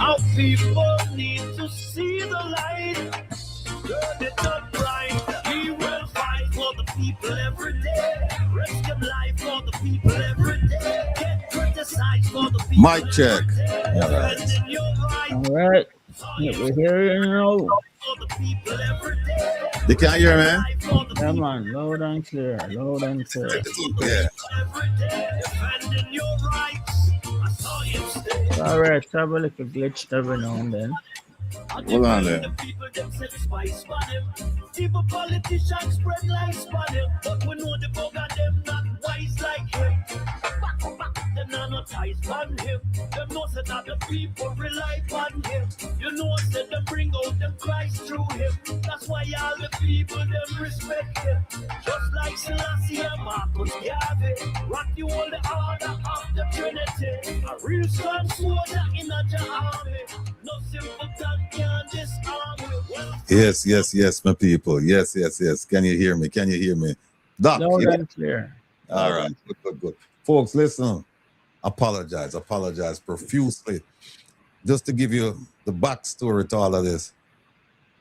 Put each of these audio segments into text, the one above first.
Our people need to see the light. Turn it up right. We will fight for the people every day. Risk them life for the people every day. Get criticized for the people. Mic check. All right. All right. We're here now. They can't hear me? Yeah, man. Loud and clear. Loud and clear. Yeah. All right. Have a little glitch every now and then. Hold on there. People politicians spread lies on him, but we know the bug of them not wise like him. Them not ties on him. Them know that the people rely on him. You know that them bring out them Christ through him. That's why all the people them respect him. Just like Selassie and Marcus Garvey, rock you all the order of the Trinity. A real strong soldier in a army. No simple tongue can disarm you. Yes, my people. Yes. Can you hear me? Doc, Loud yeah. and clear. All right. Good. Folks, listen. Apologize profusely. Just to give you the backstory to all of this.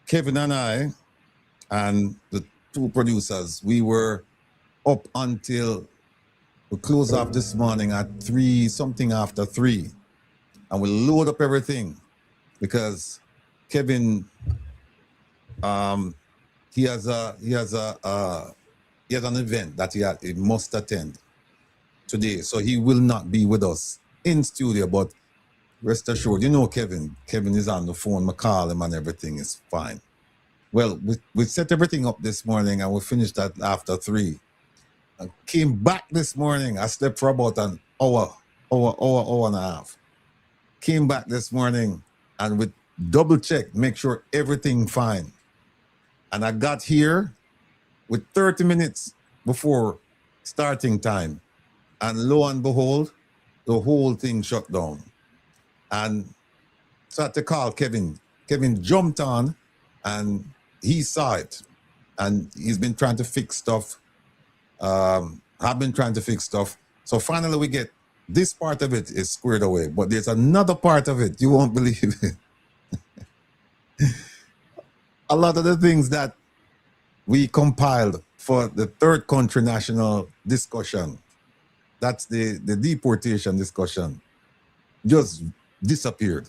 Kevin and I and the two producers, we were up until we closed off this morning at 3, something after 3. And we load up everything because Kevin he has an event that he must attend today, so he will not be with us in studio. But rest assured, you know Kevin is on the phone. I call him and everything is fine. Well, we set everything up this morning and we finished that after 3. I came back this morning. I slept for about an hour and a half. Came back this morning and we double checked, make sure everything fine. And I got here with 30 minutes before starting time. And lo and behold, the whole thing shut down. And so I had to call Kevin. Kevin jumped on and he saw it. And he's been trying to fix stuff. I've been trying to fix stuff. So finally we get this part of it is squared away. But there's another part of it. You won't believe it. A lot of the things that we compiled for the third country national discussion, that's the deportation discussion, just disappeared.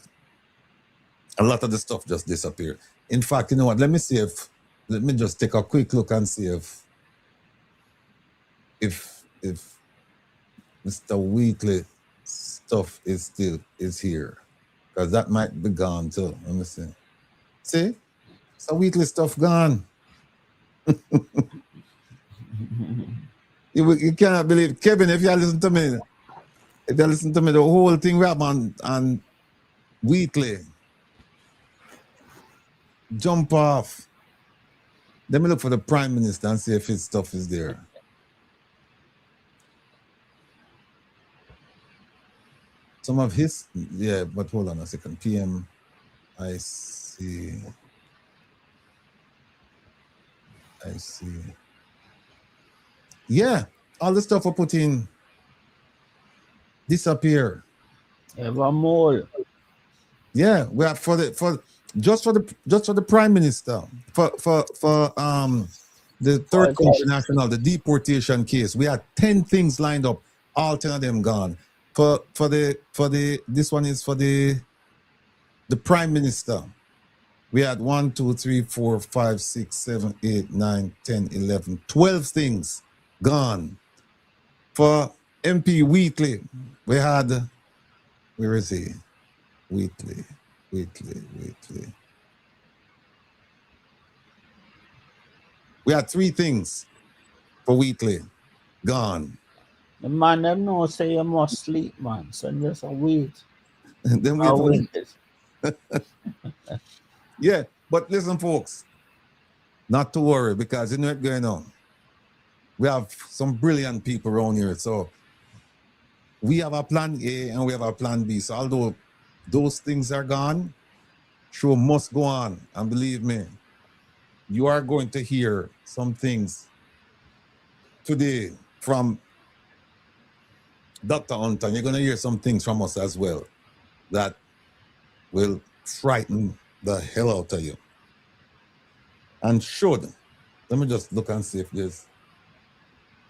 A lot of the stuff just disappeared. In fact, you know what? Let me just take a quick look and see if Mr. Wheatley stuff is here, because that might be gone too. Let me see. See? So Wheatley stuff gone. You cannot believe, Kevin, if you listen to me, the whole thing we have on Wheatley. Jump off. Let me look for the Prime Minister and see if his stuff is there. Some of his, yeah, but hold on a second. PM, I see. Yeah, all the stuff I put in disappear. Evermore. Yeah, we have for the Prime Minister for the third country national, the deportation case. We had 10 things lined up, all 10 of them gone. For this one is for the Prime Minister. We had 1, 2, 3, 4, 5, 6, 7, 8, 9, 10, 11, 12 things gone. For MP Wheatley, we had, where is he? Wheatley. We had 3 things for Wheatley gone. The man them know say you must sleep, man. So just wait. Then we wait. Yeah, but listen, folks, not to worry, because you know what's going on. We have some brilliant people around here. So we have a plan A and we have a plan B. So although those things are gone, show must go on. And believe me, you are going to hear some things today from Dr. Hunter. You're going to hear some things from us as well that will frighten the hell out of you. And should. Let me just look and see if there's.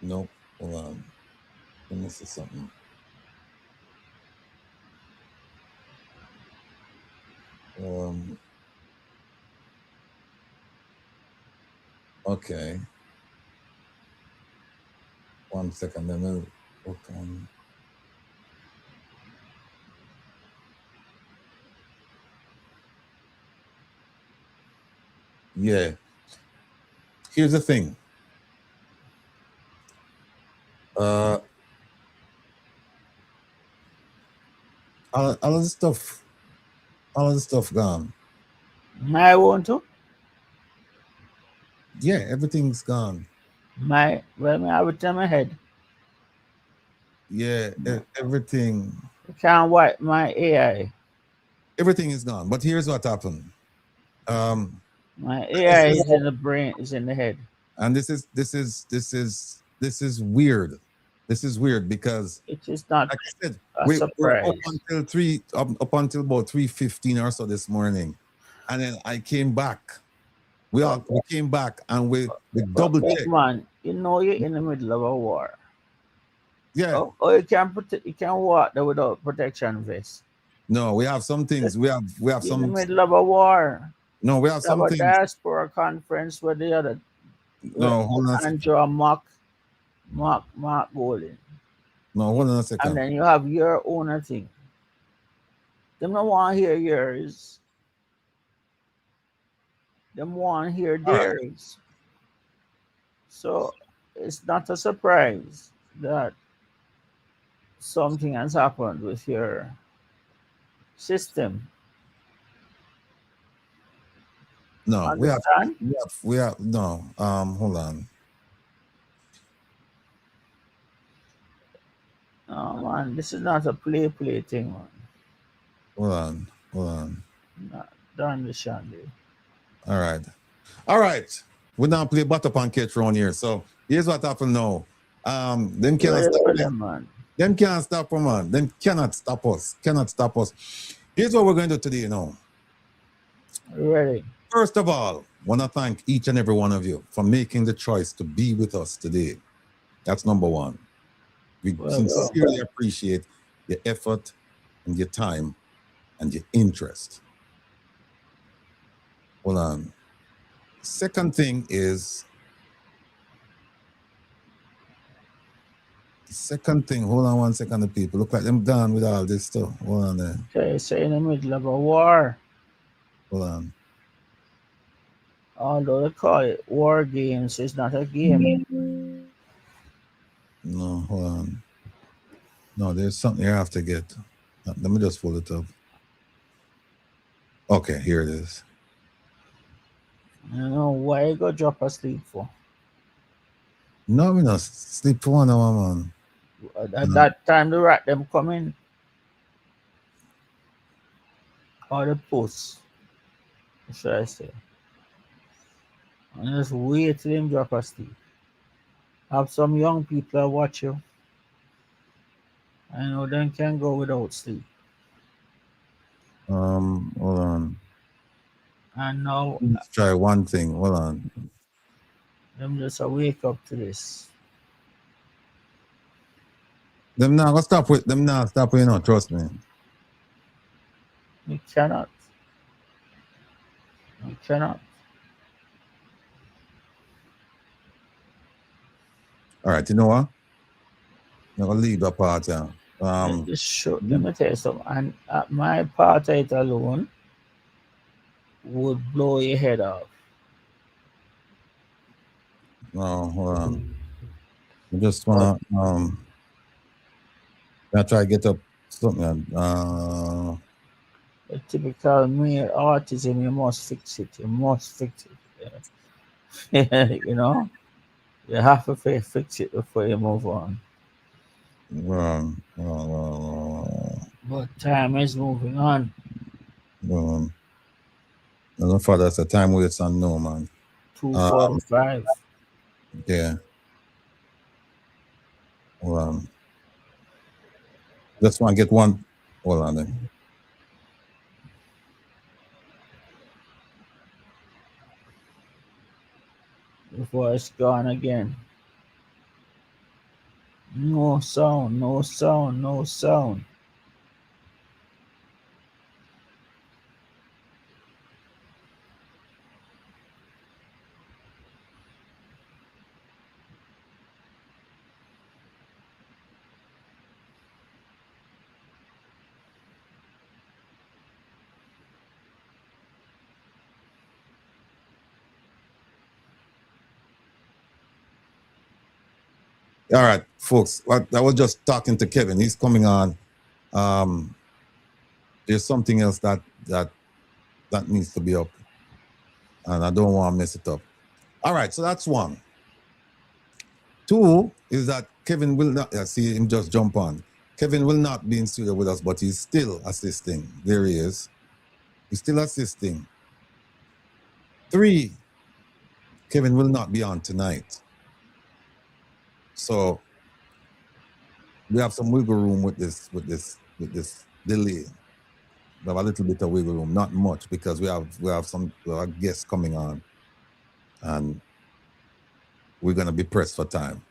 Nope. Hold on. Let me see something. Okay. 1 second. Let me look on. Yeah. Here's the thing. All of the stuff gone. I want to. Yeah, everything's gone. Well, me have it in my head. Yeah, everything. You can't wipe my AI. Everything is gone. But here's what happened. My AI is in the brain, is in the head. And this is weird. This is weird because it is not like I said, a we're surprise. up until about 3:15 or so this morning. And then I came back. We came back and we double checked. Man, you know you're in the middle of a war. Yeah. Oh, you can walk there without protection vest. No, we have some things. We have some in the middle of a war. No, we have some a things. diaspora conference where the other hold on a and draw Mark Golden. No, hold on a second. And then you have your own thing. Them don't want to hear yours. Them want to hear theirs. Right. So it's not a surprise that something has happened with your system. No, we have no. Hold on. Oh man, this is not a play thing, man. Hold on. Don't understand it. All right. We now play butter pancake around here. So here's what happened now. Them can't stop them, man. Them can't stop them, man. Them cannot stop us. Here's what we're going to do today now. Ready. First of all, want to thank each and every one of you for making the choice to be with us today. That's number one. We sincerely appreciate your effort and your time and your interest. Hold on. Second thing is, hold on 1 second, the people. Look like them done with all this stuff. Hold on there. Okay, so in the middle of a war. Hold on. Although they call it war games, it's not a game. No, hold on. No, there's something you have to get. Let me just pull it up. Okay, here it is. I don't know why you go drop asleep for. No, we not sleep for 1 hour, man. At that time, the rat them come in. Or the post. What should I say? And just wait till him drop asleep. Have some young people that watch you. I know them can go without sleep. Hold on. And now let's try one thing. Hold on. Them just wake up to this. Them now stop with them now. Stop with, you know, trust me. You cannot. All right, you know what? I'm gonna leave that part, yeah. Let me tell you something. And my part of it alone would blow your head off. No, hold on. I just wanna I try to get up something. The typical male autism, you must fix it. You know? You have to fix it before you move on. But time is moving on. No further, that's the time with it's unknown, man. 2:45. Yeah. Just want to get one. Hold on then. before it's gone again. No sound, no sound, no sound. All right, folks. I was just talking to Kevin. He's coming on. There's something else that needs to be up, and I don't want to mess it up. All right, so that's one. Two is that Kevin will not. I see him just jump on. Kevin will not be in studio with us, but he's still assisting. There he is. He's still assisting. Three, Kevin will not be on tonight. So we have some wiggle room with this delay. We have a little bit of wiggle room, not much, because we have some guests coming on, and we're gonna be pressed for time.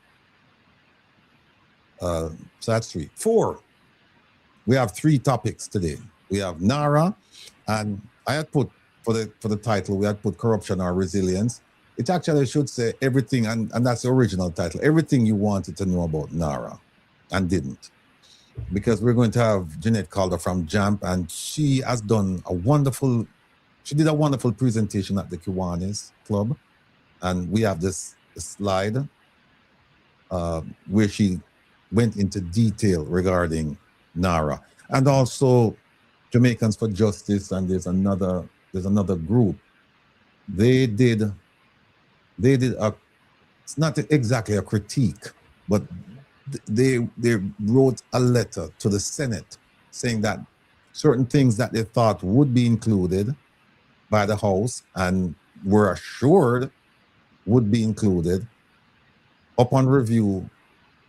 So that's three. Four, we have three topics today. We have NaRRA, and I had put for the title, we had put corruption or resilience. It actually should say everything, and that's the original title, everything you wanted to know about NaRRA and didn't. Because we're going to have JEANETTE CALDER from JAMP, and she has done she did a wonderful presentation at the Kiwanis Club, and we have this slide where she went into detail regarding NaRRA, and also Jamaicans for Justice, and there's another group. They did it's not exactly a critique, but they wrote a letter to the Senate saying that certain things that they thought would be included by the House and were assured would be included, upon review,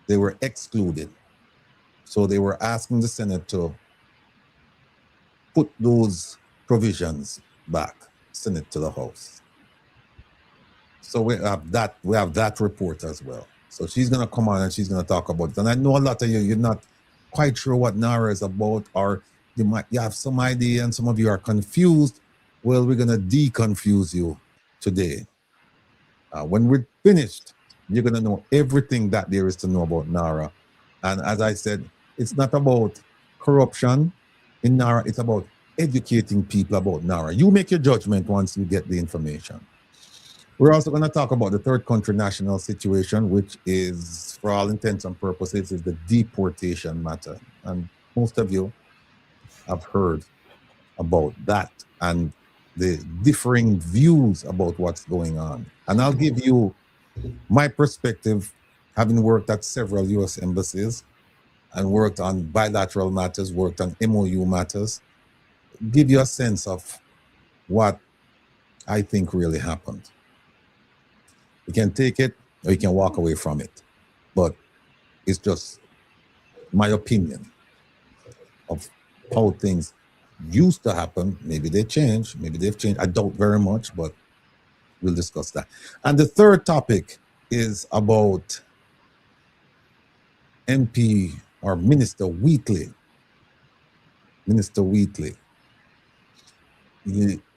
they were excluded. So they were asking the Senate to put those provisions back, send it to the House. So we have that report as well. So she's gonna come on and she's gonna talk about it. And I know a lot of you're not quite sure what NaRRA is about, or you have some idea and some of you are confused. Well, we're gonna deconfuse you today. When we're finished, you're gonna know everything that there is to know about NaRRA. And as I said, it's not about corruption in NaRRA, it's about educating people about NaRRA. You make your judgment once you get the information. We're also going to talk about the third country national situation, which is, for all intents and purposes, is the deportation matter. And most of you have heard about that and the differing views about what's going on. And I'll give you my perspective, having worked at several U.S. embassies and worked on bilateral matters, worked on MOU matters, give you a sense of what I think really happened. You can take it or you can walk away from it, but it's just my opinion of how things used to happen. Maybe they changed, maybe they've changed. I doubt very much, but we'll discuss that. And the third topic is about MP or Minister Wheatley. Minister Wheatley.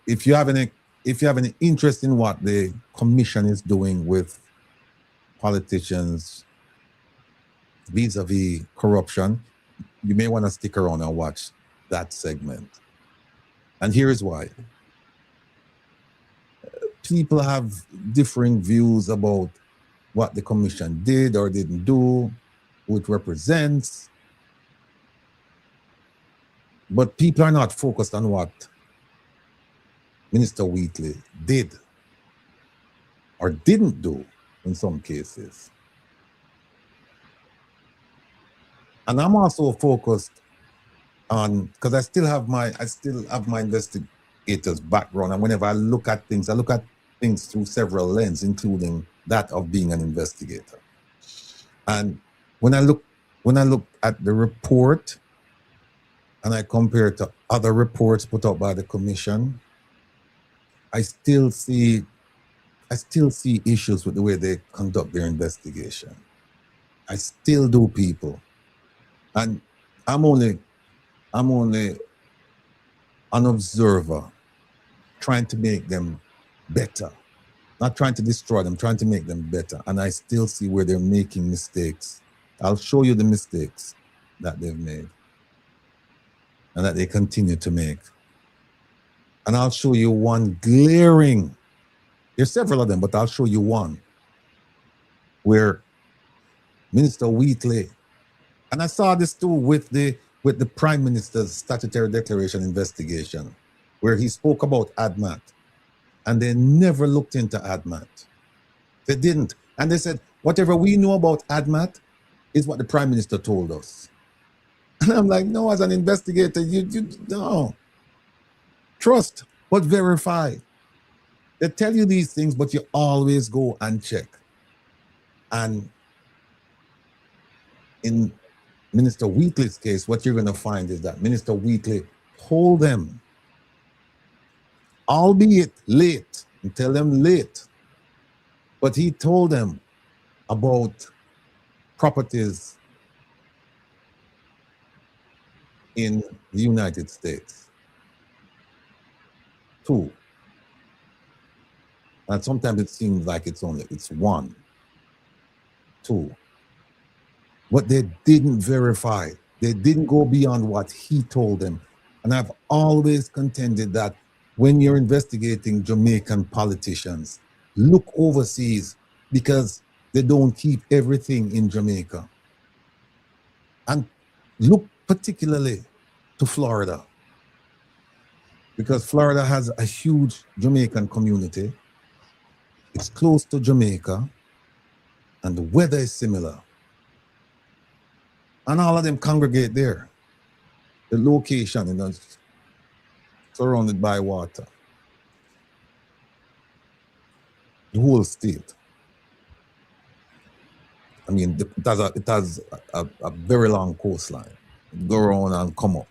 If you have any interest in what the commission is doing with politicians vis-a-vis corruption, you may want to stick around and watch that segment. And here is why. People have differing views about what the commission did or didn't do, who it represents. But people are not focused on what Minister Wheatley did or didn't do in some cases. And I'm also focused on, because I still have my investigator's background, and whenever I look at things through several lenses, including that of being an investigator. And when I look at the report and I compare it to other reports put out by the commission, I still see I still see issues with the way they conduct their investigation. I still do, people. And I'm only an observer trying to make them better. Not trying to destroy them, trying to make them better. And I still see where they're making mistakes. I'll show you the mistakes that they've made and that they continue to make. And I'll show you one glaring, there's several of them, but I'll show you one where Minister Wheatley, and I saw this too with the Prime Minister's statutory declaration investigation, where he spoke about ADMAT, and they never looked into ADMAT. They didn't. And they said, whatever we know about ADMAT is what the Prime Minister told us. And I'm like, no, as an investigator, you no. Trust, but verify. They tell you these things, but you always go and check. And in Minister Wheatley's case, what you're going to find is that Minister Wheatley told them, albeit late, and tell them late, but he told them about properties in the United States. 2. And sometimes it seems like it's 1, 2. But they didn't verify. They didn't go beyond what he told them. And I've always contended that when you're investigating Jamaican politicians, look overseas, because they don't keep everything in Jamaica. And look particularly to Florida, because Florida has a huge Jamaican community. It's close to Jamaica, and the weather is similar. And all of them congregate there. The location, surrounded by water. The whole state. I mean, it has a very long coastline. Go around and come up.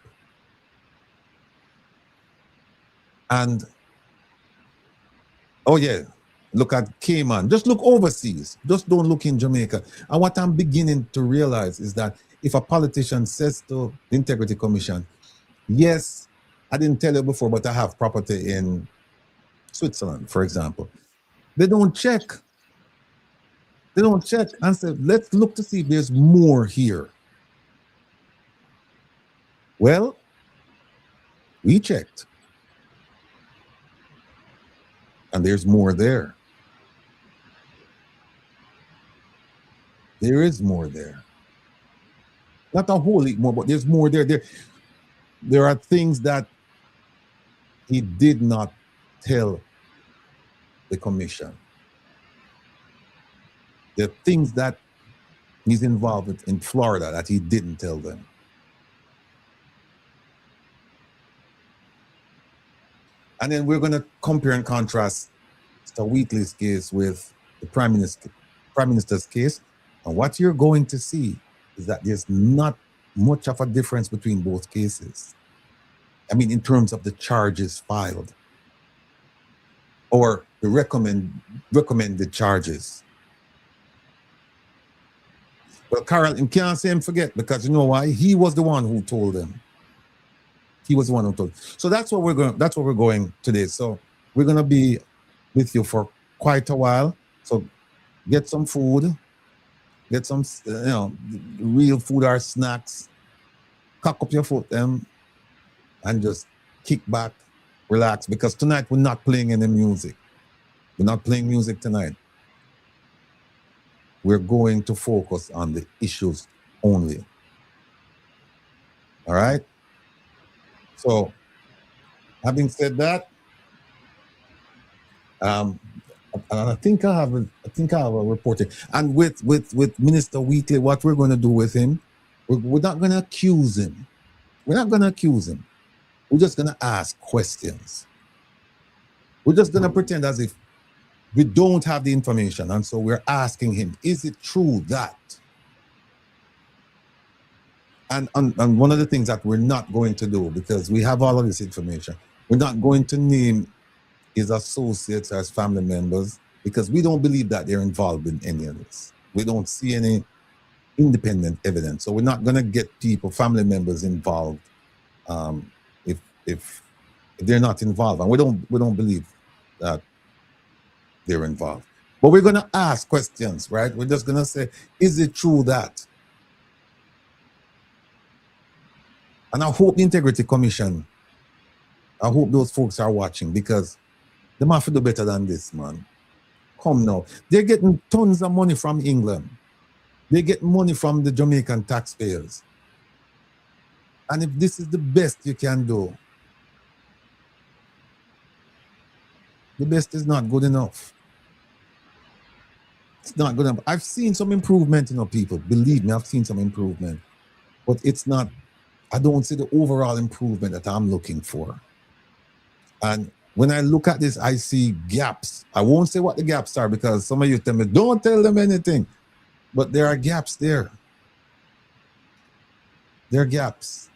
And, oh yeah, look at Cayman. Just look overseas. Just don't look in Jamaica. And what I'm beginning to realize is that if a politician says to the Integrity Commission, yes, I didn't tell you before, but I have property in Switzerland, for example, they don't check. They don't check and say, let's look to see if there's more here. Well, we checked. And there's more there. There is more there. Not a whole heap more, but there's more there. There are things that he did not tell the commission. There are things that he's involved with in Florida that he didn't tell them. And then we're going to compare and contrast Mr. Wheatley's case with the Prime Minister's case. And what you're going to see is that there's not much of a difference between both cases. I mean, in terms of the charges filed or the recommended charges. Well, Carol, you can't say him forget, because you know why? He was the one who told them. He was the one who told. So that's what we're going today. So we're going to be with you for quite a while. So get some food, get some, real food or snacks, cock up your foot and just kick back, relax, because tonight we're not playing any music. We're not playing music tonight. We're going to focus on the issues only. All right? So, having said that, and I think I have a reporting. And with Minister Wheatley, what we're going to do with him, we're not going to accuse him. We're not going to accuse him. We're just going to ask questions. We're just going to pretend as if we don't have the information. And so we're asking him, is it true that? And one of the things that we're not going to do, because we have all of this information, we're not going to name his associates as family members, because we don't believe that they're involved in any of this. We don't see any independent evidence. So we're not going to get people, family members involved if they're not involved. And we don't believe that they're involved. But we're going to ask questions, right? We're just going to say, is it true that? And I hope the Integrity Commission, I hope those folks are watching, because they might have to do better than this, man. Come now. They're getting tons of money from England. They get money from the Jamaican taxpayers. And if this is the best you can do, the best is not good enough. It's not good enough. I've seen some improvement, people. Believe me, I've seen some improvement. But it's not, I don't see the overall improvement that I'm looking for. And when I look at this, I see gaps. I won't say what the gaps are, because some of you tell me, don't tell them anything. But there are gaps there. There are gaps.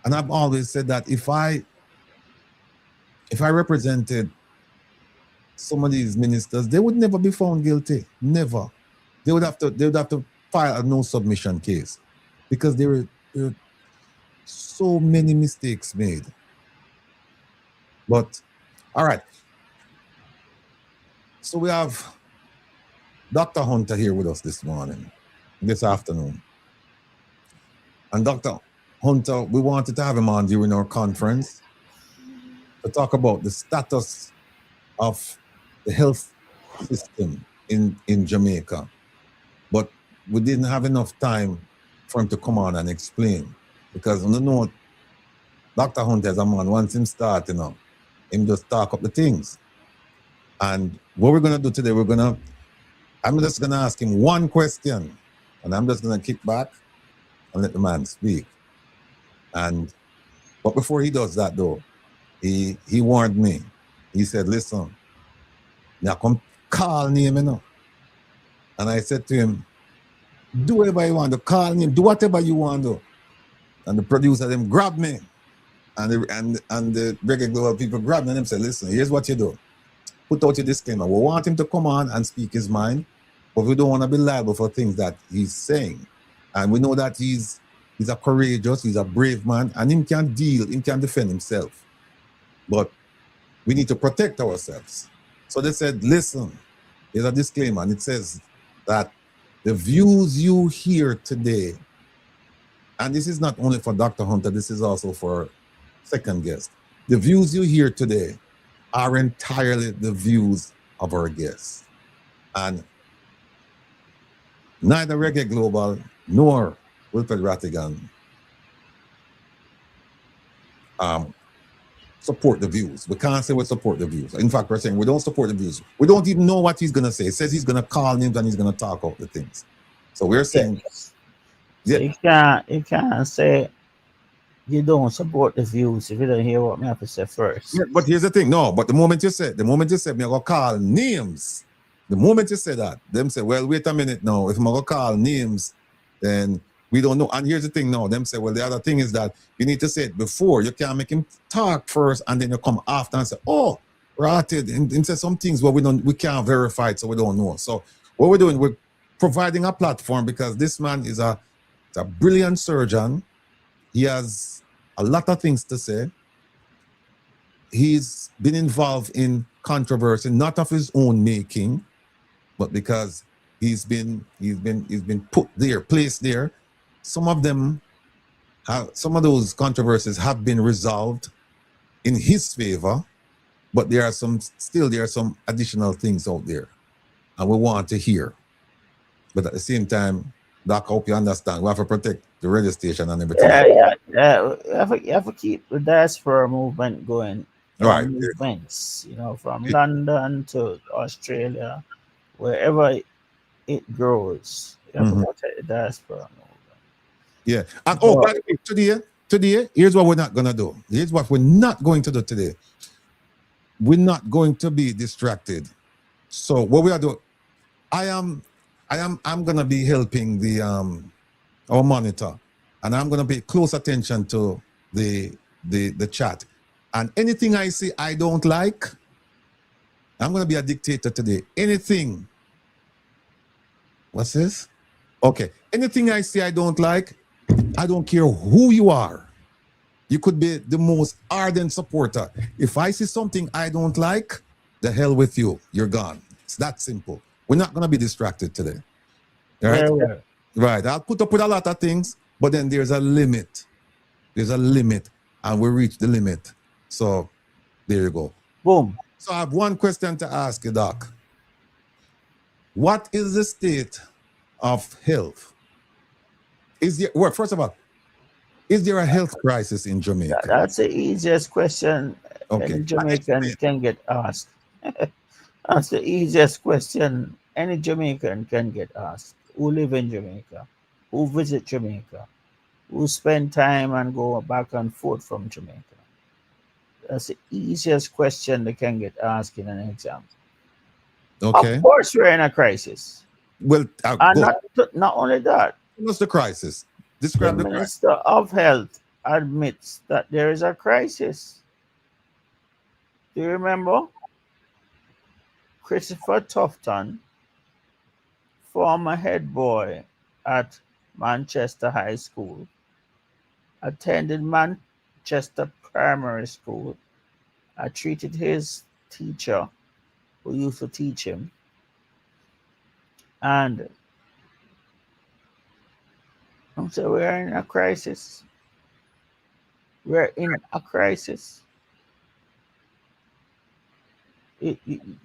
And I've always said that if I represented some of these ministers, they would never be found guilty. Never. They would have to file a no submission case, because there are so many mistakes made. But all right. So we have Dr. Hunter here with us this afternoon. And Dr. Hunter, we wanted to have him on during our conference to talk about the status of the health system in Jamaica. But we didn't have enough time for him to come on and explain, because you know, Dr. Hunter is a man, once him start, him just talk up the things. And what we're going to do today, I'm just going to ask him one question, and I'm just going to kick back and let the man speak. But before he does that, though, he warned me. He said, listen, now come call name, And I said to him, do whatever you want to call name, do whatever you want to. And the producer, them grabbed me. And the Reggae Global people grabbed me and them said, listen, here's what you do. Put out your disclaimer. We want him to come on and speak his mind, but we don't want to be liable for things that he's saying. And we know that he's a courageous, he's a brave man, and he can defend himself. But we need to protect ourselves. So they said, listen, there's a disclaimer, and it says that the views you hear today, and this is not only for Dr. Hunter, this is also for second guest. The views you hear today are entirely the views of our guests. And neither Reggae Global nor Wilfred Rattigan support the views. We can't say we support the views. In fact, we're saying we don't support the views. We don't even know what he's going to say. He says he's going to call names and he's going to talk out the things. So we're saying... Yeah. So you can't say you don't support the views if you don't hear what me have to say first. Yeah, but here's the thing. No, but the moment you said me going to call names, the moment you say that, them say, well, wait a minute now. If I'm going to call names, then we don't know. And here's the thing now. Them say, well, the other thing is that you need to say it before. You can't make him talk first and then you come after and say, oh, Ratted. And say some things where we can't verify it, so we don't know. So what we're doing, we're providing a platform, because this man is a brilliant surgeon. He has a lot of things to say. He's been involved in controversy, not of his own making, but because he's been put there, placed there. Some of those controversies have been resolved in his favor, but there are some additional things out there, and we want to hear. But at the same time, Doc, I hope you understand, we have to protect the radio station and everything. Yeah. You have to keep the diaspora movement going. Right. Movements, from London to Australia, wherever it grows. You have to protect the diaspora movement. Yeah. And by the way, today, here's what we're not gonna do. Here's what we're not going to do today. We're not going to be distracted. So what we are doing, I'm gonna be helping the our monitor, and I'm gonna pay close attention to the chat. And anything I see I don't like, I'm going to be a dictator today. Anything. What's this? Okay. Anything I say I don't like, I don't care who you are. You could be the most ardent supporter. If I see something I don't like, the hell with you. You're gone. It's that simple. We're not going to be distracted today. All right? Yeah. Right. I'll put up with a lot of things, but then there's a limit. There's a limit, and we reach the limit. So there you go. Boom. So I have one question to ask you, Doc. What is the state of health? Well, first of all, is there a health crisis in Jamaica? That's the easiest question Okay. any Jamaican can get asked. That's the easiest question any Jamaican can get asked. Who live in Jamaica? Who visit Jamaica? Who spend time and go back and forth from Jamaica? That's the easiest question they can get asked in an exam. Okay. Of course, we're in a crisis. Well, And not only that, what's the crisis? the Describe the crisis. Minister of Health admits that there is a crisis. Do you remember? Christopher Tufton, former head boy at Manchester High School, attended Manchester Primary School. I treated his teacher who used to teach him. And so we're in a crisis. We're in a crisis.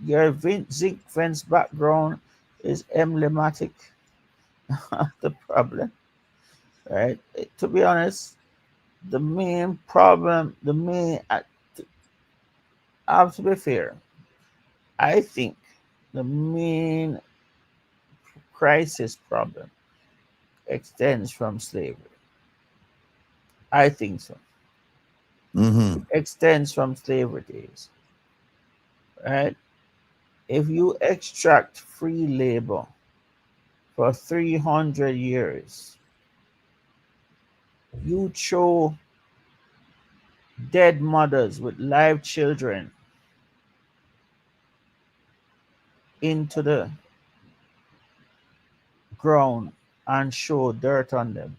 Your zinc fence background is emblematic of the problem, right? To be honest, the main problem, I have to be fair, I think the main crisis problem extends from slavery. I think so. Mm-hmm. It extends from slavery days. Right? If you extract free labor for 300 years, you throw dead mothers with live children into the ground and show dirt on them.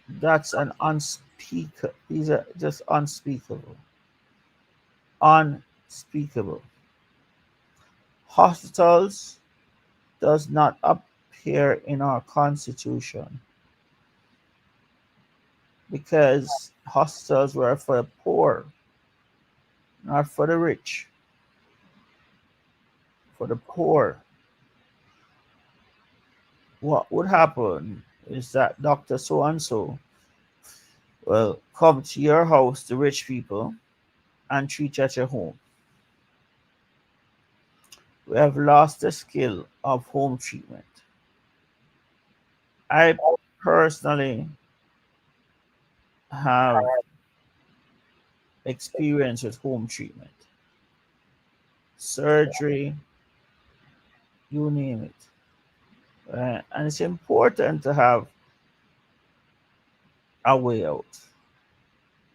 That's an unspeakable. These are just unspeakable. Unspeakable. Hospitals does not appear in our constitution because hospitals were for the poor, not for the rich. For the poor. What would happen is that Dr. So-and-so will come to your house, the rich people, and treat you at your home. We have lost the skill of home treatment. I personally have experience with home treatment. Surgery, you name it. And it's important to have a way out.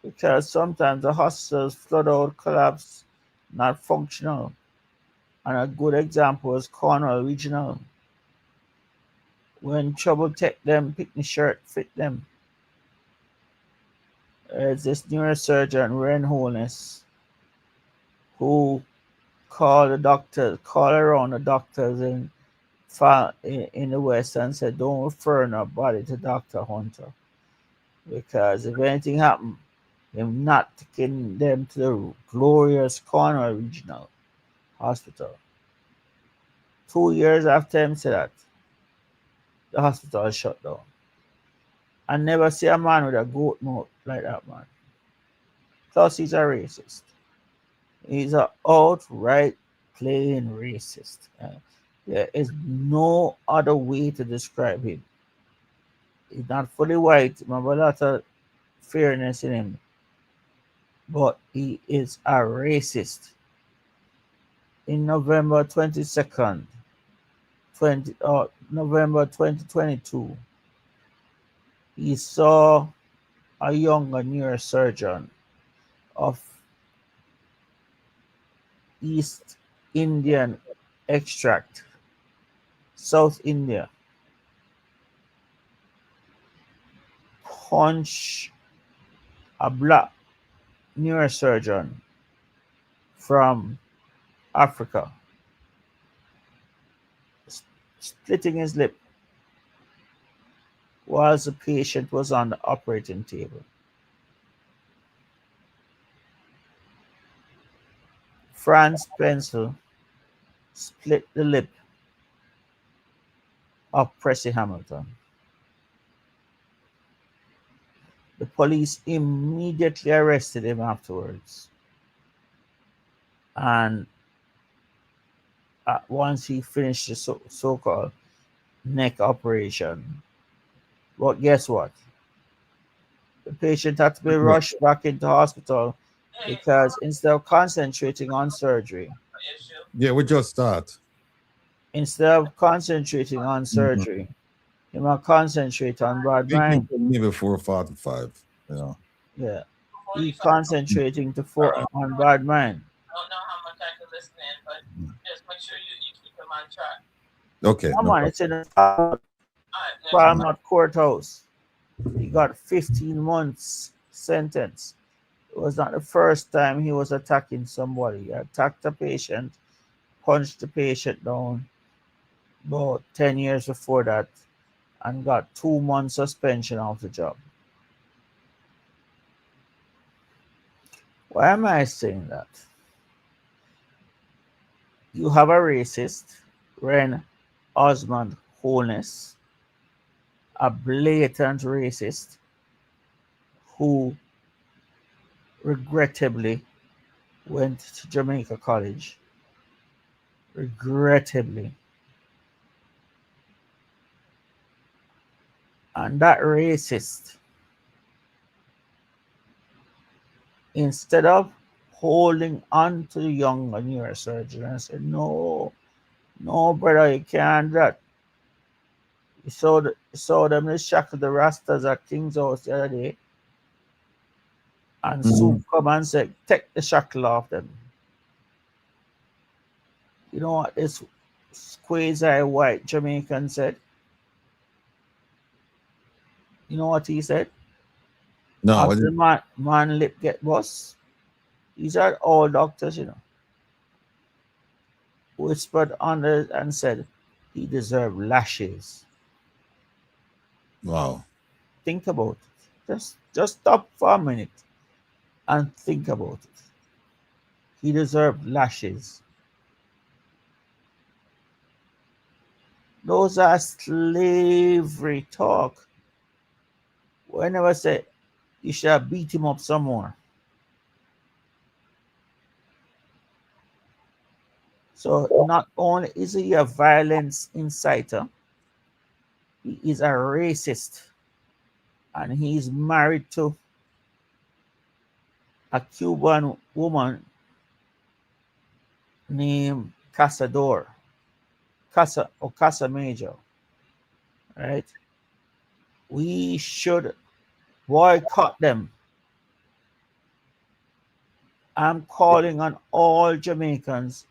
Because sometimes the hospitals flood out, collapse, not functional. And a good example is Cornwall Regional. When trouble take them, pick the shirt, fit them. There's this neurosurgeon, Ren Holness, who called around the doctors in the West and said, don't refer nobody to Dr. Hunter. Because if anything happened, I'm not taking them to the glorious Cornwall Regional Hospital. 2 years after him said that, the hospital shut down. I never see a man with a goat mouth like that, man. Plus, he's a racist. He's an outright plain racist. There is no other way to describe him. He's not fully white. He have a lot of fairness in him. But he is a racist. In November 22nd, November 2022, he saw a younger neurosurgeon of East Indian extract, South India, punch a black neurosurgeon from Africa, splitting his lip whilst the patient was on the operating table. Franz Pencil split the lip of Pressy Hamilton. The police immediately arrested him afterwards. And once he finished the so-called neck operation. But guess what? The patient had to be rushed back into hospital because instead of concentrating on surgery, Yeah, we just start. instead of concentrating on surgery, he might concentrate on bad mind. Maybe 4:45. Yeah. Yeah. He concentrating on bad mind. I don't know how much I can listen in, but just make sure you keep him on track. Okay. Come no on, problem. it's in the Falmouth courthouse. He got 15 months sentence. It was not the first time he was attacking somebody. He attacked a patient, punched the patient down about 10 years before that, and got 2 months suspension off the job. Why am I saying that? You have a racist, Ren Osmond Holness, a blatant racist who regrettably went to Jamaica College. Regrettably. And that racist, instead of holding on to the young neurosurgeon and said, no, brother, you can't do that. You saw them they shackle the Rastas at King's House the other day. And Soup come and said, take the shackle off them. You know what this quasi-white Jamaican said? You know what he said? No, After the man lip get bust, these are all doctors, you know. Whispered under and said he deserved lashes. wow. Think about it. Just stop for a minute and think about it. He deserved lashes. Those are slavery talk. We never say you should beat him up some more. So not only is he a violence inciter, he is a racist. And he's married to a Cuban woman named Casa Major. Right? We should boycott them. I'm calling on all Jamaicans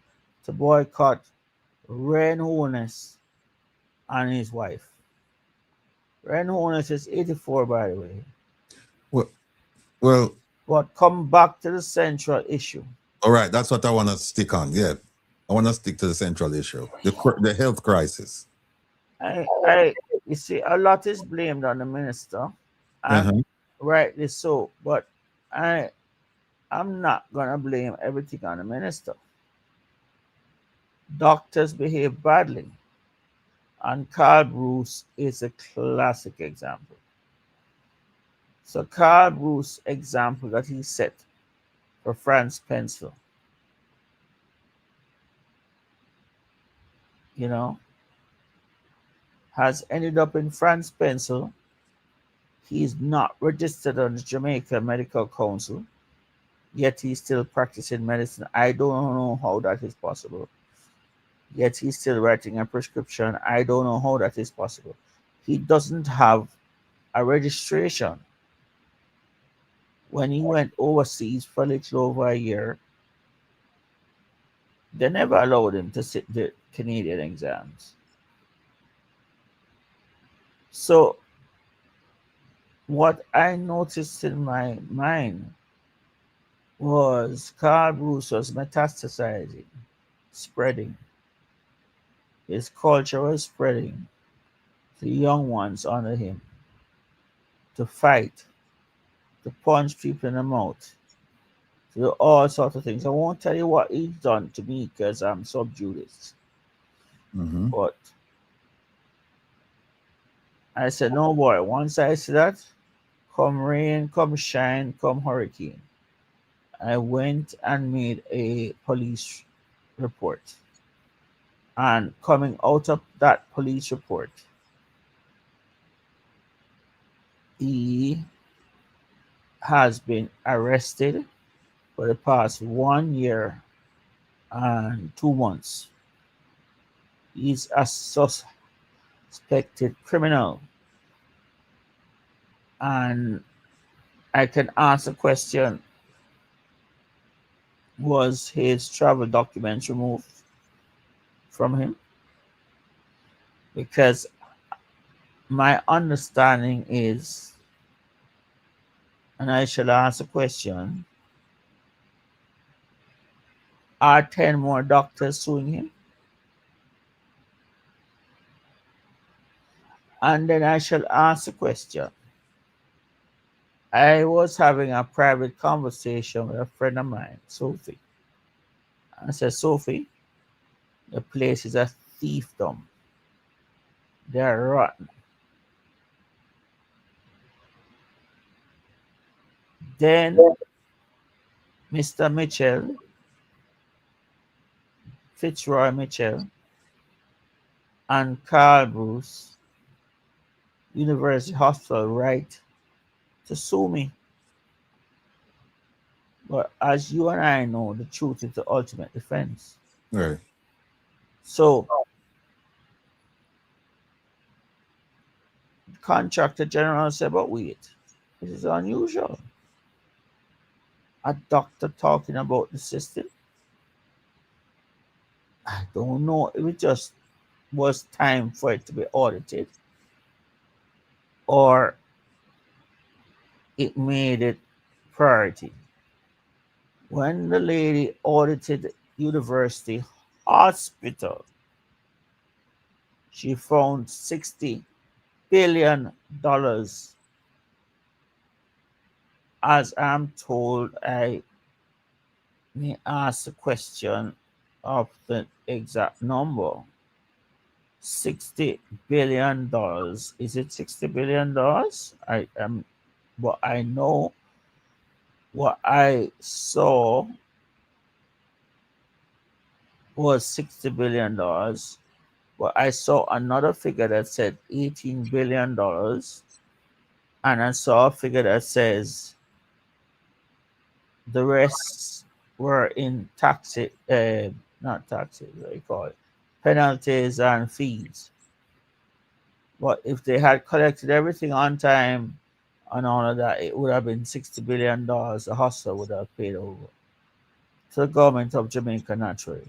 to boycott Ren Holness and his wife. Ren Holness is 84, by the way. Well, But come back to the central issue. all right. That's what I want to stick on. Yeah. I want to stick to the central issue, the health crisis. You see, a lot is blamed on the minister, and rightly so. But I'm not gonna blame everything on the minister. Doctors behave badly, and Carl Bruce is a classic example. So Carl Bruce example that he set for Franz Pencil, you know, has ended up in Franz Pencil. He's not registered on the Jamaica Medical Council, yet he's still practicing medicine. I don't know how that is possible. Yet he's still writing a prescription. I don't know how that is possible. He doesn't have a registration. When he went overseas for a little over a year, They never allowed him to sit the Canadian exams. So what I noticed in my mind was Carl Bruce was metastasizing, spreading. His culture was spreading to young ones under him, to fight, to punch people in the mouth, to do all sorts of things. I won't tell you what he's done to me because I'm sub judice. But I said, no boy, once I see that, come rain, come shine, come hurricane, I went and made a police report. And coming out of that police report, he has been arrested for the past 1 year and 2 months. He's a suspected criminal. And I can ask the question, was his travel documents removed from him? Because my understanding is, and I shall ask the question, are 10 more doctors suing him? And then I shall ask the question. I was having a private conversation with a friend of mine, Sophie. I said, Sophie, the place is a thiefdom. They're rotten. Then Mr. Mitchell, Fitzroy Mitchell, and Carl Bruce, University Hospital, right to sue me. But as you and I know, the truth is the ultimate defense. Right. So, the contractor general said, but wait, this is unusual. A doctor talking about the system. I don't know if it just was time for it to be audited or it made it priority. When the lady audited university hospital, she found $60 billion. As I'm told, I may ask the question of the exact number. $60 billion. Is it $60 billion? I am, but I know what I saw was $60 billion. But I saw another figure that said $18 billion. And I saw a figure that says the rest were in taxes, not taxes, what do you call it? Penalties and fees. But if they had collected everything on time and all of that, it would have been $60 billion the hustler would have paid over to the government of Jamaica naturally.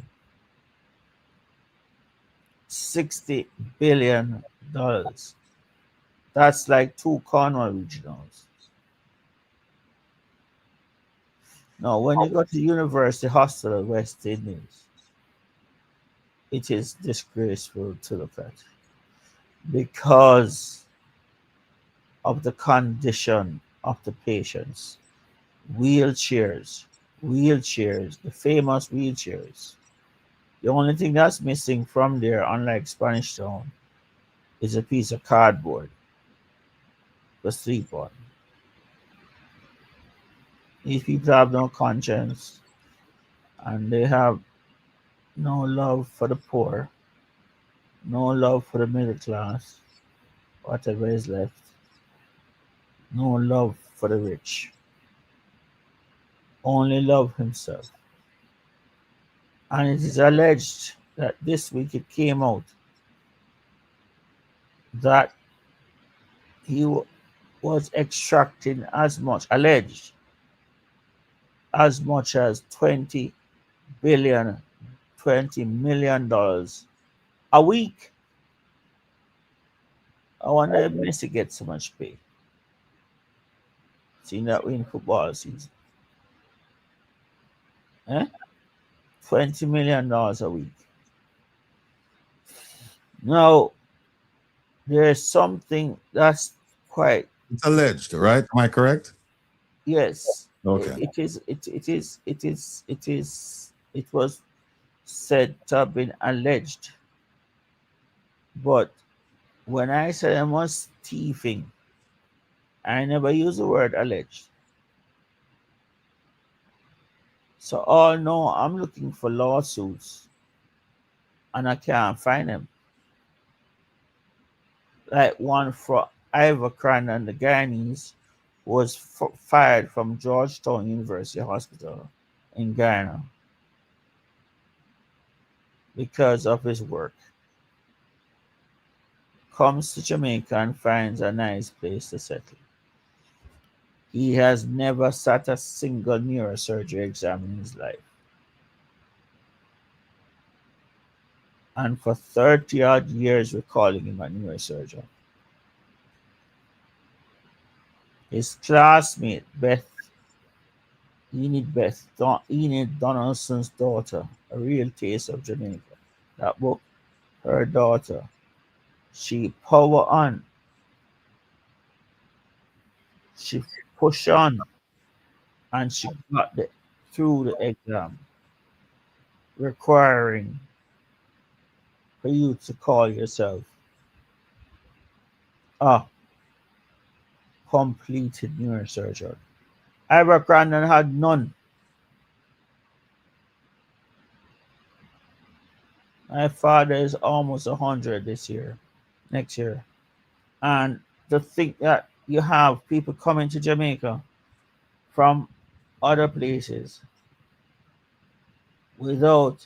$60 billion. That's like 2 Cornwall regionals. Now, when you go to University Hospital, West Indies, it is disgraceful to look at because of the condition of the patients. Wheelchairs, the famous wheelchairs. The only thing that's missing from there, unlike Spanish Town, is a piece of cardboard to sleep on. These people have no conscience and they have no love for the poor, no love for the middle class, whatever is left, no love for the rich, only love himself. And it is alleged that this week it came out that he was extracting as much, alleged, as much as $20 billion $20 million a week. I wonder if Messi gets so much pay. Seeing that we in football season. Eh? $20 million a week. Now, there's something that's quite, It's alleged, right? Am I correct? yes, Okay. it was said to have been alleged. But when I said I was thieving, I never use the word alleged. So all know I'm looking for lawsuits and I can't find them. Like one for Ivor Crandon, the Guyanese, was fired from Georgetown University Hospital in Ghana because of his work. Comes to Jamaica and finds a nice place to settle. He has never sat a single neurosurgery exam in his life. And for 30 odd years, we're calling him a neurosurgeon. His classmate, Enid Donaldson's daughter, A Real Taste of Jamaica. That book, her daughter, she power on. She push on and she got through the exam, requiring for you to call yourself a completed neurosurgeon. Ivor Crandon had none. My father is almost 100 next year. And to think that you have people coming to Jamaica from other places without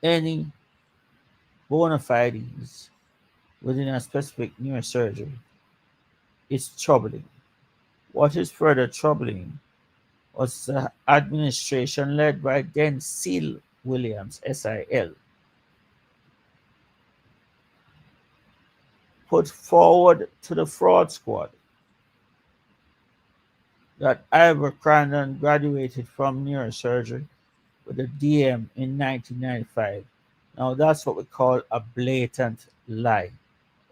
any bona fides within a specific neurosurgery is troubling. What is further troubling was the administration led by then Seal Williams, SIL, put forward to the fraud squad that Ivor Crandon graduated from neurosurgery with a DM in 1995. Now that's what we call a blatant lie.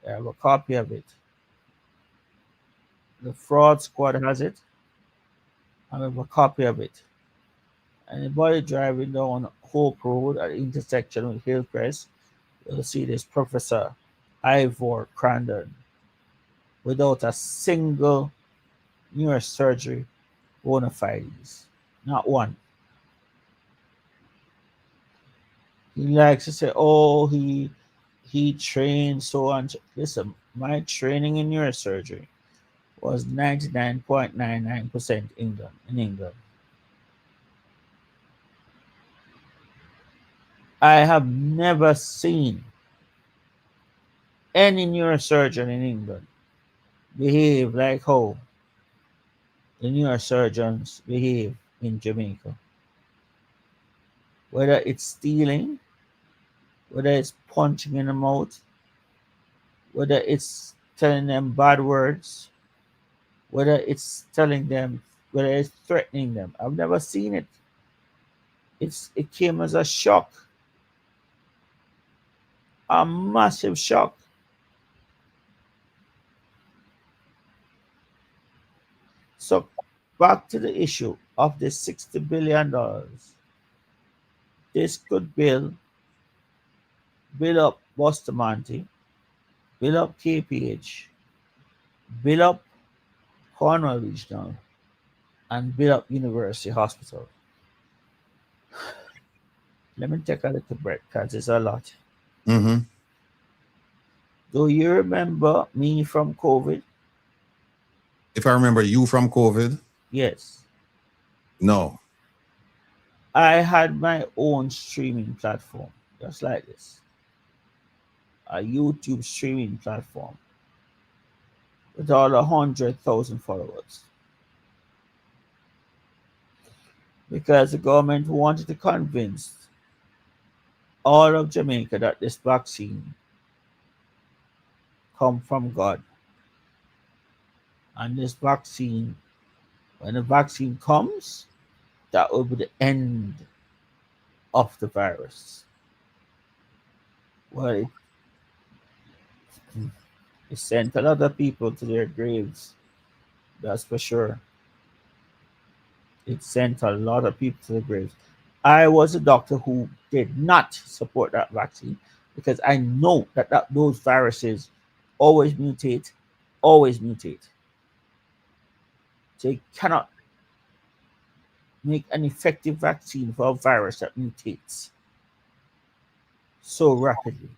I have a copy of it. The fraud squad has it. I have a copy of it. Anybody driving down Hope Road at the intersection with Hillcrest, you'll see this Professor Ivor Crandon without a single neurosurgery bona fides. Not one. He likes to say, oh, he trained so on. Listen, my training in neurosurgery was 99.99% in England. I have never seen any neurosurgeon in England behave like how the neurosurgeons behave in Jamaica. Whether it's stealing, whether it's punching in the mouth, whether it's telling them bad words, whether it's threatening them. I've never seen it. It came as a shock, a massive shock. So back to the issue of the $60 billion. This could build up Bustamante, build up KPH, build up Cornwall Regional, and build up University Hospital. Let me take a little break because it's a lot. Mm-hmm. Do you remember me from COVID? If I remember you from COVID, Yes. no. I had my own streaming platform, just like this. A YouTube streaming platform with all 100,000 followers. Because the government wanted to convince all of Jamaica that this vaccine come from God. And this vaccine, when the vaccine comes, that will be the end of the virus. Well, it sent a lot of people to their graves, that's for sure. It sent a lot of people to the graves. I was a doctor who did not support that vaccine because I know that those viruses always mutate, always mutate. So you cannot make an effective vaccine for a virus that mutates so rapidly.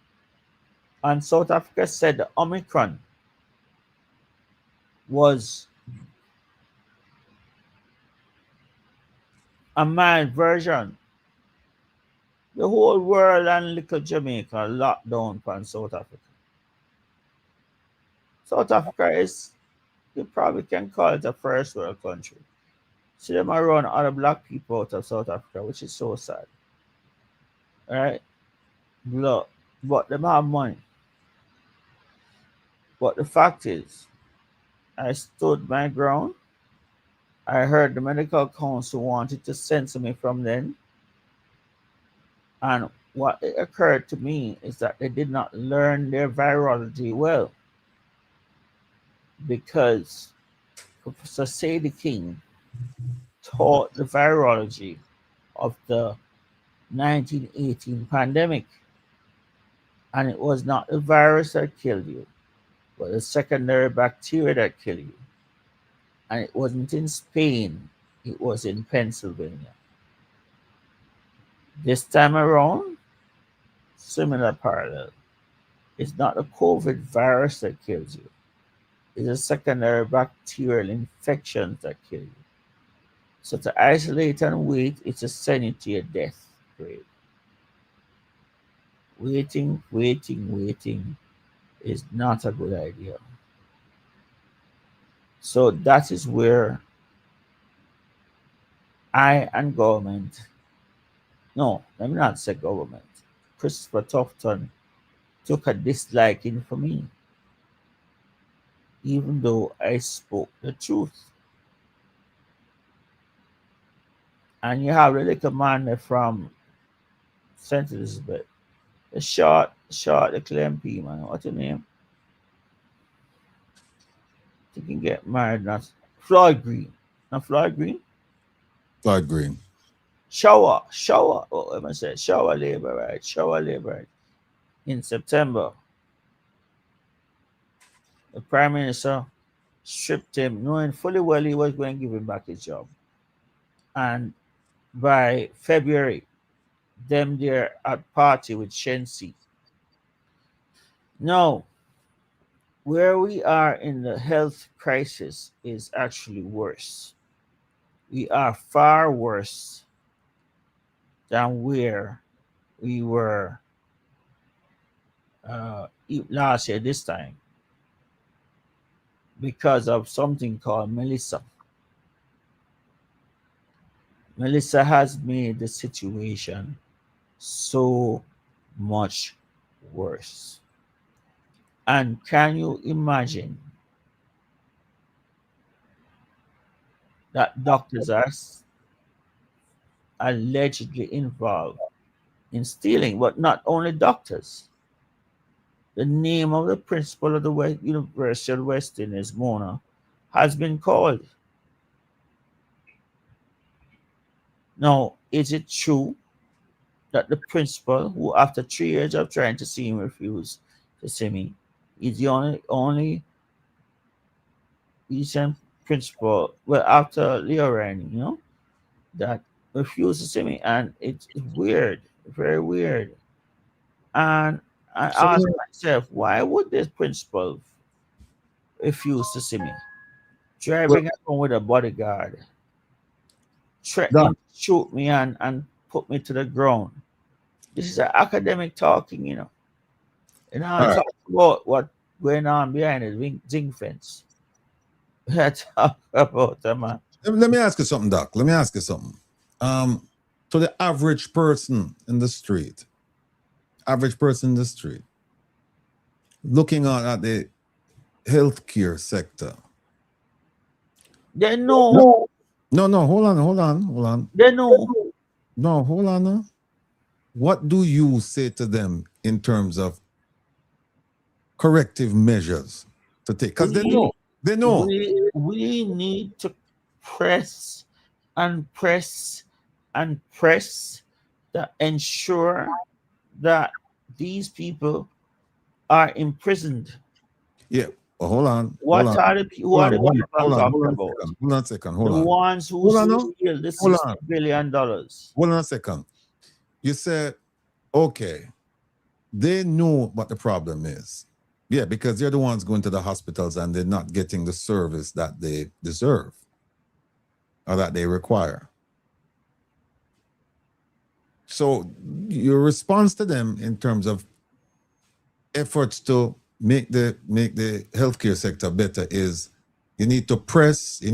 And South Africa said the Omicron was a mild version. The whole world and little Jamaica locked down from South Africa. South Africa is, you probably can call it a first world country. See them around other black people out of South Africa, which is so sad. Alright? Look, but them have money. But the fact is, I stood my ground. I heard the medical council wanted to censor me from then. And what occurred to me is that they did not learn their virology well. Because Professor Sadie King taught the virology of the 1918 pandemic. And it was not the virus that killed you, but the secondary bacteria that killed you. And it wasn't in Spain, it was in Pennsylvania. This time around, similar parallel. It's not the COVID virus that kills you. It's a secondary bacterial infection that kills you. So to isolate and wait, it's to send you to your death grave. Waiting is not a good idea. So that is where I and government, no, let me not say government, Christopher Tufton took a disliking for me, even though I spoke the truth. And you have the little man from St. Elizabeth, the short, the MP man, what's your name? You can get married, not Floyd Green. Not Floyd Green? Floyd Green. Shower. Oh, let me say, shower labor right. In September, the Prime Minister stripped him, knowing fully well he was going to give him back his job. And by February, them there at party with Shensi. Now, where we are in the health crisis is actually worse. We are far worse than where we were last year this time because of something called Melissa. Melissa has made the situation so much worse. And can you imagine that doctors are allegedly involved in stealing, but not only doctors. The name of the principal of the University of West Indies, Mona, has been called. Now, is it true that the principal, who after 3 years of trying to see him refused to see me, is the only decent principal, well, after Leo Ryan, that refused to see me? And it's weird, very weird. And I asked myself, why would this principal refuse to see me? Driving along with a bodyguard, threatening to shoot me and put me to the ground. This is an academic talking, And I talk about what going on behind the zinc fence. I talk about that, man. Let me ask you something, Doc. Let me ask you something. To the average person in the street, average person in the street, looking at the healthcare sector. They know. No, hold on. They know. No, hold on. Now. What do you say to them in terms of corrective measures to take? Because they know. They know. We need to press and press and press to ensure that these people are imprisoned. Yeah. Well, hold on. What hold on. are the people I'm talking about? Hold on a second. The ones who steal the $60 billion. Hold on a second. You said, okay, they know what the problem is. Yeah, because they're the ones going to the hospitals and they're not getting the service that they deserve or that they require. So your response to them in terms of efforts to make the healthcare sector better is you need to press to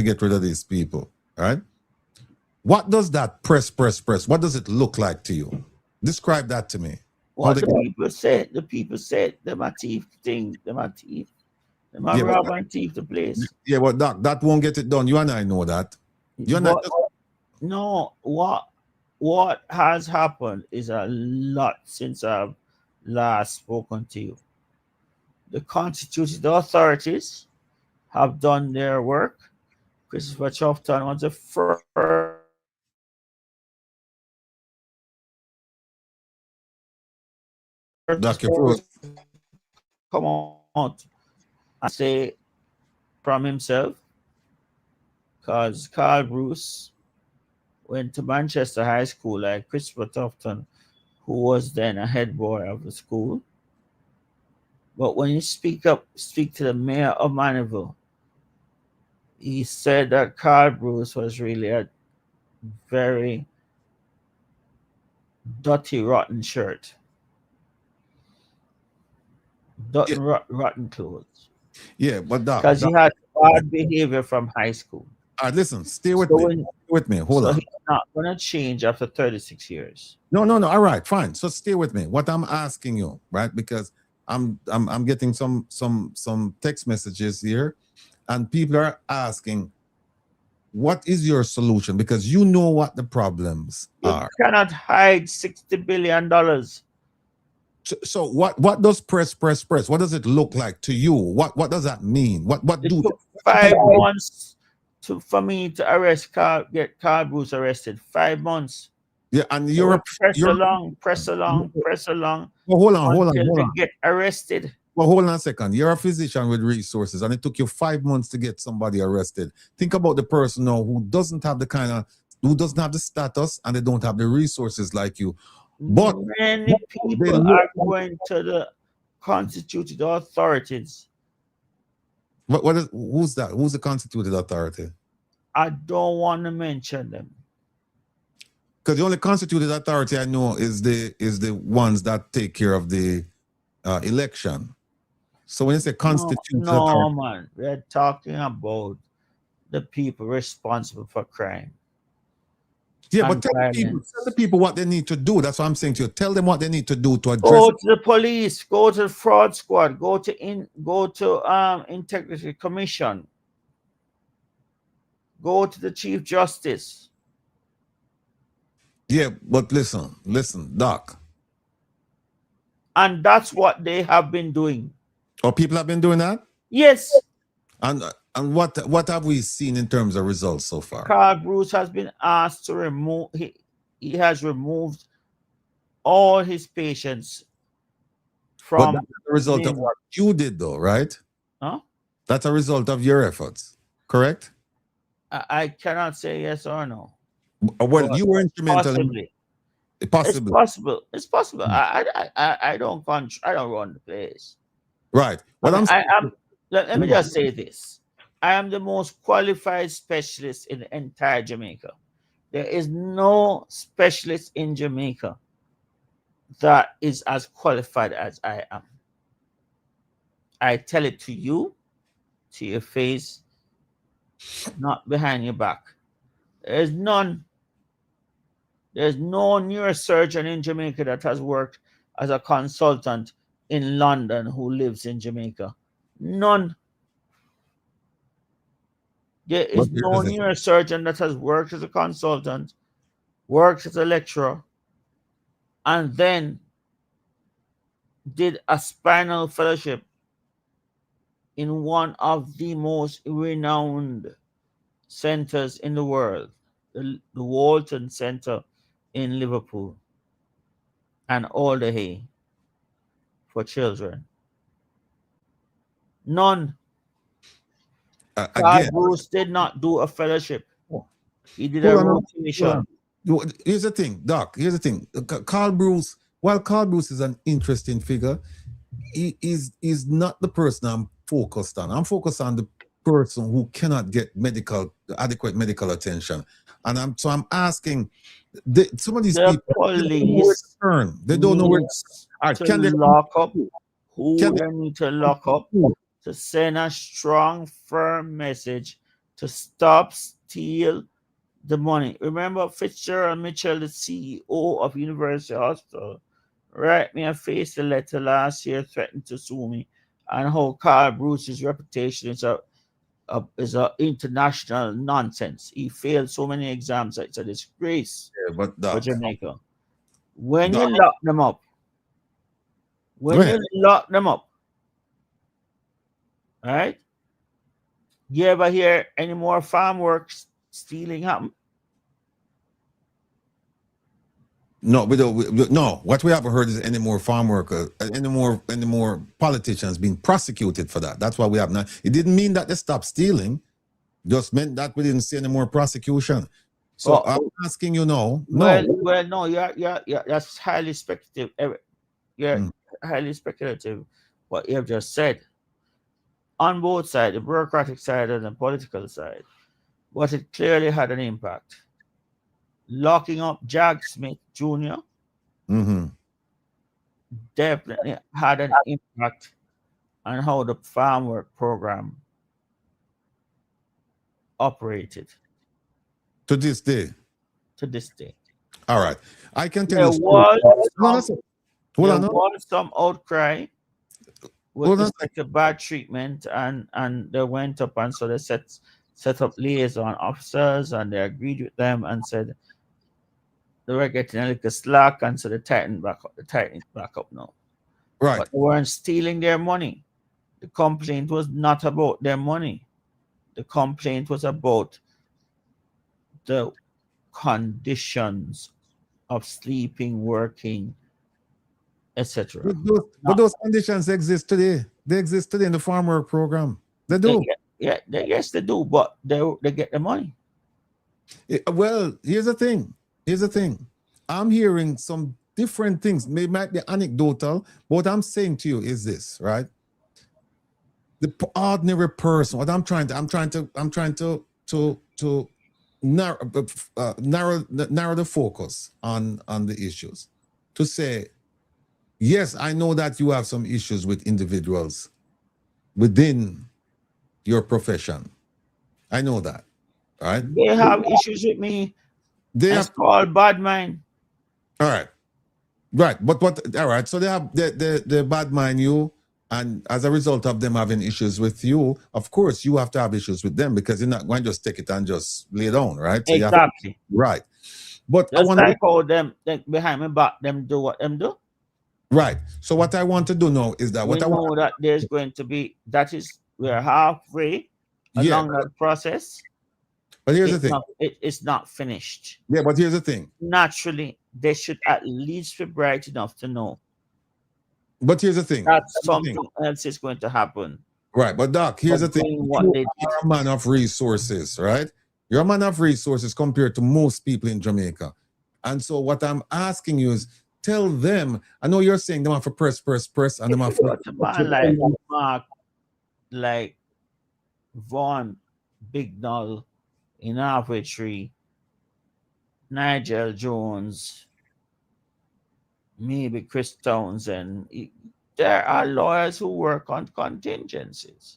get rid of these people, right? What does that press? What does it look like to you? Describe that to me. What the people said, them a thief thing, them a thief. Them a rob and thief the place. Yeah, but that won't get it done. You and I know that. No, what has happened is a lot since I've last spoken to you. The constituted authorities have done their work. Christopher Chofton was the first come out and say from himself, because Carl Bruce went to Manchester High School like Christopher Tufton, who was then a head boy of the school. But when you speak to the mayor of Mandeville, he said that Carl Bruce was really a very dirty, rotten shirt. Rotten clothes. Yeah, but because he had bad behavior from high school. Listen, stay with me. Hold on. He's not going to change after 36 years. No. All right, fine. So stay with me. What I'm asking you, right? Because I'm getting some text messages here, and people are asking, what is your solution? Because you know what the problems are. You cannot hide $60 billion. So what does press? What does it look like to you? What does that mean? What it do took 5 months for me to get Carl Bruce arrested? 5 months. Yeah, and press along. Well, hold on. They get arrested. Well, hold on a second. You're a physician with resources, and it took you 5 months to get somebody arrested. Think about the person now who doesn't have the status and they don't have the resources like you. But many people are going to the constituted authorities. Who's that? Who's the constituted authority? I don't want to mention them. Because the only constituted authority I know is the ones that take care of the election. So when you say constituted authority, man, we're talking about the people responsible for crime. Yeah, but tell the people what they need to do. That's what I'm saying to you. Tell them what they need to do to address. Go to the police. Go to the fraud squad. Go to Integrity Commission. Go to the Chief Justice. Yeah, but listen, Doc. And that's what they have been doing. Oh, people have been doing that? Yes. And what have we seen in terms of results so far? Carl Bruce has been asked to remove. He has removed all his patients from. But that's a result of what you did, though, right? Huh? That's a result of your efforts, correct? I cannot say yes or no. Well, you were instrumental. Possibly. It's possible. I don't run the place. Right. Let me just say this. I am the most qualified specialist in the entire Jamaica. There is no specialist in Jamaica that is as qualified as I am. I tell it to you, to your face, not behind your back. There is none There's no neurosurgeon in Jamaica that has worked as a consultant in London who lives in Jamaica. None. There is But here's no the thing. neurosurgeon that has worked as a consultant, worked as a lecturer, and then did a spinal fellowship in one of the most renowned centers in the world, the Walton Center in Liverpool, and OJLDF for children. None. Carl Again, Bruce did not do a fellowship. He did hold a on, hold rotation. on. Here's the thing, Doc. Here's the thing. Carl Bruce, while Carl Bruce is an interesting figure, he is not the person I'm focused on. I'm focused on the person who cannot get adequate medical attention. And I'm asking, some of these The people, they don't know where to police turn. They don't know where needs all right, to can they lock up who can they need to lock up to send a strong, firm message to stop steal the money. Remember Fitzgerald Mitchell, the CEO of University Hospital, write me and faced a letter last year threatened to sue me, and how Carl Bruce's reputation is a international nonsense. He failed so many exams that it's a disgrace but for Doc, Jamaica. When Doc, you lock them up, go ahead. all right? You ever hear any more farm work stealing happen? No, no. What we haven't heard is any more farm workers, any more politicians being prosecuted for that. That's why we have not. It didn't mean that they stopped stealing. Just meant that we didn't see any more prosecution. So I'm asking you now. Well, no, you're that's highly speculative. You're highly speculative. What you have just said on both sides, the bureaucratic side and the political side, but it clearly had an impact. Locking up Jack Smith Jr. Definitely had an impact on how the farm work program operated To this day. All right. I can tell there you. was some outcry with respect to bad treatment, and they went up and so they set up liaison officers, and they agreed with them and said they were getting a little slack, and so they tightened it back up now. Right. But they weren't stealing their money. The complaint was not about their money. The complaint was about the conditions of sleeping, working, etc. But those conditions exist today. They exist today in the farm work program. They do. Yes, they do, but they get the money. Well, here's the thing. I'm hearing some different things. It might be anecdotal, but what I'm saying to you is this, right? The ordinary person. What I'm trying to narrow the focus on the issues. To say, yes, I know that you have some issues with individuals within your profession. I know that, right? They have issues with me. That's called bad mind. All right. Right. But all right. So they have the bad mind you, and as a result of them having issues with you, of course, you have to have issues with them because you're not going to just take it and just lay down, right? So exactly. Right. But just like how them behind my back, them do what them do. Right. So what I want to do now is that that there's going to be, we're halfway along that process. But here's the thing. It's not finished. Yeah, but here's the thing. Naturally, they should at least be bright enough to know. But here's the thing. That's something else is going to happen. Right. But Doc, here's the thing. You are a man of resources, right? You're a man of resources compared to most people in Jamaica. And so what I'm asking you is tell them, I know you're saying they want for press, and they want for like Mark, like Vaughn Bignall in Halfway Tree, Nigel Jones, maybe Chris Townsend. There are lawyers who work on contingencies.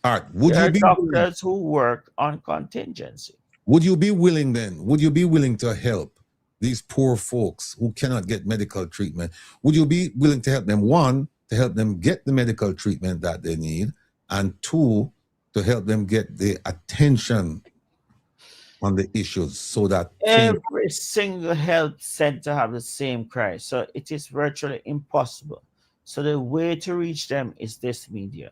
All right. There are doctors who work on contingency. Would you be willing then? Would you be willing to help these poor folks who cannot get medical treatment? Would you be willing to help them? One, to help them get the medical treatment that they need, and two, to help them get the attention on the issues so that Every single health center have the same cry, so it is virtually impossible. So the way to reach them is this media.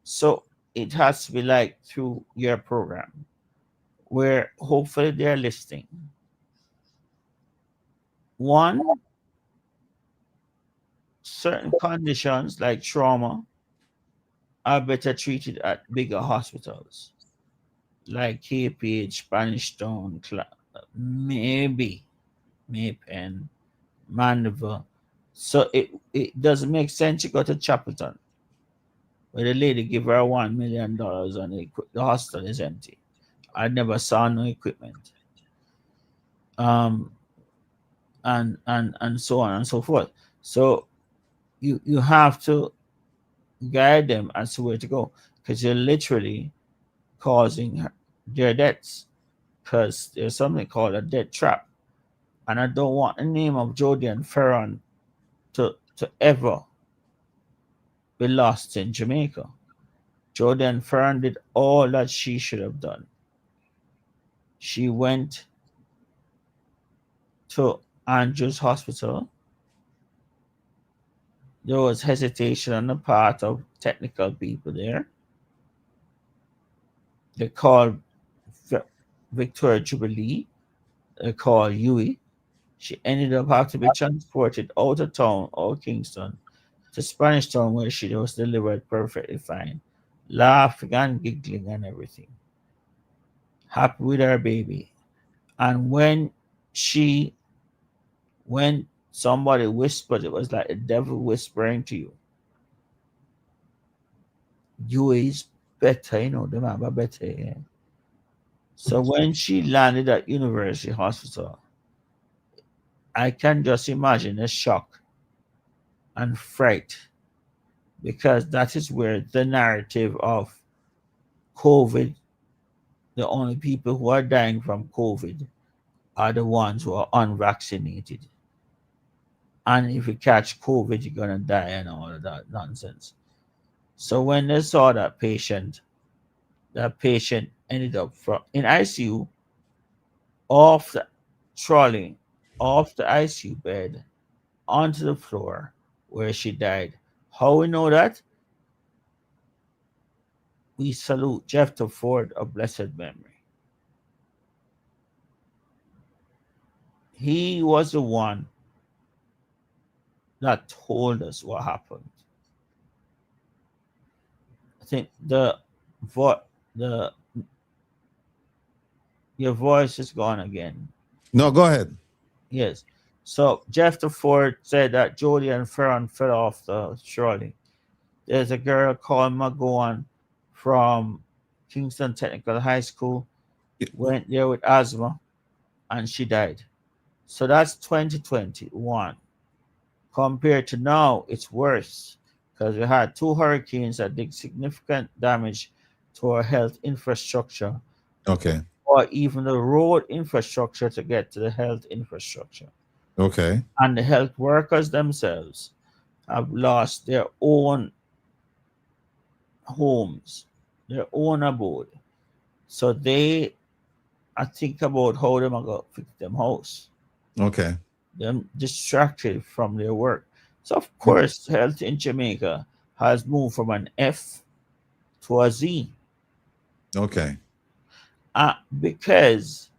So it has to be like through your program, where hopefully they're listening. One, certain conditions like trauma are better treated at bigger hospitals, like KPH, Spanish Town, maybe Maypen, Mandeville. So it doesn't make sense to go to Chapelton, where the lady give her $1 million and the hospital is empty. I never saw no equipment. And so on and so forth. So you have to guide them as to where to go, because you're literally causing their deaths, because there's something called a death trap. And I don't want the name of Jody and Ferron to ever be lost in Jamaica. Jody and Ferron did all that she should have done. She went to Andrews Hospital. There was hesitation on the part of technical people there. They called Victoria Jubilee. They called Huey. She ended up having to be transported out of town, out of Kingston, to Spanish Town, where she was delivered perfectly fine, laughing and giggling and everything, happy with her baby. And when somebody whispered, it was like the devil whispering to you. You is better, the man better. Yeah. So when she landed at University Hospital, I can just imagine the shock and fright, because that is where the narrative of COVID, the only people who are dying from COVID are the ones who are unvaccinated. And if you catch COVID, you're going to die and all of that nonsense. So when they saw that patient ended up in ICU, off the trolley, off the ICU bed, onto the floor where she died. How we know that? We salute Jeff Ford of blessed memory. He was the one that told us what happened. I think your voice is gone again. No, go ahead. Yes. So Jeff Ford said that Jody and Ferron fell off the trolley. There's a girl called McGowan from Kingston Technical High School, went there with asthma, and she died. So that's 2021. Compared to now, it's worse, because we had 2 hurricanes that did significant damage to our health infrastructure. Okay. Or even the road infrastructure to get to the health infrastructure. Okay. And the health workers themselves have lost their own homes, their own abode. So they are thinking about how they're going to fix them house. Okay. They're distracted from their work. So, of course, health in Jamaica has moved from an F to a Z. Okay. Because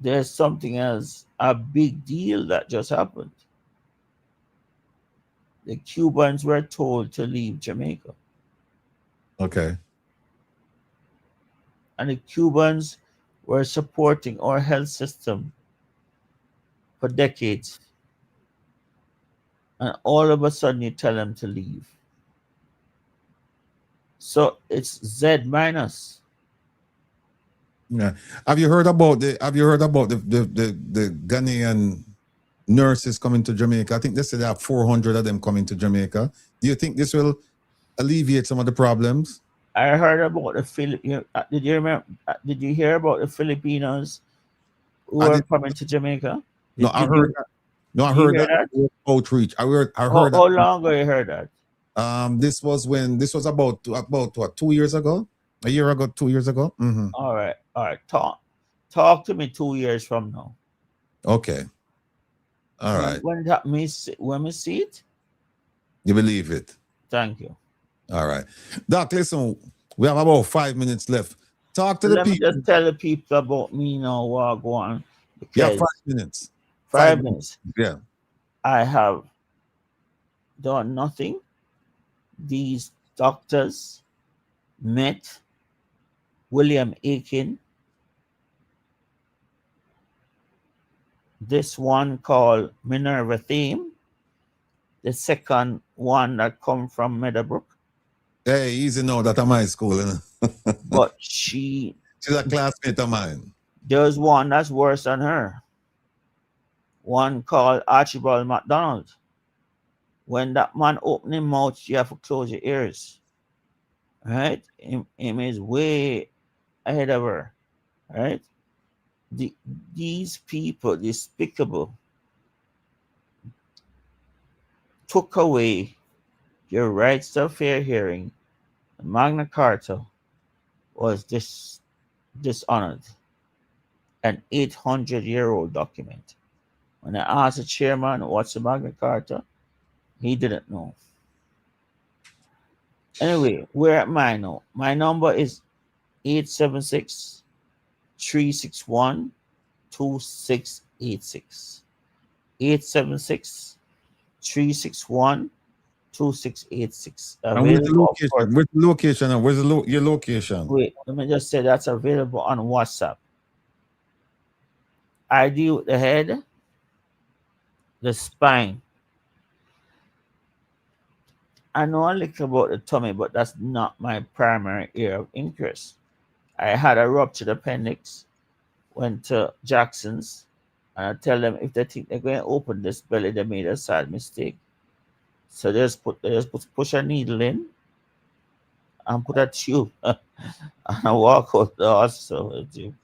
there's something else, a big deal that just happened. The Cubans were told to leave Jamaica. Okay. And the Cubans were supporting our health system for decades. And all of a sudden you tell them to leave. So it's Z minus. Yeah. Have you heard about the Ghanaian nurses coming to Jamaica? I think they said they have 400 of them coming to Jamaica. Do you think this will alleviate some of the problems? I heard about the Did you hear about the Filipinos who I are did. coming to Jamaica. No, I heard that. No, I did you heard hear that that? outreach. I heard How that. long ago you heard that? This was about what, 2 years ago, a year ago, 2 years ago. Mm-hmm. All right. Talk to me 2 years from now. Okay. All right. When we see it. You believe it? Thank you. All right. Doc, listen, we have about 5 minutes left. Talk to the Let me people. just tell the people about me now what I go on. Yeah, Because 5 minutes. 5 minutes. Yeah. I have done nothing. These doctors met William Aiken. This one called Minerva Theme. The second one that come from Meadowbrook. Hey, easy now that I'm my school. You know? But she's a classmate of mine. There's one that's worse than her. One called Archibald McDonald. When that man open his mouth, you have to close your ears. Right? Him is way ahead of her. Right? These people, despicable, took away your rights to a fair hearing. Magna Carta was dishonored. An 800-year-old document. When I asked the chairman what's the Magna Carta, he didn't know. Anyway, we're at my note. My number is 876-361-2686. 876-361-2686. And where's the location? Where's your location? Wait, let me just say that's available on WhatsApp. I deal with the head, the spine. I know a little about the tummy, but that's not my primary area of interest. I had a ruptured appendix, went to Jackson's, and I tell them if they think they're going to open this belly, they made a sad mistake. So they just push a needle in and put a tube and I walk out the hospital with you.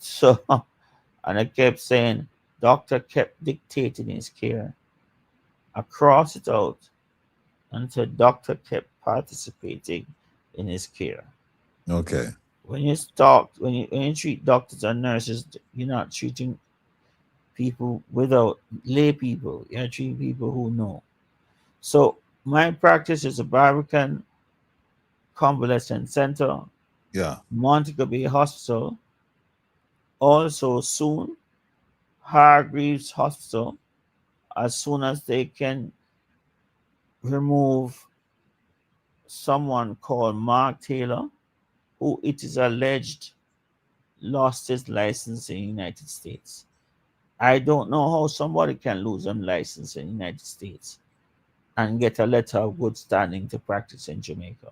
So, and I kept saying, doctor kept dictating his care. I crossed it out until doctor kept participating in his care. Okay. When you treat doctors and nurses, you're not treating people without lay people. You're treating people who know. So my practice is a Barbican Convalescent Center, yeah, Montego Bay Hospital, also soon Hargreaves Hospital, as soon as they can remove someone called Mark Taylor, who it is alleged lost his license in the United States. I don't know how somebody can lose a license in the United States and get a letter of good standing to practice in Jamaica.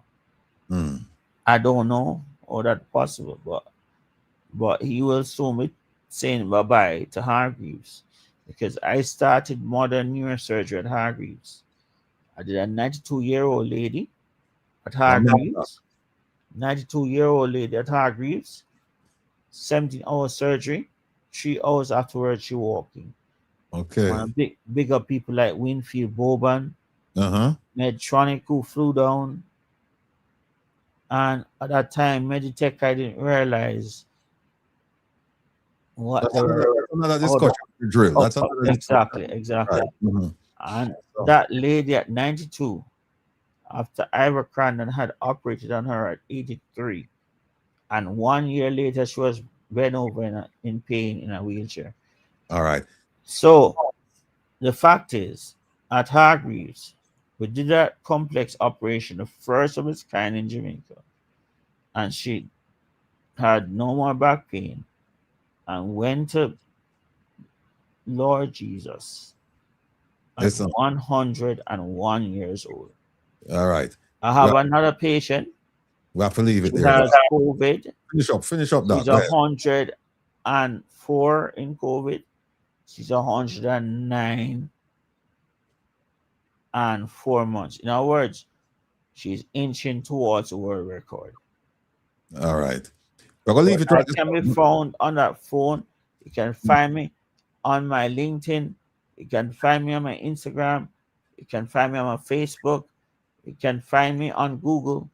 I don't know how that's possible, but he will soon be saying bye-bye to Hargreaves, because I started modern neurosurgery at Hargreaves. I did a 92-year-old lady at Hargreaves. 92-year-old lady at Hargreaves. 17-hour surgery. 3 hours afterwards, she walking. Okay. Bigger people like Winfield Boban, Medtronic, who flew down. And at that time, Meditech, I didn't realize what that's another discussion. Drill. That's another exactly. Right. And that lady at 92, after Ivor Crandon had operated on her at 83, and 1 year later, she was bent over in pain in a wheelchair. All right. So the fact is, at Hargreaves, we did that complex operation, the first of its kind in Jamaica, and she had no more back pain and went to Lord Jesus at 101 years old. All right. I have another patient. We have to leave it there. Has COVID. Finish up. She's 104 in COVID. She's 109 and 4 months. In other words, she's inching towards the world record. All right. We're going to leave it right. Can be found on that phone. You can find me on my LinkedIn. You can find me on my Instagram. You can find me on my Facebook. You can find me on Google.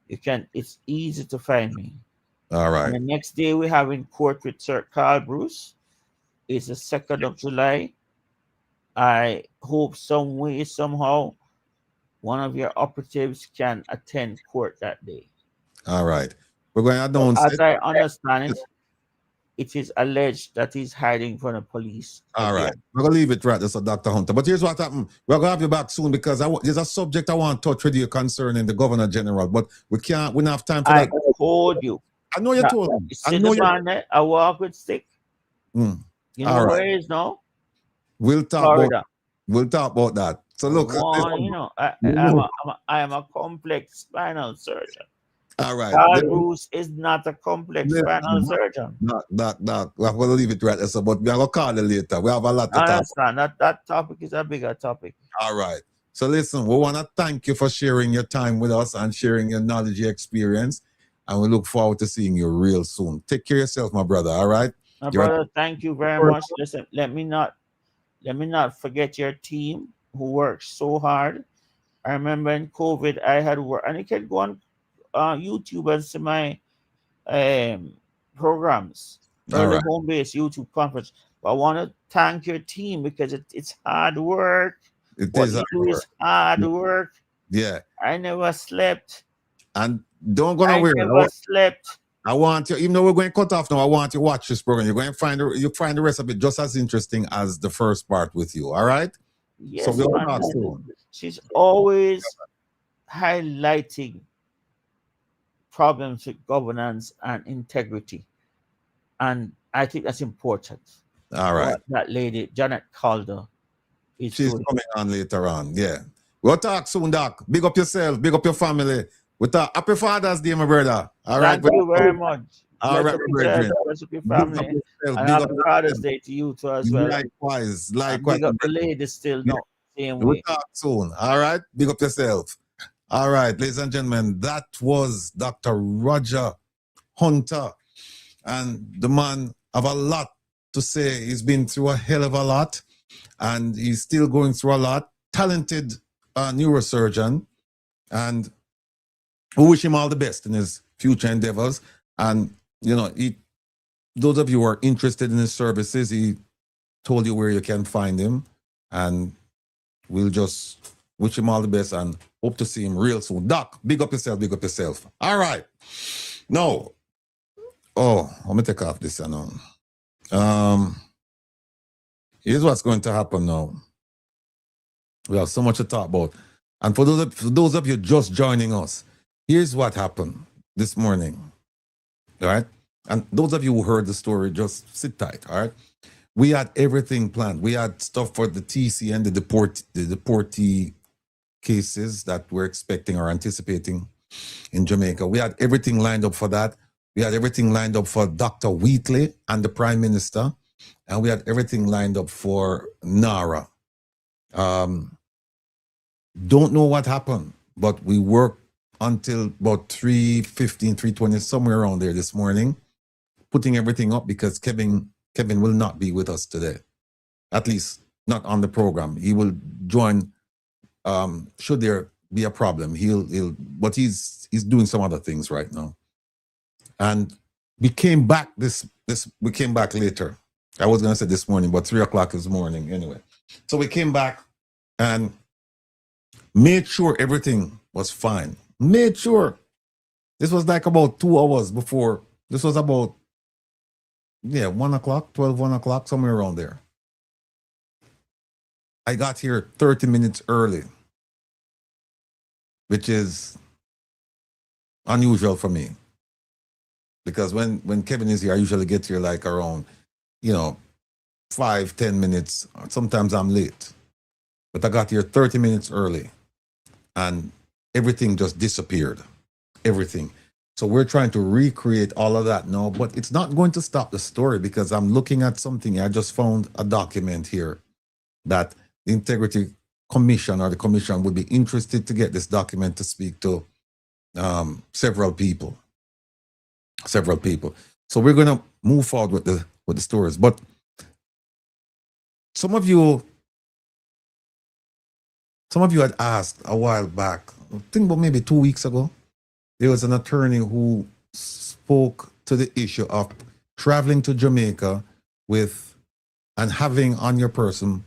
It's easy to find me. All And right. the next day we have in court with Sir Carl Bruce. It's the 2nd of July. I hope some way, somehow, one of your operatives can attend court that day. All right. We're going to announce As it. I understand it, it is alleged that he's hiding from the police. All right. again. We're going to leave it right there, so Dr. Hunter. But here's what happened. We're going to have you back soon because there's a subject I want to touch with you concerning the Governor General, but we don't have time for I that. told you. I know you That- told me. You I see know the you. man there? I walk with stick. Mm. You know All where right. he is now? We'll talk Florida. about that. So look, One, you know, I am a complex spinal surgeon. all right. Carl Bruce is not a complex Listen. spinal surgeon. That. We're going to leave it right there, so, but we're going to call it later. We have a lot to I talk. understand that topic is a bigger topic. All right. So listen, we want to thank you for sharing your time with us and sharing your knowledge, your experience. And we look forward to seeing you real soon. Take care of yourself, my brother. All right. My You're- brother, thank you very much. Listen, let me not forget your team who worked so hard. I remember in COVID, I had work, and you can go on YouTube and see my programs, All early right. home base YouTube conference. But I want to thank your team because it's hard work. It What is you hard do work. is hard work. Yeah. I never slept. And don't go I nowhere. never slept. I want you, even though we're going to cut off now, I want you to watch this program. You're going to find the rest of it just as interesting as the first part with you. All right? Yes, So we'll man. talk soon. She's always highlighting problems with governance and integrity. And I think that's important. All right. What that lady, JEANETTE CALDER, is She's doing. coming on later on. Yeah. We'll talk soon, Doc. Big up yourself. Big up your family. We talk. Happy Father's Day, my brother. All right. Thank you very much. All right, Bless up my yourself, brethren. bless up your Big up family. yourself. And Big happy up Father's yourself. Day to you too as well. Likewise. And Likewise. big up the ladies still, Yeah. no, same We'll way. talk soon. All right. Big up yourself. All right, ladies and gentlemen, that was Dr. Roger Hunter. And the man have a lot to say. He's been through a hell of a lot. And he's still going through a lot. Talented neurosurgeon. And we wish him all the best in his future endeavors. And, you know, those of you who are interested in his services, he told you where you can find him. And we'll just wish him all the best and hope to see him real soon. Doc, big up yourself, big up yourself. All right. Now, let me take off this. Here's what's going to happen now. We have so much to talk about. And for those of you just joining us, here's what happened this morning. All right? And those of you who heard the story, just sit tight, all right? We had everything planned. We had stuff for the TC and the deportee cases that we're expecting or anticipating in Jamaica. We had everything lined up for that. We had everything lined up for Dr. Wheatley and the Prime Minister. And we had everything lined up for NaRRA. Don't know what happened, but we worked until about 3:15, 3:20, somewhere around there this morning, putting everything up because Kevin will not be with us today. At least not on the program. He will join should there be a problem. But he's doing some other things right now. And we came back we came back later. I was gonna say this morning, but 3 o'clock this morning anyway. So we came back and made sure everything was fine. Made sure. This was like about 2 hours before. This was about 1 o'clock, 1 o'clock, somewhere around there. I got here 30 minutes early, which is unusual for me. Because when Kevin is here, I usually get here like around, 5-10 minutes. Sometimes I'm late. But I got here 30 minutes early and everything just disappeared. Everything. So we're trying to recreate all of that now, but it's not going to stop the story because I'm looking at something. I just found a document here that the Integrity Commission or the Commission would be interested to get this document to speak to several people. So we're going to move forward with with the stories. But some of you had asked a while back, I think about maybe 2 weeks ago, there was an attorney who spoke to the issue of traveling to Jamaica with and having on your person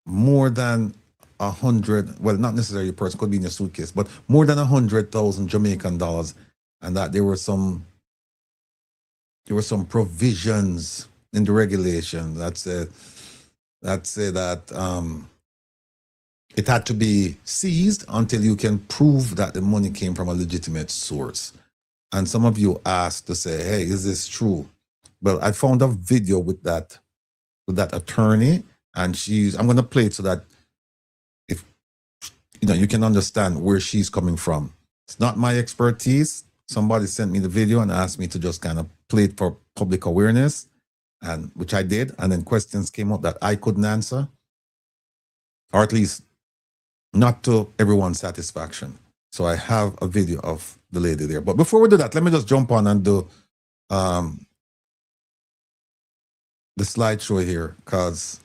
more than 100, well, not necessarily your person, could be in your suitcase, but more than 100,000 Jamaican dollars, and that there were some provisions in the regulation that said that it had to be seized until you can prove that the money came from a legitimate source. And some of you asked to say, hey, is this true? Well, I found a video with that attorney, and I'm going to play it so that if you can understand where she's coming from. It's not my expertise. Somebody sent me the video and asked me to just kind of play it for public awareness, and which I did, and then questions came up that I couldn't answer, or at least not to everyone's satisfaction. So I have a video of the lady there. But before we do that, let me just jump on and do the slideshow here, because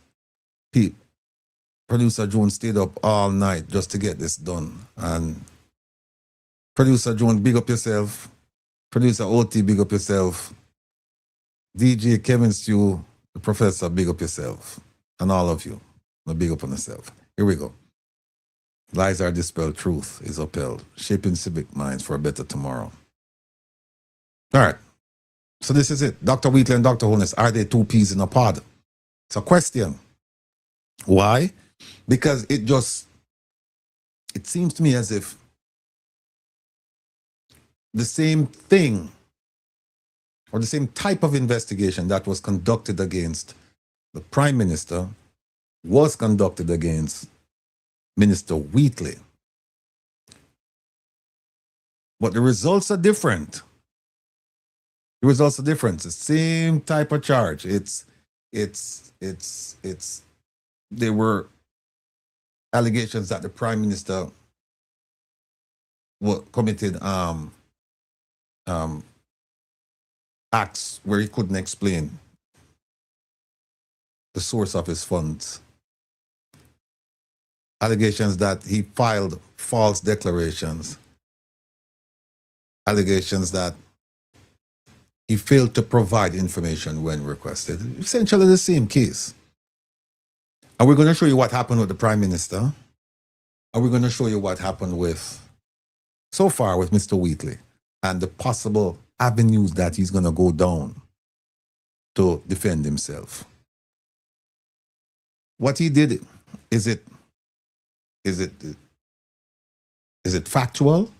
producer June stayed up all night just to get this done. And producer June, big up yourself. Producer OT, big up yourself. DJ Kevin Stew, the professor, big up yourself. And all of you, big up on yourself. Here we go. Lies are dispelled, truth is upheld, shaping civic minds for a better tomorrow. All right. So this is it. Dr. Wheatley and Dr. Holness, are they two peas in a pod? It's a question. Why? Because it seems to me as if the same thing or the same type of investigation that was conducted against the Prime Minister was conducted against Minister Wheatley. But the results are different. The results are different. It's the same type of charge. There were allegations that the Prime Minister committed acts where he couldn't explain the source of his funds. Allegations that he filed false declarations. Allegations that he failed to provide information when requested. Essentially the same case. And we're going to show you what happened with the Prime Minister. And we're going to show you what happened so far with Mr. Wheatley and the possible avenues that he's going to go down to defend himself. What he did, is it factual?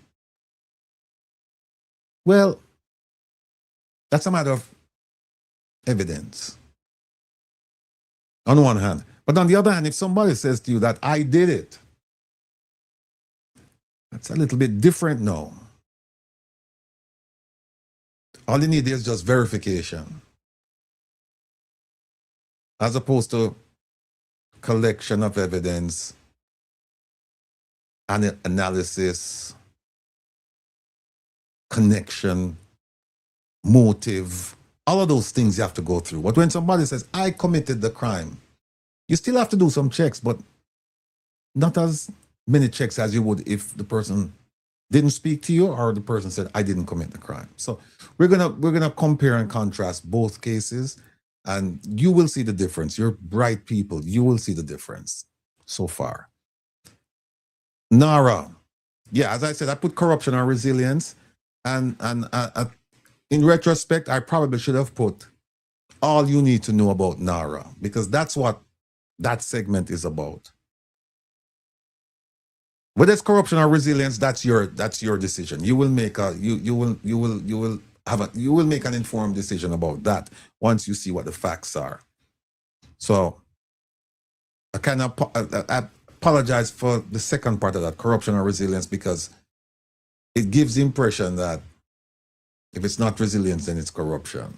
Well, that's a matter of evidence on one hand. But on the other hand, if somebody says to you that I did it, that's a little bit different now. All you need is just verification, as opposed to collection of evidence, analysis, connection, motive, all of those things you have to go through. But when somebody says, I committed the crime, you still have to do some checks, but not as many checks as you would if the person didn't speak to you or the person said, I didn't commit the crime. So we're gonna compare and contrast both cases, and you will see the difference. You're bright people. You will see the difference so far. NaRRA. Yeah, as I said, I put corruption and resilience, and in retrospect, I probably should have put all you need to know about NaRRA, because that's what that segment is about. Whether it's corruption or resilience, that's your decision. You will make you will make an informed decision about that once you see what the facts are. So I kind of apologize for the second part of that, corruption or resilience, because it gives the impression that if it's not resilience, then it's corruption.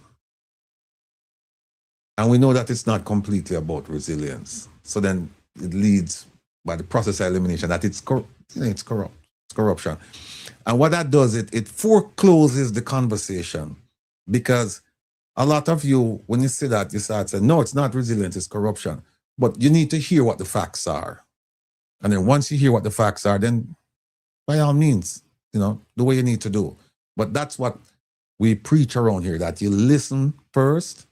And we know that it's not completely about resilience. So then it leads by the process of elimination that it's corruption. And what that does, it forecloses the conversation, because A lot of you, when you say that, you start saying, no, it's not resilience, it's corruption. But you need to hear what the facts are. And then once you hear what the facts are, then by all means, do what you need to do. But that's what we preach around here, that you listen first,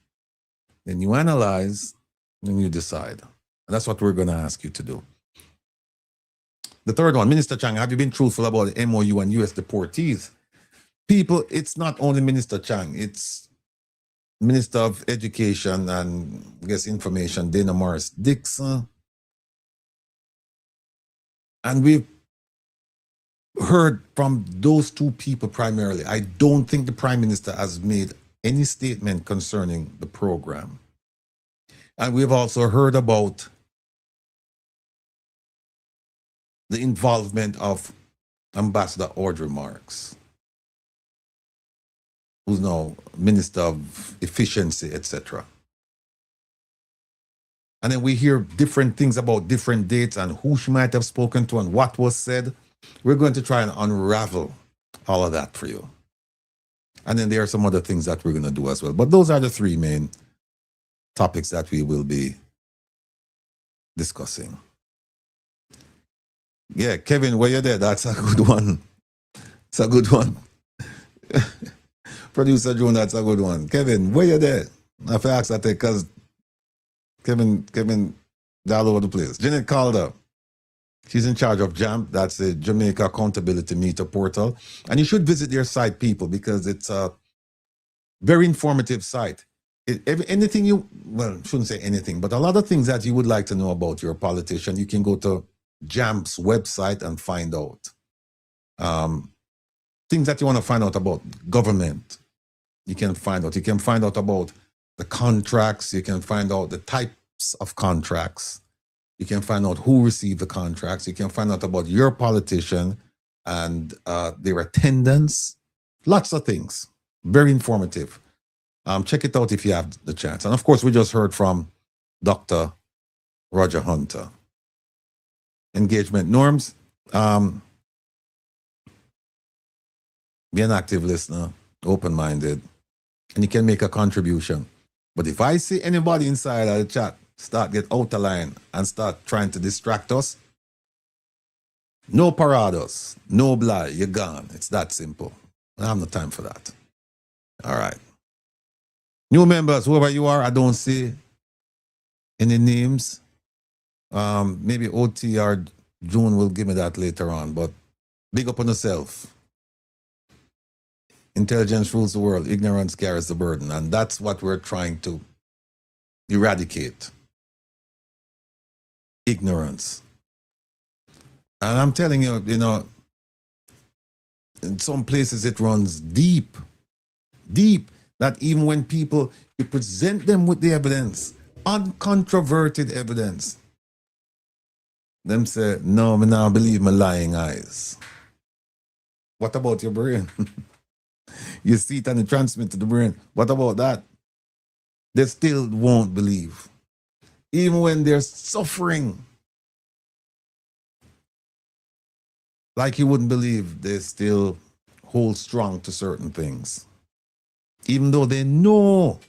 then you analyze, then you decide. And that's what we're going to ask you to do. The third one, Minister Chang, have you been truthful about the MOU and US deportees? People, it's not only Minister Chang, it's Minister of Education and, I guess, Information, Dana Morris Dixon. And we've heard from those two people primarily. I don't think the Prime Minister has made any statement concerning the program. And we've also heard about the involvement of Ambassador Audrey Marks, who's now Minister of Efficiency, etc. And then we hear different things about different dates and who she might have spoken to and what was said. We're going to try and unravel all of that for you. And then there are some other things that we're going to do as well. But those are the three main topics that we will be discussing. Yeah, Kevin, where you there? That's a good one. It's a good one. Producer Joan, that's a good one. Kevin, where you there? I have to ask that because Kevin, they're all over the place. JEANETTE CALDER, she's in charge of JAMP. That's the Jamaica Accountability Meter Portal. And you should visit their site, people, because it's a very informative site. Anything you, well, shouldn't say anything, but a lot of things that you would like to know about your politician, you can go to JAMP's website and find out. Things that you want to find out about government, you can find out. You can find out about the contracts. You can find out the types of contracts. You can find out who received the contracts. You can find out about your politician and their attendance. Lots of things. Very informative. Check it out if you have the chance. And of course, we just heard from Dr. Roger Hunter. Engagement norms. Be an active listener, open-minded, and you can make a contribution. But if I see anybody inside of the chat start get out of line and start trying to distract us, no parados, no blah, you're gone. It's that simple. I have no time for that. All right. New members, whoever you are, I don't see any names. Maybe OT or June will give me that later on, but big up on yourself. Intelligence rules the world, ignorance carries the burden, and that's what we're trying to eradicate. Ignorance. And I'm telling you, in some places it runs deep, that even when people, you present them with the evidence, uncontroverted evidence, them say, no, me now believe my lying eyes. What about your brain? You see it and it transmits to the brain. What about that? They still won't believe. Even when they're suffering. Like you wouldn't believe, they still hold strong to certain things. Even though they know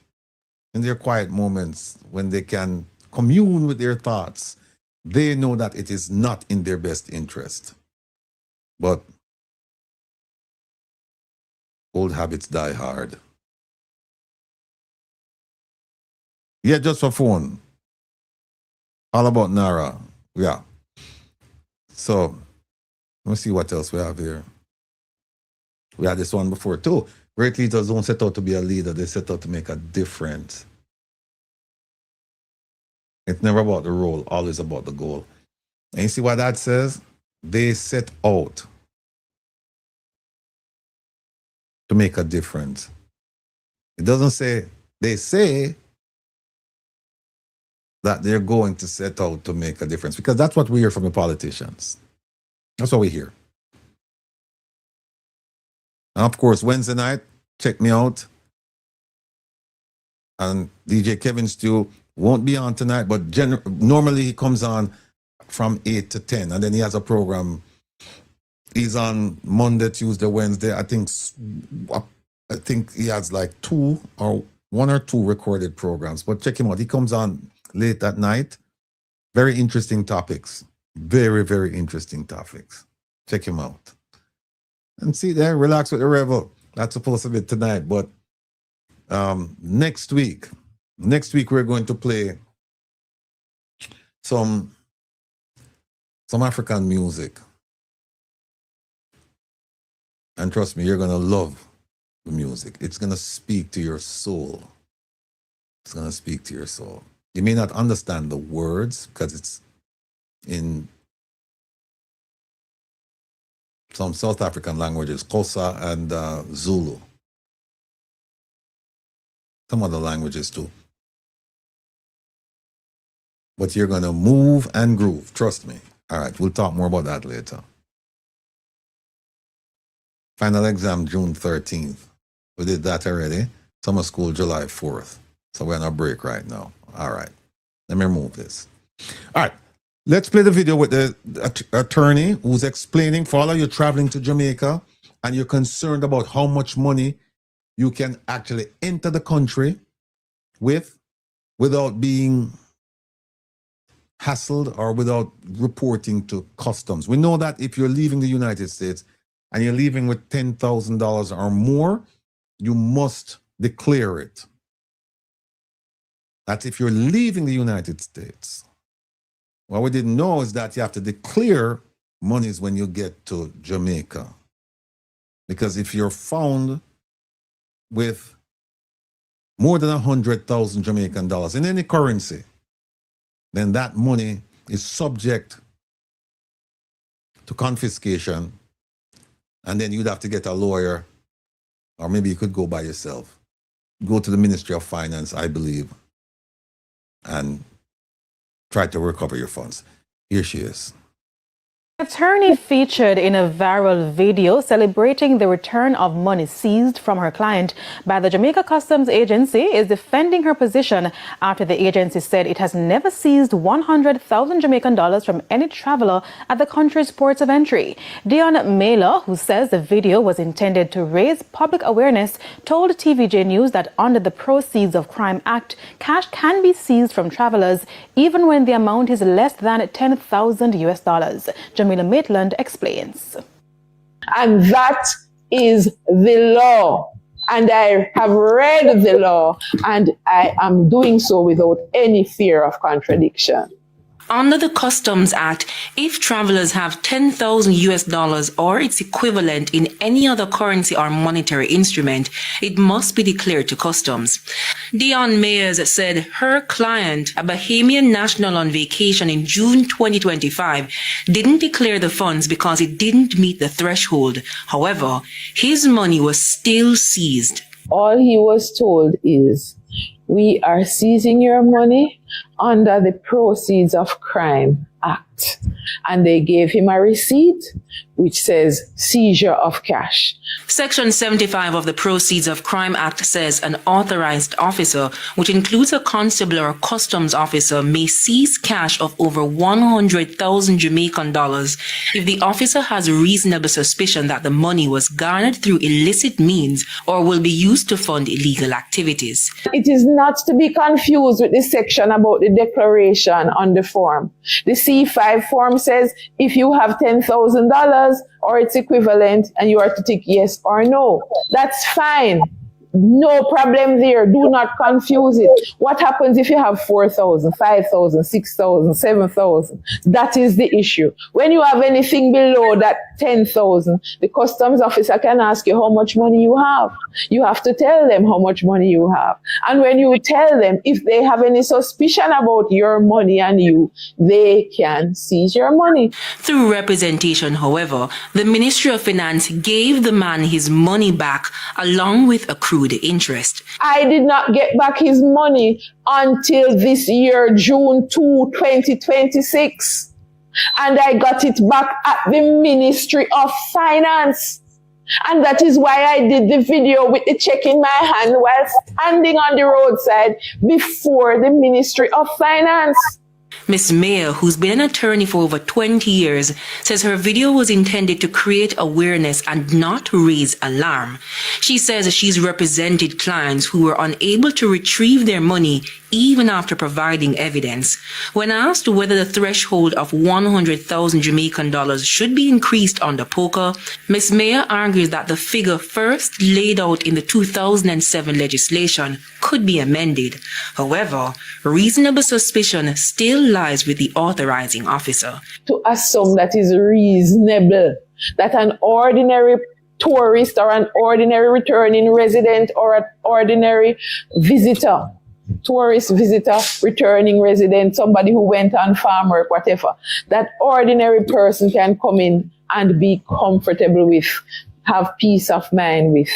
in their quiet moments when they can commune with their thoughts, they know that it is not in their best interest. But old habits die hard. Yeah, just for phone. All about NaRRA. Yeah. So, let me see what else we have here. We had this one before too. Great leaders don't set out to be a leader. They set out to make a difference. It's never about the role, always about the goal. And you see what that says? They set out to make a difference. It doesn't say, they say that they're going to set out to make a difference, because that's what we hear from the politicians. That's what we hear. And of course, Wednesday night, check me out. And DJ Kevin Stew won't be on tonight, but normally he comes on from 8 to 10. And then he has a program. He's on Monday, Tuesday, Wednesday. I think he has like 2 or 1 or 2 recorded programs, but check him out. He comes on late at night. Very interesting topics. Very, very interesting topics. Check him out. And see there, Relax with the Rebel. That's supposed to be tonight, but next week we're going to play some African music. And trust me, you're going to love the music. It's going to speak to your soul. It's going to speak to your soul. You may not understand the words because it's in some South African languages, Xhosa and Zulu. Some other languages too. But you're going to move and groove. Trust me. All right, we'll talk more about that later. Final exam June 13th. We did that already. Summer school July 4th. So we're on a break right now. All right. Let me remove this. All right. Let's play the video with the attorney who's explaining for all of you traveling to Jamaica and you're concerned about how much money you can actually enter the country without being hassled or without reporting to customs. We know that if you're leaving the United States and you're leaving with $10,000 or more, you must declare it. That's if you're leaving the United States. What we didn't know is that you have to declare monies when you get to Jamaica. Because if you're found with more than 100,000 Jamaican dollars in any currency, then that money is subject to confiscation. And then you'd have to get a lawyer, or maybe you could go by yourself. Go to the Ministry of Finance, I believe, and try to recover your funds. Here she is. Attorney featured in a viral video celebrating the return of money seized from her client by the Jamaica Customs Agency is defending her position after the agency said it has never seized 100,000 Jamaican dollars from any traveler at the country's ports of entry. Dion Mailer, who says the video was intended to raise public awareness, told TVJ News that under the Proceeds of Crime Act, cash can be seized from travelers even when the amount is less than $10,000. Jamila Maitland explains. And that is the law. And I have read the law, and I am doing so without any fear of contradiction. Under the Customs Act, if travelers have $10,000 or its equivalent in any other currency or monetary instrument, it must be declared to customs. Dion Mayers said her client, a Bahamian national on vacation in June 2025, didn't declare the funds because it didn't meet the threshold. However, his money was still seized. All he was told is, we are seizing your money under the Proceeds of Crime Act. And they gave him a receipt which says seizure of cash. Section 75 of the Proceeds of Crime Act says an authorized officer, which includes a constable or customs officer, may seize cash of over 100,000 Jamaican dollars if the officer has reasonable suspicion that the money was garnered through illicit means or will be used to fund illegal activities. It is not to be confused with the section about the declaration on the form. The C5 form says if you have $10,000 or its equivalent and you are to tick yes or no, that's fine. No problem there. Do not confuse it. What happens if you have 4,000, 5,000, 6,000, 7,000? That is the issue. When you have anything below that 10,000, the customs officer can ask you how much money you have. You have to tell them how much money you have. And when you tell them, if they have any suspicion about your money and you, they can seize your money. Through representation, however, the Ministry of Finance gave the man his money back along with accrued interest. I did not get back his money until this year, June 2, 2026. And I got it back at the Ministry of Finance. And that is why I did the video with the check in my hand while standing on the roadside before the Ministry of Finance. Ms. Mayer, who's been an attorney for over 20 years, says her video was intended to create awareness and not raise alarm. She says she's represented clients who were unable to retrieve their money even after providing evidence. When asked whether the threshold of 100,000 Jamaican dollars should be increased under POCA, Ms. Mayer argues that the figure first laid out in the 2007 legislation could be amended. However, reasonable suspicion still lies with the authorizing officer. To assume that is reasonable, that an ordinary tourist or an ordinary returning resident or an ordinary visitor, tourist visitor, returning resident, somebody who went on farm work, whatever, that ordinary person can come in and be comfortable with, have peace of mind with.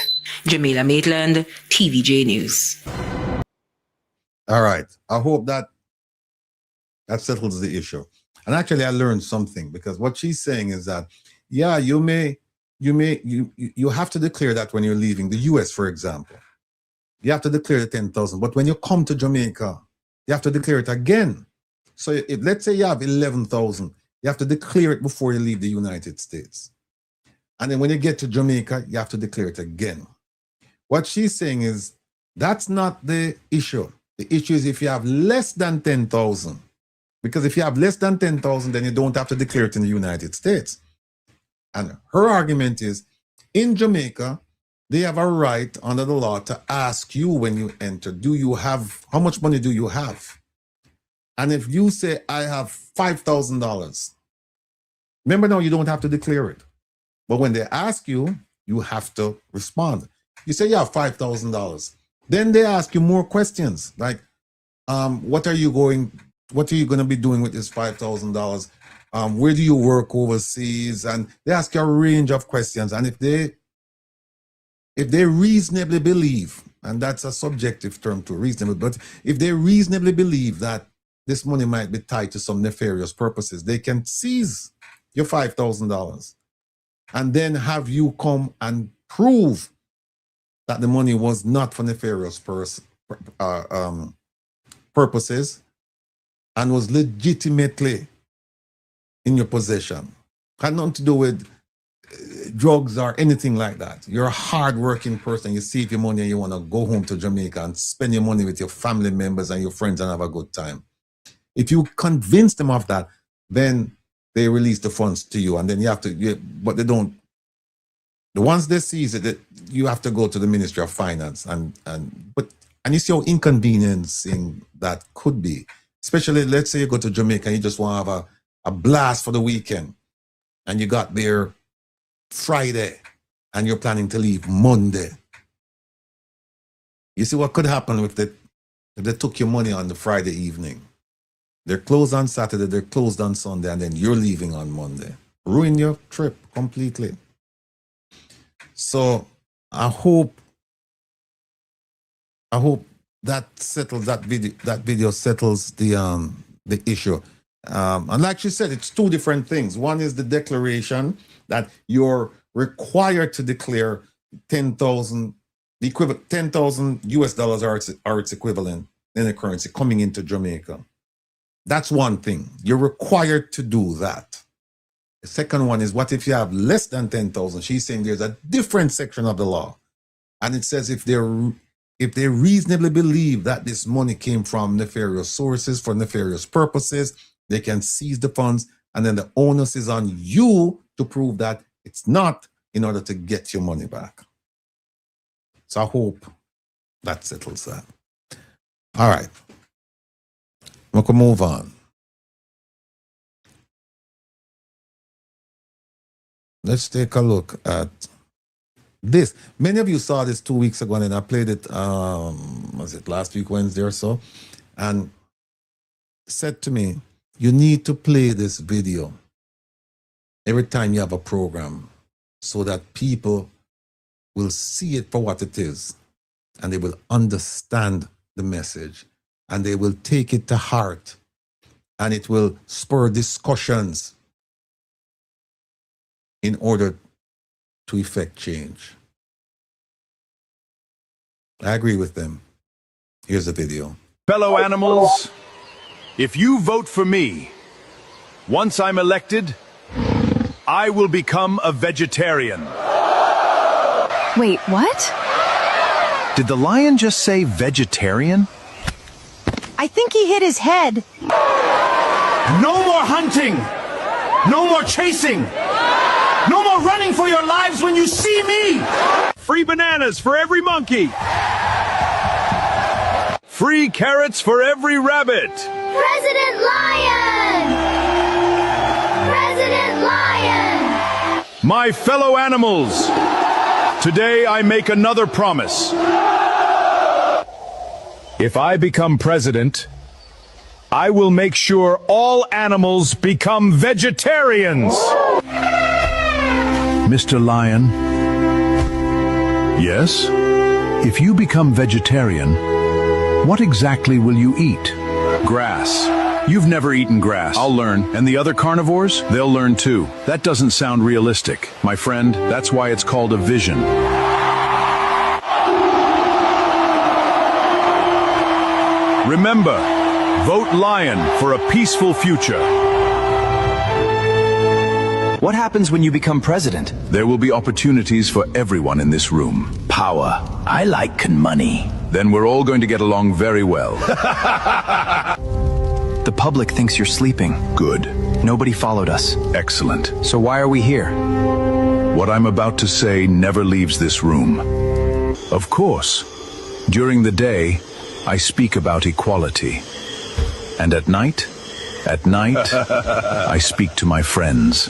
Jamila Maitland, TVJ News. All right. I hope that settles the issue. And actually, I learned something, because what she's saying is that, yeah, you have to declare that when you're leaving the US, for example. You have to declare the 10,000. But when you come to Jamaica, you have to declare it again. So if, let's say you have 11,000, you have to declare it before you leave the United States. And then when you get to Jamaica, you have to declare it again. What she's saying is that's not the issue. The issue is if you have less than 10,000. Because if you have less than 10,000, then you don't have to declare it in the United States. And her argument is, in Jamaica, they have a right under the law to ask you when you enter, how much money do you have? And if you say, I have $5,000, remember now, you don't have to declare it. But when they ask you, you have to respond. You say you have $5,000. Then they ask you more questions, like, what are you going to be doing with this $5,000? Where do you work overseas? And they ask you a range of questions. And if they reasonably believe, and that's a subjective term to reasonable, but if they reasonably believe that this money might be tied to some nefarious purposes, they can seize your $5,000 and then have you come and prove that the money was not for nefarious purposes and was legitimately in your possession. Had nothing to do with drugs or anything like that. You're a hard-working person. You save your money and you want to go home to Jamaica and spend your money with your family members and your friends and have a good time. If you convince them of that, then they release the funds to you, and then you have to, but they don't. The ones they seize it, you have to go to the Ministry of Finance, and you see how inconveniencing that could be. Especially, let's say you go to Jamaica and you just want to have a blast for the weekend, and you got there Friday, and you're planning to leave Monday. You see what could happen if they took your money on the Friday evening. They're closed on Saturday, they're closed on Sunday, and then you're leaving on Monday. Ruin your trip completely. So I hope that settles that video settles the issue. And like she said, it's two different things. One is the declaration that you're required to declare 10,000, the equivalent 10,000 US dollars are its equivalent in the currency coming into Jamaica. That's one thing. You're required to do that. The second one is, what if you have less than 10,000? She's saying there's a different section of the law. And it says if they reasonably believe that this money came from nefarious sources for nefarious purposes, they can seize the funds, and then the onus is on you to prove that it's not, in order to get your money back. So I hope that settles that. All right. We can move on. Let's take a look at this. Many of you saw this 2 weeks ago, and I played it, was it last week, Wednesday or so, and said to me, you need to play this video every time you have a program so that people will see it for what it is, and they will understand the message, and they will take it to heart, and it will spur discussions in order to effect change. I agree with them. Here's the video. Fellow animals, If you vote for me, once I'm elected, I will become a vegetarian. Wait, what? Did the lion just say vegetarian? I think he hit his head. No more hunting! No more chasing! No more running for your lives when you see me! Free bananas for every monkey! Free carrots for every rabbit! President Lion! President Lion! My fellow animals, today I make another promise. If I become president, I will make sure all animals become vegetarians. Mr. Lion. Yes? If you become vegetarian, what exactly will you eat? Grass. You've never eaten grass. I'll learn. And the other carnivores? They'll learn too. That doesn't sound realistic. My friend, that's why it's called a vision. Remember, vote Lion for a peaceful future. What happens when you become president? There will be opportunities for everyone in this room. Power. I like money. Then we're all going to get along very well. The public thinks you're sleeping. Good. Nobody followed us. Excellent. So why are we here? What I'm about to say never leaves this room. Of course, during the day, I speak about equality. And at night, I speak to my friends.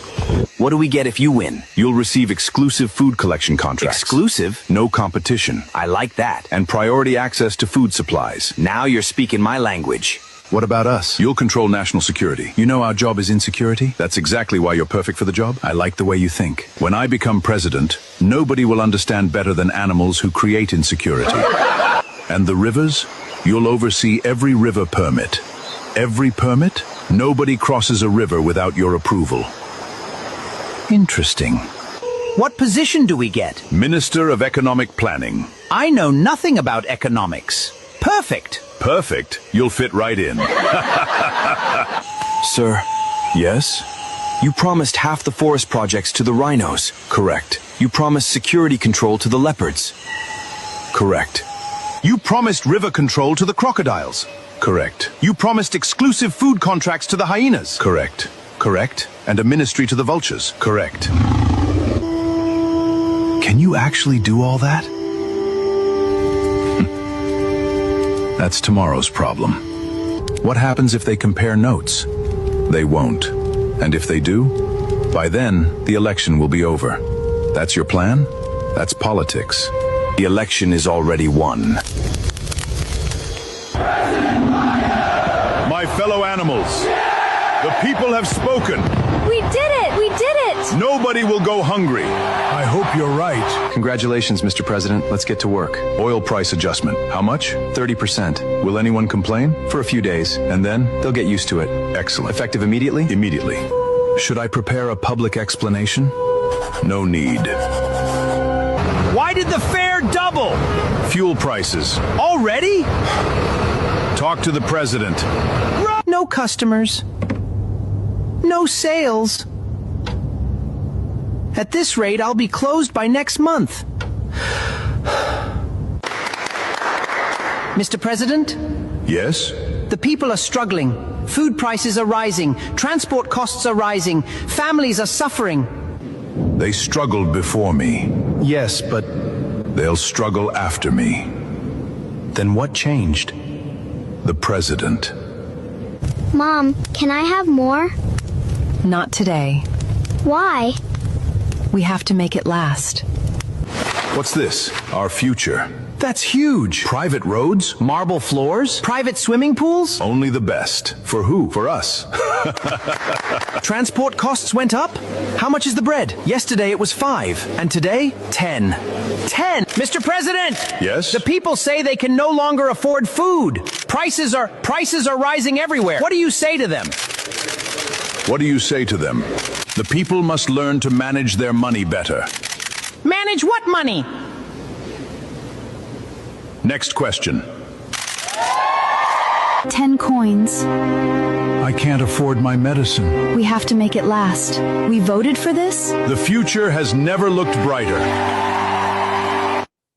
What do we get if you win? You'll receive exclusive food collection contracts. Exclusive? No competition. I like that. And priority access to food supplies. Now you're speaking my language. What about us? You'll control national security. You know our job is insecurity? That's exactly why you're perfect for the job. I like the way you think. When I become president, nobody will understand better than animals who create insecurity. And the rivers? You'll oversee every river permit. Every permit? Nobody crosses a river without your approval. Interesting. What position do we get? Minister of Economic Planning. I know nothing about economics. Perfect. Perfect. You'll fit right in. Sir, Yes? you promised half the forest projects to the rhinos. Correct. You promised security control to the leopards. Correct. You promised river control to the crocodiles. Correct. You promised exclusive food contracts to the hyenas. Correct. Correct. And a ministry to the vultures. Correct. Can you actually do all that? That's tomorrow's problem. What happens if they compare notes? They won't. And if they do, by then, the election will be over. That's your plan? That's politics. The election is already won. My fellow animals, the people have spoken. We did it! We did it! Nobody will go hungry. I hope you're right. Congratulations, Mr. President. Let's get to work. Oil price adjustment. How much? 30%. Will anyone complain? For a few days. And then? They'll get used to it. Excellent. Effective immediately? Immediately. Should I prepare a public explanation? No need. Why did the fare double? Fuel prices. Already? Talk to the president. No customers. No sales. At this rate, I'll be closed by next month. Mr. President? Yes? The people are struggling. Food prices are rising. Transport costs are rising. Families are suffering. They struggled before me. Yes, but They'll struggle after me. then what changed? The president. Mom, can I have more? Not today. Why? We have to make it last. What's this? Our future. That's huge. Private roads? Marble floors? Private swimming pools? Only the best. For who? For us. Transport costs went up? How much is the bread? Yesterday it was 5, and today 10. 10! Mr. President! Yes? The people say they can no longer afford food. Prices are rising everywhere. What do you say to them? What do you say to them? The people must learn to manage their money better. Manage what money? Next question. 10 coins. I can't afford my medicine. We have to make it last. We voted for this? The future has never looked brighter.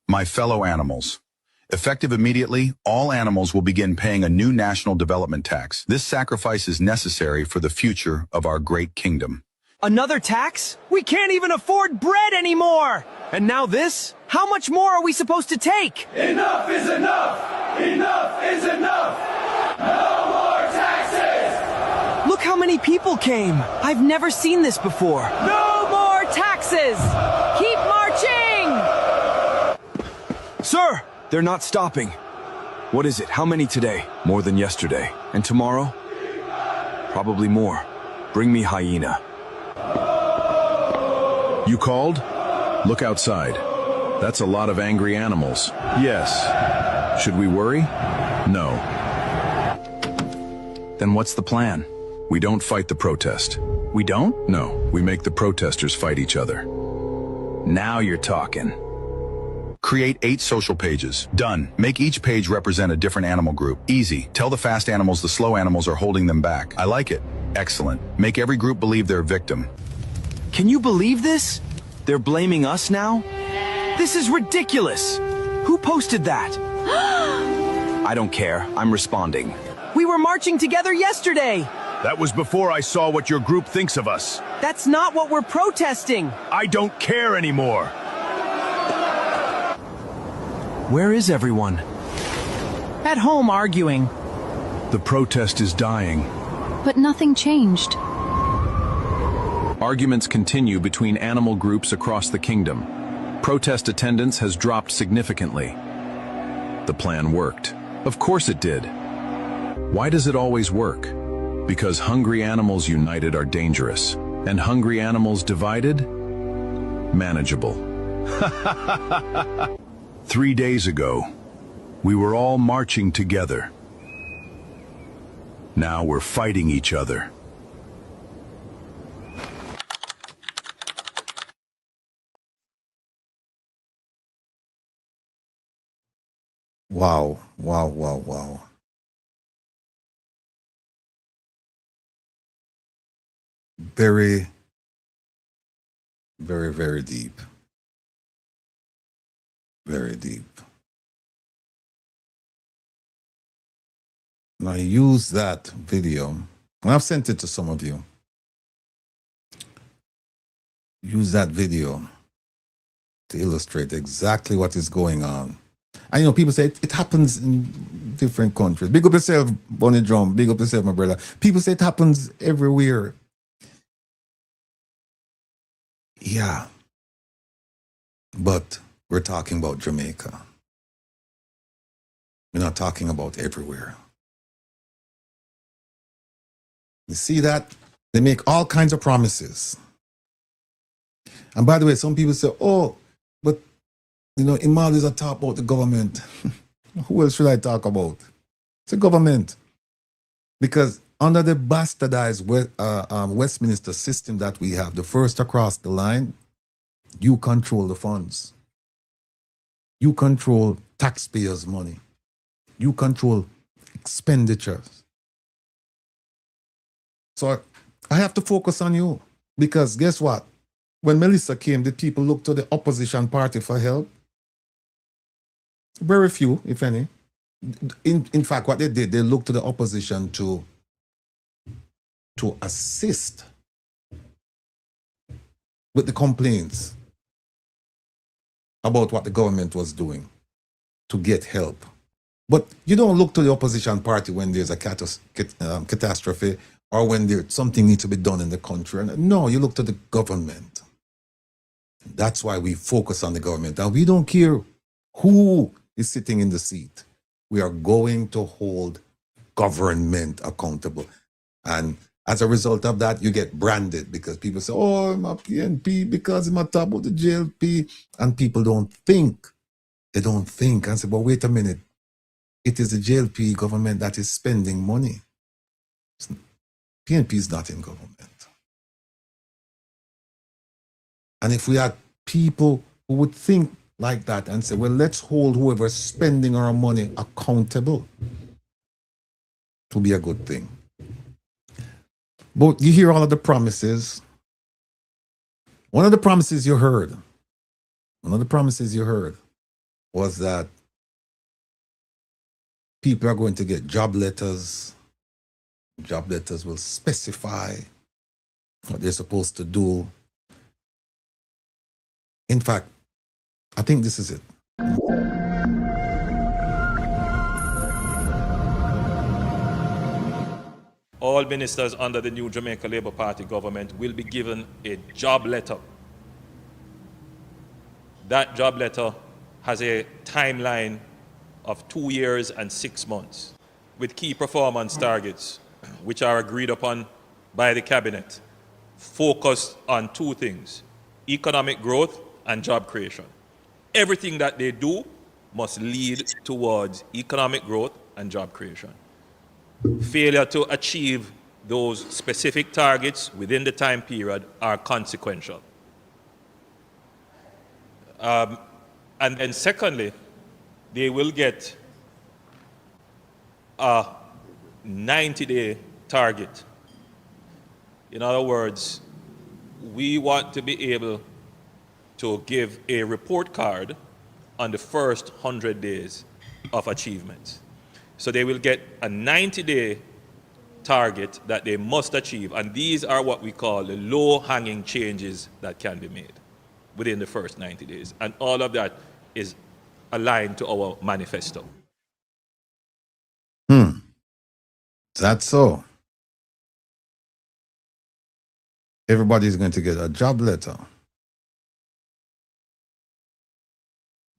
My fellow animals. Effective immediately, all animals will begin paying a new national development tax. This sacrifice is necessary for the future of our great kingdom. Another tax? We can't even afford bread anymore! And now this? How much more are we supposed to take? Enough is enough! Enough is enough! No more taxes! Look how many people came! I've never seen this before. No more taxes! Keep marching! Sir! They're not stopping. What is it? How many today? More than yesterday. And tomorrow? Probably more. Bring me hyena. You called? Look outside. That's a lot of angry animals. Yes. Should we worry? No. Then what's the plan? We don't fight the protest. We don't? No. We make the protesters fight each other. Now you're talking. Create 8 social pages. Done. Make each page represent a different animal group. Easy. Tell the fast animals the slow animals are holding them back. I like it. Excellent. Make every group believe they're a victim. Can you believe this? They're blaming us now? This is ridiculous! Who posted that? I don't care. I'm responding. We were marching together yesterday! That was before I saw what your group thinks of us. That's not what we're protesting! I don't care anymore. Where is everyone? At home arguing. The protest is dying. But nothing changed. Arguments continue between animal groups across the kingdom. Protest attendance has dropped significantly. The plan worked. Of course it did. Why does it always work? Because hungry animals united are dangerous, and hungry animals divided? Manageable. 3 days ago, we were all marching together. Now we're fighting each other. Wow, wow, wow, wow. Very, very, very deep. Very deep. And I use that video, and I've sent it to some of you. Use that video to illustrate exactly what is going on. And you know, people say it happens in different countries. Big up yourself, Bonnie Drum. Big up yourself, my brother. People say it happens everywhere. Yeah. But we're talking about Jamaica. We're not talking about everywhere. You see that? They make all kinds of promises. And by the way, some people say, oh, but, you know, Imal is a talk about the government. Who else should I talk about? It's the government. Because under the bastardized Westminster system that we have, the first across the line, you control the funds. You control taxpayers' money. You control expenditures. So I have to focus on you, because guess what? When Melissa came, did people look to the opposition party for help? Very few, if any. In fact, what they did, they looked to the opposition to assist with the complaints about what the government was doing to get help. But you don't look to the opposition party when there's a catastrophe or when something needs to be done in the country. No, you look to the government. That's why we focus on the government. And we don't care who is sitting in the seat. We are going to hold government accountable. And as a result of that, you get branded, because people say, oh, I'm a PNP because I'm a top of the JLP. And people don't think. They don't think and say, but wait a minute. It is the JLP government that is spending money. PNP is not in government. And if we had people who would think like that and say, well, let's hold whoever's spending our money accountable. will be a good thing. But you hear all of the promises. One of the promises you heard was that people are going to get job letters. Job letters will specify what they're supposed to do. In fact, I think this is it. All ministers under the new Jamaica Labour Party government will be given a job letter. That job letter has a timeline of 2 years and 6 months with key performance targets, which are agreed upon by the cabinet, focused on two things: economic growth and job creation. Everything that they do must lead towards economic growth and job creation. Failure to achieve those specific targets within the time period are consequential. And then secondly, they will get a 90-day target. In other words, we want to be able to give a report card on the first 100 days of achievement. So they will get a 90-day target that they must achieve, and these are what we call the low-hanging changes that can be made within the first 90 days. And all of that is aligned to our manifesto. That's so. Everybody's going to get a job letter.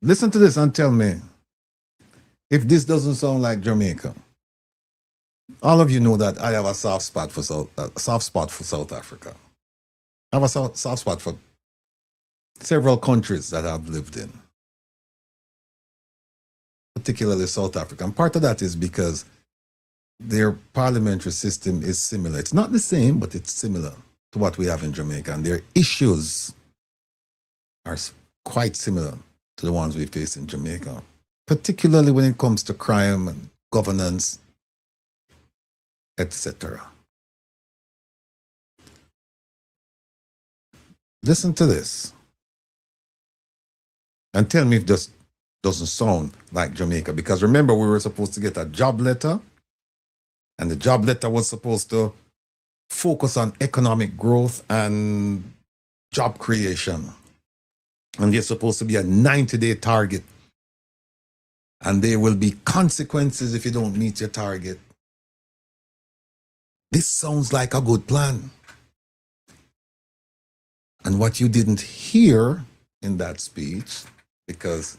Listen to this and tell me if this doesn't sound like Jamaica. All of you know that I have a soft spot for South Africa. I have a soft spot for several countries that I've lived in, particularly South Africa. And part of that is because their parliamentary system is similar. It's not the same, but it's similar to what we have in Jamaica. And their issues are quite similar to the ones we face in Jamaica, particularly when it comes to crime and governance, etc. Listen to this and tell me if this doesn't sound like Jamaica. Because remember, we were supposed to get a job letter, and the job letter was supposed to focus on economic growth and job creation. And there's supposed to be a 90-day target. And there will be consequences if you don't meet your target. This sounds like a good plan. And what you didn't hear in that speech, because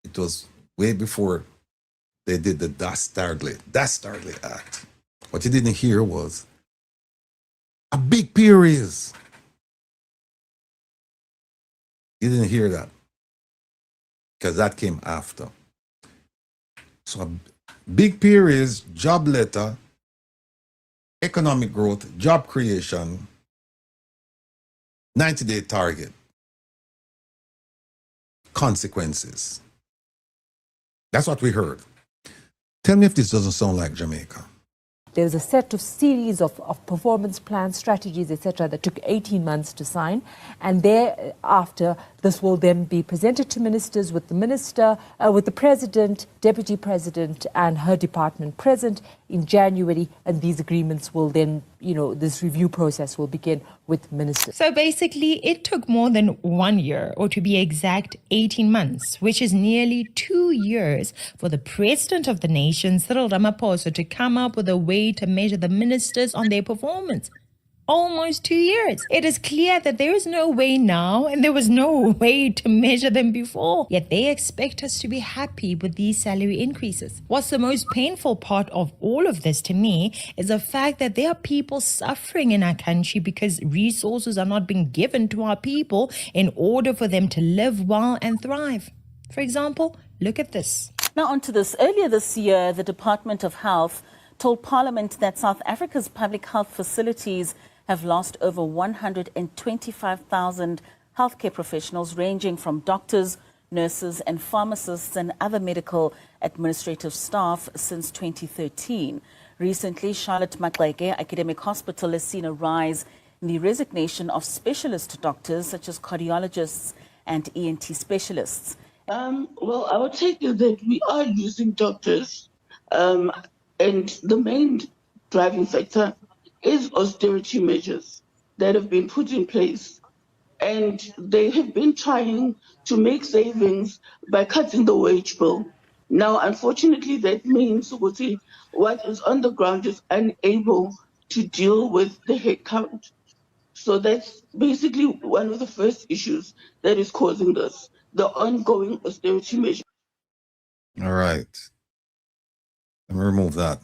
it was way before they did the Dastardly Act. What you didn't hear was a big pay raise. You didn't hear that because that came after. So a big pay raise, job letter, economic growth, job creation, 90-day target, consequences. That's what we heard. Tell me if this doesn't sound like Jamaica. There's a set of series of performance plans, strategies, etc. that took 18 months to sign. And thereafter, this will then be presented to ministers with the minister, with the president, deputy president, and her department present in January. And these agreements will then, this review process will begin with ministers. So basically, it took more than 1 year, or to be exact, 18 months, which is nearly 2 years for the president of the nation, Cyril Ramaphosa, to come up with a way to measure the ministers on their performance. Almost 2 years. It is clear that there is no way now, and there was no way to measure them before. Yet they expect us to be happy with these salary increases. What's the most painful part of all of this to me is the fact that there are people suffering in our country because resources are not being given to our people in order for them to live well and thrive. For example, look at this. Now onto this. Earlier this year, the Department of Health told Parliament that South Africa's public health facilities have lost over 125,000 healthcare professionals, ranging from doctors, nurses and pharmacists and other medical administrative staff since 2013. Recently, Charlotte REGGAE Academic Hospital has seen a rise in the resignation of specialist doctors such as cardiologists and ENT specialists. Well, our take is that we are losing doctors, and the main driving factor is austerity measures that have been put in place. And they have been trying to make savings by cutting the wage bill. Now, unfortunately, that means what is on the ground is unable to deal with the headcount. So that's basically one of the first issues that is causing this, the ongoing austerity measures. All right. Let me remove that.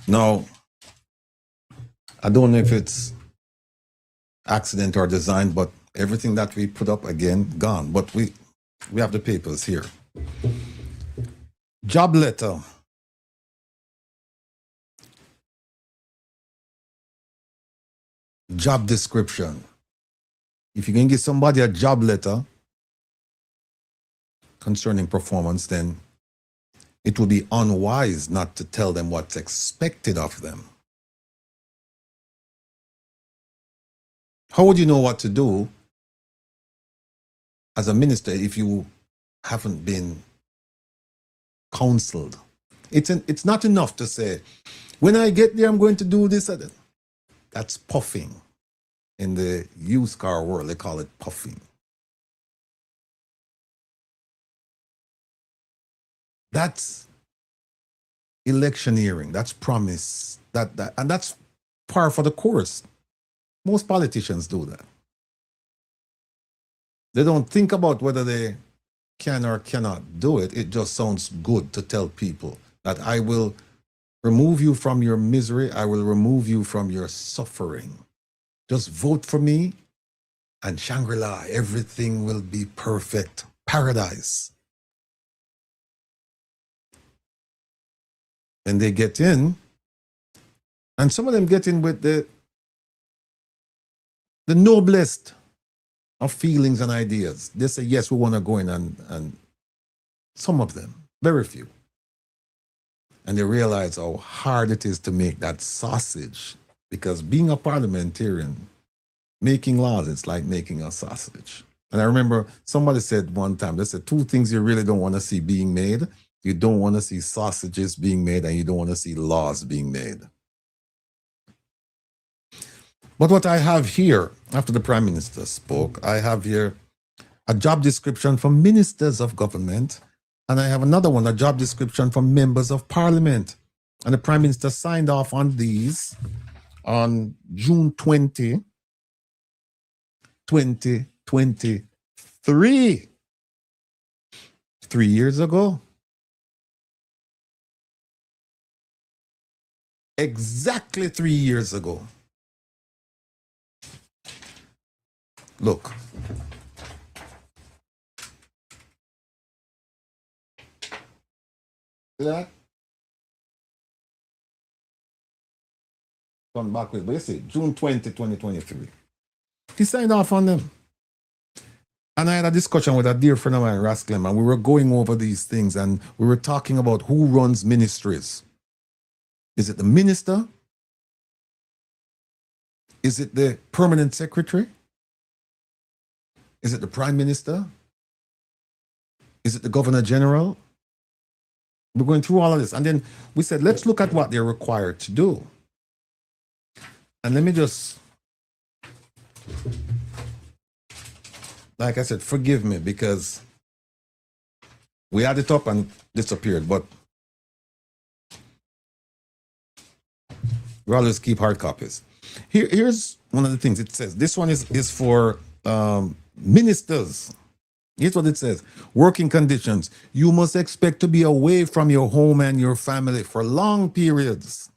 Now, I don't know if it's accident or design, but everything that we put up again, gone. But we have the papers here. Job letter. Job description. If you can give somebody a job letter concerning performance, then it would be unwise not to tell them what's expected of them. How would you know what to do as a minister if you haven't been counseled? It's not enough to say, when I get there, I'm going to do this. That's puffing. In the used car world, they call it puffing. That's electioneering. That's promise. And that's par for the course. Most politicians do that. They don't think about whether they can or cannot do it. It just sounds good to tell people that I will remove you from your misery. I will remove you from your suffering. Just vote for me and Shangri-La, everything will be perfect. Paradise. And they get in, and some of them get in with the noblest of feelings and ideas. They say, yes, we want to go in, and some of them, very few. And they realize how hard it is to make that sausage, because being a parliamentarian, making laws, it's like making a sausage. And I remember somebody said one time, they said, two things you really don't want to see being made. You don't want to see sausages being made, and you don't want to see laws being made. But what I have here, after the Prime Minister spoke, I have here a job description for ministers of government, and I have another one, a job description for members of parliament. And the Prime Minister signed off on these on June 20, 2023. 3 years ago. Exactly 3 years ago. Look. See that? Come back with, but you see, June 20, 2023. He signed off on them. And I had a discussion with a dear friend of mine, Rattigan, and we were going over these things, and we were talking about who runs ministries. Is it the minister? Is it the permanent secretary? Is it the prime minister? Is it the governor general? We're going through all of this. And then we said, let's look at what they're required to do. And let me just, like I said, forgive me, because we had it up and disappeared, but we always keep hard copies. Here's one of the things it says. This one is for ministers. Here's what it says. Working conditions. You must expect to be away from your home and your family for long periods.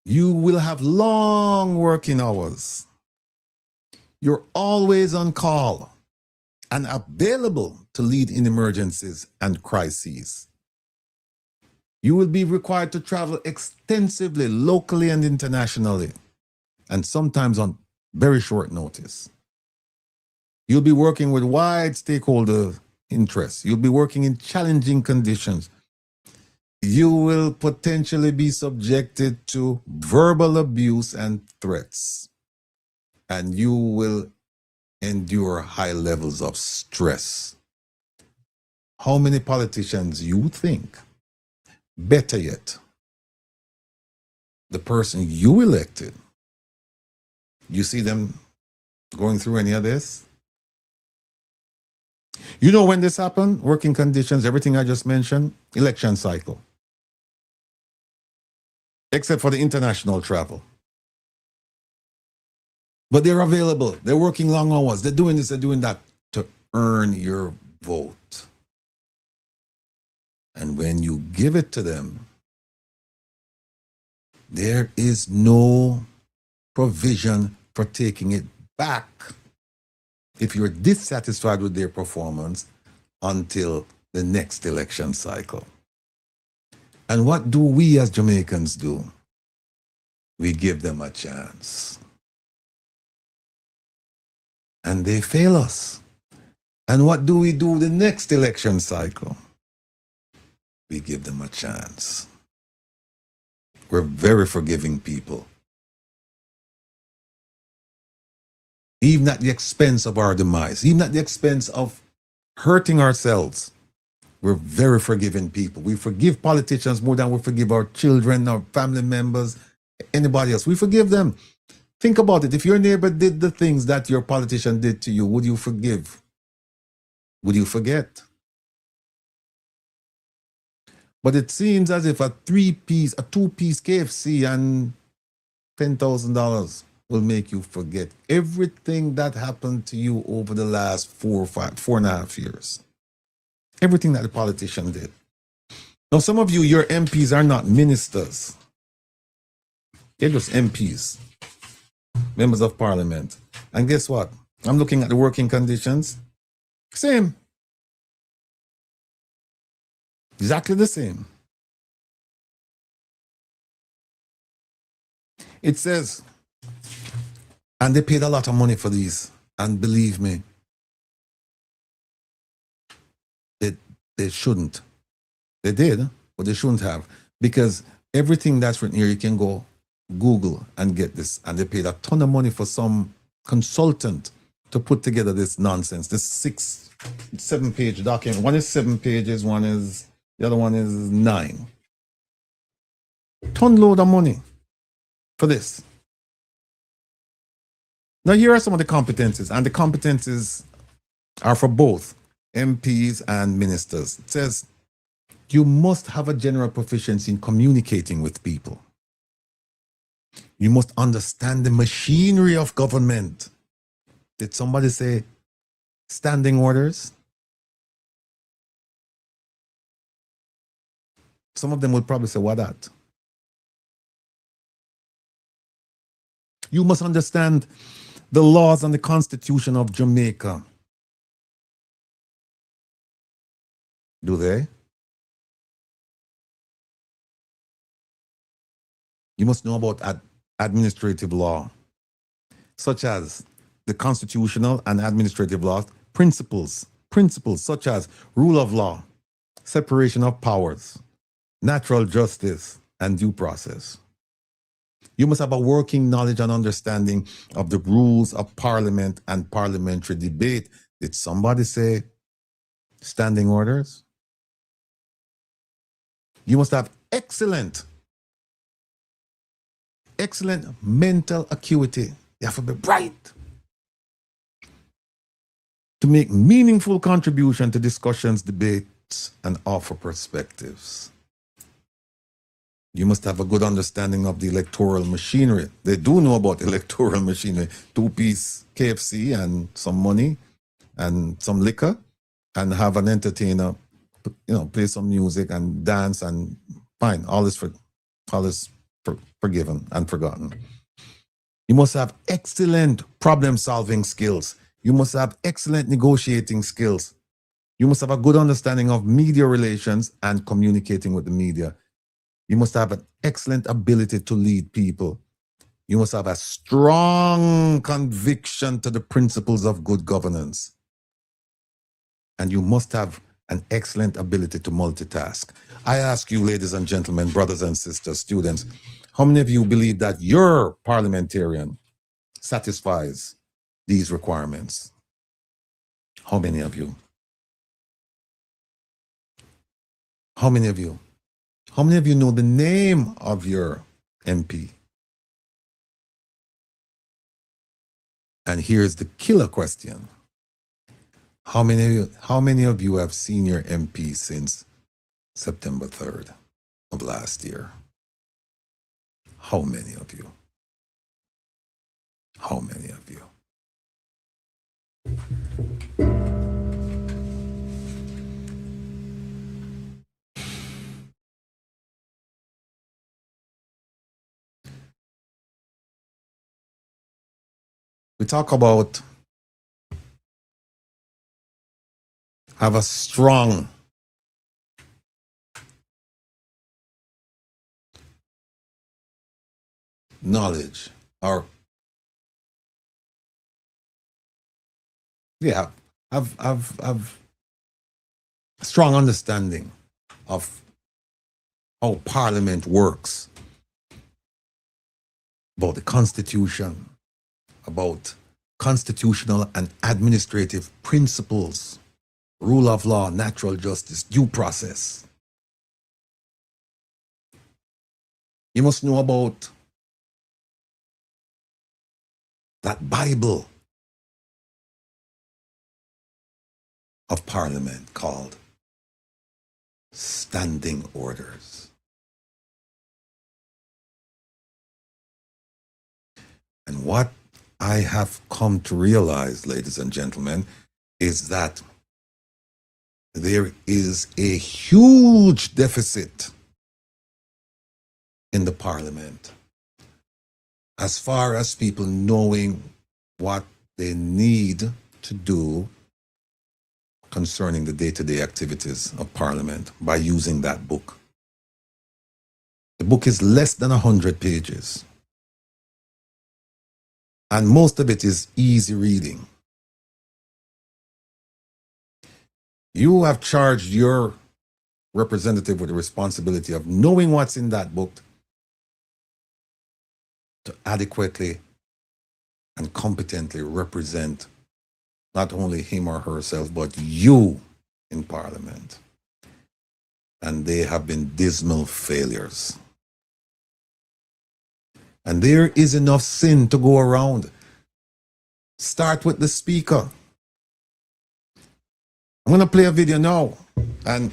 You will have long working hours. You're always on call and available to lead in emergencies and crises. You will be required to travel extensively, locally and internationally, and sometimes on very short notice. You'll be working with wide stakeholder interests. You'll be working in challenging conditions. You will potentially be subjected to verbal abuse and threats. And you will endure high levels of stress. How many politicians you think, better yet, the person you elected, you see them going through any of this? You know when this happened? Working conditions, everything I just mentioned, election cycle. Except for the international travel. But they're available. They're working long hours. They're doing this, they're doing that to earn your vote. And when you give it to them, there is no provision for taking it back if you're dissatisfied with their performance until the next election cycle. And what do we as Jamaicans do? We give them a chance. And they fail us. And what do we do the next election cycle? We give them a chance. We're very forgiving people. Even at the expense of our demise, even at the expense of hurting ourselves, we're very forgiving people. We forgive politicians more than we forgive our children, our family members, anybody else. We forgive them. Think about it. If your neighbor did the things that your politician did to you, would you forgive? Would you forget? But it seems as if a two-piece KFC and $10,000 will make you forget everything that happened to you over the last 4.5 years. Everything that the politician did. Now, some of you, your MPs are not ministers. They're just MPs, members of parliament. And guess what? I'm looking at the working conditions. Same. Exactly the same. It says, and they paid a lot of money for these. And believe me, they shouldn't. They did, but they shouldn't have. Because everything that's written here, you can go Google and get this. And they paid a ton of money for some consultant to put together this nonsense. This 7-page document. One is 7 pages, the other one is 9. Ton load of money for this. Now here are some of the competencies, and the competencies are for both MPs and ministers. It says, you must have a general proficiency in communicating with people. You must understand the machinery of government. Did somebody say standing orders? Some of them will probably say, what that? You must understand the laws and the Constitution of Jamaica. Do they? You must know about administrative law, such as the constitutional and administrative laws, principles such as rule of law, separation of powers, natural justice, and due process. You must have a working knowledge and understanding of the rules of parliament and parliamentary debate. Did somebody say standing orders? You must have excellent mental acuity. You have to be bright to make meaningful contribution to discussions, debates, and offer perspectives. You must have a good understanding of the electoral machinery. They do know about electoral machinery. 2-piece KFC and some money and some liquor, and have an entertainer, play some music and dance, and fine, all is forgiven and forgotten. You must have excellent problem-solving skills. You must have excellent negotiating skills. You must have a good understanding of media relations and communicating with the media. You must have an excellent ability to lead people. You must have a strong conviction to the principles of good governance. And you must have an excellent ability to multitask. I ask you, ladies and gentlemen, brothers and sisters, students, how many of you believe that your parliamentarian satisfies these requirements? How many of you? How many of you? How many of you know the name of your MP? And here's the killer question. How many of you have seen your MP since September 3rd of last year? How many of you? How many of you? We talk about have a strong knowledge or have a strong understanding of how Parliament works, about the Constitution, about constitutional and administrative principles, rule of law, natural justice, due process. You must know about that Bible of Parliament called standing orders. And what I have come to realize, ladies and gentlemen, is that there is a huge deficit in the Parliament as far as people knowing what they need to do concerning the day-to-day activities of Parliament by using that book. The book is less than 100 pages. And most of it is easy reading. You have charged your representative with the responsibility of knowing what's in that book to adequately and competently represent not only him or herself, but you in Parliament. And they have been dismal failures. And there is enough sin to go around. Start with the Speaker. I'm going to play a video now. And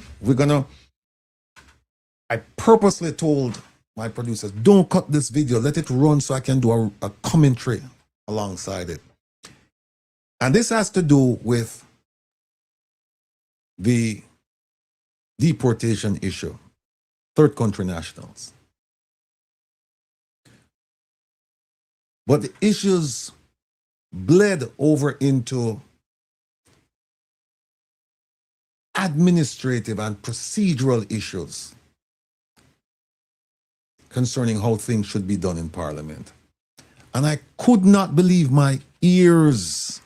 I purposely told my producers, don't cut this video. Let it run so I can do a commentary alongside it. And this has to do with the deportation issue, third country nationals. But the issues bled over into administrative and procedural issues concerning how things should be done in Parliament. And I could not believe my ears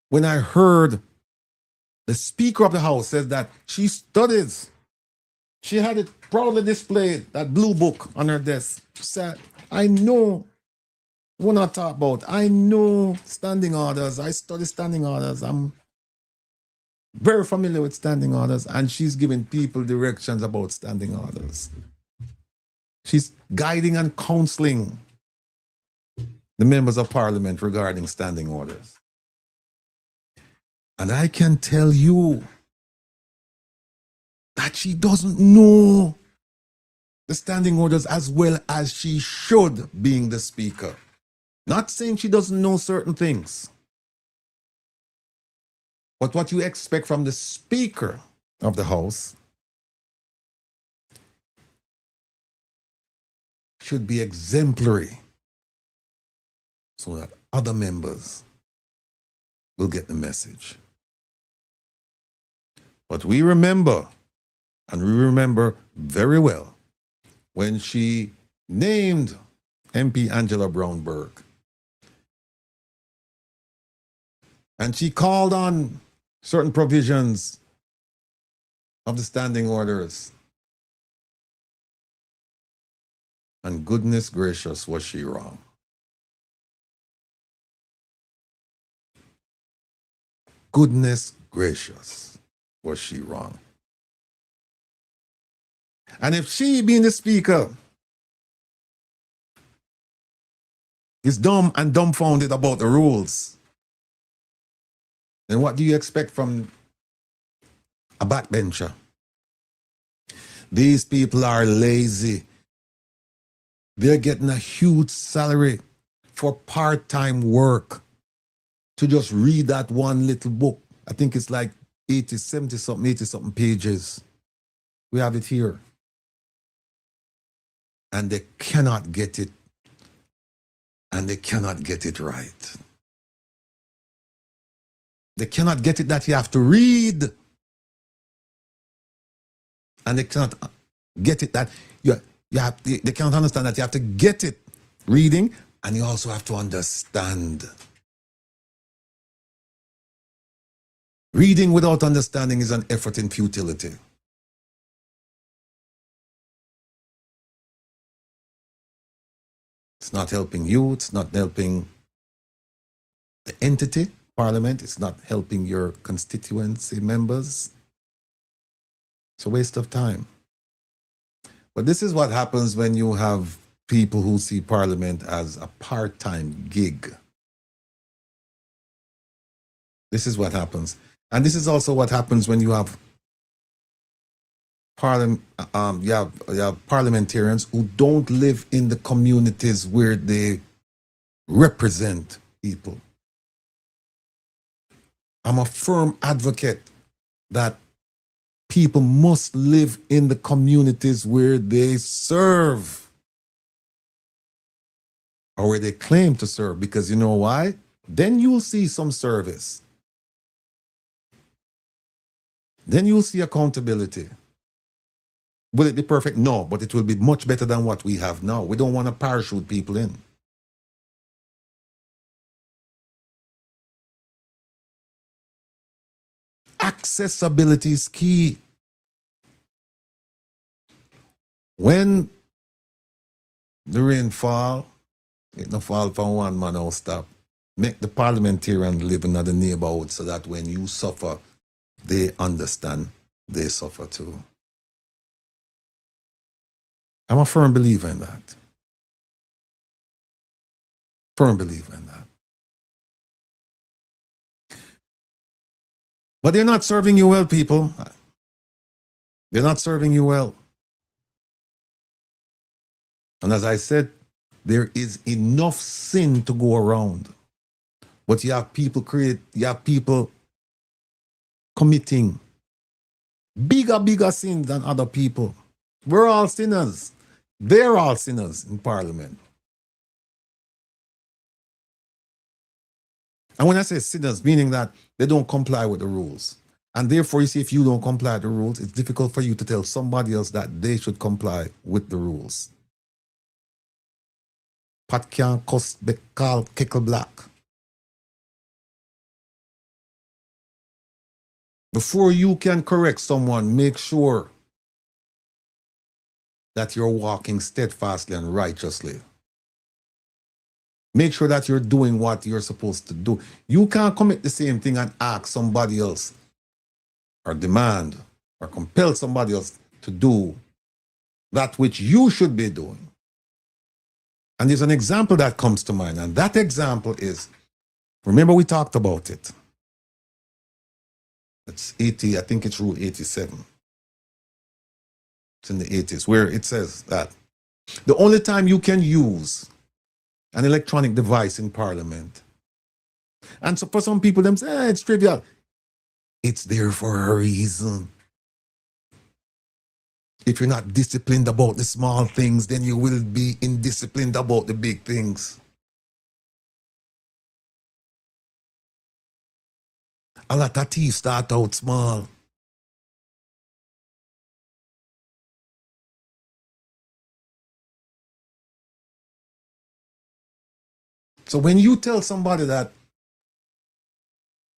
when I heard the Speaker of the House says that she studies. She had it proudly displayed, that blue book on her desk. She said, I know what I talk about. I know standing orders. I study standing orders. I'm very familiar with standing orders. And she's giving people directions about standing orders. She's guiding and counseling the members of Parliament regarding standing orders. And I can tell you that she doesn't know the standing orders as well as she should, being the Speaker. Not saying she doesn't know certain things. But what you expect from the Speaker of the House should be exemplary so that other members will get the message. But we remember, and we remember very well, when she named MP Angela Brownberg. And she called on certain provisions of the standing orders. And goodness gracious, was she wrong. Goodness gracious, was she wrong. And if she, being the speaker, is dumb and dumbfounded about the rules, then what do you expect from a backbencher? These people are lazy. They're getting a huge salary for part-time work to just read that one little book. I think it's like 80 something pages. We have it here. And they cannot get it. And they cannot get it right. They cannot get it that you have to read. And they cannot get it that they cannot understand that you have to get it reading, and you also have to understand. Reading without understanding is an effort in futility. It's not helping you, it's not helping the entity, Parliament, it's not helping your constituency members. It's a waste of time. But this is what happens when you have people who see Parliament as a part-time gig. This is what happens. And this is also what happens when you have parliamentarians who don't live in the communities where they represent people. I'm a firm advocate that people must live in the communities where they serve or where they claim to serve, because you know why? Then you'll see some service. Then you'll see accountability. Will it be perfect? No, but it will be much better than what we have now. We don't want to parachute people in. Accessibility is key. When the rain fall, it no fall from one man or stop. Make the parliamentarian live in the neighborhood so that when you suffer, they understand they suffer too. I'm a firm believer in that. Firm believer in that. But they're not serving you well, people. They're not serving you well. And as I said, there is enough sin to go around. But you have people committing bigger sins than other people. We're all sinners. They're all sinners in Parliament. And when I say sinners, meaning that they don't comply with the rules. And therefore, you see, if you don't comply with the rules, it's difficult for you to tell somebody else that they should comply with the rules. Pat can't be called Kickle Black. Before you can correct someone, make sure that you're walking steadfastly and righteously. Make sure that you're doing what you're supposed to do. You can't commit the same thing and ask somebody else or demand or compel somebody else to do that which you should be doing. And there's an example that comes to mind, and that example is, remember we talked about it. It's 80, I think it's Rule 87. It's in the 80s, where it says that the only time you can use an electronic device in Parliament, and so for some people, them say, it's trivial. It's there for a reason. If you're not disciplined about the small things, then you will be indisciplined about the big things. A lot of thieves start out small. So when you tell somebody that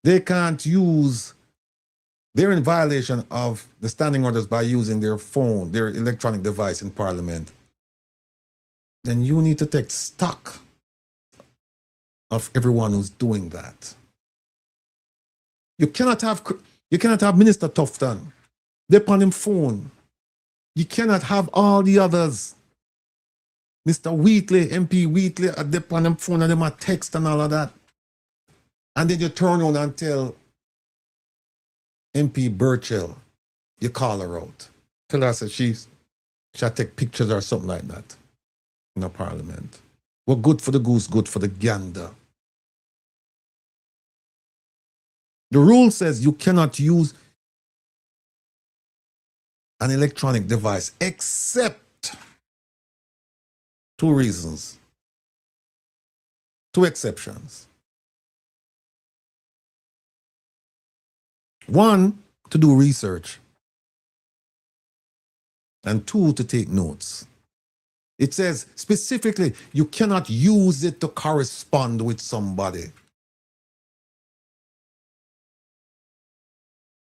they can't use, they're in violation of the standing orders by using their phone, their electronic device in Parliament, then you need to take stock of everyone who's doing that. You cannot have Minister Tufton. They're on him phone. You cannot have all the others. Mr. Wheatley, MP Wheatley, they're on them phone and them a text and all of that. And then you turn on and tell MP Burchell, you call her out. Tell her that she'll take pictures or something like that in the Parliament. Well, good for the goose, good for the gander. The rule says you cannot use an electronic device except 2 reasons. 2 exceptions. 1, to do research. And 2, to take notes. It says specifically you cannot use it to correspond with somebody.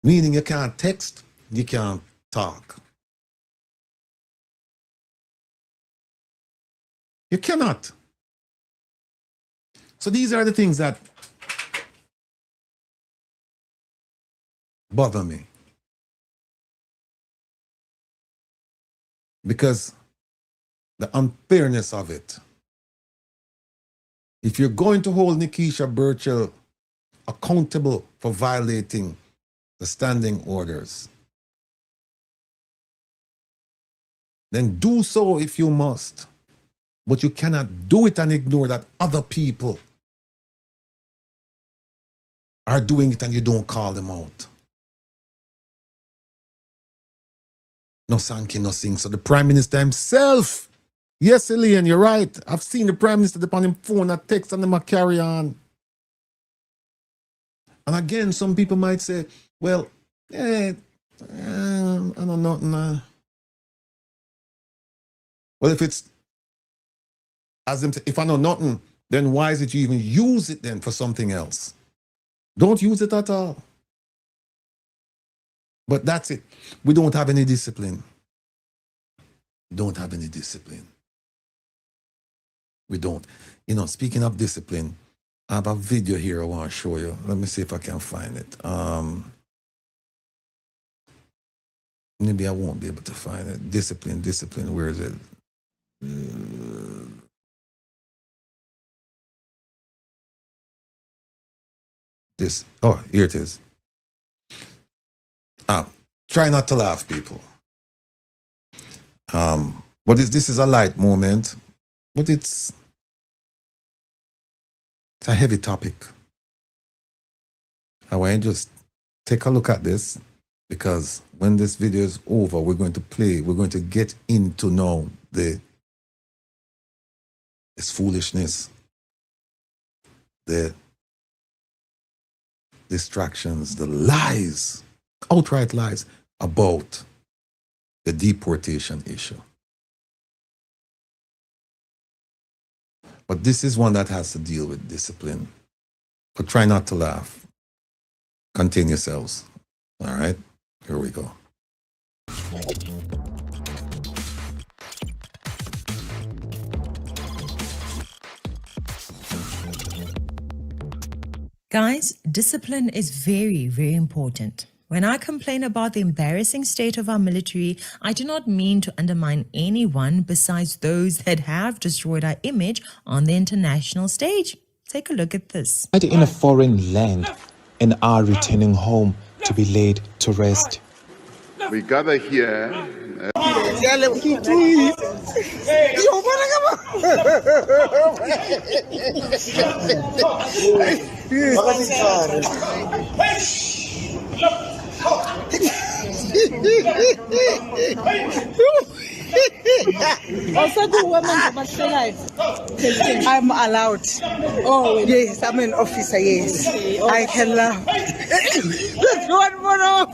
Meaning you can't text, you can't talk. You cannot. So these are the things that bother me. Because the unfairness of it. If you're going to hold Nikisha Burchell accountable for violating the standing orders, then do so if you must. But you cannot do it and ignore that other people are doing it and you don't call them out. No Sanky, no sing. So the Prime Minister himself, yes, Elaine, you're right. I've seen the Prime Minister upon him phone and text and them a carry on. And again, some people might say, well, I don't know. Well, if it's, as them say, if I know nothing, then why is it you even use it then for something else? Don't use it at all. But that's it. We don't have any discipline. Don't have any discipline. We don't. You know, speaking of discipline, I have a video here I want to show you. Let me see if I can find it. Maybe I won't be able to find it. Discipline, where is it? This, oh, here it is. Try not to laugh, people. But this is a light moment, but it's a heavy topic. I want you to just take a look at this, because when this video is over, we're going to get into now this foolishness, the distractions, the lies, outright lies about the deportation issue. But this is one that has to deal with discipline. But try not to laugh. Contain yourselves. All right? Here we go. Guys, discipline is very, very important. When I complain about the embarrassing state of our military, I do not mean to undermine anyone besides those that have destroyed our image on the international stage. Take a look at this. In a foreign land and are returning home to be laid to rest. We gather here. Also, do women must stay alive. I'm allowed. Oh, yes, I'm an officer. Yes, okay. I can laugh. One more.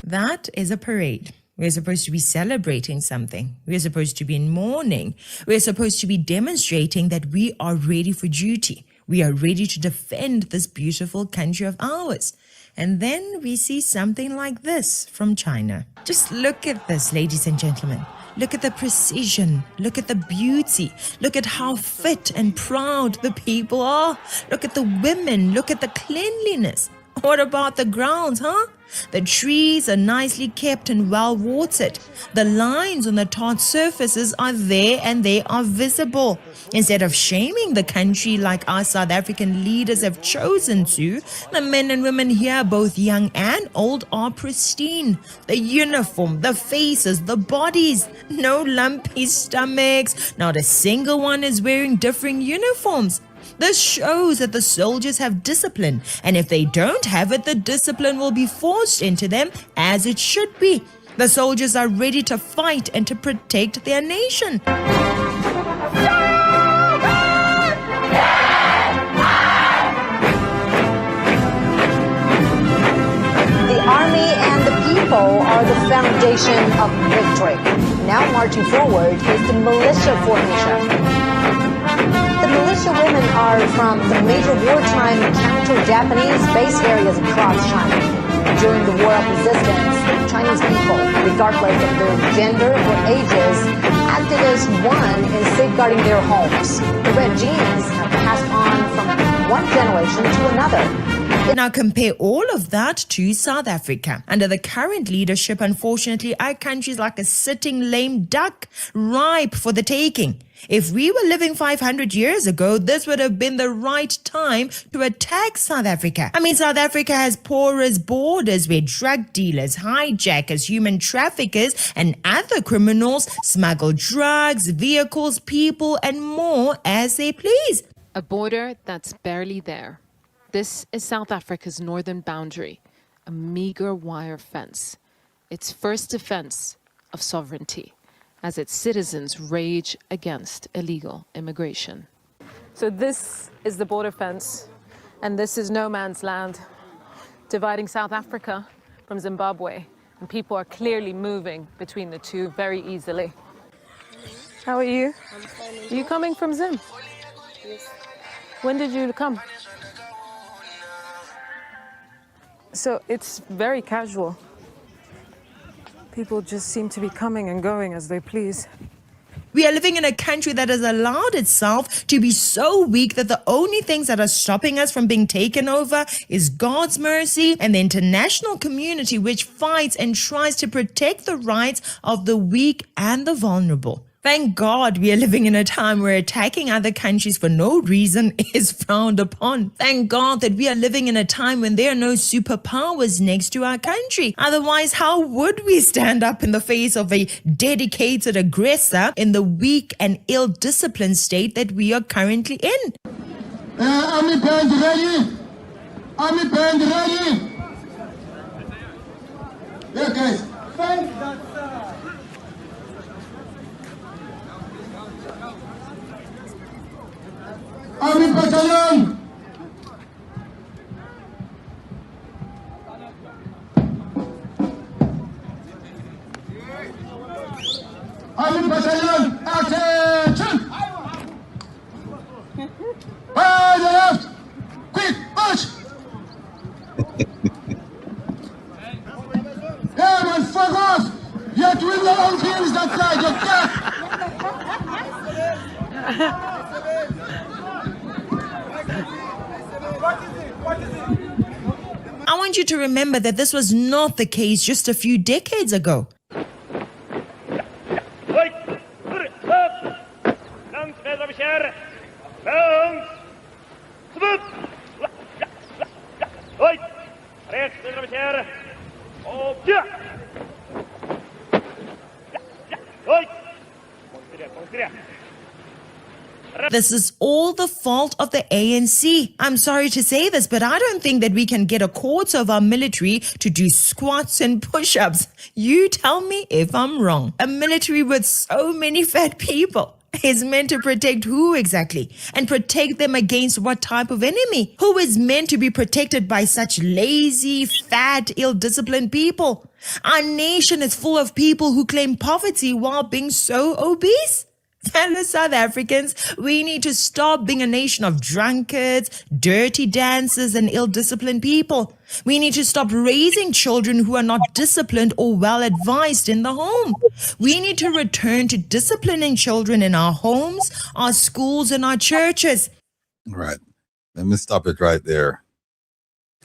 That is a parade. We're supposed to be celebrating something. We're supposed to be in mourning. We're supposed to be demonstrating that we are ready for duty. We are ready to defend this beautiful country of ours. And then we see something like this from China. Just look at this, ladies and gentlemen. Look at the precision. Look at the beauty. Look at how fit and proud the people are. Look at the women. Look at the cleanliness. What about the grounds, huh? The trees are nicely kept and well watered. The lines on the tarred surfaces are there and they are visible. Instead of shaming the country like our South African leaders have chosen to, the men and women here, both young and old, are pristine. The uniform, the faces, the bodies, no lumpy stomachs. Not a single one is wearing differing uniforms. This shows that the soldiers have discipline, and if they don't have it, the discipline will be forced into them as it should be. The soldiers are ready to fight and to protect their nation. The army and the people are the foundation of victory. Now marching forward is the militia formation. The militia women are from the major wartime counter-Japanese base areas across China. During the war of resistance, Chinese people, regardless of their gender or ages, acted as one in safeguarding their homes. The red genes have passed on from one generation to another. Now compare all of that to South Africa. Under the current leadership, unfortunately, our country is like a sitting lame duck, ripe for the taking. If we were living 500 years ago, this would have been the right time to attack South Africa. I mean, South Africa has porous borders where drug dealers, hijackers, human traffickers, and other criminals smuggle drugs, vehicles, people, and more as they please. A border that's barely there. This is South Africa's northern boundary, a meager wire fence, its first defense of sovereignty, as its citizens rage against illegal immigration. So this is the border fence, and this is no man's land, dividing South Africa from Zimbabwe, and people are clearly moving between the two very easily. How are you? I'm fine. Are you coming from Zim? Yes. When did you come? So it's very casual. People just seem to be coming and going as they please. We are living in a country that has allowed itself to be so weak that the only things that are stopping us from being taken over is God's mercy and the international community, which fights and tries to protect the rights of the weak and the vulnerable. Thank God we are living in a time where attacking other countries for no reason is frowned upon. Thank God that we are living in a time when there are no superpowers next to our country. Otherwise, how would we stand up in the face of a dedicated aggressor in the weak and ill-disciplined state that we are currently in? Army band ready! Army band ready! Yeah, guys. Thank God, sir. Army battalion! Army battalion, attention! By the left! Quick, march! Hey man, fuck off! You have to win your own teams that side, you fuck! I want you to remember that this was not the case just a few decades ago. This is all the fault of the ANC. I'm sorry to say this, but I don't think that we can get a quarter of our military to do squats and push-ups. You tell me if I'm wrong. A military with so many fat people is meant to protect who exactly? And protect them against what type of enemy? Who is meant to be protected by such lazy, fat, ill-disciplined people? Our nation is full of people who claim poverty while being so obese. Fellow South Africans, we need to stop being a nation of drunkards, dirty dancers, and ill-disciplined people. We need to stop raising children who are not disciplined or well-advised in the home. We need to return to disciplining children in our homes, our schools, and our churches. Right. Let me stop it right there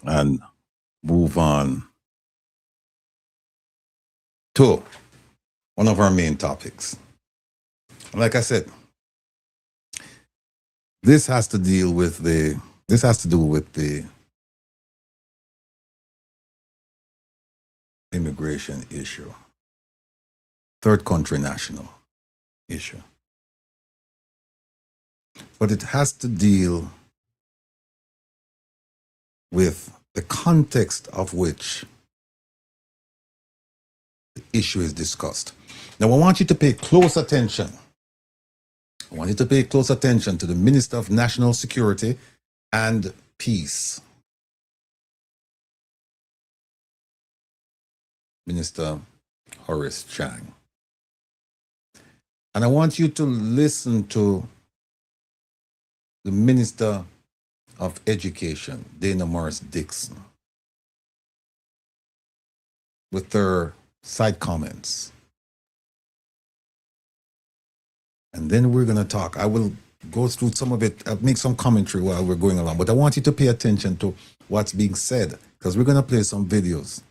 and move on to one of our main topics. Like I said, this has to do with the immigration issue, third country national issue. But it has to deal with the context of which the issue is discussed. Now, I want you to pay close attention. I want you to pay close attention to the Minister of National Security and Peace, Minister Horace Chang. And I want you to listen to the Minister of Education, Dana Morris Dixon, with their side comments. And then we're going to talk. I will go through some of it, I'll make some commentary while we're going along, but I want you to pay attention to what's being said, because we're going to play some videos.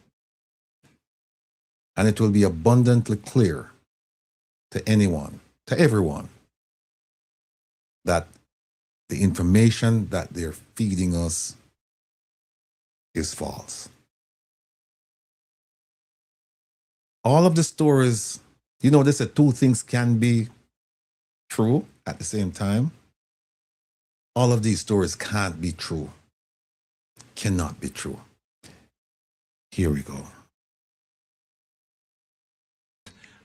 And it will be abundantly clear to anyone, to everyone, that the information that they're feeding us is false. All of the stories, you know, they said two things can be true at the same time. All of these stories can't be true, cannot be true. Here we go.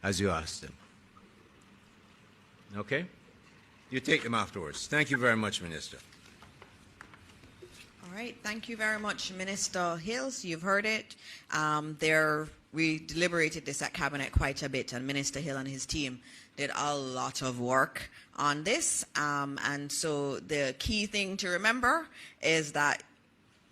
As you asked them. Okay? You take them afterwards. Thank you very much, Minister. All right. Thank you very much, Minister Hills. You've heard it. We deliberated this at Cabinet quite a bit, and Minister Hill and his team did a lot of work on this. And so the key thing to remember is that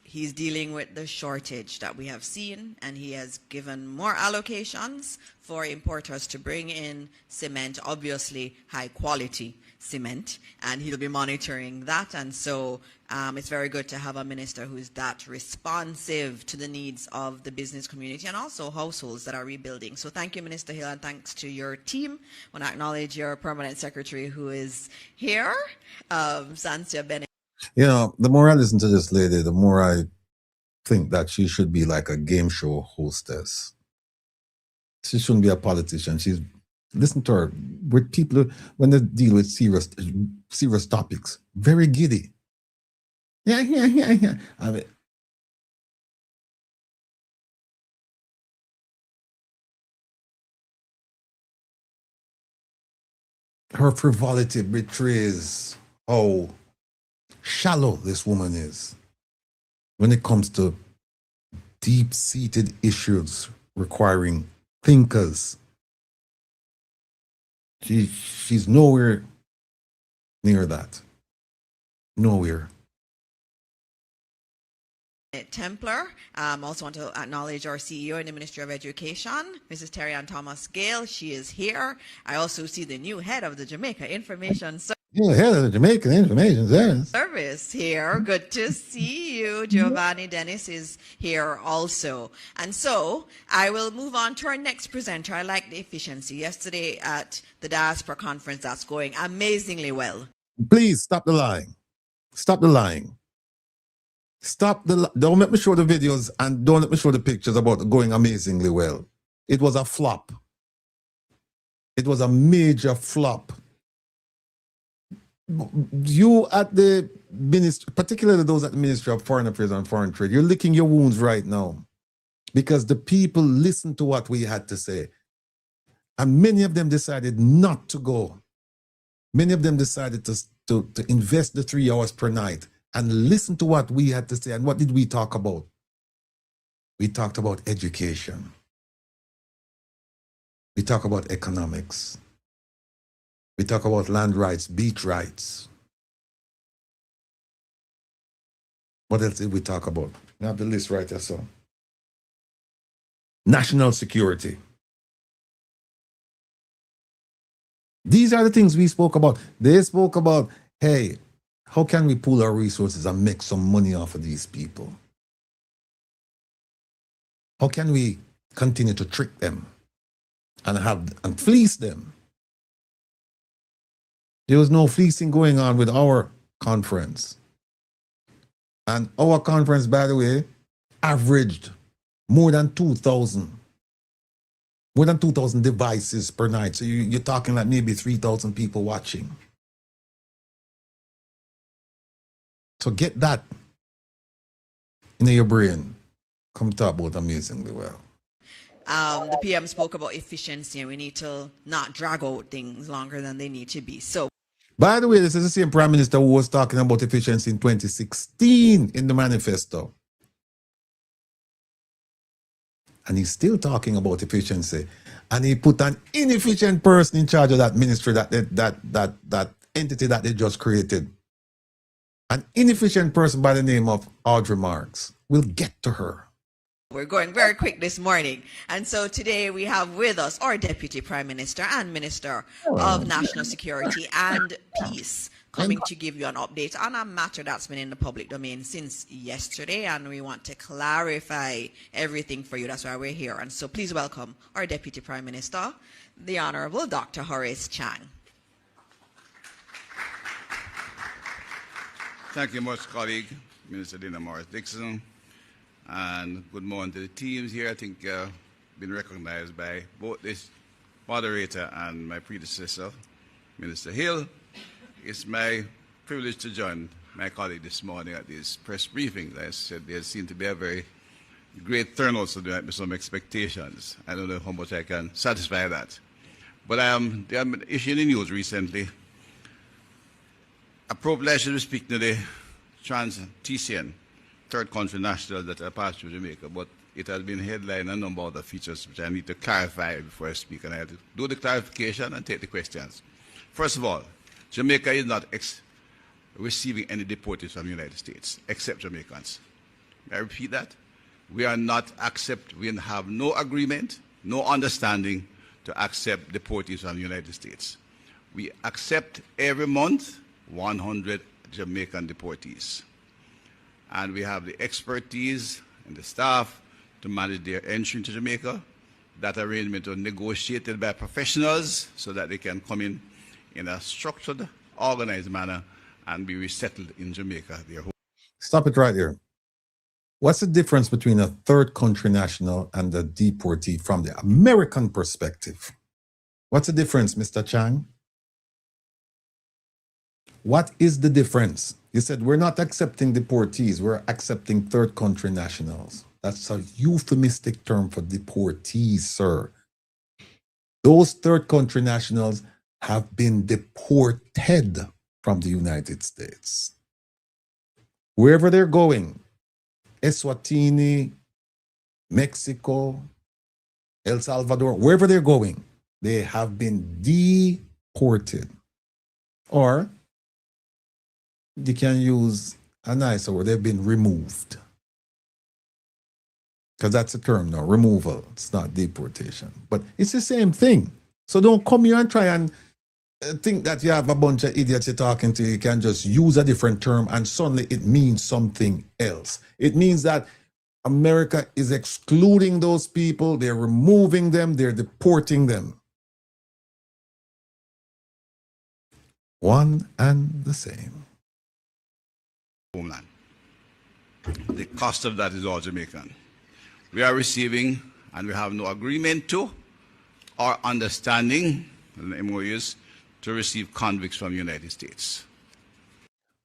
he's dealing with the shortage that we have seen, and he has given more allocations for importers to bring in cement, obviously high quality cement, and he'll be monitoring that. And so it's very good to have a minister who's that responsive to the needs of the business community and also households that are rebuilding. So thank you, Minister Hill, and thanks to your team. I want to acknowledge your permanent secretary who is here, Sansia Bennett. You know, the more I listen to this lady, the more I think that she should be like a game show hostess. She shouldn't be a politician. Listen to her, with people, when they deal with serious topics, very giddy. Yeah. I mean, her frivolity betrays how shallow this woman is when it comes to deep-seated issues requiring thinkers. She's nowhere near that. Nowhere. Templar. Also want to acknowledge our CEO in the Ministry of Education, Mrs. Terry Ann Thomas Gale. She is here. I also see the new head of the Jamaica Information Head of the Jamaican Information Service here. Good to see you. Giovanni Dennis is here also. And so I will move on to our next presenter. I like the efficiency. Yesterday at the Diaspora Conference, that's going amazingly well. Please stop the lying. Stop the lying. Don't let me show the videos and don't let me show the pictures about going amazingly well. It was a flop. It was a major flop. you at the ministry, particularly those at the Ministry of Foreign Affairs and Foreign Trade, you're licking your wounds right now because the people listened to what we had to say. And many of them decided not to go. Many of them decided to invest the 3 hours per night and listen to what we had to say. And what did we talk about? We talked about education. We talked about economics. We talk about land rights, beach rights. What else did we talk about? I have the list right there, so. National security. These are the things we spoke about. They spoke about, hey, how can we pool our resources and make some money off of these people? How can we continue to trick them and fleece them? There was no fleecing going on with our conference. And our conference, by the way, averaged more than 2,000. More than 2,000 devices per night. So you're talking like maybe 3,000 people watching. So get that in your brain. Come talk about amazingly well. The PM spoke about efficiency, and we need to not drag out things longer than they need to be. So, by the way, this is the same Prime Minister who was talking about efficiency in 2016 in the manifesto. And he's still talking about efficiency. And he put an inefficient person in charge of that ministry, that entity that they just created. An inefficient person by the name of Audrey Marks. We'll get to her. we're going very quick this morning. And so today we have with us our Deputy Prime Minister and Minister of National Security and Peace, coming to give you an update on a matter that's been in the public domain since yesterday, and we want to clarify everything for you. That's why we're here. And so please welcome our Deputy Prime Minister, the Honorable Dr. Horace Chang. Thank you much, colleague, Minister Dina Morris-Dixon, and good morning to the teams here. I think been recognized by both this moderator and my predecessor, Minister Hill. It's my privilege to join my colleague this morning at this press briefing. As I said, there seemed to be a very great turnout, so there might be some expectations. I don't know how much I can satisfy that. But there have been issues in the news recently. Appropriately, I should be speaking to the trans-TCN, third country nationals that are passed through Jamaica, but it has been headlined a number of other features which I need to clarify before I speak, and I have to do the clarification and take the questions. First of all, Jamaica is not receiving any deportees from the United States, except Jamaicans. May I repeat that? We are not we have no agreement, no understanding to accept deportees from the United States. We accept every month 100 Jamaican deportees. And we have the expertise and the staff to manage their entry into Jamaica. That arrangement was negotiated by professionals so that they can come in a structured, organized manner and be resettled in Jamaica. Stop it right here. What's the difference between a third country national and a deportee from the American perspective? What's the difference, Mr. Chang? What is the difference? You said we're not accepting deportees, we're accepting third country nationals. That's a euphemistic term for deportees, sir. Those third country nationals have been deported from the United States. Wherever they're going, Eswatini, Mexico, El Salvador, wherever they're going, they have been deported. Or you can use a nicer word, they've been removed. Because that's a term now, removal. It's not deportation. But it's the same thing. So don't come here and try and think that you have a bunch of idiots you're talking to. You can just use a different term and suddenly it means something else. It means that America is excluding those people, they're removing them, they're deporting them. One and the same. Homeland. The cost of that is all Jamaican. We are receiving, and we have no agreement to, or understanding, the MOUs, to receive convicts from the United States.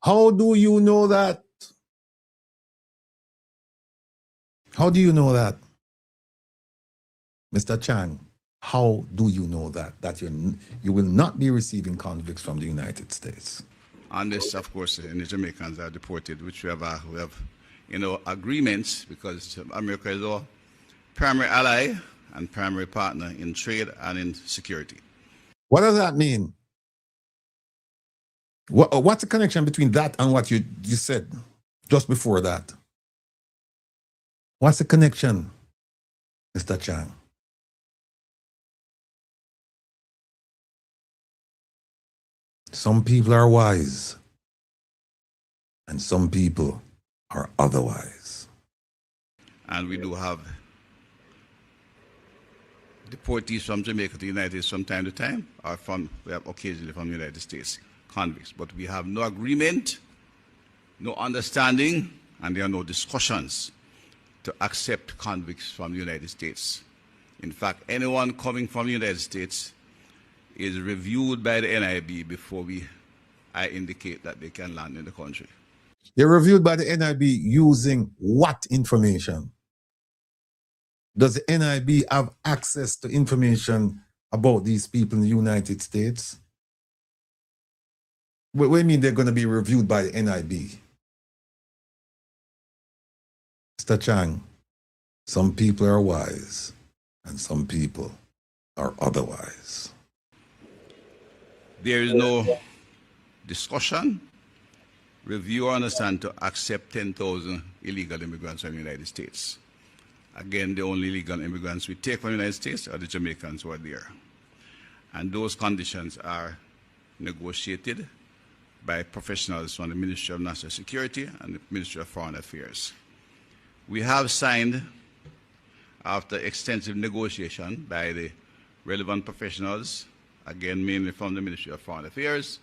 How do you know that? How do you know that? Mr. Chang, how do you know that? That you will not be receiving convicts from the United States? Unless, of course, any Jamaicans are deported, which we have agreements, because America is our primary ally and primary partner in trade and in security. What does that mean? What's the connection between that and what you said just before that? What's the connection, Mr. Chang? Some people are wise, and some people are otherwise. And we do have deportees from Jamaica to the United States from time to time, or we have occasionally from the United States convicts. But we have no agreement, no understanding, and there are no discussions to accept convicts from the United States. In fact, anyone coming from the United States is reviewed by the NIB before I indicate that they can land in the country. They're reviewed by the NIB using what information? Does the NIB have access to information about these people in the United States? What do you mean they're going to be reviewed by the NIB? Mr. Chang, some people are wise and some people are otherwise. There is no discussion, review, or understand to accept 10,000 illegal immigrants from the United States. Again, the only illegal immigrants we take from the United States are the Jamaicans who are there. And those conditions are negotiated by professionals from the Ministry of National Security and the Ministry of Foreign Affairs. We have signed, after extensive negotiation by the relevant professionals, again, mainly from the Ministry of Foreign Affairs,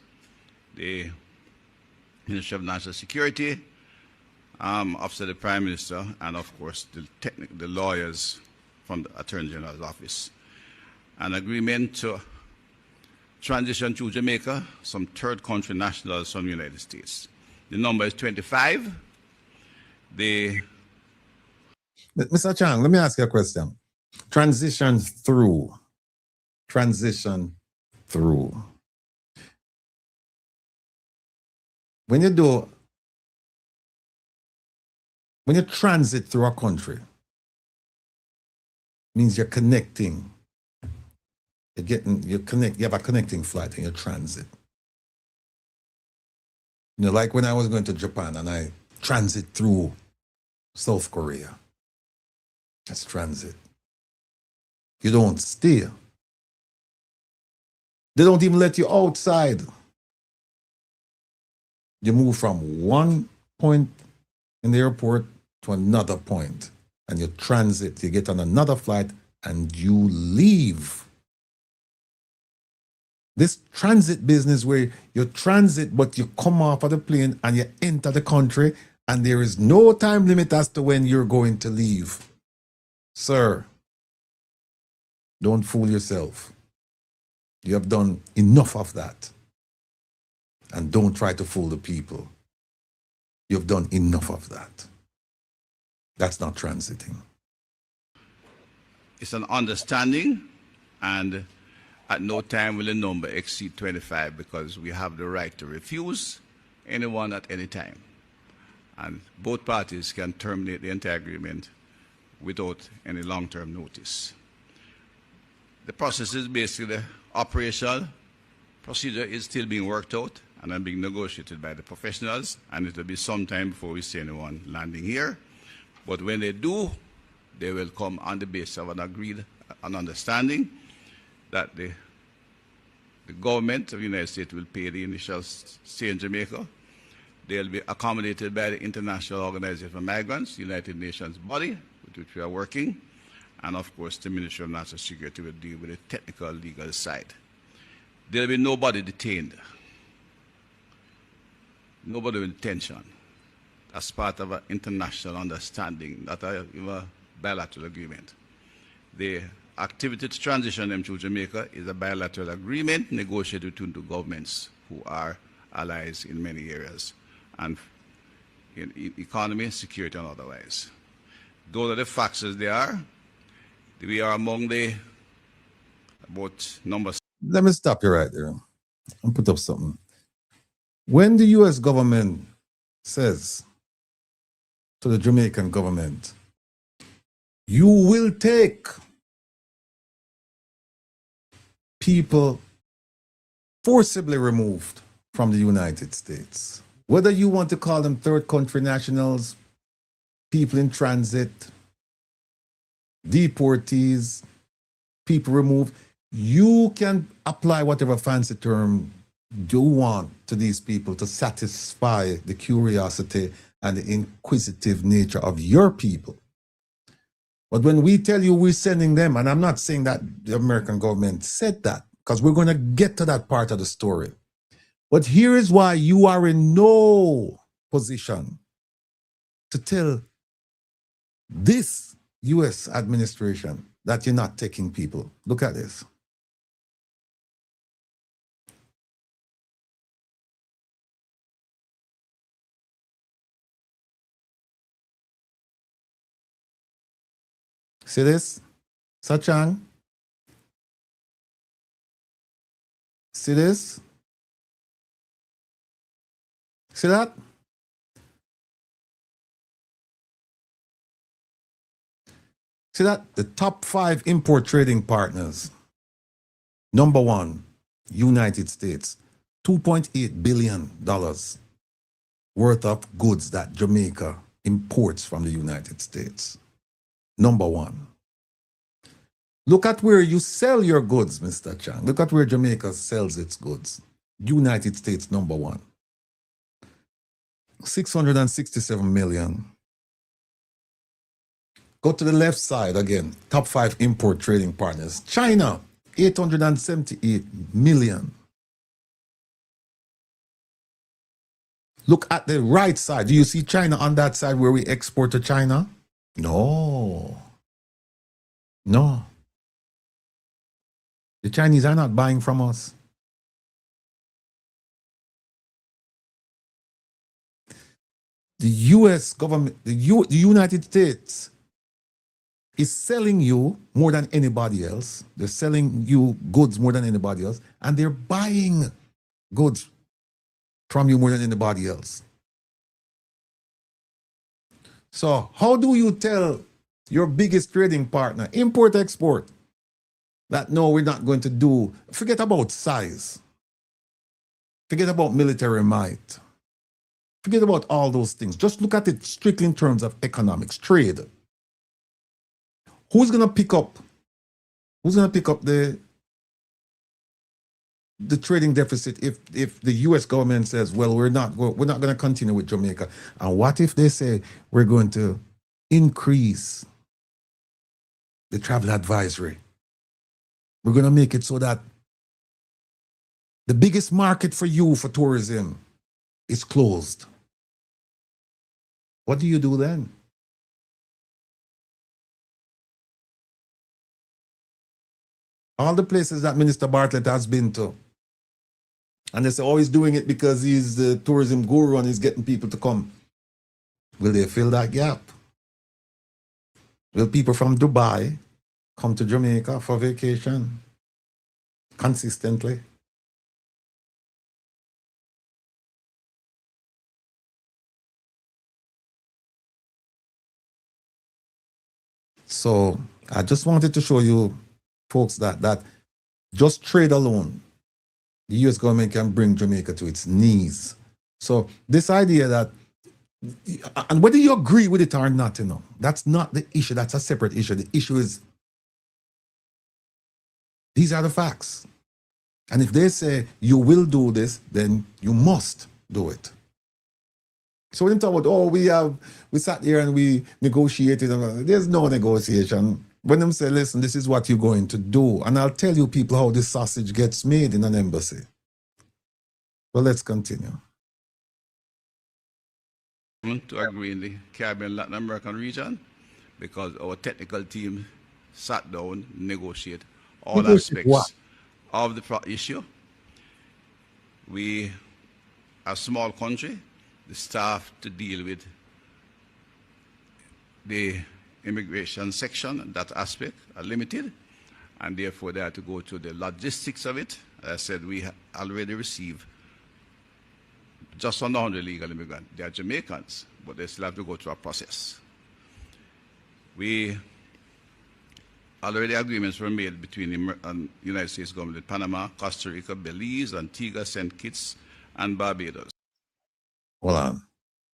the Ministry of National Security, Office of the Prime Minister, and of course the lawyers from the Attorney General's office. An agreement to transition to Jamaica some third country nationals from the United States. The number is 25. Mr. Chang, let me ask you a question. Transition through. When you transit through a country, means you're connecting. You have a connecting flight and you transit. You know, like when I was going to Japan and I transit through South Korea. That's transit. You don't stay. They don't even let you outside. You move from one point in the airport to another point, and you transit. You get on another flight and you leave. This transit business where you transit but you come off of the plane and you enter the country and there is no time limit as to when you're going to leave. Sir, don't fool yourself. You have done enough of that. And don't try to fool the people. You've done enough of that. That's not transiting. It's an understanding, and at no time will the number exceed 25 because we have the right to refuse anyone at any time. And both parties can terminate the entire agreement without any long-term notice. The process is basically the operational procedure is still being worked out and being negotiated by the professionals, and it will be some time before we see anyone landing here. But when they do, they will come on the basis of an understanding that the government of the United States will pay the initial stay in Jamaica. They'll be accommodated by the International Organization for Migrants, United Nations body, with which we are working, and of course the Ministry of National Security will deal with the technical legal side. There will be nobody detained, nobody with detention. That's part of an international understanding, not a bilateral agreement. The activity to transition them to Jamaica is a bilateral agreement negotiated between two governments who are allies in many areas. and in economy, security, and otherwise. Those are the facts as they are. We are among the about number. Let me stop you right there and put up something. When the U.S. government says to the Jamaican government, you will take people forcibly removed from the United States, whether you want to call them third country nationals, people in transit, deportees, people removed, you can apply whatever fancy term you want to these people to satisfy the curiosity and the inquisitive nature of your people. But when we tell you we're sending them, and I'm not saying that the American government said that, because we're going to get to that part of the story. But here is why you are in no position to tell this U.S. administration that you're not taking people. Look at this. See this? Chang? See this? See that? See that? The top 5 import trading partners. Number 1, United States. $2.8 billion worth of goods that Jamaica imports from the United States. Number 1. Look at where you sell your goods, Mr. Chang. Look at where Jamaica sells its goods. United States, number 1. 667 million. Go to the left side again. Top 5 import trading partners. China, 878 million. Look at the right side. Do you see China on that side where we export to China? No. No. The Chinese are not buying from us. The U.S. government, the United States is selling you more than anybody else. They're selling you goods more than anybody else, and they're buying goods from you more than anybody else. So how do you tell your biggest trading partner, import-export, that no, we're not going to do, forget about size, forget about military might, forget about all those things. Just look at it strictly in terms of economics, trade. Who's going to pick up the trading deficit if the U.S. government says, well, we're not going to continue with Jamaica? And what if they say we're going to increase the travel advisory? We're going to make it so that the biggest market for you for tourism is closed. What do you do then? All the places that Minister Bartlett has been to, and they say, oh, he's doing it because he's the tourism guru and he's getting people to come. Will they fill that gap? Will people from Dubai come to Jamaica for vacation consistently? So I just wanted to show you folks that just trade alone, the U.S. government can bring Jamaica to its knees. So this idea that, and whether you agree with it or not, that's not the issue. That's a separate issue. The issue is, these are the facts. And if they say you will do this, then you must do it. So when you talk about, oh, we sat here and we negotiated, there's no negotiation. When them say, listen, this is what you're going to do, and I'll tell you people how this sausage gets made in an embassy. Well, let's continue. To agree in the Caribbean Latin American region, because our technical team sat down, negotiate all aspects of the issue. We, a small country, the staff to deal with the immigration section, that aspect are limited, and therefore they had to go to the logistics of it. As I said, we already received just under 100 legal immigrants. They are Jamaicans, but they still have to go through a process. Already agreements were made between the United States government, Panama, Costa Rica, Belize, Antigua, St. Kitts, and Barbados. Hold on.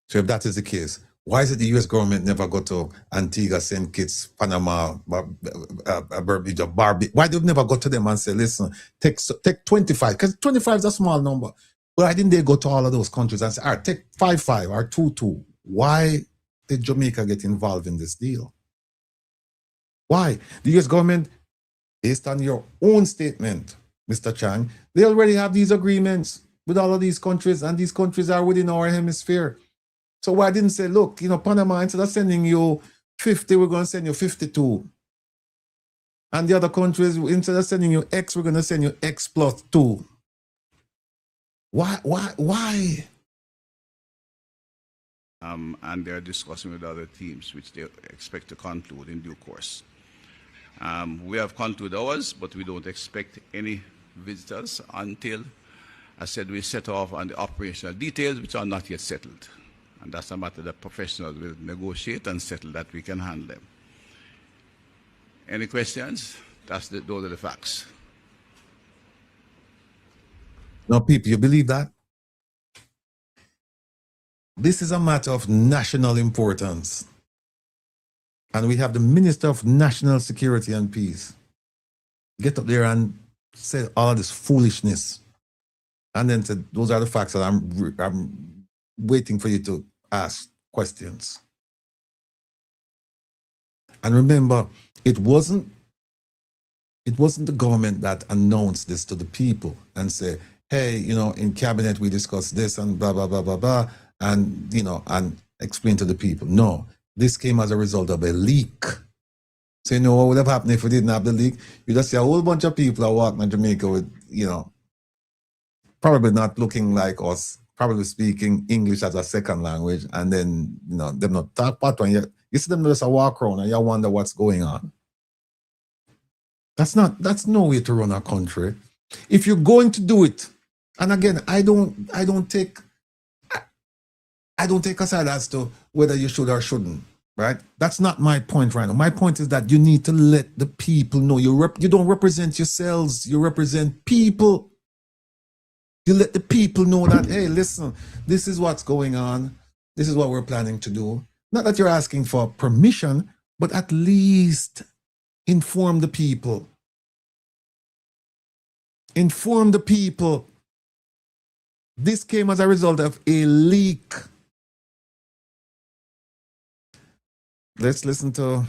So if that is the case, why is it the U.S. government never go to Antigua, St. Kitts, Panama, Barbados, why they never go to them and say, listen, take 25, because 25 is a small number. Why didn't they go to all of those countries and say, all right, take 5 or 2. Why did Jamaica get involved in this deal? Why? The U.S. government, based on your own statement, Mr. Chang, they already have these agreements with all of these countries, and these countries are within our hemisphere. So why didn't say, look, Panama, instead of sending you 50, we're going to send you 52. And the other countries, instead of sending you X, we're going to send you X plus 2. Why? And they're discussing with other teams, which they expect to conclude in due course. We have concluded ours, but we don't expect any visitors until, I said, we set off on the operational details, which are not yet settled. And that's a matter that professionals will negotiate and settle that we can handle them. Any questions? Those are the facts. Now, people, you believe that? This is a matter of national importance. And we have the Minister of National Security and Peace get up there and say all of this foolishness. And then say, those are the facts that I'm waiting for you to ask questions. And remember, it wasn't the government that announced this to the people and say, hey, in cabinet we discussed this and blah, blah, blah, blah, blah, and, and explain to the people. No, this came as a result of a leak. So, what would have happened if we didn't have the leak? You just see a whole bunch of people are walking in Jamaica with, probably not looking like us, probably speaking English as a second language, and then, them not talk part one. You see them just a walk around and you wonder what's going on. That's no way to run a country. If you're going to do it, and again, I don't take a side as to whether you should or shouldn't, right? That's not my point right now. My point is that you need to let the people know. You don't represent yourselves, you represent people. You let the people know that, hey, listen, this is what's going on. This is what we're planning to do. Not that you're asking for permission, but at least inform the people. Inform the people. This came as a result of a leak. Let's listen to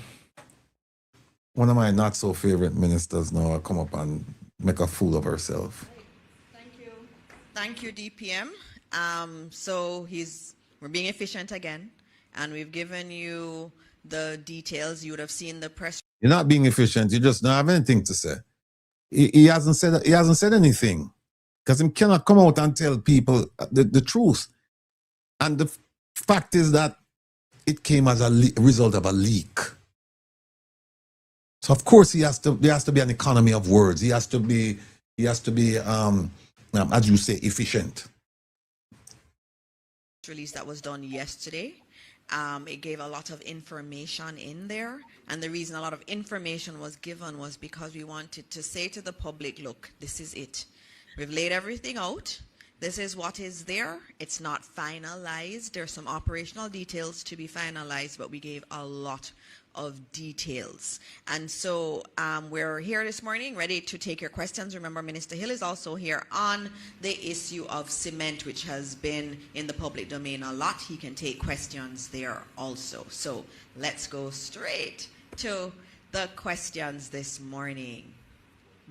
one of my not so favorite ministers now come up and make a fool of herself. Thank you, DPM. So we're being efficient again, and we've given you the details. You would have seen the press. You're not being efficient. You just don't have anything to say. He hasn't said anything, because he cannot come out and tell people the truth. And the fact is that it came as a result of a leak. So of course there has to be an economy of words. He has to be as you say, efficient. Release that was done yesterday. It gave a lot of information in there, and the reason a lot of information was given was because we wanted to say to the public, look, this is it. We've laid everything out. This is what is there. It's not finalized. There's some operational details to be finalized, but we gave a lot of details. And so we're here this morning ready to take your questions. Remember, Minister Hill is also here on the issue of cement, which has been in the public domain a lot. He can take questions there also. So let's go straight to the questions this morning.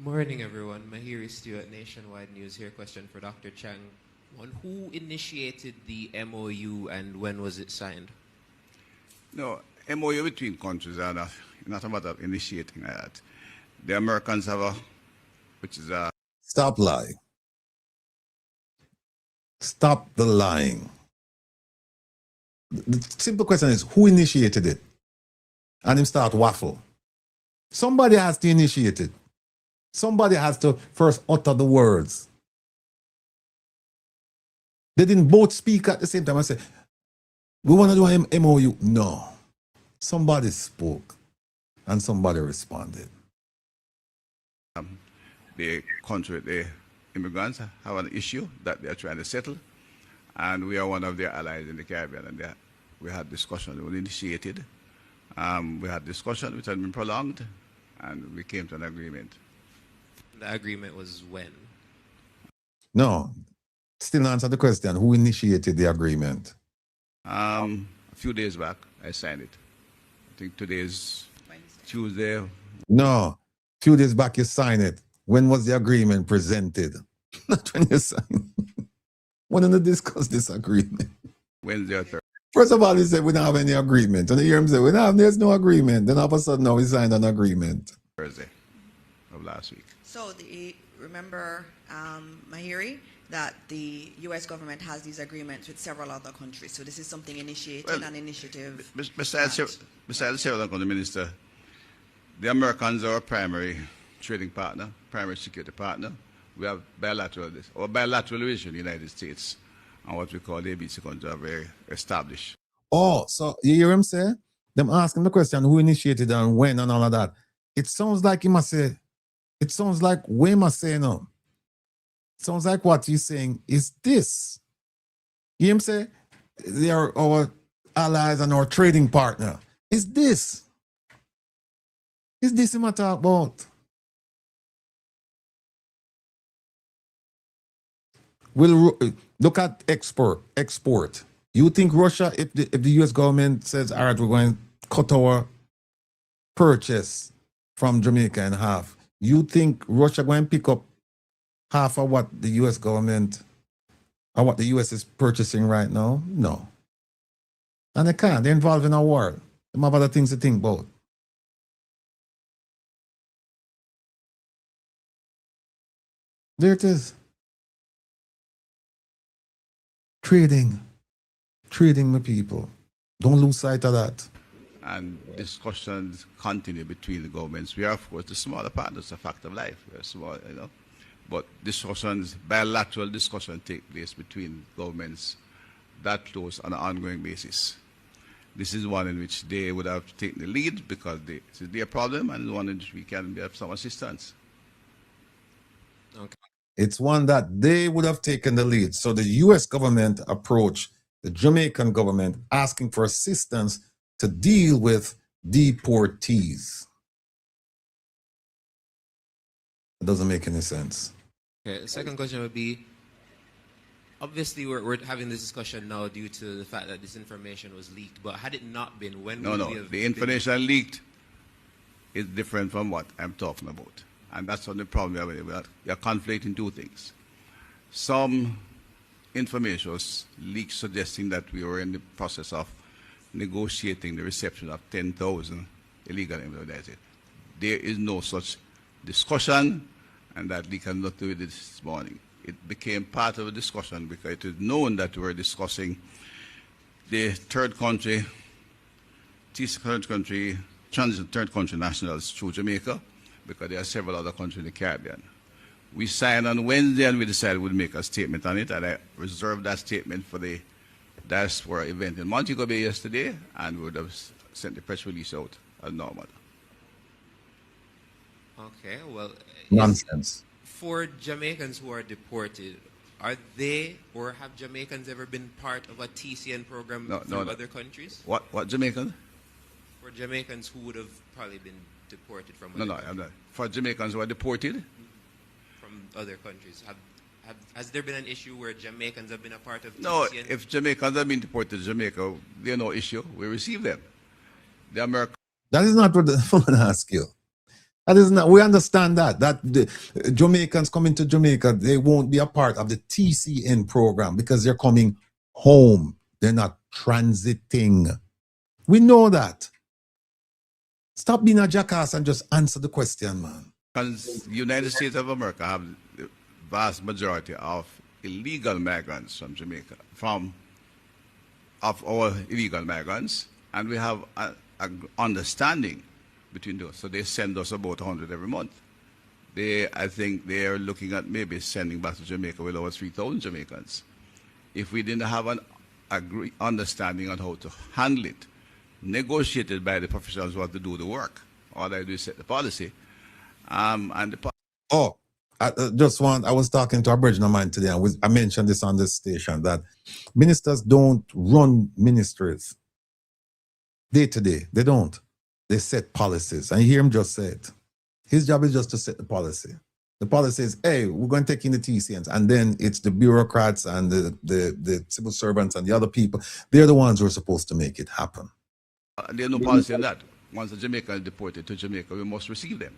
Morning, everyone. Mahiri Stewart, Nationwide News here. Question for Dr. Chang. Who initiated the MOU and when was it signed? No, MOU between countries are not a matter of initiating that. The Americans have which is a... Stop lying. Stop the lying. The simple question is, who initiated it? And him start waffle. Somebody has to initiate it. Somebody has to first utter the words. They didn't both speak at the same time. I said, we want to do an MOU. No. Somebody spoke and somebody responded. The country, the immigrants have an issue that they're trying to settle, and we are one of their allies in the Caribbean, and we had discussion, we initiated. We had discussion which had been prolonged, and we came to an agreement. The agreement was when? No, still answer the question. Who initiated the agreement? A few days back, I signed it. I think today is Tuesday. No, few days back you signed it. When was the agreement presented? Not when you signed. When did you discuss this agreement? Wednesday or Thursday. First of all, he said we don't have any agreement. And you hear him say, there's no agreement. Then all of a sudden now we signed an agreement. Thursday of last week. So remember, Mahiri, that the U.S. government has these agreements with several other countries. So this is something initiated, an initiative. Besides the Sierra Leone Minister, the Americans are our primary trading partner, primary security partner. We have bilateral relation in the United States, and what we call the ABC countries are very established. Oh, so you hear him say? Them asking the question who initiated and when and all of that. It sounds like he must say, it sounds like we must say no. It sounds like what he's saying is this. You hear him say? They are our allies and our trading partner. Is this? Is this him talk about? We'll look at export. You think Russia, if the U.S. government says, all right, we're going to cut our purchase from Jamaica in half, you think Russia going to pick up half of what the U.S. government or what the U.S. is purchasing right now? No. And they can't. They're involved in a war. They have other things to think about. There it is. Trading my people. Don't lose sight of that. And discussions continue between the governments. We are, of course, the smaller partners, a fact of life. We are small, but discussions, bilateral discussions take place between governments that close on an ongoing basis. This is one in which they would have taken the lead because it's their problem, and one in which we can have some assistance. Okay. It's one that they would have taken the lead. So the U.S. government approached the Jamaican government asking for assistance to deal with deportees. It doesn't make any sense. Okay, the second question would be, obviously we're having this discussion now due to the fact that this information was leaked, but had it not been, when would we have... The information leaked is different from what I'm talking about. And that's the problem we have. You're conflating two things. Some information was leaked suggesting that we were in the process of negotiating the reception of 10,000 illegal immigrants. There is no such discussion, and that leak has nothing to do with this morning. It became part of a discussion because it is known that we were discussing the third country nationals through Jamaica, because there are several other countries in the Caribbean. We signed on Wednesday and we decided we'd make a statement on it, and I reserved that statement for the diaspora event in Montego Bay yesterday, and we would have sent the press release out as normal. Okay, well... Nonsense. For Jamaicans who are deported, are they or have Jamaicans ever been part of a TCN program from other countries? What Jamaicans? For Jamaicans who would have probably been deported from I'm not. For Jamaicans who are deported? From other countries. Has there been an issue where Jamaicans have been a part of TCN? No, if Jamaicans have been deported to Jamaica, there's no issue. We receive them. The American... That is not what I want to ask you. That is not, we understand that the Jamaicans coming to Jamaica, they won't be a part of the TCN program because they're coming home. They're not transiting. We know that. Stop being a jackass and just answer the question, man. Because the United States of America have the vast majority of illegal migrants from Jamaica, from of our illegal migrants, and we have an understanding between those. So they send us about 100 every month. I think they are looking at maybe sending back to Jamaica with over 3,000 Jamaicans. If we didn't have an understanding on how to handle it, negotiated by the professionals who have to do the work, all I do is set the policy. I was talking to a Aboriginal man today, and I mentioned this on this station, that ministers don't run ministries day to day. They don't. They set policies. And you hear him just say it. His job is just to set the policy. The policy is, hey, we're going to take in the TCNs. And then it's the bureaucrats and the civil servants and the other people. They're the ones who are supposed to make it happen. There's no policy on that. Once a Jamaican is deported to Jamaica, we must receive them.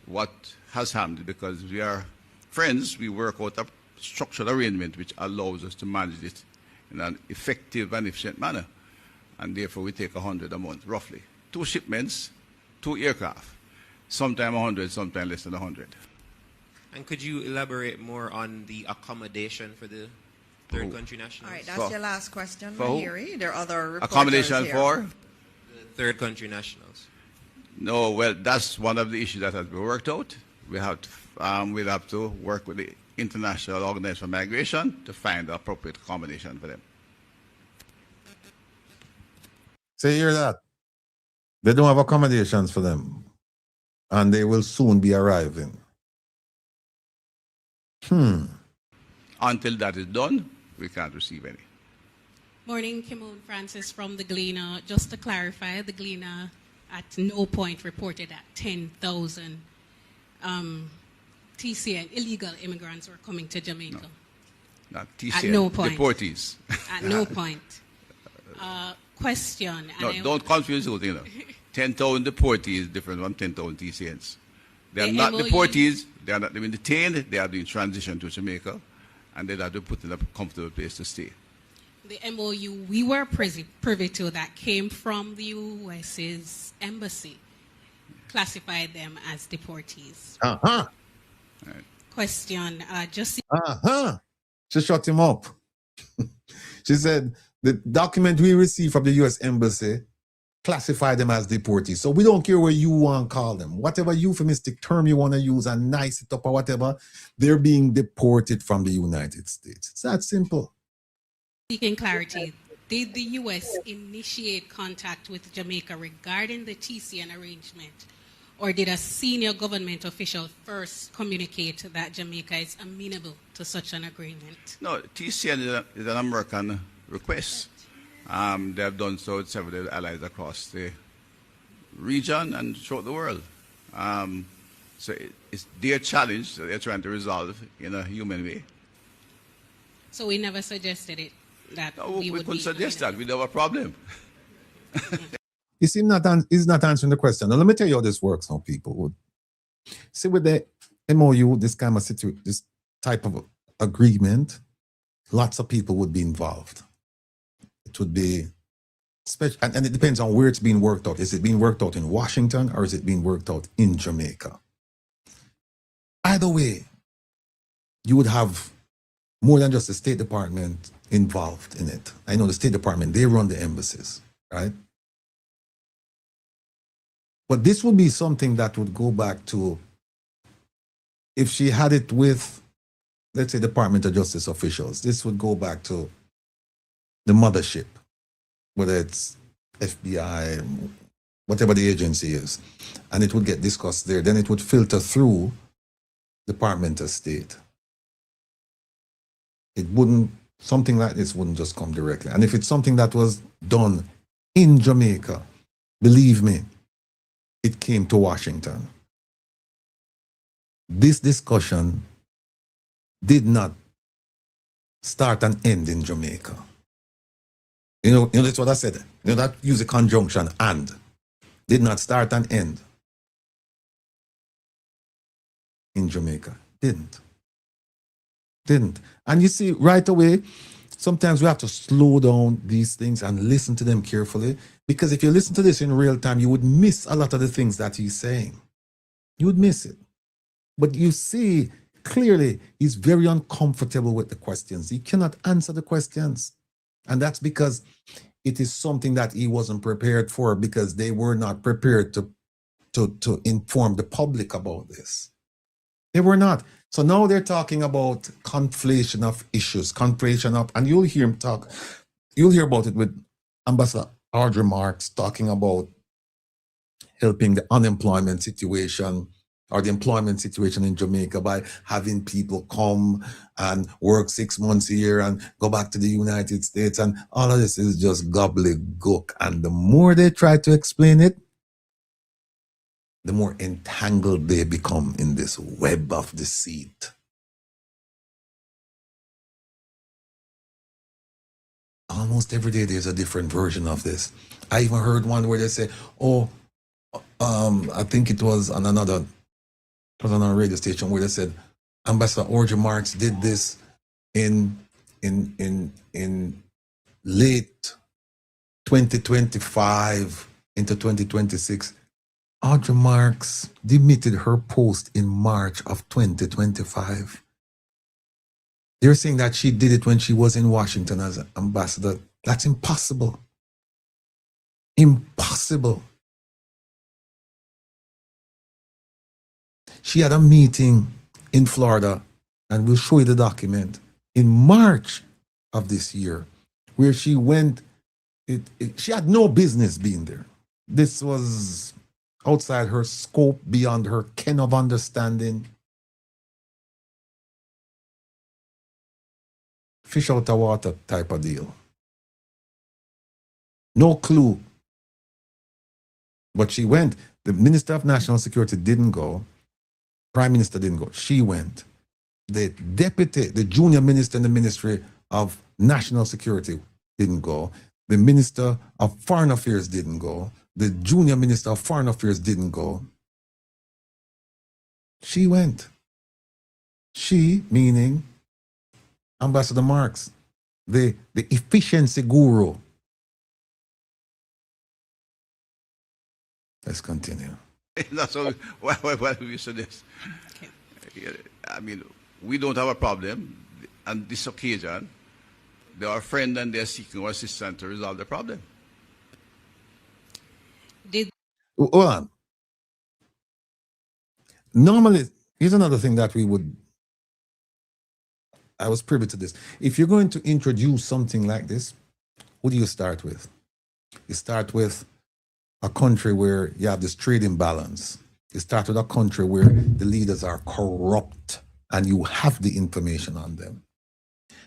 What has happened, because we are friends, we work out a structured arrangement which allows us to manage it in an effective and efficient manner. And therefore, we take 100 a month, roughly. 2 shipments, 2 aircraft. Sometime 100, sometime less than 100. And could you elaborate more on the accommodation for the third country nationals? All right, that's your last question, For who? Mahiri. There are other reporters Accommodation here. for? The third country nationals. No, well, that's one of the issues that has been worked out. We'll have to work with the International Organization for Migration to find the appropriate accommodation for them. So you hear that? They don't have accommodations for them. And they will soon be arriving. Until that is done, we can't receive any. Morning, Kimon Francis from the Gleaner. Just to clarify, the Gleaner at no point reported that 10,000 TCN illegal immigrants were coming to Jamaica. No. Not TCN, at no point. Deportees. At no point. Question. No, don't confuse those, 10,000 deportees is different from 10,000 TCNs. They are not MOU deportees, they are not being detained, they are being transitioned to Jamaica, and they have to put in a comfortable place to stay. The MOU we were privy to that came from the US's embassy classified them as deportees. Right. Question. She shut him up. She said the document we received from the U.S. Embassy classified them as deportees. So we don't care what you want to call them. Whatever euphemistic term you want to use and nice it up or whatever, they're being deported from the United States. It's that simple. Seeking clarity, did the U.S. initiate contact with Jamaica regarding the TCN arrangement, or did a senior government official first communicate that Jamaica is amenable to such an agreement? No, TCN is an American request. They have done so with several allies across the region and throughout the world. So it's their challenge that they're trying to resolve in a human way. So we never suggested it. That no, we would couldn't suggest that. We'd have a problem. You see, he's not answering the question. Now, let me tell you how this works now, people. See, with the MOU, this kind of this type of agreement, lots of people would be involved. It would be special, and it depends on where it's being worked out. Is it being worked out in Washington or is it being worked out in Jamaica? Either way, you would have more than just the State Department involved in it. I know the State Department, they run the embassies, right? But this would be something that would go back to, if she had it with, let's say, Department of Justice officials, this would go back to the mothership, whether it's FBI, whatever the agency is, and it would get discussed there. Then it would filter through Department of State. It wouldn't, something like this wouldn't just come directly. And if it's something that was done in Jamaica, believe me, it came to Washington. This discussion did not start and end in Jamaica. You know, that's what I said. You know, that use a conjunction, and. Did not start and end in Jamaica. Didn't. And you see, right away, sometimes we have to slow down these things and listen to them carefully, because if you listen to this in real time, you would miss a lot of the things that he's saying. You would miss it. But you see, clearly, he's very uncomfortable with the questions. He cannot answer the questions. And that's because it is something that he wasn't prepared for, because they were not prepared to inform the public about this. They were not. So now they're talking about conflation of issues, conflation of, and you'll hear him talk, you'll hear about it with Ambassador Audrey Marks talking about helping the unemployment situation or the employment situation in Jamaica by having people come and work 6 months a year and go back to the United States. And all of this is just gobbledygook. And the more they try to explain it, the more entangled they become in this web of deceit. Almost every day there's a different version of this. I even heard one where they say, oh, I think it was on another, it was on a radio station where they said Ambassador Audrey Marks did this in late 2025 into 2026. Audrey Marks demitted her post in March of 2025. They're saying that she did it when she was in Washington as an ambassador. That's impossible. Impossible. She had a meeting in Florida, and we'll show you the document, in March of this year, where she went, she had no business being there. This was outside her scope, beyond her ken of understanding. Fish out of water type of deal. No clue. But she went. The Minister of National Security didn't go. Prime Minister didn't go. She went. The deputy, the junior minister in the Ministry of National Security didn't go. The Minister of Foreign Affairs didn't go. The junior Minister of Foreign Affairs didn't go. She went. She, meaning Ambassador Marks, the efficiency guru. Let's continue. That's what we suggest. Okay. I mean, we don't have a problem. On this occasion, they are friends and they're seeking our assistance to resolve the problem. Hold on. Normally, here's another thing that I was privy to this. If you're going to introduce something like this, who do you start with? You start with a country where you have this trade imbalance. You start with a country where the leaders are corrupt and you have the information on them.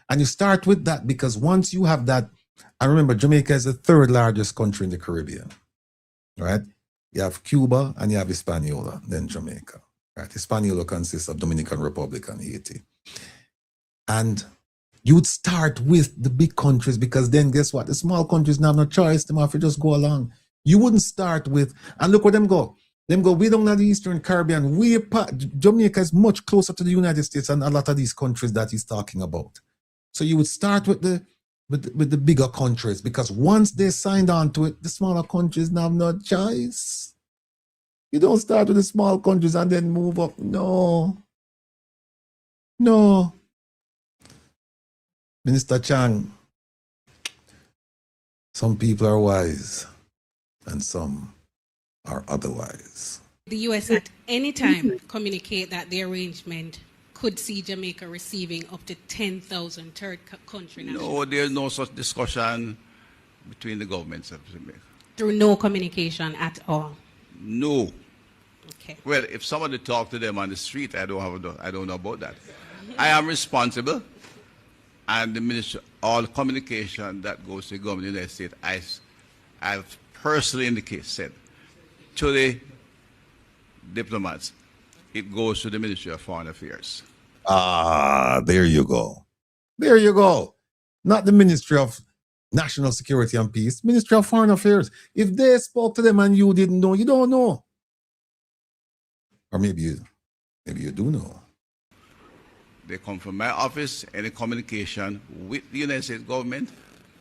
And you start with that because once you have that, and remember, Jamaica is the third largest country in the Caribbean, right? You have Cuba and you have Hispaniola, then Jamaica, right? Hispaniola consists of Dominican Republic and Haiti. And you would start with the big countries because then guess what? The small countries now have no choice. They have to just go along. You wouldn't start with, and look where them go. Them go, we don't know the Eastern Caribbean. Jamaica is much closer to the United States than a lot of these countries that he's talking about. So you would start with the bigger countries because once they signed on to it, the smaller countries now have no choice. You don't start with the small countries and then move up. No. No. Minister Chang, some people are wise and some are otherwise. The U.S. at any time communicate that the arrangement could see Jamaica receiving up to 10,000 third country nationals? No, there's no such discussion between the governments of Jamaica. Through no communication at all? No. Okay. Well, if somebody talked to them on the street, I don't know about that. I am responsible, and the minister, all communication that goes to the government of the United States, I've personally in the case said to the diplomats, it goes to the Ministry of Foreign Affairs. Ah, there you go. There you go. Not the Ministry of National Security and Peace, Ministry of Foreign Affairs. If they spoke to them and you didn't know, you don't know. Or maybe you do know. They come from my office, any communication with the United States government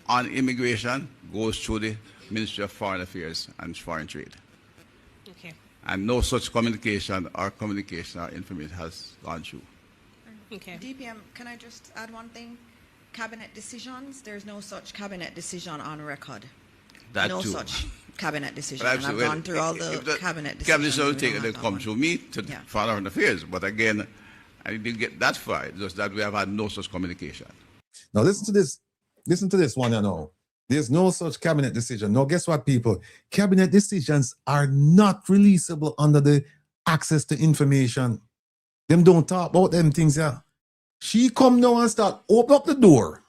on immigration goes through the Ministry of Foreign Affairs and Foreign Trade. Okay. And no such communication or information has gone through. Okay. DPM, can I just add one thing? cabinet decisions, there's no such cabinet decision on record. That no too. such cabinet decision. But And I've gone through all the cabinet decisions. Cabinet we decision don't they have come that through me to Foreign Affairs. But again, I didn't get that far. It's just that we have had no such communication. Now listen to this. Listen to this one, you know. There's no such cabinet decision. Now, guess what, people? Cabinet decisions are not releasable under the access to information. Them don't talk about them things, yeah. She come now and start open up the door.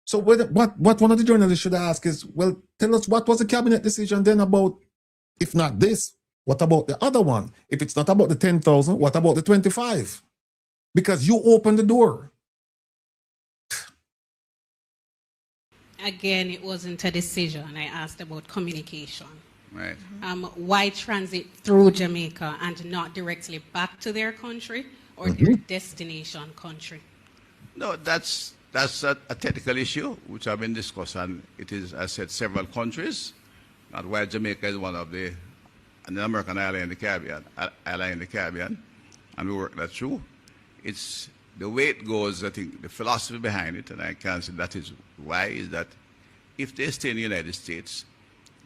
So what one of the journalists should ask is, well, tell us what was the cabinet decision then about, if not this, what about the other one? If it's not about the 10,000, what about the 25? Because you opened the door. Again, it wasn't a decision. I asked about communication. Right. Why transit through Jamaica and not directly back to their country or their destination country? No, that's a technical issue which have been discussed, and it is, as I said, several countries. And while Jamaica is one of the American island in the Caribbean, and we work that through. It's the way it goes. I think the philosophy behind it, and I can say that is why, is that if they stay in the United States,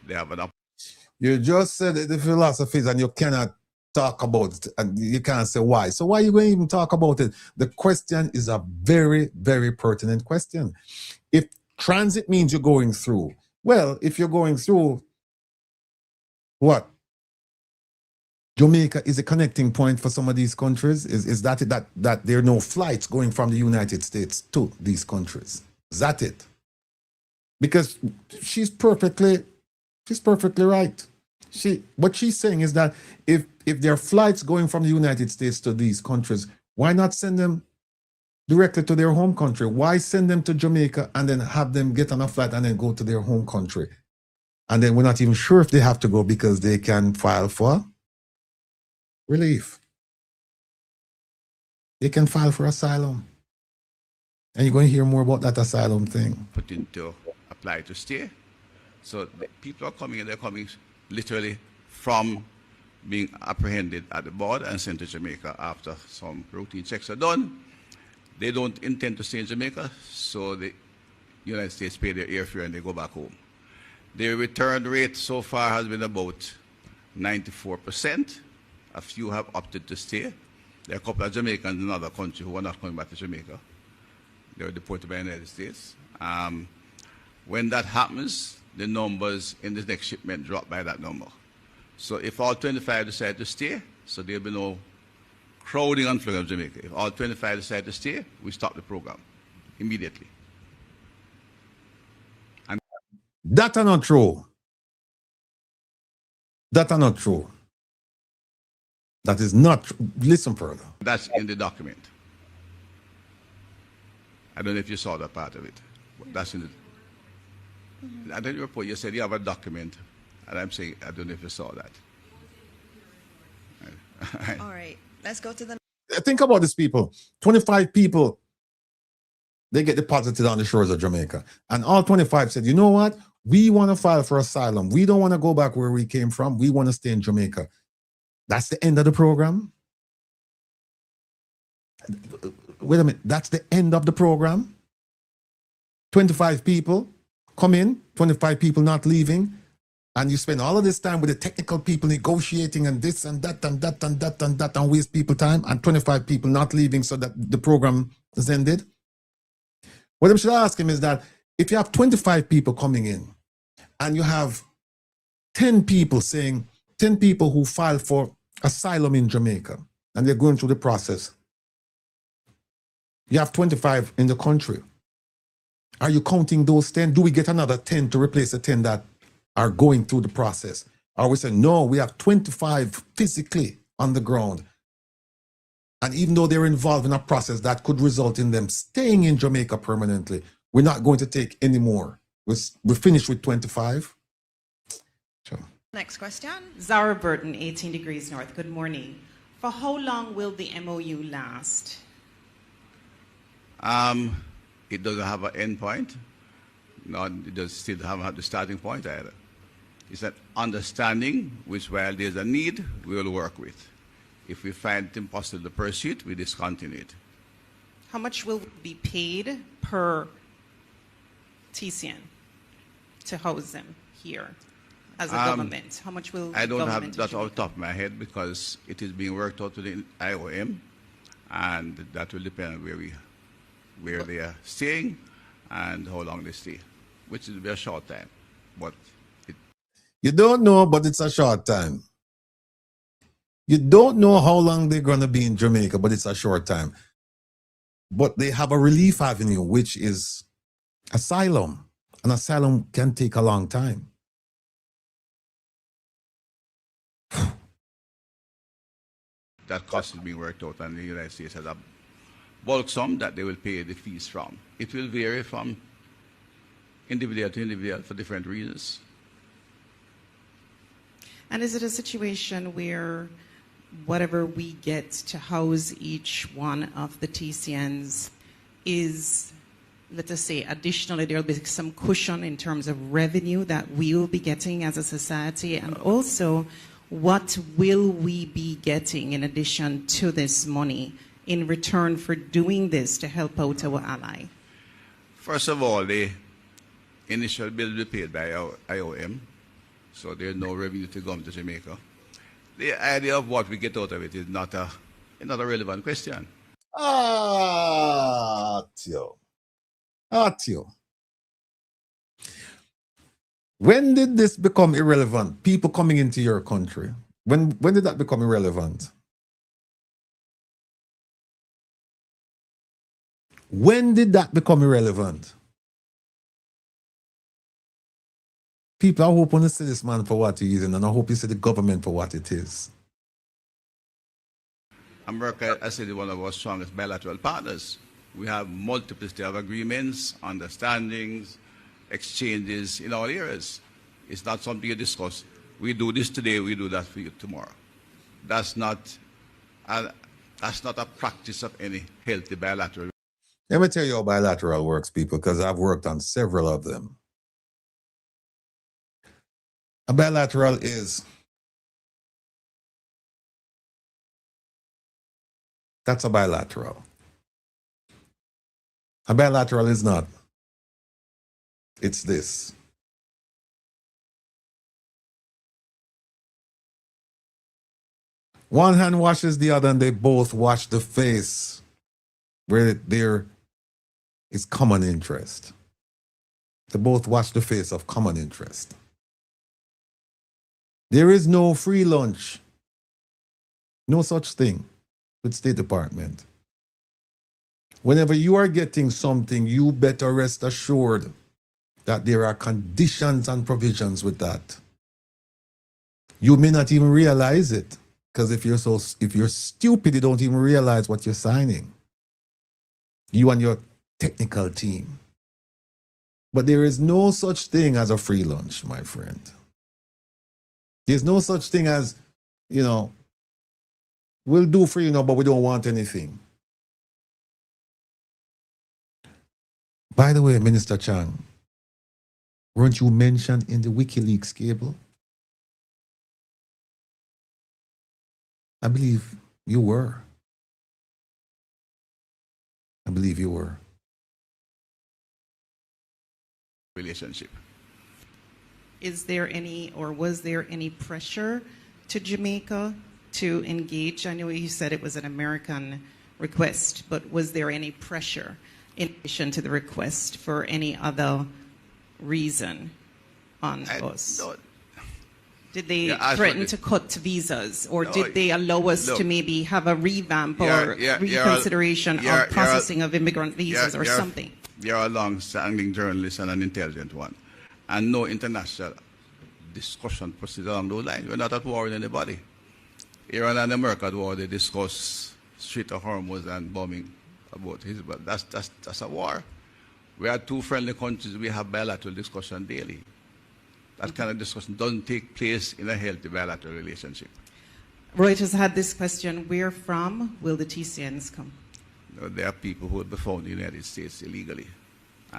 they have an opportunity. You just said the philosophies and you cannot talk about it, and you can't say why. So why are you going to even talk about it? The question is a very, very pertinent question. If transit means you're going through, well, if you're going through, what? Jamaica is a connecting point for some of these countries? Is that it, that there are no flights going from the United States to these countries? Is that it? Because she's perfectly right. What she's saying is that if there are flights going from the United States to these countries, why not send them directly to their home country? Why send them to Jamaica and then have them get on a flight and then go to their home country? And then we're not even sure if they have to go because they can file for relief. They can file for asylum. And you're going to hear more about that asylum thing. Put into apply to stay. So the people are coming, and they're coming literally from being apprehended at the border and sent to Jamaica after some routine checks are done. They don't intend to stay in Jamaica, so the United States pay their airfare and they go back home. Their return rate so far has been about 94%. A few have opted to stay. There are a couple of Jamaicans in other countries who are not coming back to Jamaica. They were deported by the United States. When that happens, the numbers in the next shipment drop by that number. So if all 25 decide to stay, so there'll be no crowding on Florida, Jamaica. If all 25 decide to stay, we stop the program immediately. And that are not true. That are not true. That is not true. Listen further. That's in the document. I don't know if you saw that part of it. That's in the. I don't report. You said you have a document, and I'm saying I don't know if you saw that. All right, let's go to the. Think about these people. 25 people, they get deposited on the shores of Jamaica, and all 25 said, "You know what? We want to file for asylum. We don't want to go back where we came from. We want to stay in Jamaica." That's the end of the program. Wait a minute. That's the end of the program. 25 people come in, 25 people not leaving, and you spend all of this time with the technical people negotiating and this and that and that and that and that and waste people time, and 25 people not leaving so that the program is ended. What I should ask him is that if you have 25 people coming in and you have 10 people saying, 10 people who filed for asylum in Jamaica and they're going through the process, you have 25 in the country. Are you counting those 10? Do we get another 10 to replace the 10 that are going through the process? Or we say, no, we have 25 physically on the ground. And even though they're involved in a process that could result in them staying in Jamaica permanently, we're not going to take any more. We're finished with 25. Sure. Next question. Zara Burton, 18 Degrees North. Good morning. For how long will the MOU last? It doesn't have an end point. No, it does still have the starting point either. It's an understanding which, while there's a need, we will work with. If we find it impossible to pursue it, we discontinue it. How much will be paid per TCN to house them here as a government? How much will I don't have government that off the top of my head because it is being worked out with the IOM, and that will depend on where they are staying and how long they stay, which will be a short time. But you don't know, but it's a short time. You don't know how long they're going to be in Jamaica, but it's a short time. But they have a relief avenue, which is asylum. And asylum can take a long time. that cost is being worked out, and the United States has a bulk sum that they will pay the fees from. It will vary from individual to individual for different reasons. And is it a situation where whatever we get to house each one of the TCNs is, let us say, additionally there will be some cushion in terms of revenue that we will be getting as a society? And also, what will we be getting in addition to this money in return for doing this to help out our ally? First of all, the initial bill will be paid by our IOM, so there's no revenue to come to Jamaica. The idea of what we get out of it is not a relevant question. Tio. When did this become irrelevant? People coming into your country. When did that become irrelevant? When did that become irrelevant? People, I hope when you see this man for what he is, and I hope you see the government for what it is. America, I said, is one of our strongest bilateral partners. We have multiplicity of agreements, understandings, exchanges in all areas. It's not something you discuss. We do this today, we do that for you tomorrow. That's not a practice of any healthy bilateral. Let me tell you how bilateral works, people, because I've worked on several of them. A bilateral is, that's a bilateral. A bilateral is not. It's this. One hand washes the other, and they both wash the face where there is common interest. They both wash the face of common interest. There is no free lunch. No such thing with State Department. Whenever you are getting something, you better rest assured that there are conditions and provisions with that. You may not even realize it, because if you're stupid, you don't even realize what you're signing. You and your technical team. But there is no such thing as a free lunch, my friend. There's no such thing as, we'll do for you now, but we don't want anything. By the way, Minister Chang, weren't you mentioned in the WikiLeaks cable? I believe you were. I believe you were. Relationship. Is there any, or was there any pressure to Jamaica to engage? I know you said it was an American request, but was there any pressure in addition to the request for any other reason on us? Did they threaten to cut visas, or did they allow us to maybe have a revamp or reconsideration of processing of immigrant visas or something? You're a long-standing journalist and an intelligent one. And no international discussion proceeds along those lines. We're not at war with anybody. Iran and America at war, they discuss Strait of Hormuz and bombing about his, but that's a war. We are two friendly countries, we have bilateral discussion daily. That kind of discussion doesn't take place in a healthy bilateral relationship. Reuters had this question: where from will the TCNs come? There are people who have been found in the United States illegally.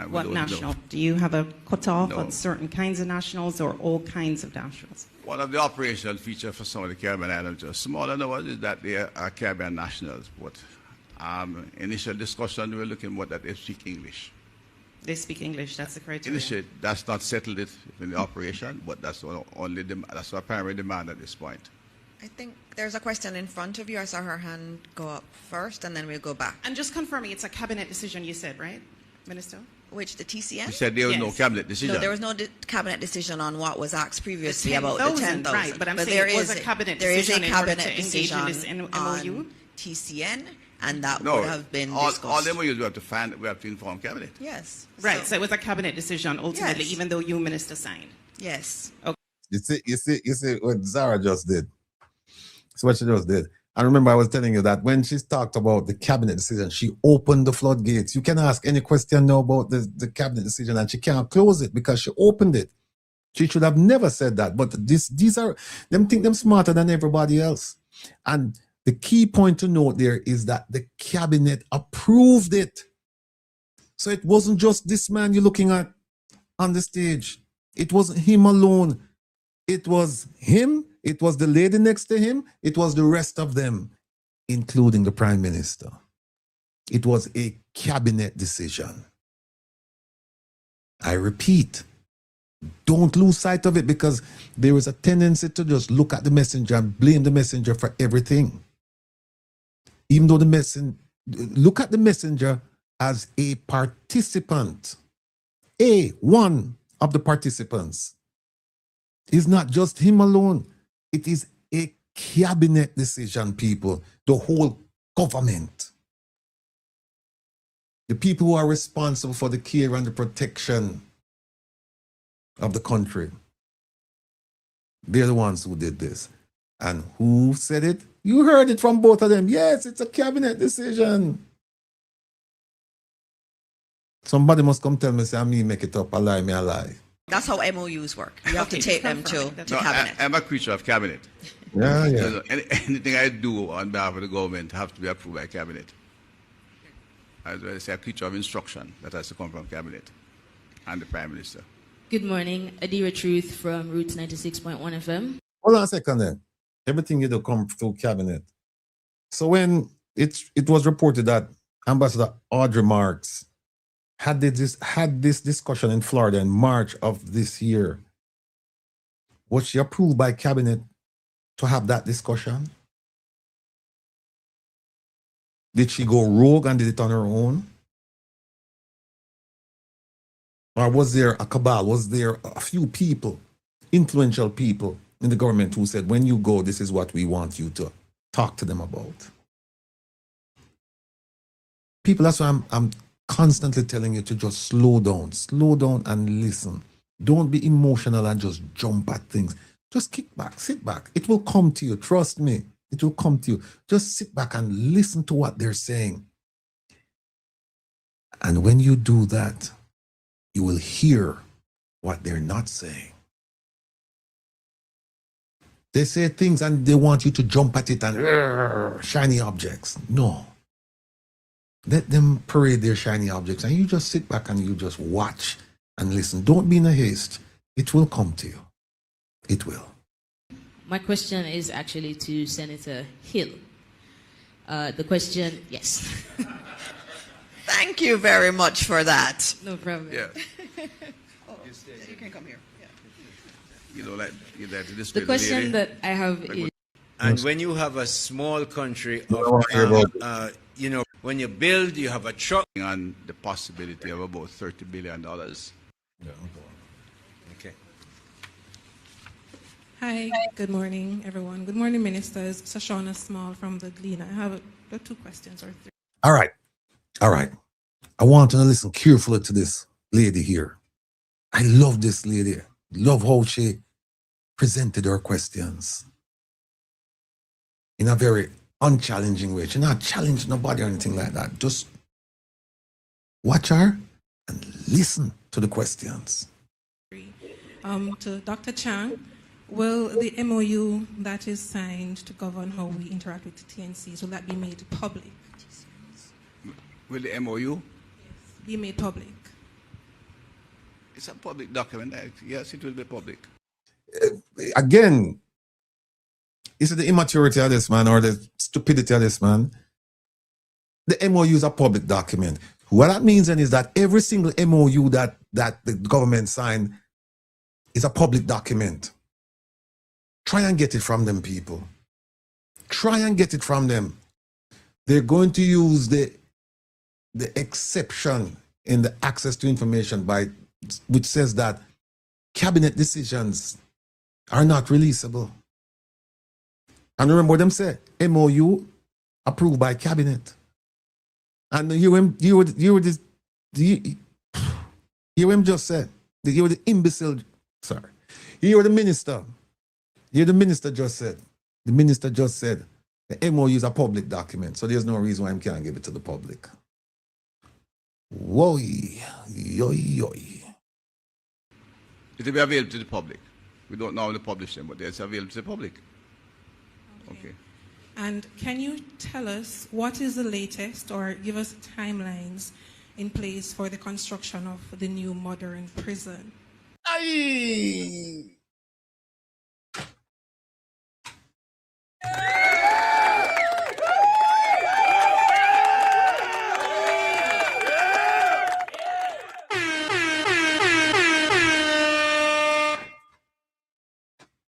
What national? Do you have a cutoff on certain kinds of nationals or all kinds of nationals? One of the operational features for some of the Caribbean islands, just smaller than ours, is that they are Caribbean nationals. But Initial discussion, we're looking what that they speak English. They speak English. That's the criteria. Initially, that's not settled it in the operation, but that's only that's our primary demand at this point. I think there's a question in front of you. I saw her hand go up first, and then we'll go back. And just confirming, it's a cabinet decision, you said, right, Minister? Which, the TCN? You said there was no cabinet decision. No, there was no cabinet decision on what was asked previously about the 10,000, 10,000. right, but I'm saying it was a cabinet decision in order to engage in this MOU? On TCN, and that No, would have been all discussed. the MOUs we have to inform cabinet. Yes. Right, so it was a cabinet decision ultimately, Yes. even though you, Minister, signed. Yes. Okay. You see what Zara just did. It's what she just did. And remember, I was telling you that when she talked about the cabinet decision, she opened the floodgates. You can ask any question now about the cabinet decision, and she can't close it because she opened it. She should have never said that. But these are them think them smarter than everybody else. And the key point to note there is that the cabinet approved it. So it wasn't just this man you're looking at on the stage. It wasn't him alone. It was him. It was the lady next to him. It was the rest of them, including the Prime Minister. It was a cabinet decision. I repeat, don't lose sight of it, because there is a tendency to just look at the messenger and blame the messenger for everything. Even though look at the messenger as a participant, one of the participants. It's not just him alone. It is a cabinet decision, people. The whole government. The people who are responsible for the care and the protection of the country. They're the ones who did this. And who said it? You heard it from both of them. Yes, it's a cabinet decision. Somebody must come tell me, say, me make it up, a lie, me a lie. That's how MOUs work. You have to take them to cabinet. I'm a creature of cabinet. Yeah. So anything I do on behalf of the government have to be approved by cabinet. As well as a creature of instruction that has to come from cabinet and the Prime Minister. Good morning, Adira Truth from Roots 96.1 FM. Hold on a second then. Everything you do come through cabinet. So when it was reported that Ambassador Audrey Marks had this discussion in Florida in March of this year, was she approved by cabinet to have that discussion? Did she go rogue and did it on her own? Or was there a cabal? Was there a few people, influential people in the government who said, when you go, this is what we want you to talk to them about? People, that's why I'm constantly telling you to just slow down and listen. Don't be emotional and just jump at things. Just kick back, sit back. It will come to you. Trust me. It will come to you. Just sit back and listen to what they're saying. And when you do that, you will hear what they're not saying. They say things and they want you to jump at it and shiny objects. No. Let them parade their shiny objects and you just sit back and you just watch and listen. Don't be in a haste. It will come to you. It will. My question is actually to Senator Hill. The question, yes. Thank you very much for that. No problem. Yeah. You can come here. Yeah. You know, like this. The question that I have is... And when you have a small country, when you build, you have a truck. On the possibility of about $30 billion. Yeah. Okay. Hi, good morning, everyone. Good morning, ministers. Sashona Small from the Gleaner. I have two questions or three. All right. I want you to listen carefully to this lady here. I love this lady. Love how she presented her questions in a very unchallenging way. She's not challenging nobody or anything like that. Just watch her and listen to the questions. To Dr. Chang, will the MOU that is signed to govern how we interact with the TNCs, will that be made public? Will the MOU? Be made public. It's a public document. Yes, it will be public. Again, is it the immaturity of this man or the stupidity of this man? the MOU is a public document. What that means then is that every single MOU that the government signed is a public document. Try and get it from them, people. Try and get it from them. They're going to use the exception in the access to information which says that cabinet decisions are not releasable. And remember what them say, MOU approved by cabinet. And hear him just said, hear what the imbecile, sorry. Hear what the minister, hear the minister just said. The minister just said the MOU is a public document, so there's no reason why I can't give it to the public. Whoa, yoy. It will be available to the public. We don't normally publish them, but it's available to the public. Okay. And can you tell us what is the latest or give us timelines in place for the construction of the new modern prison? Aye.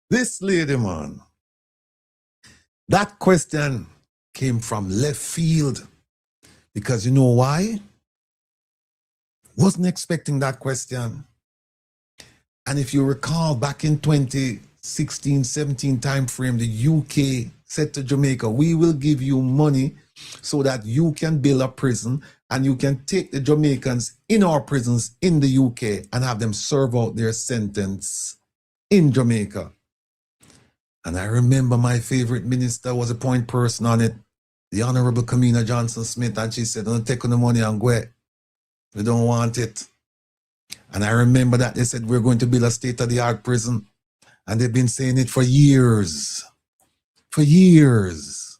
This lady, man, that question came from left field. Because you know why? Wasn't expecting that question. And if you recall, back in 2016-17 timeframe, the UK said to Jamaica, we will give you money so that you can build a prison and you can take the Jamaicans in our prisons in the UK and have them serve out their sentence in Jamaica. And I remember my favorite minister was a point person on it, the Honorable Kamina Johnson-Smith, and she said, don't take on the money and go. We don't want it. And I remember that they said we're going to build a state-of-the-art prison. And they've been saying it for years. For years.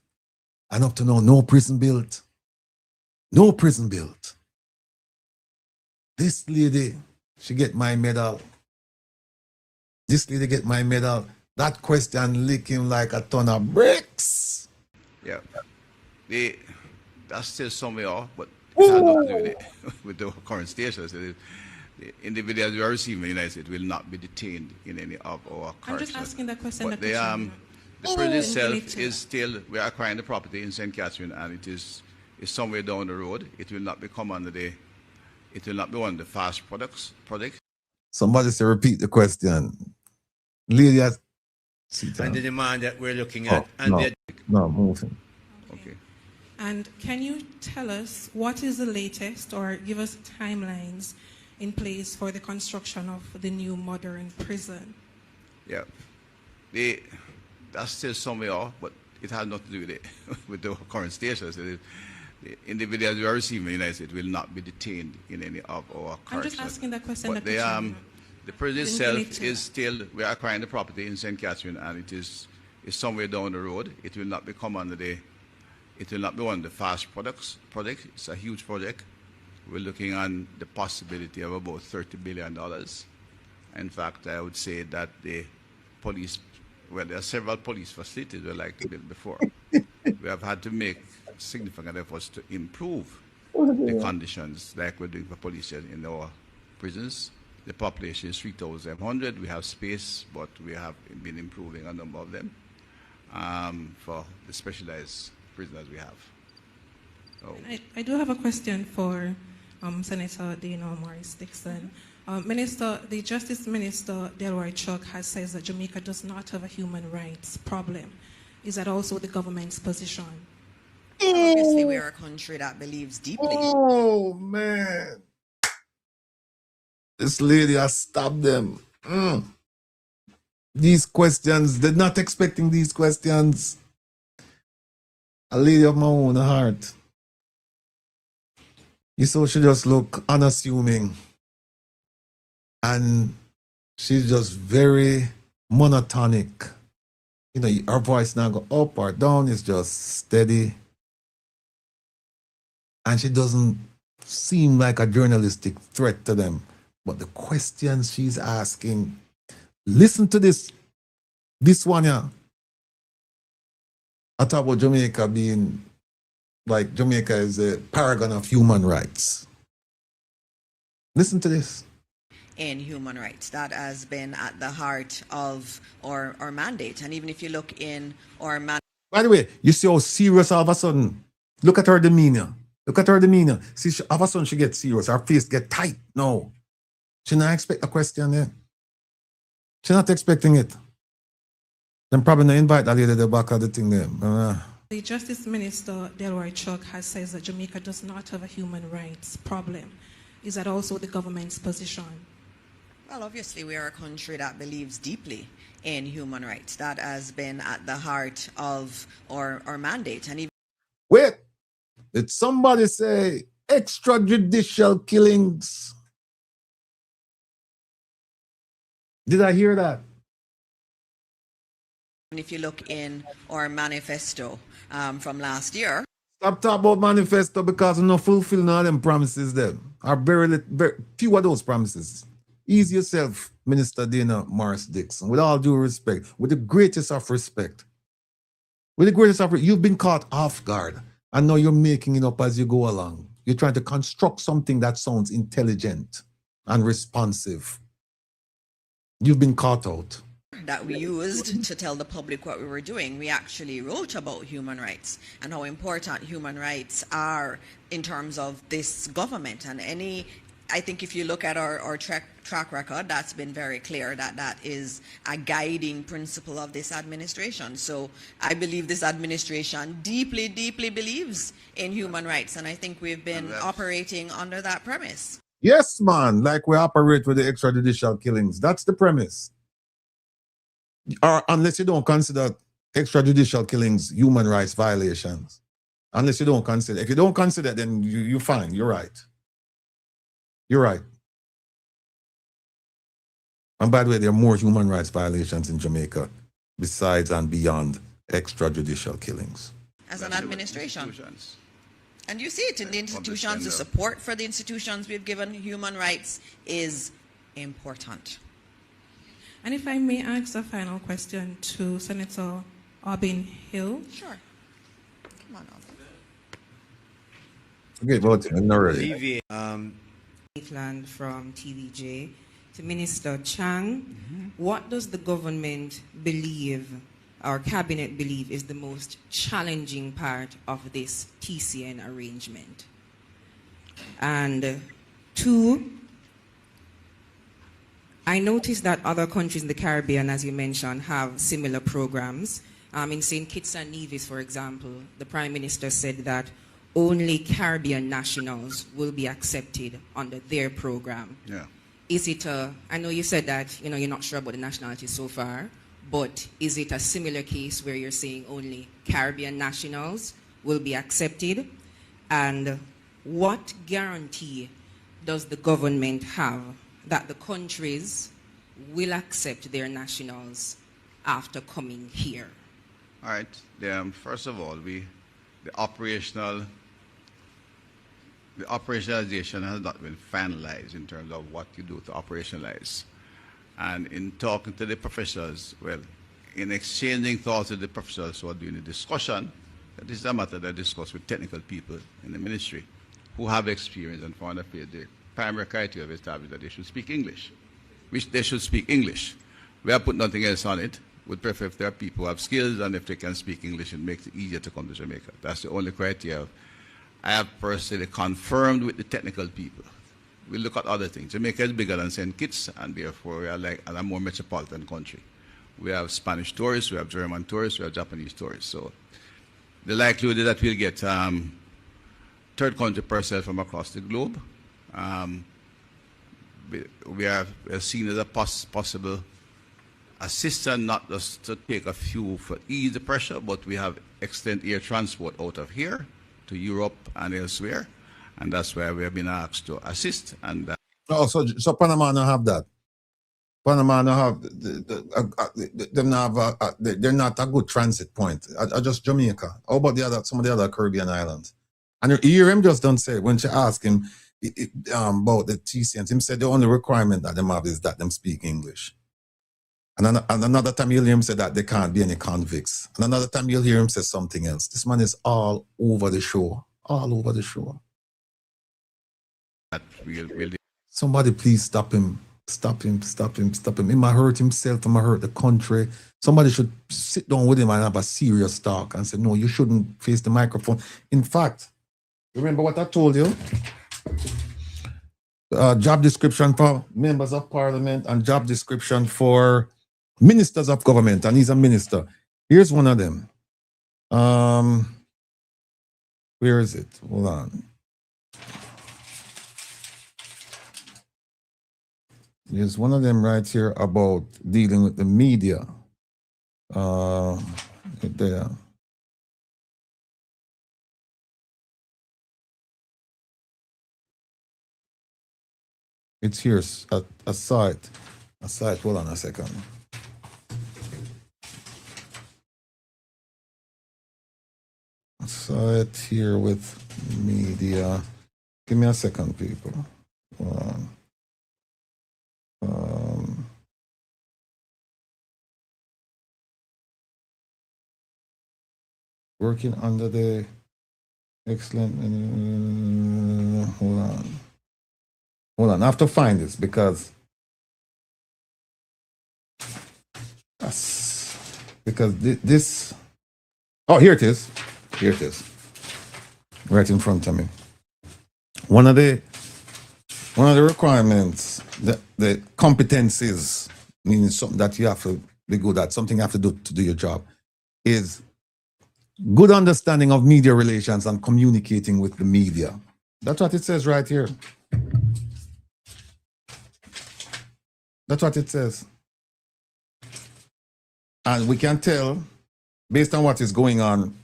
And up to now, no prison built. No prison built. This lady, she get my medal. This lady get my medal. That question lick him like a ton of bricks. Yeah. That's still somewhere off, but it has nothing to do with the current status. The individuals who are receiving the United States will not be detained in any of our I'm just asking that question. But the prison itself is still, we are acquiring the property in St. Catherine, and it is somewhere down the road. It will not become under the, it will not be one of the fast projects. Somebody say repeat the question. Lady has, and the demand that we're looking at. No, moving. Okay. And can you tell us what is the latest or give us timelines in place for the construction of the new modern prison? Yeah. That's still somewhere off, but it has nothing to do with the current status. The individuals who are receiving the United States will not be detained in any of our current. I'm just asking that question. But the prison itself is still, we are acquiring the property in St. Catherine, and it is somewhere down the road. It will not become under the, it will not be one of the fast projects. It's a huge project. We're looking on the possibility of about $30 billion. In fact, I would say that the police, well, there are several police facilities we like to build before. We have had to make significant efforts to improve the conditions like we're doing for police in our prisons. The population is 3,700. We have space, but we have been improving a number of them for the specialized prisoners we have. So, I do have a question for Senator Dana Morris-Dixon. The Justice Minister, Delroy Chuck, has said that Jamaica does not have a human rights problem. Is that also the government's position? Obviously, we are a country that believes deeply. Oh, man. This lady has stabbed them. These questions, they're not expecting these questions. A lady of my own heart. You saw she just look unassuming. And she's just very monotonic. You know, her voice now go up or down, it's just steady. And she doesn't seem like a journalistic threat to them. But the questions she's asking, listen to this one here. I talk about Jamaica being like Jamaica is a paragon of human rights. Listen to this. In human rights. That has been at the heart of our mandate. And even if you look in our mandate. By the way, you see how serious all of a sudden. Look at her demeanor. Look at her demeanor. See, all of a sudden she gets serious. Her face get tight. No. She not expect a question there. She not expecting it. Then probably not invite that lady at the back of the thing there. The Justice Minister, Delroy Chuck, has said that Jamaica does not have a human rights problem. Is that also the government's position? Well, obviously, we are a country that believes deeply in human rights. That has been at the heart of our mandate. And even wait, did somebody say extrajudicial killings? Did I hear that? if you look in our manifesto from last year. Stop talking about manifesto because we're not fulfilling all them promises there. Are very few of those promises. Ease yourself, Minister Dana Morris Dixon, with all due respect, with the greatest of respect. With the greatest of respect, you've been caught off guard, and now you're making it up as you go along. You're trying to construct something that sounds intelligent and responsive. You've been caught out. That we used to tell the public what we were doing. We actually wrote about human rights and how important human rights are in terms of this government. And I think if you look at our track record, that's been very clear that that is a guiding principle of this administration. So I believe this administration deeply, deeply believes in human rights. And I think we've been operating under that premise. Yes, man, like we operate with the extrajudicial killings. That's the premise. Or unless you don't consider extrajudicial killings human rights violations. Unless you don't consider. If you don't consider, then you're fine. You're right. You're right. And by the way, there are more human rights violations in Jamaica besides and beyond extrajudicial killings. As an administration. And you see it in the institutions. The support for the institutions we've given human rights is important. And if I may ask a final question to Senator Aubin Hill. Sure. Come on, Aubin. Okay, voting, not ready. Maitland from TVJ. To Minister Chang, what does the government believe, our cabinet believe, is the most challenging part of this TCN arrangement? And two, I noticed that other countries in the Caribbean, as you mentioned, have similar programs. In St. Kitts and Nevis, for example, the Prime Minister said that only Caribbean nationals will be accepted under their program. Yeah. Is it I know you said that you're not sure about the nationality so far, but is it a similar case where you're saying only Caribbean nationals will be accepted? And what guarantee does the government have that the countries will accept their nationals after coming here? All right. First of all, the operationalization has not been finalized in terms of what you do to operationalize. And in talking to the professionals, well, in exchanging thoughts with the professionals who are doing the discussion, this is a matter that I discuss with technical people in the ministry who have experience and found that the primary criteria of established that they should speak English, which they should speak English. We have put nothing else on it. Would prefer if there are people who have skills and if they can speak English, it makes it easier to come to Jamaica. That's the only criteria. I have personally confirmed with the technical people. We look at other things. Jamaica is bigger than St. Kitts, and therefore we are like a more metropolitan country. We have Spanish tourists, we have German tourists, we have Japanese tourists. So the likelihood is that we'll get third country personnel from across the globe. We are seen as a possible assistant, not just to take a few for ease the pressure, but we have extended air transport out of here to Europe and elsewhere, and that's where we have been asked to assist. And so Panama don't have that. Panama don't have they're not a good transit point. Just Jamaica. How about some of the other Caribbean islands? And you hear him just don't say when she ask him about the TCNs. Him said the only requirement that them have is that them speak English. And another time you'll hear him say that there can't be any convicts. And another time you'll hear him say something else. This man is all over the show. All over the show. Somebody please stop him. Stop him, stop him, stop him. He might hurt himself, he might hurt the country. Somebody should sit down with him and have a serious talk and say, no, you shouldn't face the microphone. In fact, remember what I told you? Job description for members of parliament and job description for ministers of government, and he's a minister. Here's one of them. Where is it? Hold on. There's one of them right here about dealing with the media. There. It's here, a site. A site, hold on a second. A site here with media. Give me a second, people. Hold on. Working under the excellent. Hold on. Hold on. I have to find this because this. Oh, here it is. Here it is. Right in front of me. One of the requirements, the competencies, meaning something that you have to be good at, something you have to do your job, is good understanding of media relations and communicating with the media. That's what it says right here. That's what it says. And we can tell, based on what is going on,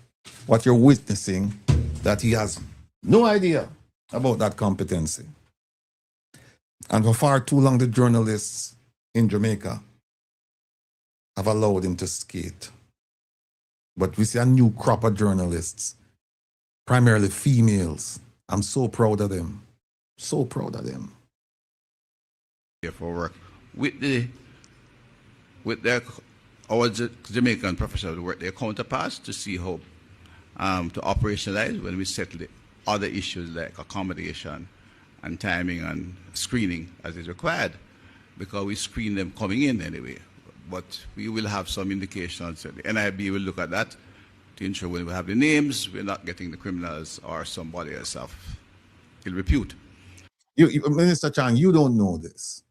what you're witnessing, that he has no idea about that competency. And for far too long, the journalists in Jamaica have allowed him to skate. But we see a new crop of journalists, primarily females. I'm so proud of them. So proud of them. Yeah, for work. Our Jamaican professionals work their counterparts to see how to operationalize when we settle the other issues like accommodation and timing and screening as is required, because we screen them coming in anyway. But we will have some indications. The NIB will look at that to ensure when we have the names, we're not getting the criminals or somebody else of ill repute. Minister Chang, you don't know this.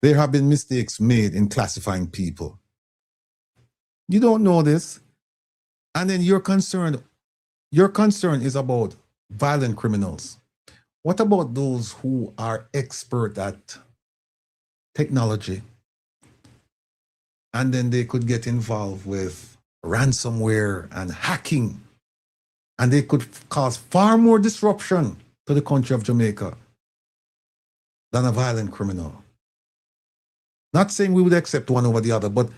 There have been mistakes made in classifying people. You don't know this. And then your concern is about violent criminals. What about those who are expert at technology? And then they could get involved with ransomware and hacking. And they could cause far more disruption to the country of Jamaica than a violent criminal. Not saying we would accept one over the other, but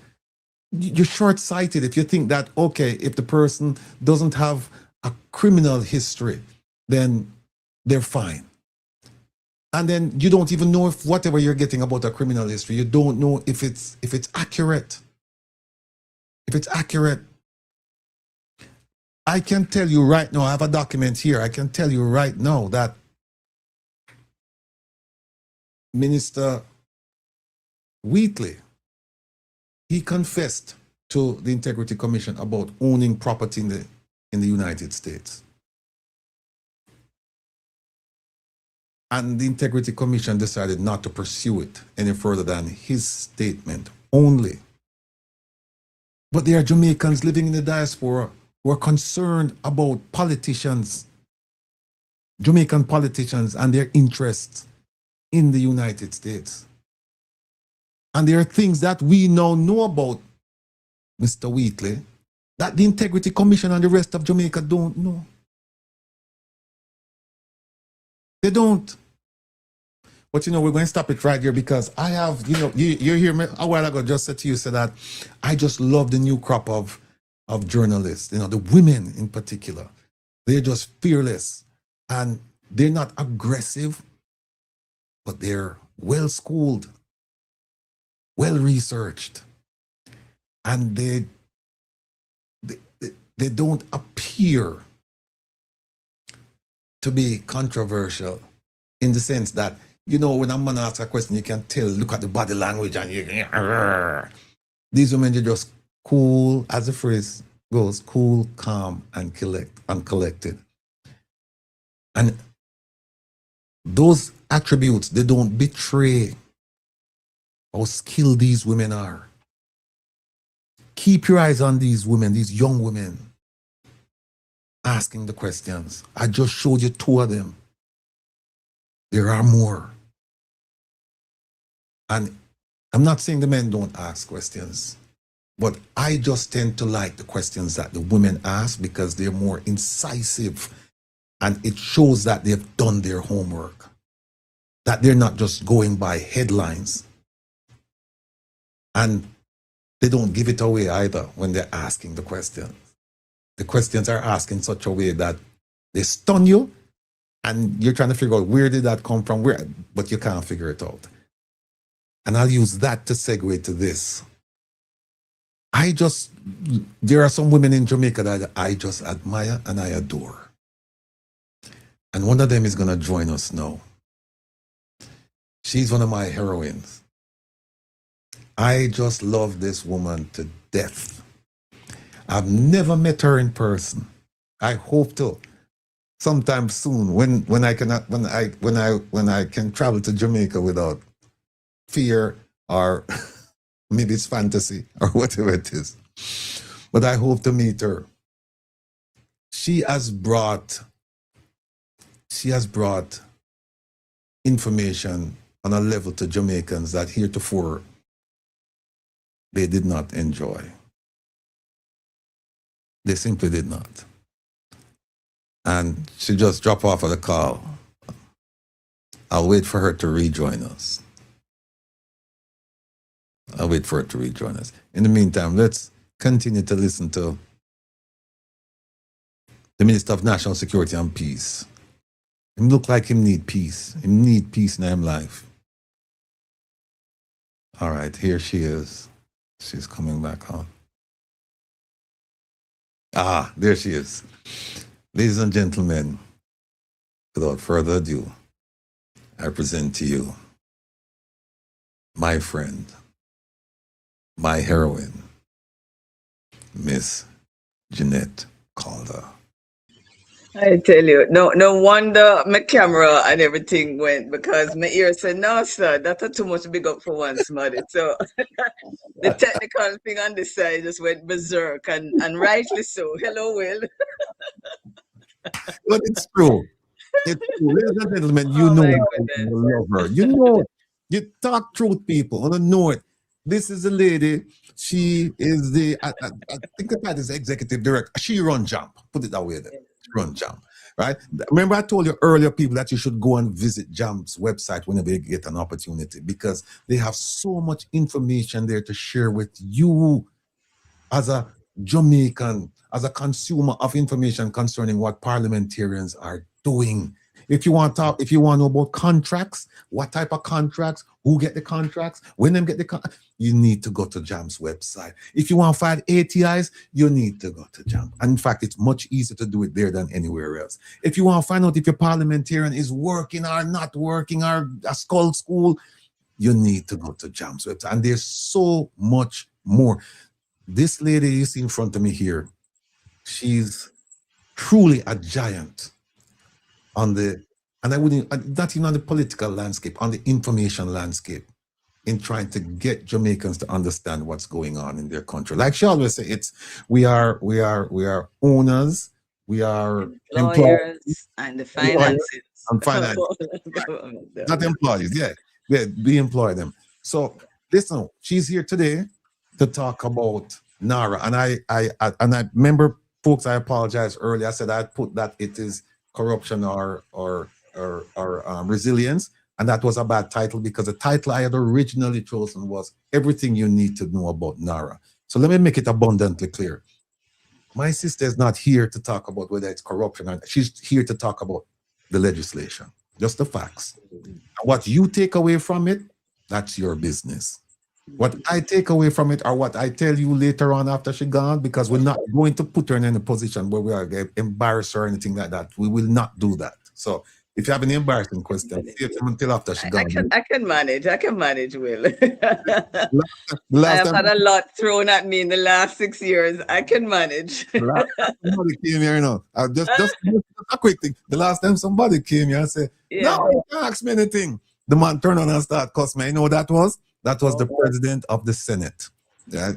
you're short-sighted if you think that, okay, if the person doesn't have a criminal history, then they're fine. And then you don't even know if whatever you're getting about a criminal history, you don't know if it's accurate. If it's accurate. I can tell you right now, I have a document here, I can tell you right now that Minister Wheatley, he confessed to the Integrity Commission about owning property in the United States. And the Integrity Commission decided not to pursue it any further than his statement only. But there are Jamaicans living in the diaspora who are concerned about politicians, Jamaican politicians and their interests in the United States. And there are things that we now know about Mr. Wheatley that the Integrity Commission and the rest of Jamaica don't know. They don't. But you know, we're going to stop it right here because I have, you hear me a while ago just said to you, said that I just love the new crop of journalists, the women in particular. They're just fearless and they're not aggressive, but they're well-schooled, well-researched. and they don't appear to be controversial in the sense that, you know, when a man asks a question, you can tell, look at the body language, and you can, these women are just cool, as the phrase goes, cool, calm, and collected. And those attributes, they don't betray how skilled these women are. Keep your eyes on these women, these young women, asking the questions. I just showed you 2 of them. There are more. And I'm not saying the men don't ask questions, but I just tend to like the questions that the women ask because they're more incisive, and it shows that they've done their homework, that they're not just going by headlines. And they don't give it away either when they're asking the questions. The questions are asked in such a way that they stun you, and you're trying to figure out where did that come from, but you can't figure it out. And I'll use that to segue to this. There are some women in Jamaica that I just admire and I adore. And one of them is going to join us now. She's one of my heroines. I just love this woman to death. I've never met her in person. I hope to sometime soon when I can travel to Jamaica without fear, or maybe it's fantasy or whatever it is. But I hope to meet her. She has brought information on a level to Jamaicans that heretofore they did not enjoy. They simply did not. And she just dropped off of the call. I'll wait for her to rejoin us. In the meantime, let's continue to listen to the Minister of National Security and Peace. Him look like him need peace. Him need peace in him life. All right, here she is. She's coming back on. Ah, there she is. Ladies and gentlemen, without further ado, I present to you my friend, my heroine, Miss JEANETTE CALDER. I tell you, no wonder my camera and everything went, because my ear said, no, sir, that's too much big up for one somebody. So the technical thing on this side just went berserk, and rightly so. Hello, Will. But it's true. It's true. Ladies and gentlemen, you know you love her. You know it. You talk truth, people. I don't know it. This is a lady. She is the, I think that is executive director. She runs JAMP. Put it that way then. She runs JAMP, right? Remember I told you earlier, people, that you should go and visit JAMP's website whenever you get an opportunity, because they have so much information there to share with you as a Jamaican, as a consumer of information concerning what parliamentarians are doing. If you want to know about contracts, what type of contracts, who get the contracts, when them get the contracts, you need to go to JAMP's website. If you want to find ATIs, you need to go to JAMP. And in fact, it's much easier to do it there than anywhere else. If you want to find out if your parliamentarian is working or not working, or a school, you need to go to JAMP's website. And there's so much more. This lady you see in front of me here, she's truly a giant on the, and I wouldn't, not even on the political landscape, on the information landscape, in trying to get Jamaicans to understand what's going on in their country. Like she always say, we are owners, we are lawyers, and the finances. And finance. Not employees, yeah, we employ them. So listen, she's here today to talk about NaRRA, and I remember, folks, I apologize earlier. I said I'd put that it is corruption or resilience, and that was a bad title, because the title I had originally chosen was Everything You Need to Know About NaRRA. So let me make it abundantly clear. My sister is not here to talk about whether it's corruption, or she's here to talk about the legislation, just the facts. And what you take away from it, that's your business. What I take away from it, or what I tell you later on after she gone, because we're not going to put her in a position where we are going to embarrass her or anything like that. We will not do that. So if you have any embarrassing question, save them until after she gone. I can manage, Will. I Last have time had a lot thrown at me in the last 6 years. I can manage. last time somebody came here, you know, just a quick thing. The last time somebody came here and said, Yeah. "No, you can't ask me anything." The man turned on and started cussing me. You know what that was? That was the president of the Senate. Yeah.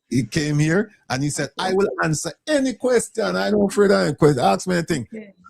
He came here and he said, "I will answer any question. I don't afraid of any question. Ask me anything."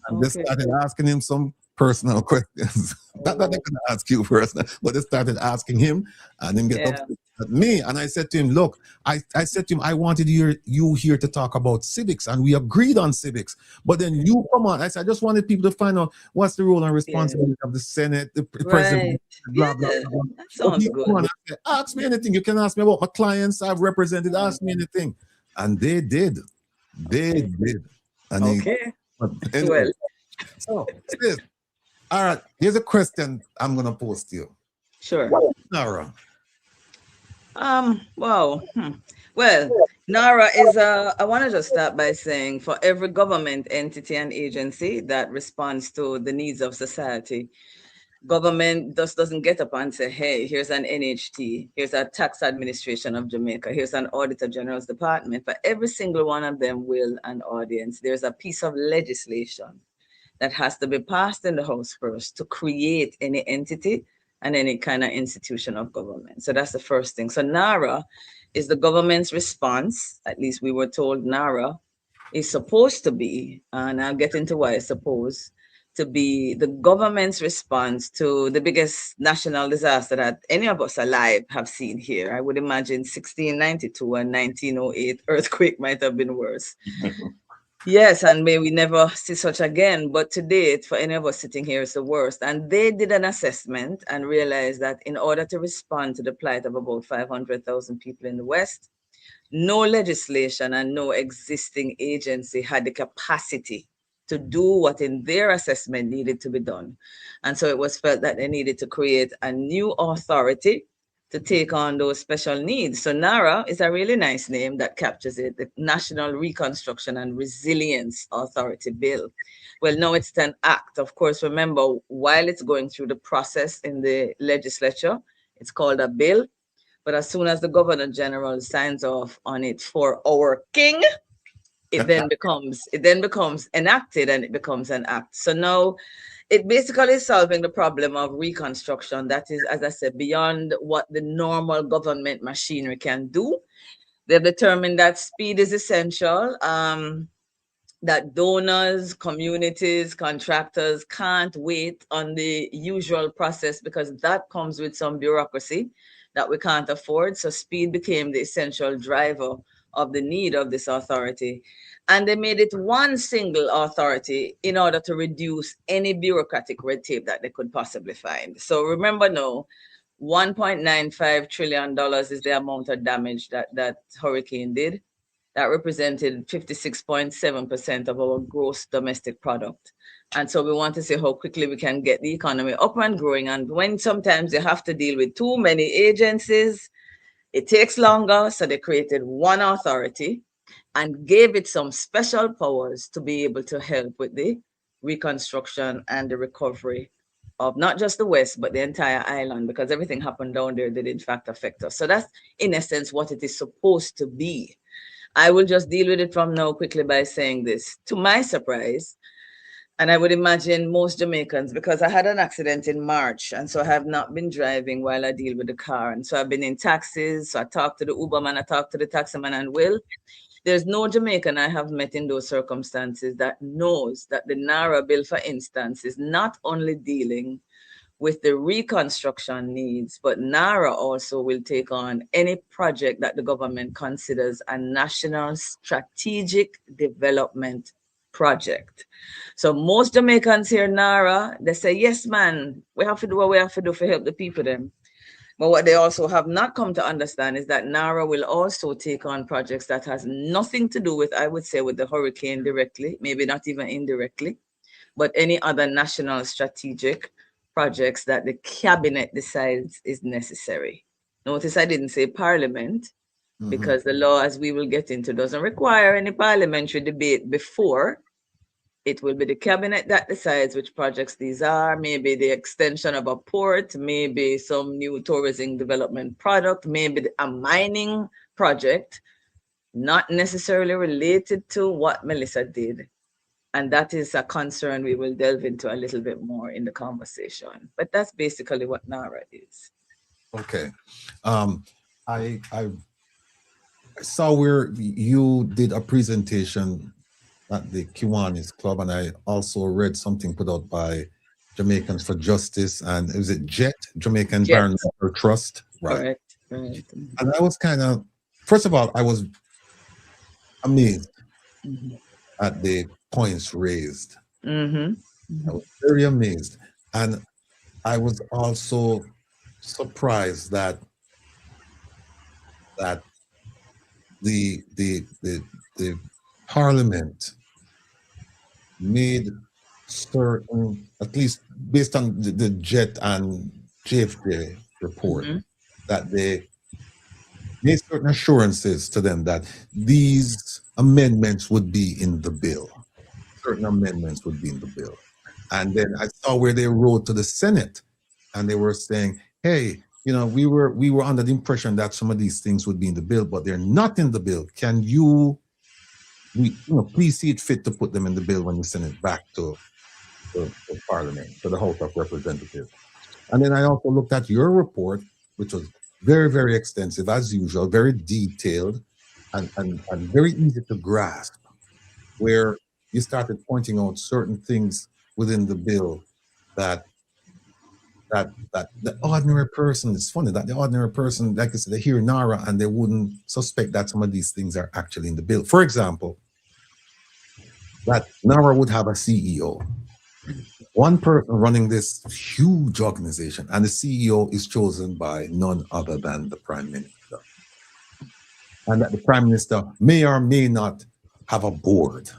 And they started asking him some personal questions. Not that they could ask you personal, but they started asking him and then get upset at me. And I said to him, look, I said to him, I wanted you here to talk about civics, and we agreed on civics. But then you come on. I said, I just wanted people to find out what's the role and responsibility of the Senate, the president, blah, blah, blah. That sounds good. I said, ask me anything. You can ask me about my clients I've represented. Ask me anything. And they did. They did. And anyway, so sis, all right, here's a question I'm gonna post to you. Sure. NaRRA. Wow. Well, NaRRA is I want to just start by saying for every government entity and agency that responds to the needs of society, government just doesn't get up and say, hey, here's an NHT, here's a tax administration of Jamaica, here's an Auditor General's department. For every single one of them, Will and audience, there's a piece of legislation that has to be passed in the House first to create any entity and any kind of institution of government. So that's the first thing. So NaRRA is the government's response, at least we were told NaRRA is supposed to be, and I'll get into why it's supposed to be, the government's response to the biggest national disaster that any of us alive have seen here. I would imagine 1692 and 1908 earthquake might have been worse. Yes, and may we never see such again. But to date, for any of us sitting here, it's the worst. And they did an assessment and realized that in order to respond to the plight of about 500,000 people in the West, no legislation and no existing agency had the capacity to do what in their assessment needed to be done. And so it was felt that they needed to create a new authority to take on those special needs. So NaRRA is a really nice name that captures it, the National Reconstruction and Resilience Authority Bill. Well, now it's an act. Of course, remember, while it's going through the process in the legislature, it's called a bill. But as soon as the Governor General signs off on it for our king, it then becomes enacted and it becomes an act. So now it basically is solving the problem of reconstruction that is, as I said, beyond what the normal government machinery can do. They've determined that speed is essential, that donors, communities, contractors can't wait on the usual process because that comes with some bureaucracy that we can't afford. So speed became the essential driver of the need of this authority. And they made it one single authority in order to reduce any bureaucratic red tape that they could possibly find. So remember now, $1.95 trillion is the amount of damage that hurricane did. That represented 56.7% of our gross domestic product. And so we want to see how quickly we can get the economy up and growing. And when sometimes you have to deal with too many agencies, it takes longer. So they created one authority and gave it some special powers to be able to help with the reconstruction and the recovery of not just the West, but the entire island, because everything happened down there did in fact affect us. So that's in essence what it is supposed to be. I will just deal with it from now quickly by saying this. To my surprise, and I would imagine most Jamaicans, because I had an accident in March, and so I have not been driving while I deal with the car. And so I've been in taxis, so I talked to the Uberman, I talked to the taximan, and Will, there's no Jamaican I have met in those circumstances that knows that the NaRRA bill, for instance, is not only dealing with the reconstruction needs, but NaRRA also will take on any project that the government considers a national strategic development project. So most Jamaicans hear NaRRA, they say, yes, man, we have to do what we have to do for help the people then. But what they also have not come to understand is that NaRRA will also take on projects that has nothing to do with, I would say, with the hurricane directly, maybe not even indirectly, but any other national strategic projects that the cabinet decides is necessary. Notice I didn't say parliament, because the law, as we will get into, doesn't require any parliamentary debate before. It will be the cabinet that decides which projects these are, maybe the extension of a port, maybe some new tourism development product, maybe a mining project, not necessarily related to what Melissa did. And that is a concern we will delve into a little bit more in the conversation. But that's basically what NaRRA is. Okay. I saw where you did a presentation at the Kiwanis Club, and I also read something put out by Jamaicans for Justice, and is it JEANETTE, Jamaican Environmental Trust? Right. Right. And I was kind of, first of all, I was amazed at the points raised. I was very amazed. And I was also surprised that the Parliament made certain, at least based on the JET and JFJ report, that they made certain assurances to them that these amendments would be in the bill. Certain amendments would be in the bill. And then I saw where they wrote to the Senate, and they were saying, hey, you know, we were under the impression that some of these things would be in the bill, but they're not in the bill. Can you please see it fit to put them in the bill when you send it back to Parliament, to the House of Representatives? And then I also looked at your report, which was very, very extensive, as usual, very detailed and very easy to grasp, where you started pointing out certain things within the bill that the ordinary person, it's funny that the ordinary person, like I said, they hear NaRRA and they wouldn't suspect that some of these things are actually in the bill. For example, that NaRRA would have a CEO, one person running this huge organization, and the CEO is chosen by none other than the Prime Minister. And that the Prime Minister may or may not have a board.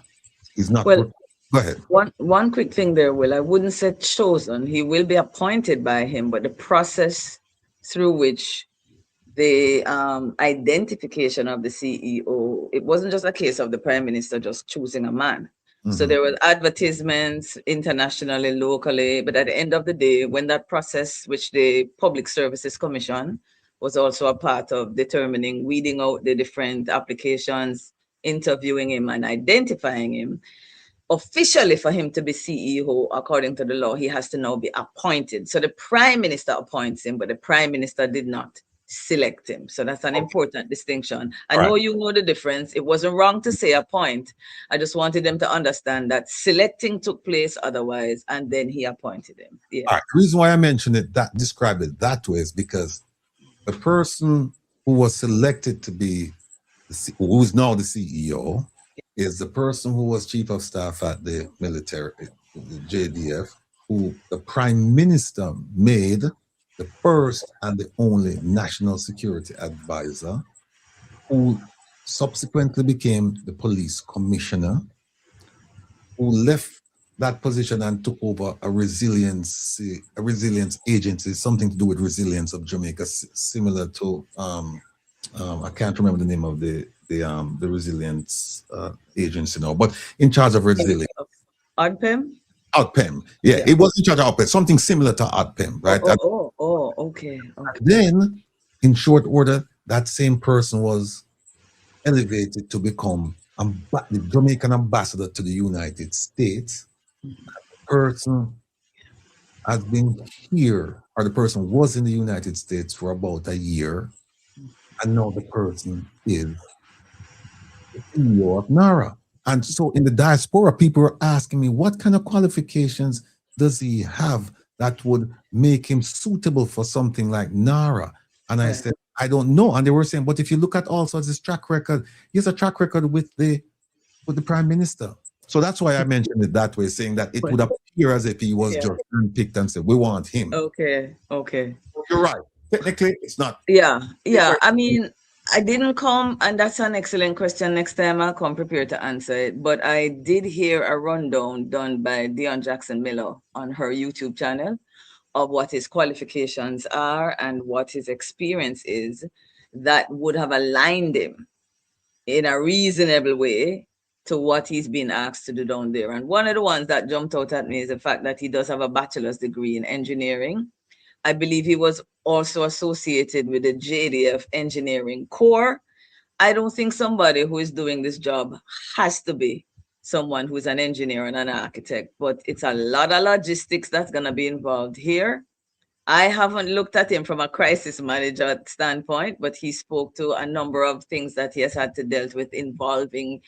He's not. Well, go ahead. One quick thing there, Will. I wouldn't say chosen. He will be appointed by him, but the process through which the identification of the CEO, it wasn't just a case of the Prime Minister just choosing a man. So there were advertisements internationally, locally, but at the end of the day, when that process, which the Public Services Commission was also a part of determining, weeding out the different applications, interviewing him and identifying him, officially for him to be CEO, according to the law, he has to now be appointed. So the Prime Minister appoints him, but the Prime Minister did not select him. So that's an important distinction. I know you know the difference. It wasn't wrong to say appoint. I just wanted them to understand that selecting took place otherwise, and then he appointed him. Yeah. All right. The reason why I mentioned it, describe it that way, is because the person who was selected to be, who's now the CEO, is the person who was chief of staff at the military, the JDF, who the Prime Minister made the first and the only national security advisor, who subsequently became the police commissioner, who left that position and took over a resilience agency, something to do with resilience of Jamaica, similar to I can't remember the name of the resilience agency now, but in charge of resilience. ODPEM? ODPEM, yeah, it was in charge of ODPEM, something similar to ODPEM, right? Okay. Then, in short order, that same person was elevated to become the Jamaican ambassador to the United States. The person has been here, or the person was in the United States for about a year, and now the person is the CEO of NaRRA. And so in the diaspora, people were asking me, what kind of qualifications does he have that would make him suitable for something like NaRRA? And I said, I don't know. And they were saying, but if you look at also his track record, he has a track record with the Prime Minister. So that's why I mentioned it that way, saying that it would appear as if he was just picked and said, we want him. Okay. You're right. Technically, it's not. Yeah. I mean, I didn't come, and that's an excellent question. Next time I'll come prepared to answer it. But I did hear a rundown done by Dion Jackson Miller on her YouTube channel of what his qualifications are and what his experience is that would have aligned him in a reasonable way to what he's been asked to do down there. And one of the ones that jumped out at me is the fact that he does have a bachelor's degree in engineering. I believe he was also associated with the JDF engineering corps. I don't think somebody who is doing this job has to be someone who's an engineer and an architect, but it's a lot of logistics that's going to be involved here. I haven't looked at him from a crisis manager standpoint, but he spoke to a number of things that he has had to deal with involving,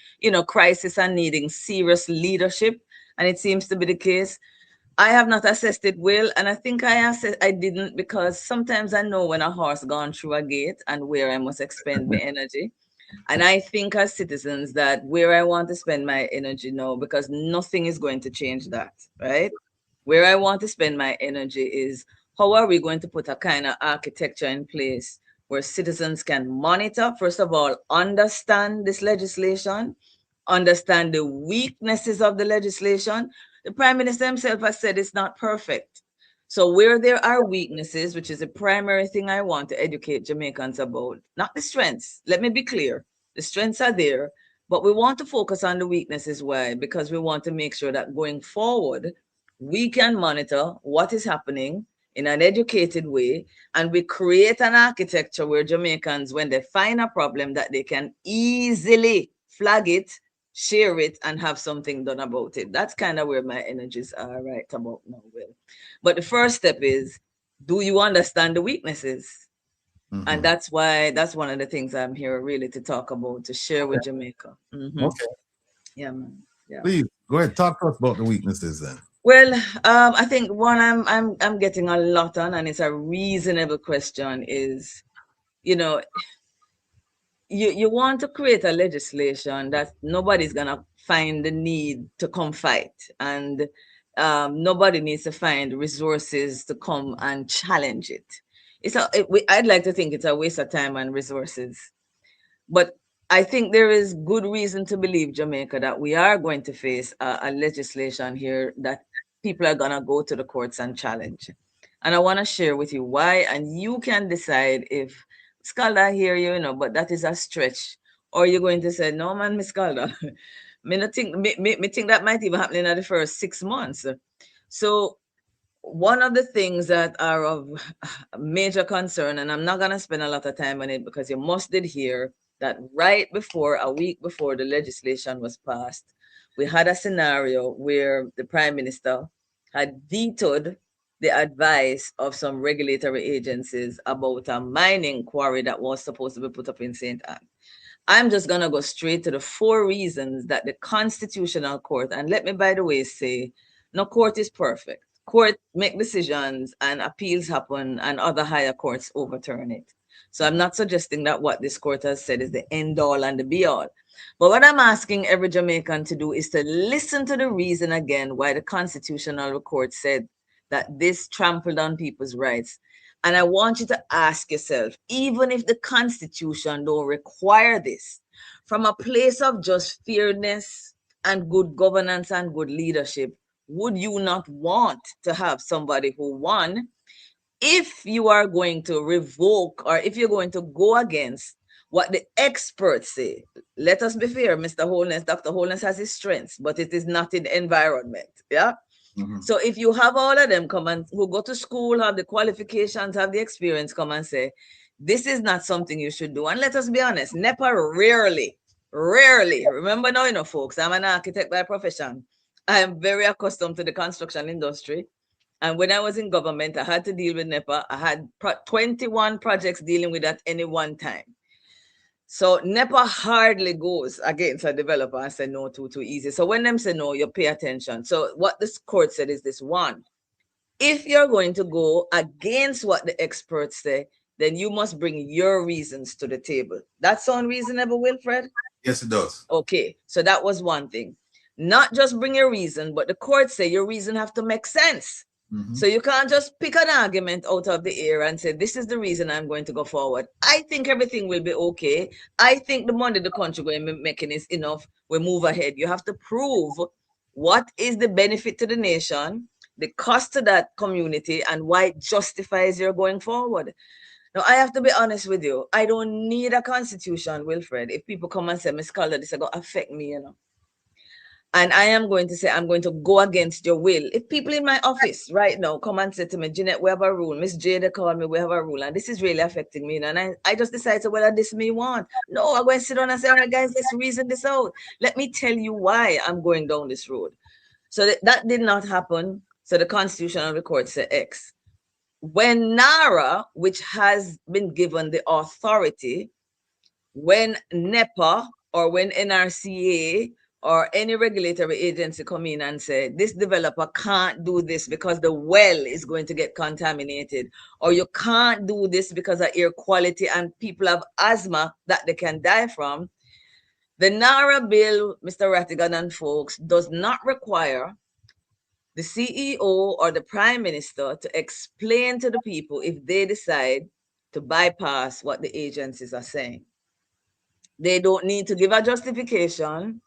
crisis and needing serious leadership. And it seems to be the case. I have not assessed it well, and I think I didn't, because sometimes I know when a horse gone through a gate and where I must expend my energy. And I think as citizens that where I want to spend my energy now, because nothing is going to change that, right? Where I want to spend my energy is how are we going to put a kind of architecture in place where citizens can monitor, first of all, understand this legislation, understand the weaknesses of the legislation. The Prime Minister himself has said it's not perfect. So where there are weaknesses, which is the primary thing I want to educate Jamaicans about, not the strengths. Let me be clear. The strengths are there, but we want to focus on the weaknesses. Why? Because we want to make sure that going forward, we can monitor what is happening in an educated way, and we create an architecture where Jamaicans, when they find a problem, that they can easily flag it, share it, and have something done about it. That's kind of where my energies are right about now, Will. But the first step is, do you understand the weaknesses? Mm-hmm. And that's one of the things I'm here really to talk about, to share with Jamaica. Mm-hmm. Okay. Yeah, man. Yeah. Please go ahead, talk to us about the weaknesses then. Well, I think one I'm getting a lot on, and it's a reasonable question, is, you want to create a legislation that nobody's gonna find the need to come fight, and nobody needs to find resources to come and challenge it. I'd like to think it's a waste of time and resources, but I think there is good reason to believe, Jamaica, that we are going to face a legislation here that people are going to go to the courts and challenge. And I want to share with you why, and you can decide if, Scalder, I hear you, but that is a stretch. Or you're going to say, no, man, Miss Scalder, me think that might even happen in the first 6 months. So one of the things that are of major concern, and I'm not going to spend a lot of time on it because you must did hear that a week before the legislation was passed, we had a scenario where the Prime Minister had vetoed the advice of some regulatory agencies about a mining quarry that was supposed to be put up in St. Anne. I'm just going to go straight to the 4 reasons that the Constitutional Court, and let me, by the way, say, no court is perfect. Court make decisions and appeals happen and other higher courts overturn it. So I'm not suggesting that what this court has said is the end all and the be all. But what I'm asking every Jamaican to do is to listen to the reason again why the Constitutional Court said that this trampled on people's rights. And I want you to ask yourself, even if the Constitution don't require this, from a place of just fairness and good governance and good leadership, would you not want to have somebody who, one, if you are going to revoke or if you're going to go against what the experts say, let us be fair, Mr. Holness, Dr. Holness has his strengths, but it is not in the environment, yeah? Mm-hmm. So if you have all of them come and who go to school, have the qualifications, have the experience, come and say, this is not something you should do. And let us be honest, NEPA rarely, remember now, folks, I'm an architect by profession. I am very accustomed to the construction industry. And when I was in government, I had to deal with NEPA. I had 21 projects dealing with at any one time. So NEPA hardly goes against a developer and say no too easy. So when them say no, you pay attention. So what this court said is this: one, if you're going to go against what the experts say, then you must bring your reasons to the table. That sound reasonable, Wilfred? Yes, it does. Okay, so that was one thing. Not just bring your reason, but the court say your reason have to make sense. Mm-hmm. So you can't just pick an argument out of the air and say, this is the reason I'm going to go forward. I think everything will be okay. I think the money the country going to be making is enough. We move ahead. You have to prove what is the benefit to the nation. the cost to that community and why it justifies your going forward. Now, I have to be honest with you. I don't need a constitution, Wilfred. If people come and say, Miss Calder, this is going to affect me, you know. And I am going to say, I'm going to go against your will. If people in my office right now come and say to me, Jeanette, we have a rule. Miss J, they call me, we have a rule. And this is really affecting me. And I just decide to whether this me want. No, I'm going to sit down and say, all right, guys, let's reason this out. Let me tell you why I'm going down this road. So that did not happen. So the Constitution and the court say X. When NaRRA, which has been given the authority, when NEPA or when NRCA or any regulatory agency come in and say, this developer can't do this because the well is going to get contaminated, or you can't do this because of air quality and people have asthma that they can die from, the NaRRA bill, Mr. Rattigan and folks, does not require the CEO or the Prime Minister to explain to the people if they decide to bypass what the agencies are saying. They don't need to give a justification.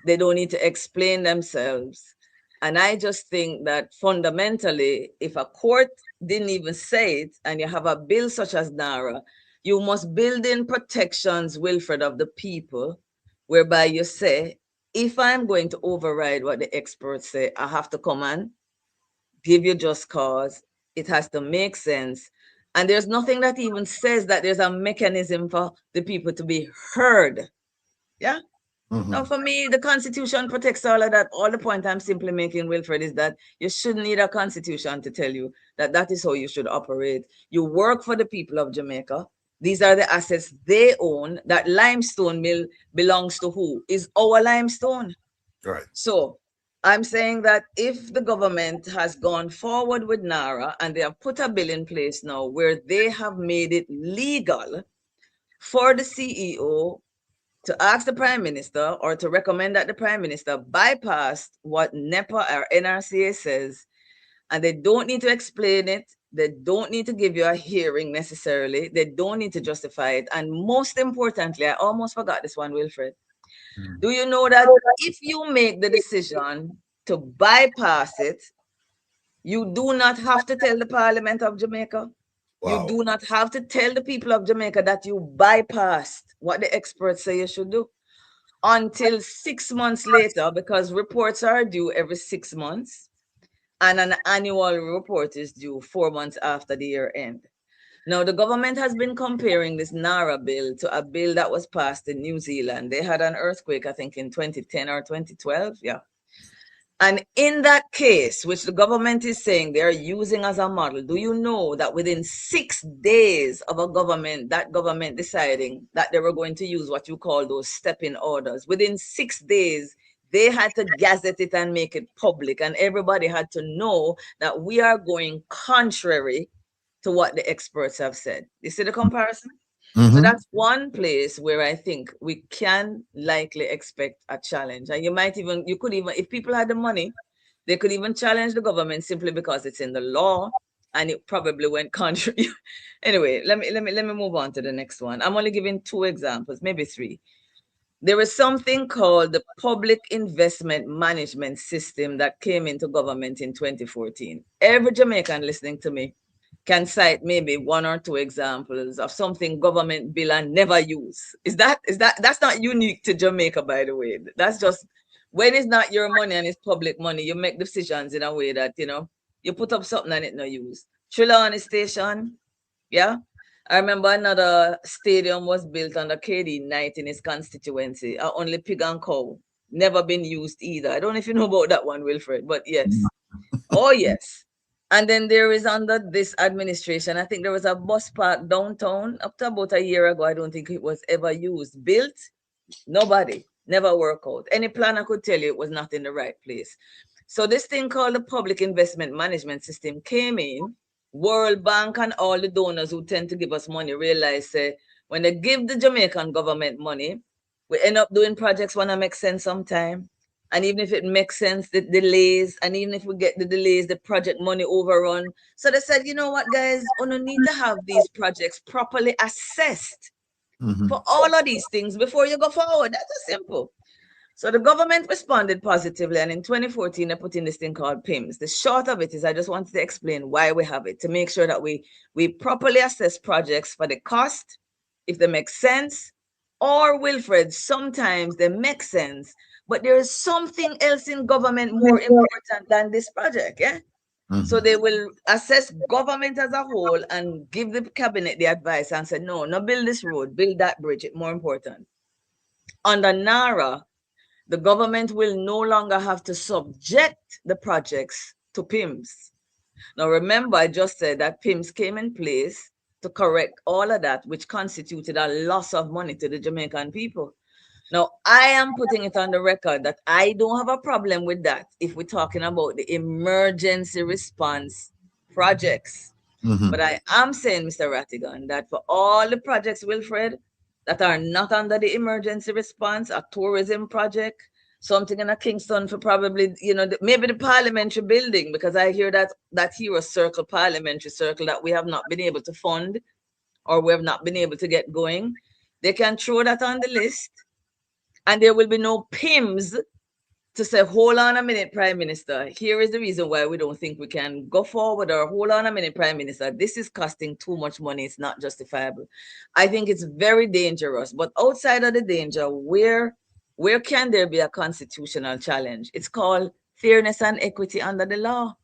They don't need to explain themselves. And I just think that fundamentally, if a court didn't even say it, and you have a bill such as NaRRA, you must build in protections, Wilfred, of the people, whereby you say, if I'm going to override what the experts say, I have to come and give you just cause. It has to make sense. And there's nothing that even says that there's a mechanism for the people to be heard. Yeah? Now, for me, the Constitution protects all of that. All the point I'm simply making, Wilfred, is that you shouldn't need a Constitution to tell you that that is how you should operate. You work for the people of Jamaica. These are the assets they own. That limestone mill belongs to who? Is our limestone. Right. So I'm saying that if the government has gone forward with NaRRA and they have put a bill in place now where they have made it legal for the CEO to ask the Prime Minister or to recommend that the Prime Minister bypass what NEPA or NRCA says, and they don't need to explain it, they don't need to give you a hearing necessarily, they don't need to justify it, and most importantly, I almost forgot this one, Wilfred. Do you know that if you make the decision to bypass it, you do not have to tell the Parliament of Jamaica? Wow. You do not have to tell the people of Jamaica that you bypassed what the experts say you should do until 6 months later, because reports are due every 6 months and an annual report is due 4 months after the year end. Now, the government has been comparing this NaRRA bill to a bill that was passed in New Zealand. They had an earthquake, I think, in 2010 or 2012. Yeah. And in that case, which the government is saying they're using as a model, do you know that within 6 days of that government deciding that they were going to use what you call those step-in orders, within 6 days, they had to gazette it and make it public. And everybody had to know that we are going contrary to what the experts have said. You see the comparison? So that's one place where I think we can likely expect a challenge. And you could even, if people had the money, they could even challenge the government simply because it's in the law and it probably went contrary. Anyway, let me move on to the next one. I'm only giving 2 examples, maybe 3. There is something called the Public Investment Management System that came into government in 2014. Every Jamaican listening to me can cite maybe 1 or 2 examples of something government bill and never use. That's not unique to Jamaica, by the way. That's just when it's not your money and it's public money, you make decisions in a way that, you know, you put up something and it no use. Trelawney Station, yeah. I remember another stadium was built under KD Knight in his constituency. Only pig and cow, never been used either. I don't know if you know about that one, Wilfred, but yes. Oh, yes. And then there is under this administration, I think there was a bus park downtown up to about a year ago. I don't think it was ever used. Built, nobody, never work out. Any planner could tell you it was not in the right place. So this thing called the Public Investment Management System came in. World Bank and all the donors who tend to give us money realize when they give the Jamaican government money, we end up doing projects when it makes sense sometime. And even if it makes sense, the delays, and even if we get the delays, the project money overrun. So they said, you know what, guys, we don't need to have these projects properly assessed for all of these things before you go forward. That's simple. So the government responded positively, and in 2014, they put in this thing called PIMS. The short of it is I just wanted to explain why we have it, to make sure that we properly assess projects for the cost, if they make sense, or, Wilfred, sometimes they make sense, but there is something else in government more important than this project, yeah? So they will assess government as a whole and give the cabinet the advice and say, no, not build this road, build that bridge, it's more important. Under NaRRA, the government will no longer have to subject the projects to PIMS. Now, remember, I just said that PIMS came in place to correct all of that, which constituted a loss of money to the Jamaican people. Now, I am putting it on the record that I don't have a problem with that if we're talking about the emergency response projects. But I am saying, Mr. Rattigan, that for all the projects, Wilfred, that are not under the emergency response, a tourism project, something in a Kingston for probably, you know, maybe the parliamentary building, because I hear that Hero Circle, parliamentary circle, that we have not been able to fund or we have not been able to get going. They can throw that on the list, and there will be no PIMS to say, hold on a minute, Prime Minister. Here is the reason why we don't think we can go forward, or hold on a minute, Prime Minister. This is costing too much money. It's not justifiable. I think it's very dangerous. But outside of the danger, where can there be a constitutional challenge? It's called fairness and equity under the law.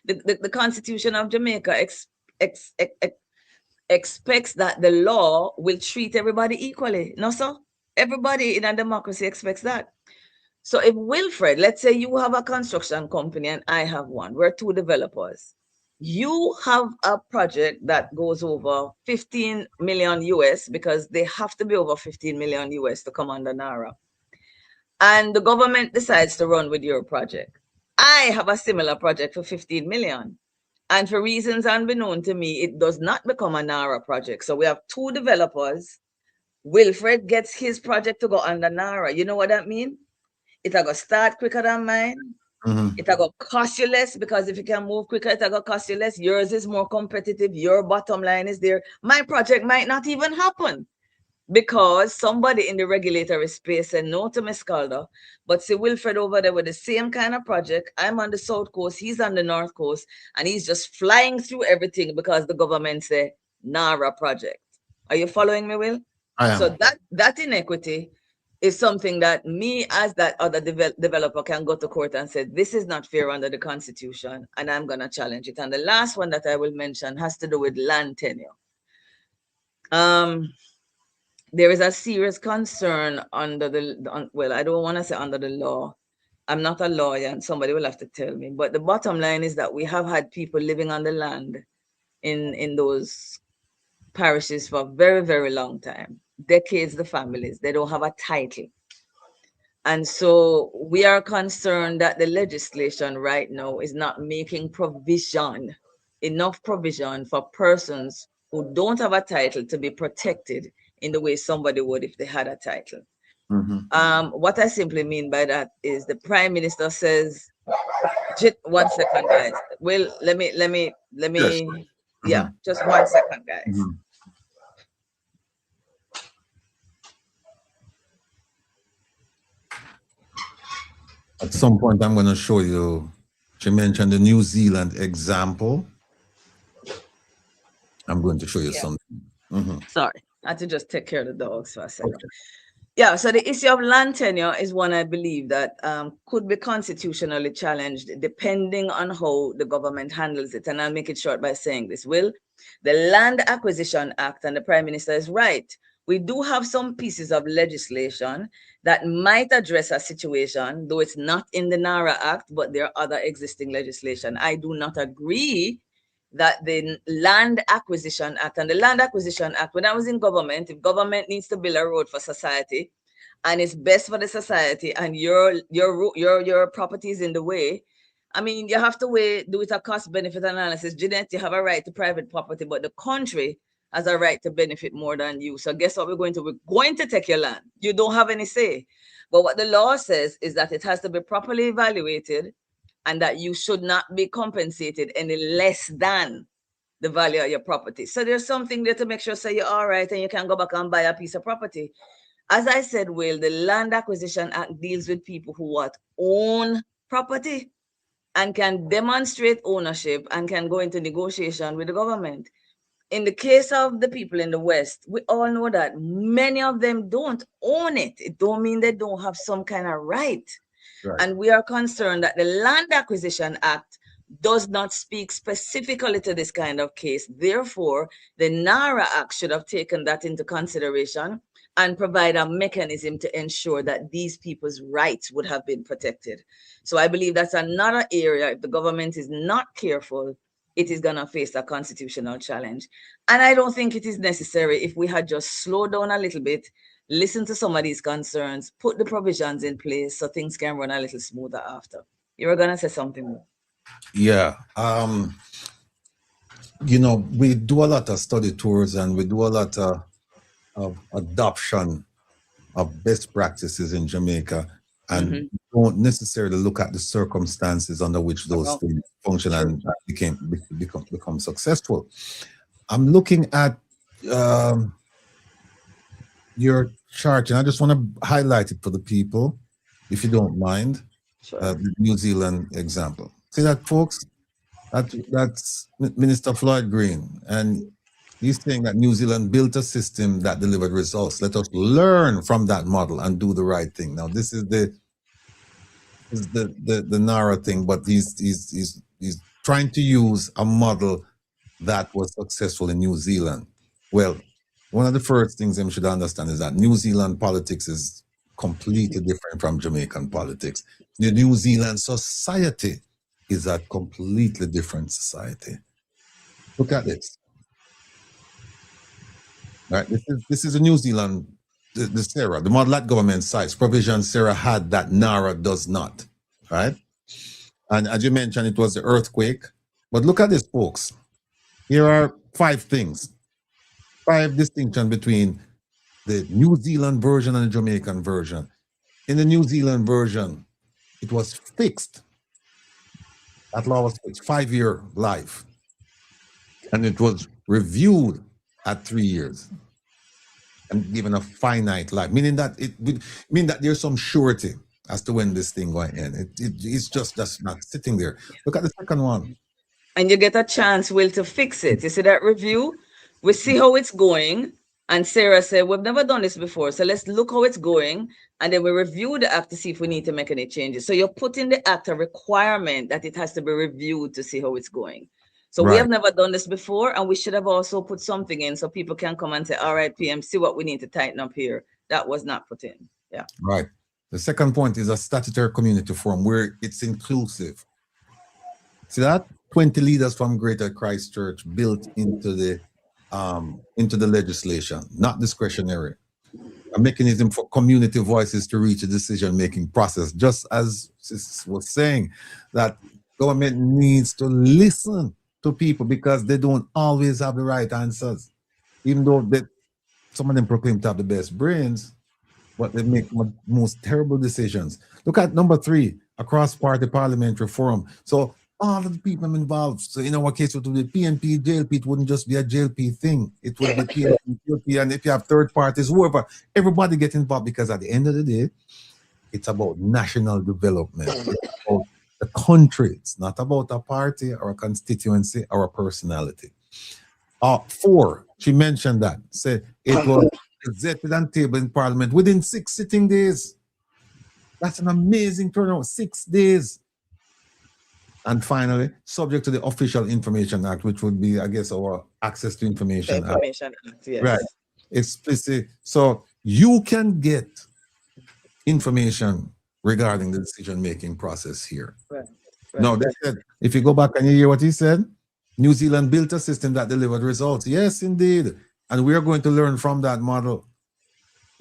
The Constitution of Jamaica expects that the law will treat everybody equally. No, sir? Everybody in a democracy expects that. So if Wilfred, let's say you have a construction company and I have one, we're two developers. You have a project that goes over 15 million US, because they have to be over 15 million US to come under NaRRA. And the government decides to run with your project. I have a similar project for 15 million. And for reasons unknown to me, it does not become a NaRRA project. So we have two developers. Wilfred gets his project to go under NaRRA. You know what that means? It'll go start quicker than mine. It'll go cost you less, because if you can move quicker, it'll go cost you less. Yours is more competitive. Your bottom line is there. My project might not even happen, because somebody in the regulatory space said no to Miss CALDER. But see Wilfred over there with the same kind of project. I'm on the South Coast, he's on the North Coast, and he's just flying through everything because the government say NaRRA project. Are you following me, Will? I am. So that inequity is something that me as that other developer can go to court and say, this is not fair under the Constitution, and I'm going to challenge it. And the last one that I will mention has to do with land tenure. There is a serious concern under well, I don't want to say under the law. I'm not a lawyer, and somebody will have to tell me. But the bottom line is that we have had people living on the land in those parishes for a very, very long time. Decades, the families, they don't have a title. And so we are concerned that the legislation right now is not making enough provision for persons who don't have a title to be protected in the way somebody would if they had a title. What I simply mean by that is the Prime Minister says, 1 second, guys. Well, let me, yeah, just 1 second, guys. At some point, I'm going to show you, she mentioned the New Zealand example. I'm going to show you something. Sorry, I had to just take care of the dogs for a second. Okay. Yeah, so the issue of land tenure is one I believe that could be constitutionally challenged depending on how the government handles it. And I'll make it short by saying this. Will, the Land Acquisition Act, and the Prime Minister is right, we do have some pieces of legislation that might address a situation, though it's not in the NaRRA Act, but there are other existing legislation. I do not agree that the Land Acquisition Act, and the Land Acquisition Act, when I was in government, if government needs to build a road for society and it's best for the society and your property is in the way, I mean, you have to do it a cost-benefit analysis. JEANETTE, you have a right to private property, but the country has a right to benefit more than you. So guess what we're going to take your land. You don't have any say. But what the law says is that it has to be properly evaluated and that you should not be compensated any less than the value of your property. So there's something there to make sure say you're all right and you can go back and buy a piece of property. As I said, Will, the Land Acquisition Act deals with people who own property and can demonstrate ownership and can go into negotiation with the government. In the case of the people in the West, we all know that many of them don't own it. It don't mean they don't have some kind of right. Right. And we are concerned that the Land Acquisition Act does not speak specifically to this kind of case. Therefore, the NaRRA Act should have taken that into consideration and provide a mechanism to ensure that these people's rights would have been protected. So I believe that's another area. If the government is not careful, it is going to face a constitutional challenge. And I don't think it is necessary if we had just slowed down a little bit, listen to some of these concerns, put the provisions in place so things can run a little smoother after. You were going to say something more. Yeah. You know, we do a lot of study tours and we do a lot of adoption of best practices in Jamaica, and don't necessarily look at the circumstances under which those things function and become successful. I'm looking at your chart, and I just want to highlight it for the people, if you don't mind. Sure. The New Zealand example. See that, folks? That's Minister Floyd Green, and he's saying that New Zealand built a system that delivered results. Let us learn from that model and do the right thing. Now, this is the NaRRA thing, but he's trying to use a model that was successful in New Zealand. Well, one of the first things them should understand is that New Zealand politics is completely different from Jamaican politics. The New Zealand society is a completely different society. Look at this. Right, this is a New Zealand, the SARA, the model that government cites, provision SARA had that NaRRA does not, right? And as you mentioned, it was the earthquake. But look at this, folks. Here are 5 things, 5 distinctions between the New Zealand version and the Jamaican version. In the New Zealand version, it was fixed. That law was fixed, 5-year life. And it was reviewed at 3 years and given a finite life, meaning that there's some surety as to when this thing going to end. It's just not sitting there. Look at the second one. And you get a chance, Will, to fix it. You see that review? We see how it's going. And Sarah said, we've never done this before, so let's look how it's going. And then we review the act to see if we need to make any changes. So you're putting in the act a requirement that it has to be reviewed to see how it's going. So we have never done this before, and we should have also put something in so people can come and say, all right, PM, see what we need to tighten up here. That was not put in. Yeah. Right. The second point is a statutory community forum where it's inclusive. See that? 20 leaders from Greater Christchurch built into the legislation, not discretionary. A mechanism for community voices to reach a decision-making process, just as Sis was saying, that government needs to listen to people because they don't always have the right answers. Even though some of them proclaim to have the best brains, but they make most terrible decisions. Look at number 3, a cross-party parliamentary forum. So all of the people involved. So in our case, it would be PNP, JLP. It wouldn't just be a JLP thing. It would be PNP, JLP, and if you have third parties, whoever, everybody get involved, because at the end of the day, it's about national development. It's about the country. It's not about a party or a constituency or a personality. 4, she mentioned that. Say it was gazetted and tabled in Parliament within 6 sitting days. That's an amazing turnout, 6 days. And finally, subject to the Official Information Act, which would be, I guess, our Access to Information Act. Yes. Right. Explicit. So you can get information regarding the decision-making process here. Right. No, they said, if you go back and you hear what he said, New Zealand built a system that delivered results. Yes, indeed. And we are going to learn from that model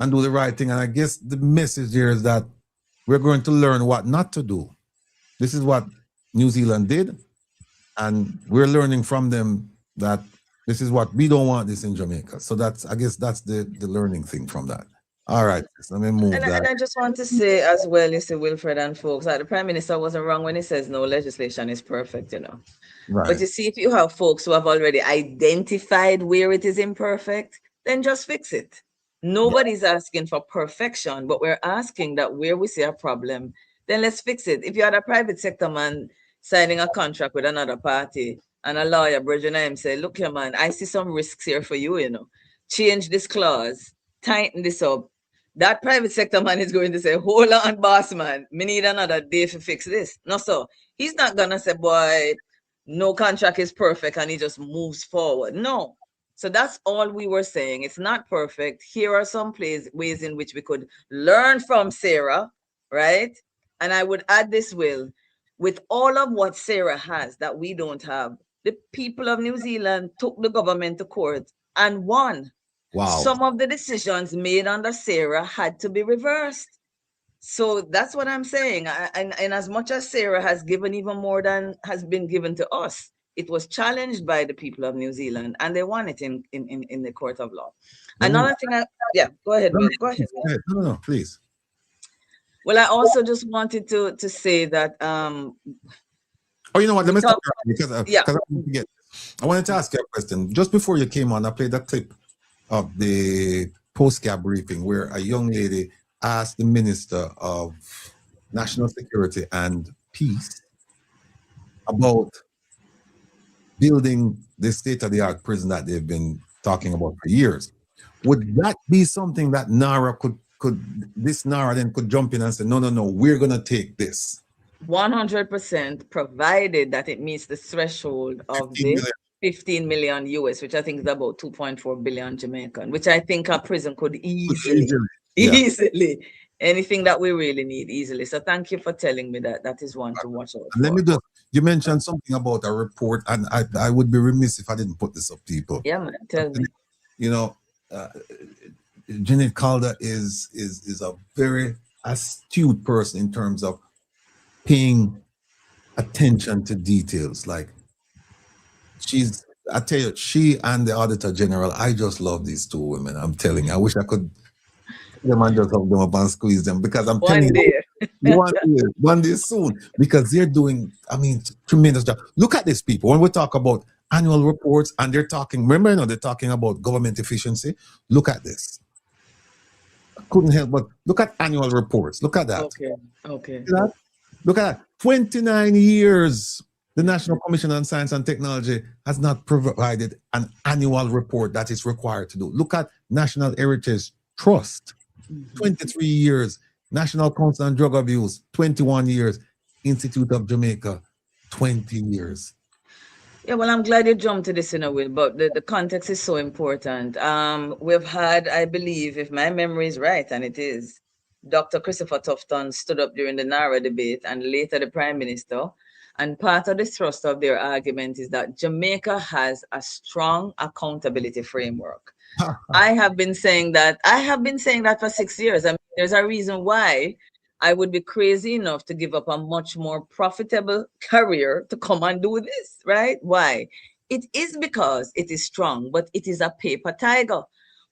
and do the right thing. And I guess the message here is that we're going to learn what not to do. This is what New Zealand did, and we're learning from them that this is what we don't want this in Jamaica. So I guess that's the learning thing from that. All right, let me move and that. I just want to say as well, you see, Wilfred and folks, that the Prime Minister wasn't wrong when he says no legislation is perfect, you know. Right. But you see, if you have folks who have already identified where it is imperfect, then just fix it. Nobody's asking for perfection, but we're asking that where we see a problem, then let's fix it. If you had a private sector man signing a contract with another party and a lawyer, bridging him say, look here, man, I see some risks here for you, you know. Change this clause, tighten this up. That private sector man is going to say, hold on, boss man, me need another day to fix this. No, so he's not gonna say, boy, no contract is perfect and he just moves forward. No. So that's all we were saying. It's not perfect. Here are some ways in which we could learn from Sarah, right? And I would add this, Will, with all of what Sarah has that we don't have, the people of New Zealand took the government to court and won. Wow. Some of the decisions made under Sarah had to be reversed. So that's what I'm saying. And as much as Sarah has given even more than has been given to us, it was challenged by the people of New Zealand and they won it in the court of law. Another thing, go ahead, Will. Go ahead. No, please. Well, I also just wanted to say that. Oh, you know what? Let me stop because I wanted to ask you a question. Just before you came on, I played a clip of the post-cab briefing where a young lady asked the Minister of National Security and Peace about building the state-of-the-art prison that they've been talking about for years. Would that be something that NaRRA NaRRA then could jump in and say, no, we're going to take this? 100%, provided that it meets the threshold of the 15 million US, which I think is about 2.4 billion Jamaican, which I think a prison could easily, anything that we really need easily. So thank you for telling me that. That is one to watch out for. Let me just, you mentioned something about a report, and I would be remiss if I didn't put this up, people. Yeah, man, tell me. You know, JEANETTE CALDER is a very astute person in terms of paying attention to details. Like, I tell you, she and the Auditor General, I just love these two women. I'm telling you, I wish I could them and just have them up and squeeze them, because I'm telling you, one day soon, because they're doing, I mean, tremendous job. Look at these people. When we talk about annual reports and they're talking, remember, you know, they're talking about government efficiency. Look at this. I couldn't help but look at annual reports. Look at that. Okay. Look at that. 29 years. The National Commission on Science and Technology has not provided an annual report that is required to do. Look at National Heritage Trust, 23 years. National Council on Drug Abuse, 21 years. Institute of Jamaica, 20 years. Yeah, well, I'm glad you jumped to this in a way, but the context is so important. We've had, I believe, if my memory is right, and it is, Dr. Christopher Tufton stood up during the NaRRA debate and later the Prime Minister. And part of the thrust of their argument is that Jamaica has a strong accountability framework. I have been saying that for 6 years. I mean, there's a reason why I would be crazy enough to give up a much more profitable career to come and do this, right? Why? It is because it is strong, but it is a paper tiger.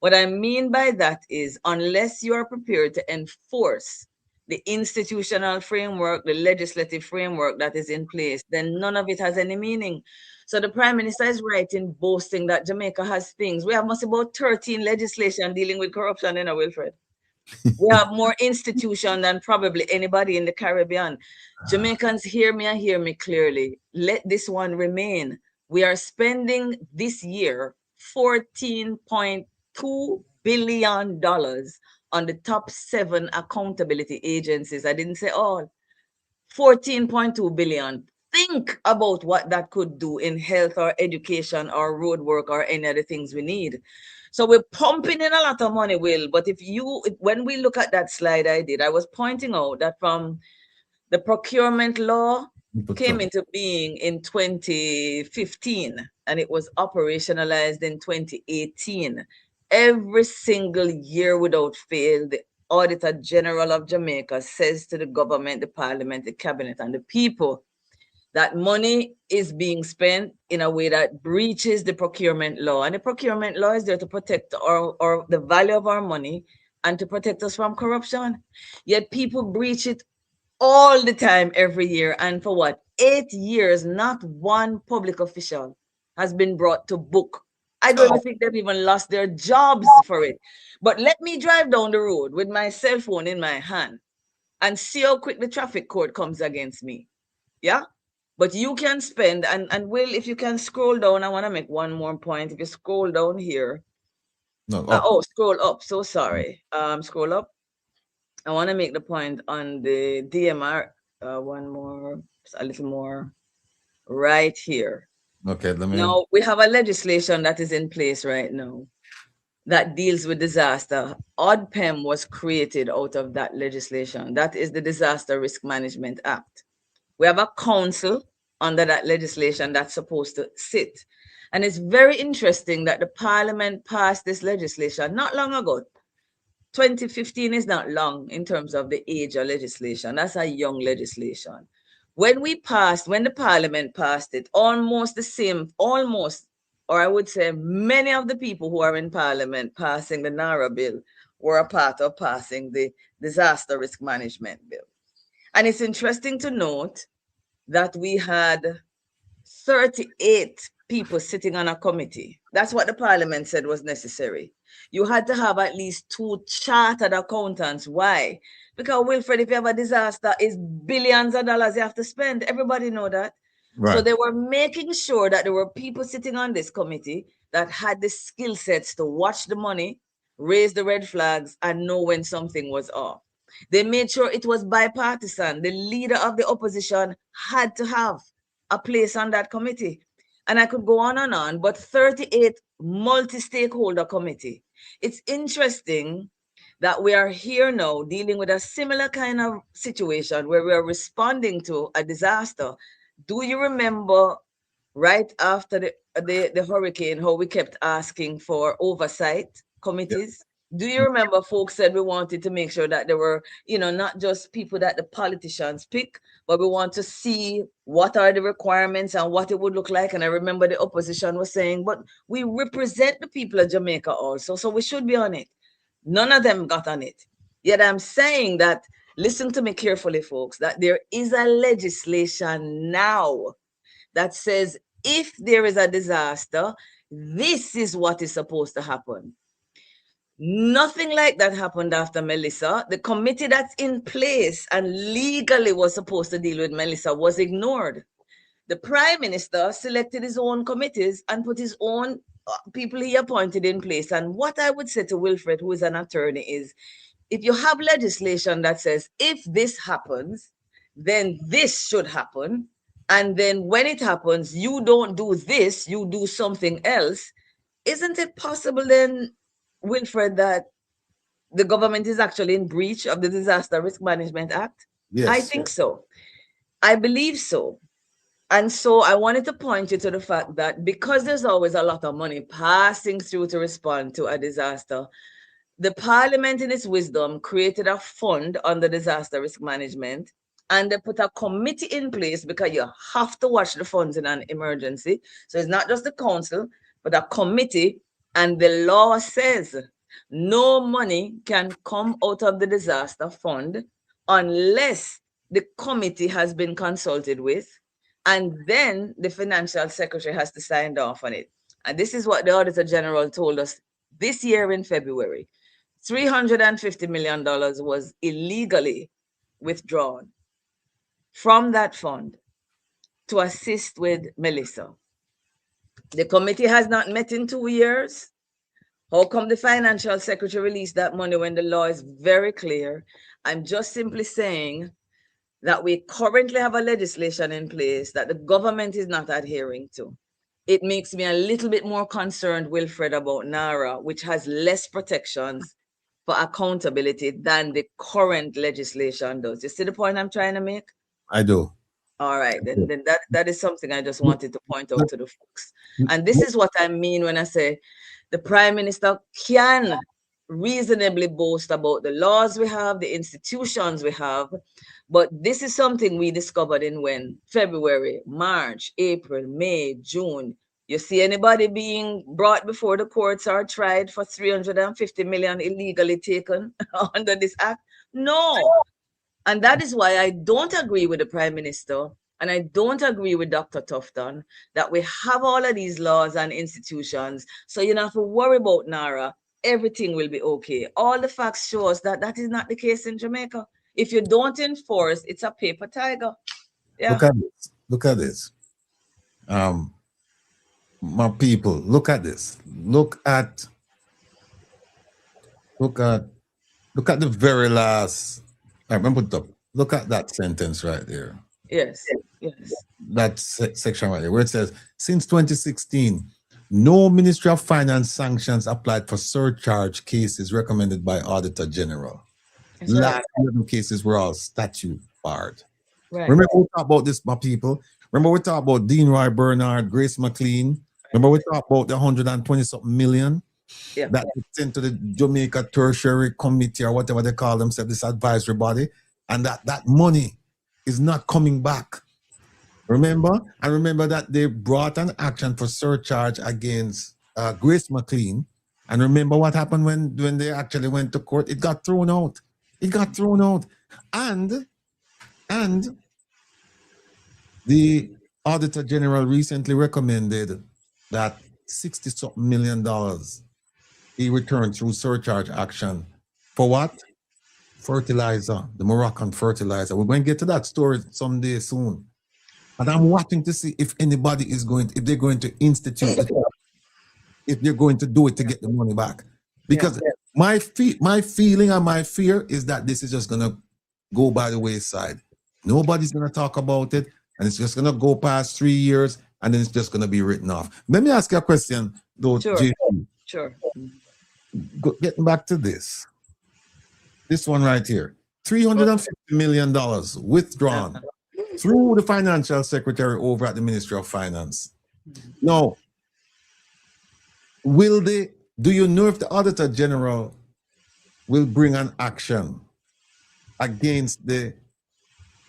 What I mean by that is, unless you are prepared to enforce the institutional framework, the legislative framework that is in place, then none of it has any meaning. So the Prime Minister is right in boasting that Jamaica has things. We have must about 13 legislation dealing with corruption, you know, Wilfred. We have more institution than probably anybody in the Caribbean. Jamaicans, hear me and hear me clearly. Let this one remain. We are spending this year $14.2 billion on the top 7 accountability agencies. I didn't say all. 14.2 billion. Think about what that could do in health or education or road work or any other things we need. So we're pumping in a lot of money, Will. But when we look at that slide I did, I was pointing out that from the procurement law came into being in 2015 and it was operationalized in 2018. Every single year without fail, the Auditor General of Jamaica says to the government, the parliament, the cabinet, and the people that money is being spent in a way that breaches the procurement law. And the procurement law is there to protect the value of our money and to protect us from corruption. Yet people breach it all the time, every year. And for what? 8 years, not one public official has been brought to book I don't even think they've even lost their jobs for it. But let me drive down the road with my cell phone in my hand and see how quick the traffic court comes against me. Yeah? But you can spend, and Will, if you can scroll down, I want to make one more point. If you scroll down here. No, up. Oh, scroll up. So sorry. Scroll up. I want to make the point on the DMR. One more, a little more right here. Okay, let me. Now, we have a legislation that is in place right now that deals with disaster. ODPEM was created out of that legislation. That is the Disaster Risk Management Act. We have a council under that legislation that's supposed to sit. And it's very interesting that the Parliament passed this legislation not long ago. 2015 is not long in terms of the age of legislation. That's a young legislation. When the Parliament passed it, almost the same, or I would say many of the people who are in Parliament passing the NaRRA bill were a part of passing the Disaster Risk Management Bill. And it's interesting to note that we had 38 people sitting on a committee. That's what the Parliament said was necessary. You had to have at least 2 chartered accountants. Why? Because, Wilfred, if you have a disaster, it's billions of dollars you have to spend. Everybody know that. Right. So they were making sure that there were people sitting on this committee that had the skill sets to watch the money, raise the red flags, and know when something was off. They made sure it was bipartisan. The leader of the opposition had to have a place on that committee. And I could go on, but 38 multi-stakeholder committee. It's interesting that we are here now dealing with a similar kind of situation where we are responding to a disaster. Do you remember right after the hurricane, how we kept asking for oversight committees? Do you remember folks said we wanted to make sure that there were, not just people that the politicians pick, but we want to see what are the requirements and what it would look like. And I remember the opposition was saying, but we represent the people of Jamaica also, so we should be on it. None of them got on it. Yet I'm saying that, listen to me carefully, folks, that there is a legislation now that says if there is a disaster, this is what is supposed to happen. Nothing like that happened after Melissa. The committee that's in place and legally was supposed to deal with Melissa was ignored. The Prime Minister selected his own committees and put his own people he appointed in place. And what I would say to Wilfred, who is an attorney, is if you have legislation that says if this happens, then this should happen. And then when it happens, you don't do this, you do something else. Isn't it possible then, Wilfred, that the government is actually in breach of the Disaster Risk Management Act? Yes. I think so. I believe so. And so I wanted to point you to the fact that because there's always a lot of money passing through to respond to a disaster, the Parliament in its wisdom created a fund under disaster risk management, and they put a committee in place because you have to watch the funds in an emergency. So it's not just the council, but a committee. And the law says no money can come out of the disaster fund unless the committee has been consulted with, and then the financial secretary has to sign off on it. And this is what the Auditor General told us this year in February. $350 million was illegally withdrawn from that fund to assist with Melissa. The committee has not met in 2 years. How come the financial secretary released that money when the law is very clear? I'm just simply saying that we currently have a legislation in place that the government is not adhering to. It makes me a little bit more concerned, Wilfred, about NaRRA, which has less protections for accountability than the current legislation does. You see the point I'm trying to make? I do. All right, then that is something I just wanted to point out to the folks. And this is what I mean when I say the Prime Minister can reasonably boast about the laws we have, the institutions we have, but this is something we discovered in when? February, March, April, May, June. You see anybody being brought before the courts or tried for $350 million illegally taken under this act? No. And that is why I don't agree with the Prime Minister. And I don't agree with Dr. Tufton that we have all of these laws and institutions, so you don't have to worry about NaRRA. Everything will be okay. All the facts show us that that is not the case in Jamaica. If you don't enforce, it's a paper tiger. Yeah. Look at this. Look at this. My people, look at this. Look at the very last. I remember look at that sentence right there. Yes. Yes. That section right there where it says, since 2016, no Ministry of Finance sanctions applied for surcharge cases recommended by Auditor General. That's Last 11 cases were all statute barred. Right. Remember we talked about this, my people. Remember we talked about Dean Roy Bernard, Grace McLean. Remember we talked about the 120-something million that was sent to the Jamaica Tertiary Committee or whatever they call themselves, this advisory body, and that money is not coming back. Remember? And remember that they brought an action for surcharge against Grace McLean. And remember what happened when they actually went to court? It got thrown out. It got thrown out. And the Auditor General recently recommended that $60-something million he returned through surcharge action for what? Fertilizer, the Moroccan fertilizer. We're going to get to that story someday soon. And I'm watching to see if anybody is if they're going to institute it, if they're going to do it to get the money back. Because my feeling and my fear is that this is just going to go by the wayside. Nobody's going to talk about it, and it's just going to go past 3 years, and then it's just going to be written off. Let me ask you a question, though, Sure. JP. Sure. Getting back to this one right here, $350 million withdrawn through the financial secretary over at the Ministry of Finance. Now, do you know if the Auditor General will bring an action against the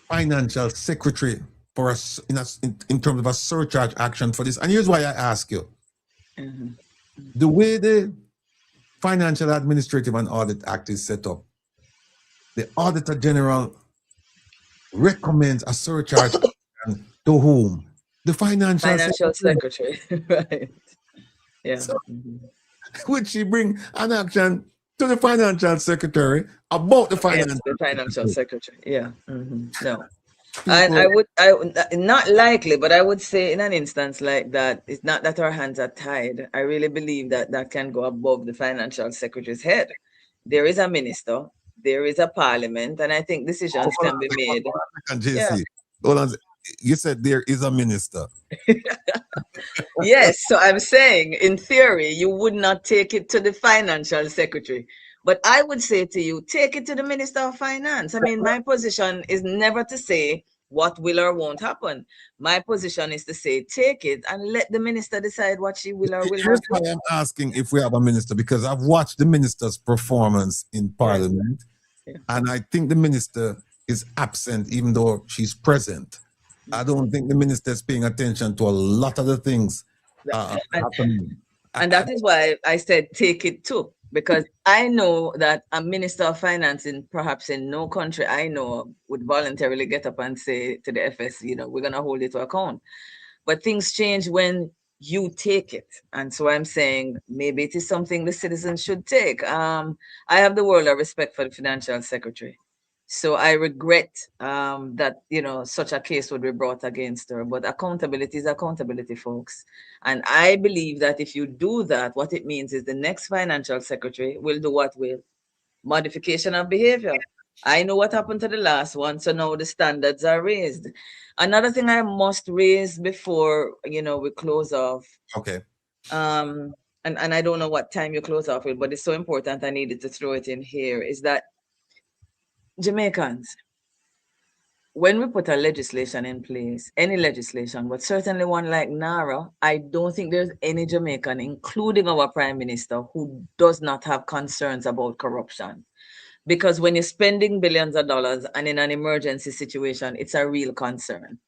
financial secretary for us in terms of a surcharge action for this? And here's why I ask you. The way the Financial Administrative and Audit Act is set up, the Auditor General recommends a surcharge action to whom? The financial secretary. Right. Yeah. So, would she bring an action to the financial secretary about the financial secretary? Yeah. No. I would not likely, but I would say in an instance like that, it's not that our hands are tied. I really believe that can go above the financial secretary's head. There is a minister, there is a parliament, and I think decisions can be made. JC, hold on. You said there is a minister. Yes, so I'm saying in theory, you would not take it to the financial secretary. But I would say to you, take it to the Minister of Finance. I mean, my position is never to say what will or won't happen. My position is to say, take it and let the minister decide what she will or will not do. Here's why I'm asking if we have a minister, because I've watched the minister's performance in Parliament, and I think the minister is absent even though she's present. I don't think the minister is paying attention to a lot of the things happening. And that is why I said take it too. Because I know that a Minister of Finance perhaps in no country I know would voluntarily get up and say to the FS, we're going to hold it to account. But things change when you take it. And so I'm saying maybe it is something the citizens should take. I have the world of respect for the financial secretary. So I regret that, such a case would be brought against her. But accountability is accountability, folks. And I believe that if you do that, what it means is the next financial secretary will do what will? Modification of behavior. I know what happened to the last one, so now the standards are raised. Another thing I must raise before, we close off. Okay. And I don't know what time you close off with, but it's so important I needed to throw it in here, is that Jamaicans, when we put a legislation in place, any legislation, but certainly one like NaRRA, I don't think there's any Jamaican, including our Prime Minister, who does not have concerns about corruption. Because when you're spending billions of dollars and in an emergency situation, it's a real concern.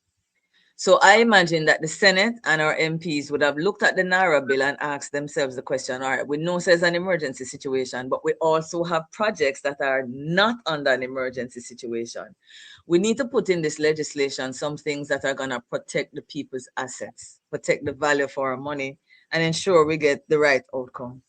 So I imagine that the Senate and our MPs would have looked at the NaRRA bill and asked themselves the question, all right, we know there's an emergency situation, but we also have projects that are not under an emergency situation. We need to put in this legislation some things that are going to protect the people's assets, protect the value for our money, and ensure we get the right outcome.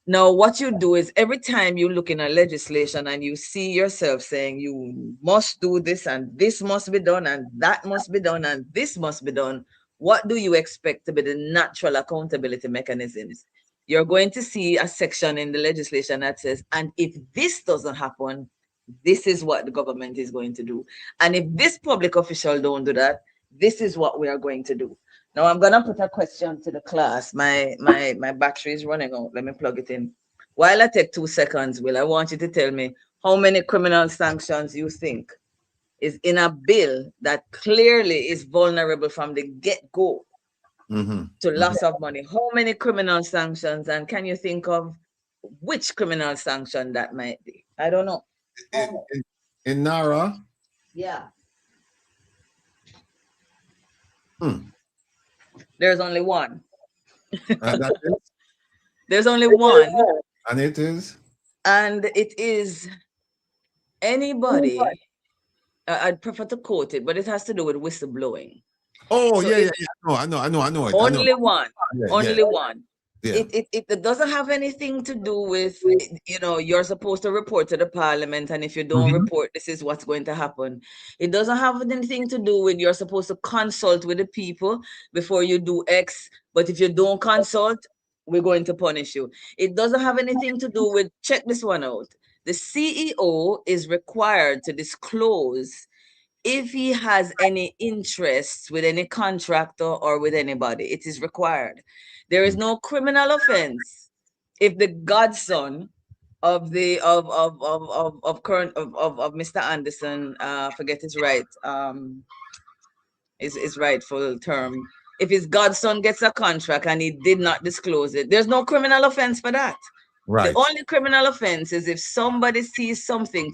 Now, what you do is every time you look in a legislation and you see yourself saying you must do this and this must be done and that must be done and this must be done, what do you expect to be the natural accountability mechanisms? You're going to see a section in the legislation that says, and if this doesn't happen, this is what the government is going to do. And if this public official don't do that, this is what we are going to do. Now I'm gonna put a question to the class. My battery is running out. Let me plug it in. While I take 2 seconds, Will, I want you to tell me how many criminal sanctions you think is in a bill that clearly is vulnerable from the get-go to loss of money. How many criminal sanctions, and can you think of which criminal sanction that might be? I don't know. In NaRRA? Yeah. There's only one. There's only one. And it is? And it is anybody, I'd prefer to quote it, but it has to do with whistleblowing. Oh, So yeah. I know it. Only one. Yeah, only one. Yeah. It doesn't have anything to do with, you're supposed to report to the parliament, and if you don't report, this is what's going to happen. It doesn't have anything to do with you're supposed to consult with the people before you do X, but if you don't consult, we're going to punish you. It doesn't have anything to do with, check this one out. The CEO is required to disclose if he has any interests with any contractor or with anybody. It is required. There is no criminal offense if the godson of the Mr. Anderson, forget his his rightful term. If his godson gets a contract and he did not disclose it, there's no criminal offense for that. Right. The only criminal offense is if somebody sees something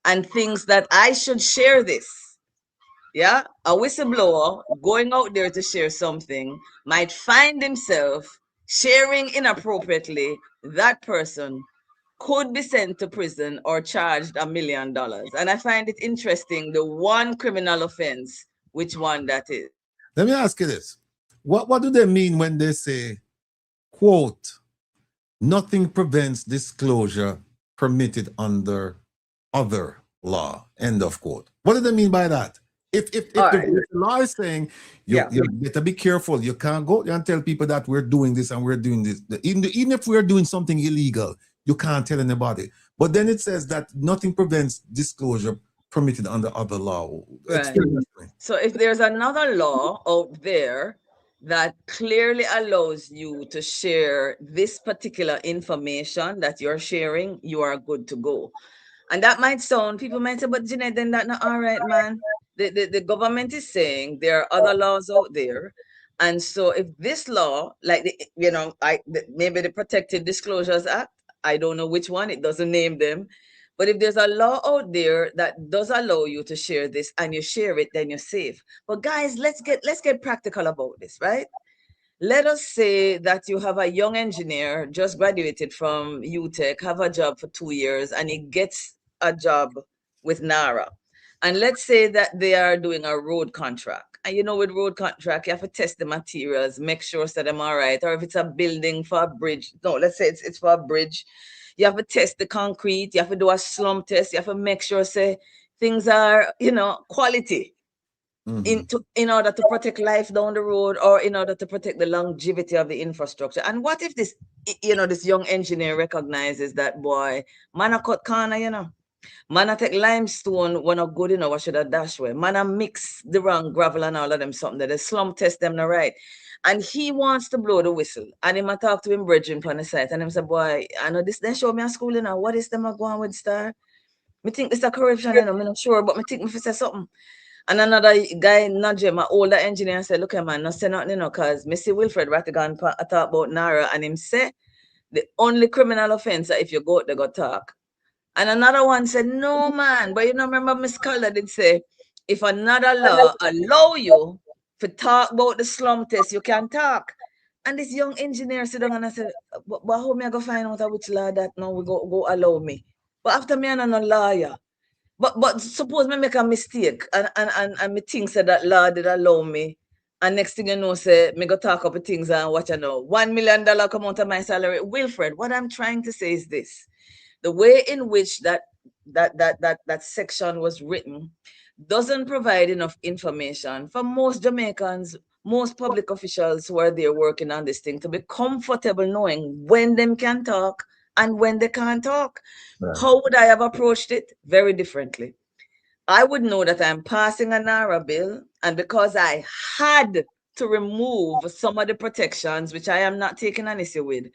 and thinks that I should share this. Yeah, a whistleblower going out there to share something might find himself sharing inappropriately. That person could be sent to prison or charged $1 million. And I find it interesting, the one criminal offense, which one that is. Let me ask you this. What do they mean when they say, quote, nothing prevents disclosure permitted under other law, end of quote? What do they mean by that? If the law is saying you better be careful, you can't go and tell people that we're doing this and we're doing this. Even if we're doing something illegal, you can't tell anybody. But then it says that nothing prevents disclosure permitted under other law. Right. So if there's another law out there that clearly allows you to share this particular information that you're sharing, you are good to go. And that might sound, people might say, but Jeanette, then that's not all right, man. The government is saying there are other laws out there. And so if this law, like, maybe the Protected Disclosures Act, I don't know which one, it doesn't name them. But if there's a law out there that does allow you to share this and you share it, then you're safe. But guys, let's get practical about this, right? Let us say that you have a young engineer, just graduated from UTech, have a job for 2 years, and he gets a job with NaRRA. And let's say that they are doing a road contract. And with road contract, you have to test the materials, make sure that them all right. Or if it's a building for a bridge, no, let's say it's for a bridge. You have to test the concrete, you have to do a slump test, you have to make sure say things are, quality. In order to protect life down the road, or in order to protect the longevity of the infrastructure. And what if this, this young engineer recognizes that, boy, man a cut corner, man a take limestone when not good enough, I should have dash way. Man a mix the wrong gravel and all of them something that they slump test them not right. And he wants to blow the whistle. And he might talk to him brethren on the site and him say, boy, I know this, they show me a school, what is them going with star? Me think this is a corruption, I'm not sure, but me think me say something. And another guy, nudge my older engineer, said, look, man, no say nothing, because me see Wilfred Rattigan talk about NaRRA, and him say, the only criminal offense if you go out, they go talk. And another one said, no, man, but remember Miss Calder did say, if another law allow you to talk about the slum test, you can talk. And this young engineer sit down and I said, but how me I go find out which law that now we go allow me? But after me I'm not a lawyer. But suppose me make a mistake and me think say that law did allow me. And next thing you know, say me go talk up things and what you know. $1 million come out of my salary. Wilfred, what I'm trying to say is this. The way in which that section was written doesn't provide enough information for most Jamaicans, most public officials who are there working on this thing to be comfortable knowing when them can talk and when they can't talk. Right. How would I have approached it? Very differently. I would know that I'm passing a NaRRA bill, and because I had to remove some of the protections, which I am not taking an issue with,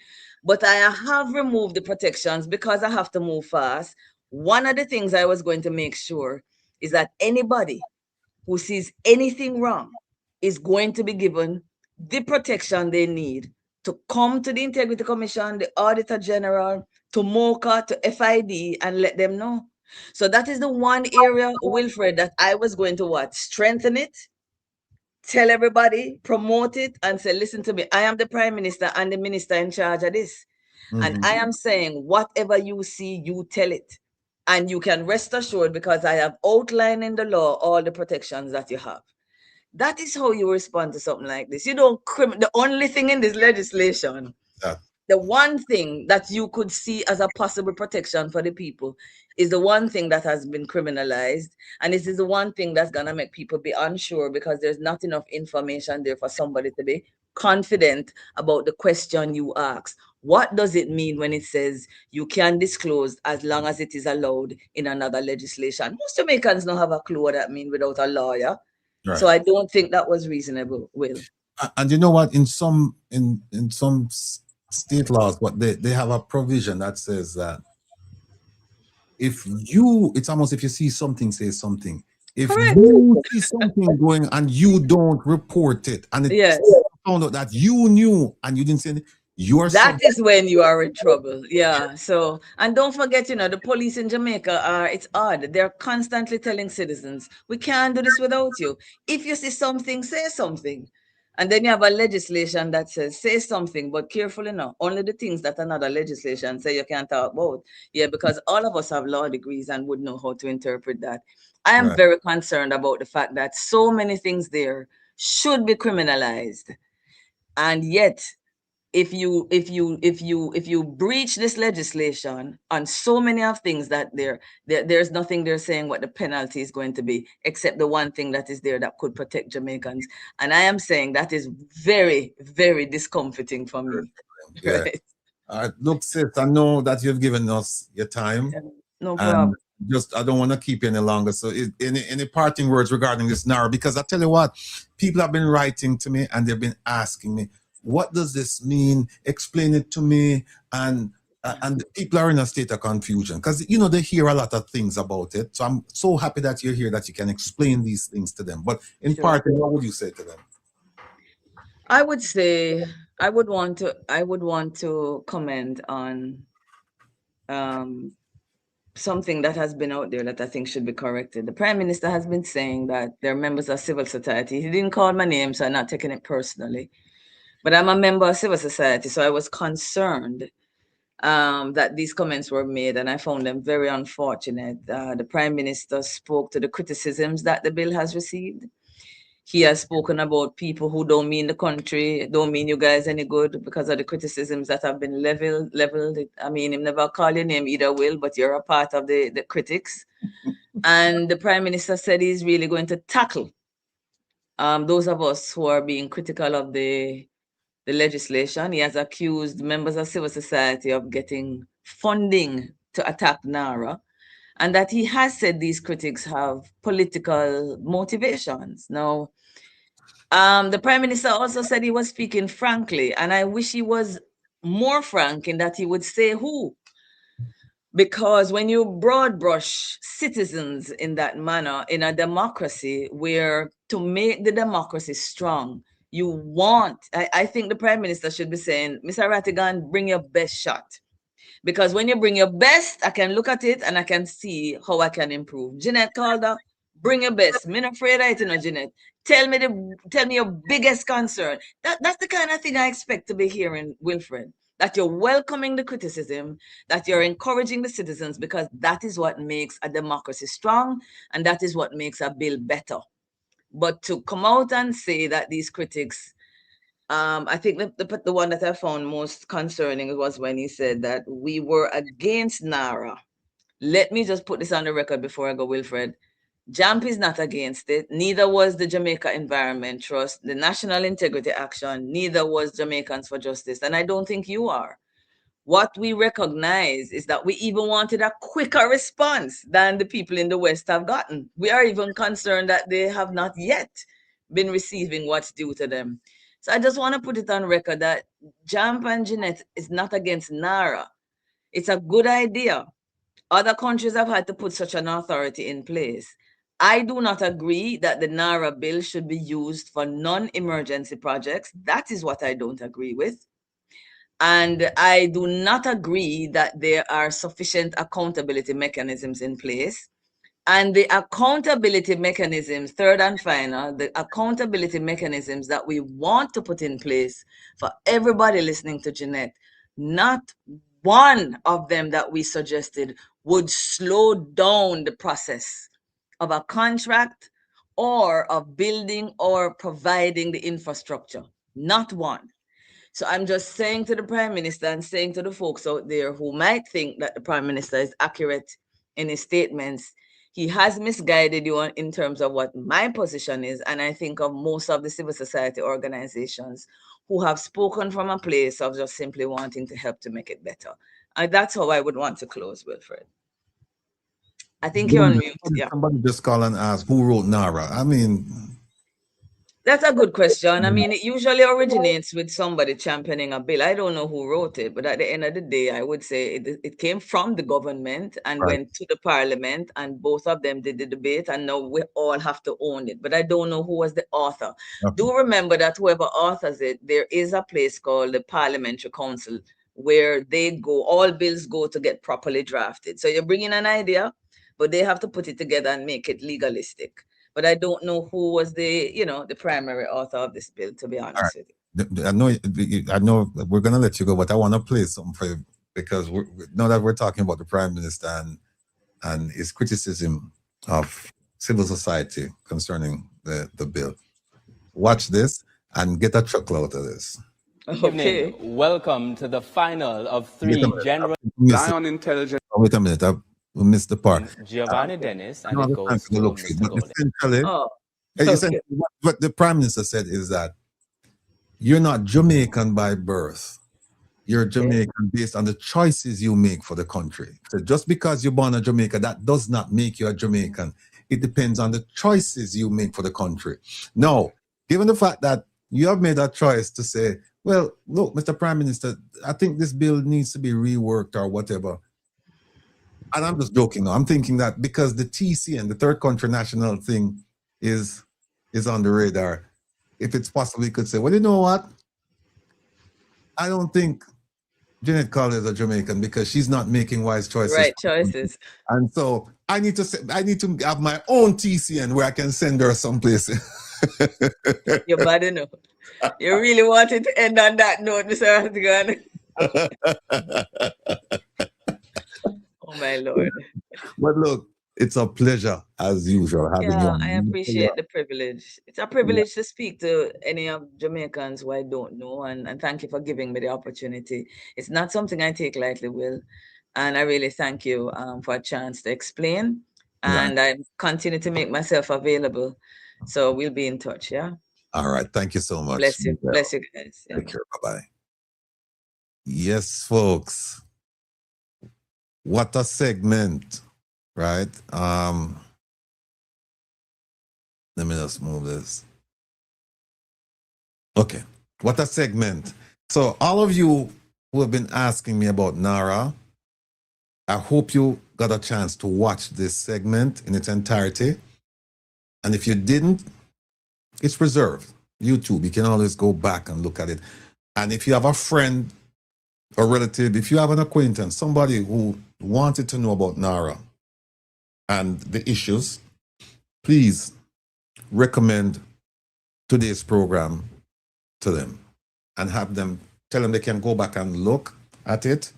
but I have removed the protections because I have to move fast. One of the things I was going to make sure is that anybody who sees anything wrong is going to be given the protection they need to come to the Integrity Commission, the Auditor General, to MOCA, to FID, and let them know. So that is the one area, Wilfred, that I was going to what? Strengthen it, tell everybody, promote it, and say, listen to me, I am the Prime Minister and the Minister in charge of this. And I am saying, whatever you see, you tell it. And you can rest assured because I have outlined in the law all the protections that you have. That is how you respond to something like this. You don't, the only thing in this legislation, the one thing that you could see as a possible protection for the people is the one thing that has been criminalized. And this is the one thing that's going to make people be unsure because there's not enough information there for somebody to be confident about the question you ask. What does it mean when it says you can disclose as long as it is allowed in another legislation? Most Jamaicans don't have a clue what that means without a lawyer. Right. So I don't think that was reasonable, Will. And you know what? In some state laws, but they have a provision that says that if you, it's almost if you see something, say something. If you see something going and you don't report it, and it found out that you knew and you didn't say it, that is when you are in trouble. Yeah. So, and don't forget, you know, the police in Jamaica are, it's odd. They're constantly telling citizens, we can't do this without you. If you see something, say something. And then you have a legislation that says, say something, but carefully now, only the things that another legislation say you can't talk about. Yeah, because all of us have law degrees and would know how to interpret that. I am very concerned about the fact that so many things there should be criminalized. And yet, if you breach this legislation on so many of things that there's nothing they're saying what the penalty is going to be, except the one thing that is there that could protect Jamaicans. And I am saying that is very, very discomforting for me. Yeah. Right. Look, sis, I know that you've given us your time. Yeah, no problem. Just, I don't want to keep you any longer. So any parting words regarding this NaRRA? Because I tell you what, people have been writing to me and they've been asking me, what does this mean? Explain it to me. And people are in a state of confusion because, you know, they hear a lot of things about it. So I'm so happy that you're here, that you can explain these things to them. But in part, what would you say to them? I would say, I would want to comment on something that has been out there that I think should be corrected. The Prime Minister has been saying that they're members of civil society. He didn't call my name, so I'm not taking it personally. But I'm a member of civil society, so I was concerned that these comments were made, and I found them very unfortunate. The Prime Minister spoke to the criticisms that the bill has received. He has spoken about people who don't mean the country, don't mean you guys any good because of the criticisms that have been leveled. I mean, him never call your name either, Will, but you're a part of the critics. And the Prime Minister said he's really going to tackle those of us who are being critical of the legislation. He has accused members of civil society of getting funding to attack NaRRA, and that he has said these critics have political motivations. Now, the Prime Minister also said he was speaking frankly, and I wish he was more frank in that he would say who. Because when you broad brush citizens in that manner, in a democracy where to make the democracy strong, you want, I think the Prime Minister should be saying, Mr. Rattigan, bring your best shot. Because when you bring your best, I can look at it and I can see how I can improve. JEANETTE CALDER, Bring your best. Me not afraid of it, you know, Jeanette. Tell me your biggest concern. That's the kind of thing I expect to be hearing, Wilfred. That you're welcoming the criticism, that you're encouraging the citizens, because that is what makes a democracy strong, and that is what makes a bill better. But to come out and say that these critics, I think the one that I found most concerning was when he said that we were against NaRRA. Let me just put this on the record before I go, Wilfred. JAMP is not against it. Neither was the Jamaica Environment Trust, the National Integrity Action, neither was Jamaicans for Justice. And I don't think you are. What we recognize is that we even wanted a quicker response than the people in the West have gotten. We are even concerned that they have not yet been receiving what's due to them. So I just want to put it on record that JAMP and JEANETTE is not against NaRRA. It's a good idea. Other countries have had to put such an authority in place. I do not agree that the NaRRA bill should be used for non-emergency projects. That is what I don't agree with. And I do not agree that there are sufficient accountability mechanisms in place. And the accountability mechanisms, third and final, the accountability mechanisms that we want to put in place for everybody listening to Jeanette, not one of them that we suggested would slow down the process of a contract or of building or providing the infrastructure. Not one. So I'm just saying to the Prime Minister and saying to the folks out there who might think that the Prime Minister is accurate in his statements, he has misguided you in terms of what my position is. And I think of most of the civil society organizations who have spoken from a place of just simply wanting to help to make it better. And that's how I would want to close, Wilfred. I think you're on mute. Yeah. Somebody just call and ask who wrote NaRRA. I mean, that's a good question. I mean, it usually originates with somebody championing a bill. I don't know who wrote it, but at the end of the day, I would say it came from the government and went to the parliament, and both of them did the debate, and now we all have to own it. But I don't know who was the author. Okay. Do remember that whoever authors it, there is a place called the Parliamentary Council where they go, all bills go to get properly drafted. So you're bringing an idea, but they have to put it together and make it legalistic. But I don't know who was the primary author of this bill, to be honest with you. I know we're going to let you go, but I want to play something for you, because now that we're talking about the Prime Minister and his criticism of civil society concerning the bill. Watch this and get a chuckle out of this. Okay. Evening. Welcome to the final of 3 general Lion Intelligence. Wait a minute. We missed the part. Giovanni Dennis, and it goes to Mr. Essentially, what the Prime Minister said is that you're not Jamaican by birth. You're Jamaican based on the choices you make for the country. So just because you're born in Jamaica, that does not make you a Jamaican. It depends on the choices you make for the country. Now, given the fact that you have made that choice to say, well, look, Mr. Prime Minister, I think this bill needs to be reworked or whatever. And I'm just joking now. I'm thinking that because the TCN, the third country national thing, is on the radar, if it's possible, you could say, well, you know what? I don't think Jeanette Calder is a Jamaican because she's not making wise choices. Right choices. And so I need to have my own TCN where I can send her someplace. You're bad enough. You really wanted to end on that note, Mr. Rattigan. Oh my Lord. But look, it's a pleasure as usual having you. I appreciate the privilege. It's a privilege to speak to any of Jamaicans who I don't know, and thank you for giving me the opportunity. It's not something I take lightly, Will, and I really thank you for a chance to explain, and I continue to make myself available. So we'll be in touch, yeah? All right. Thank you so much. Bless you. Bless you guys. Take care. Bye-bye. Yes, folks. What a segment, right? Let me just move this. Okay, what a segment. So all of you who have been asking me about NaRRA, I hope you got a chance to watch this segment in its entirety. And if you didn't, it's reserved. YouTube, you can always go back and look at it. And if you have a friend or relative, if you have an acquaintance, somebody who wanted to know about NaRRA and the issues, please recommend today's program to them and have them, tell them they can go back and look at it.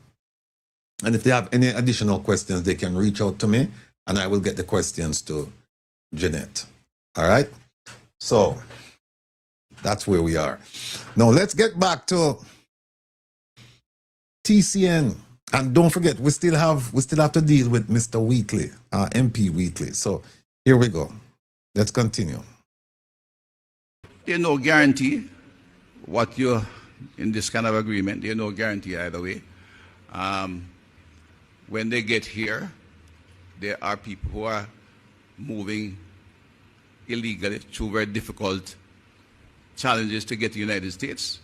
And if they have any additional questions, they can reach out to me and I will get the questions to Jeanette. All right? So that's where we are. Now let's get back to TCN. And don't forget, we still have to deal with Mr. Wheatley, MP Wheatley. So here we go. Let's continue. There's no guarantee what you're in this kind of agreement. There's no guarantee either way. When they get here, there are people who are moving illegally through very difficult challenges to get to the United States.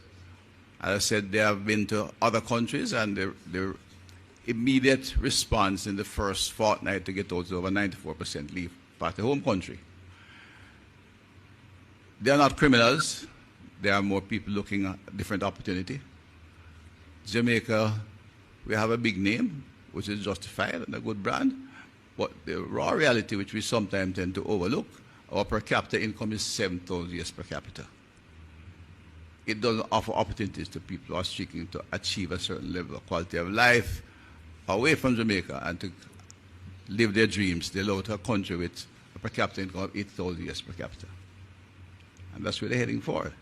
As I said, they have been to other countries, and their immediate response in the first fortnight to get out is over 94% leave back to home country. They are not criminals. There are more people looking at a different opportunity. Jamaica, we have a big name, which is justified and a good brand, but the raw reality, which we sometimes tend to overlook, our per capita income is $7,000 per capita. It doesn't offer opportunities to people who are seeking to achieve a certain level of quality of life away from Jamaica and to live their dreams. They go to a country with a per capita income of $8,000 per capita. And that's where they're heading for.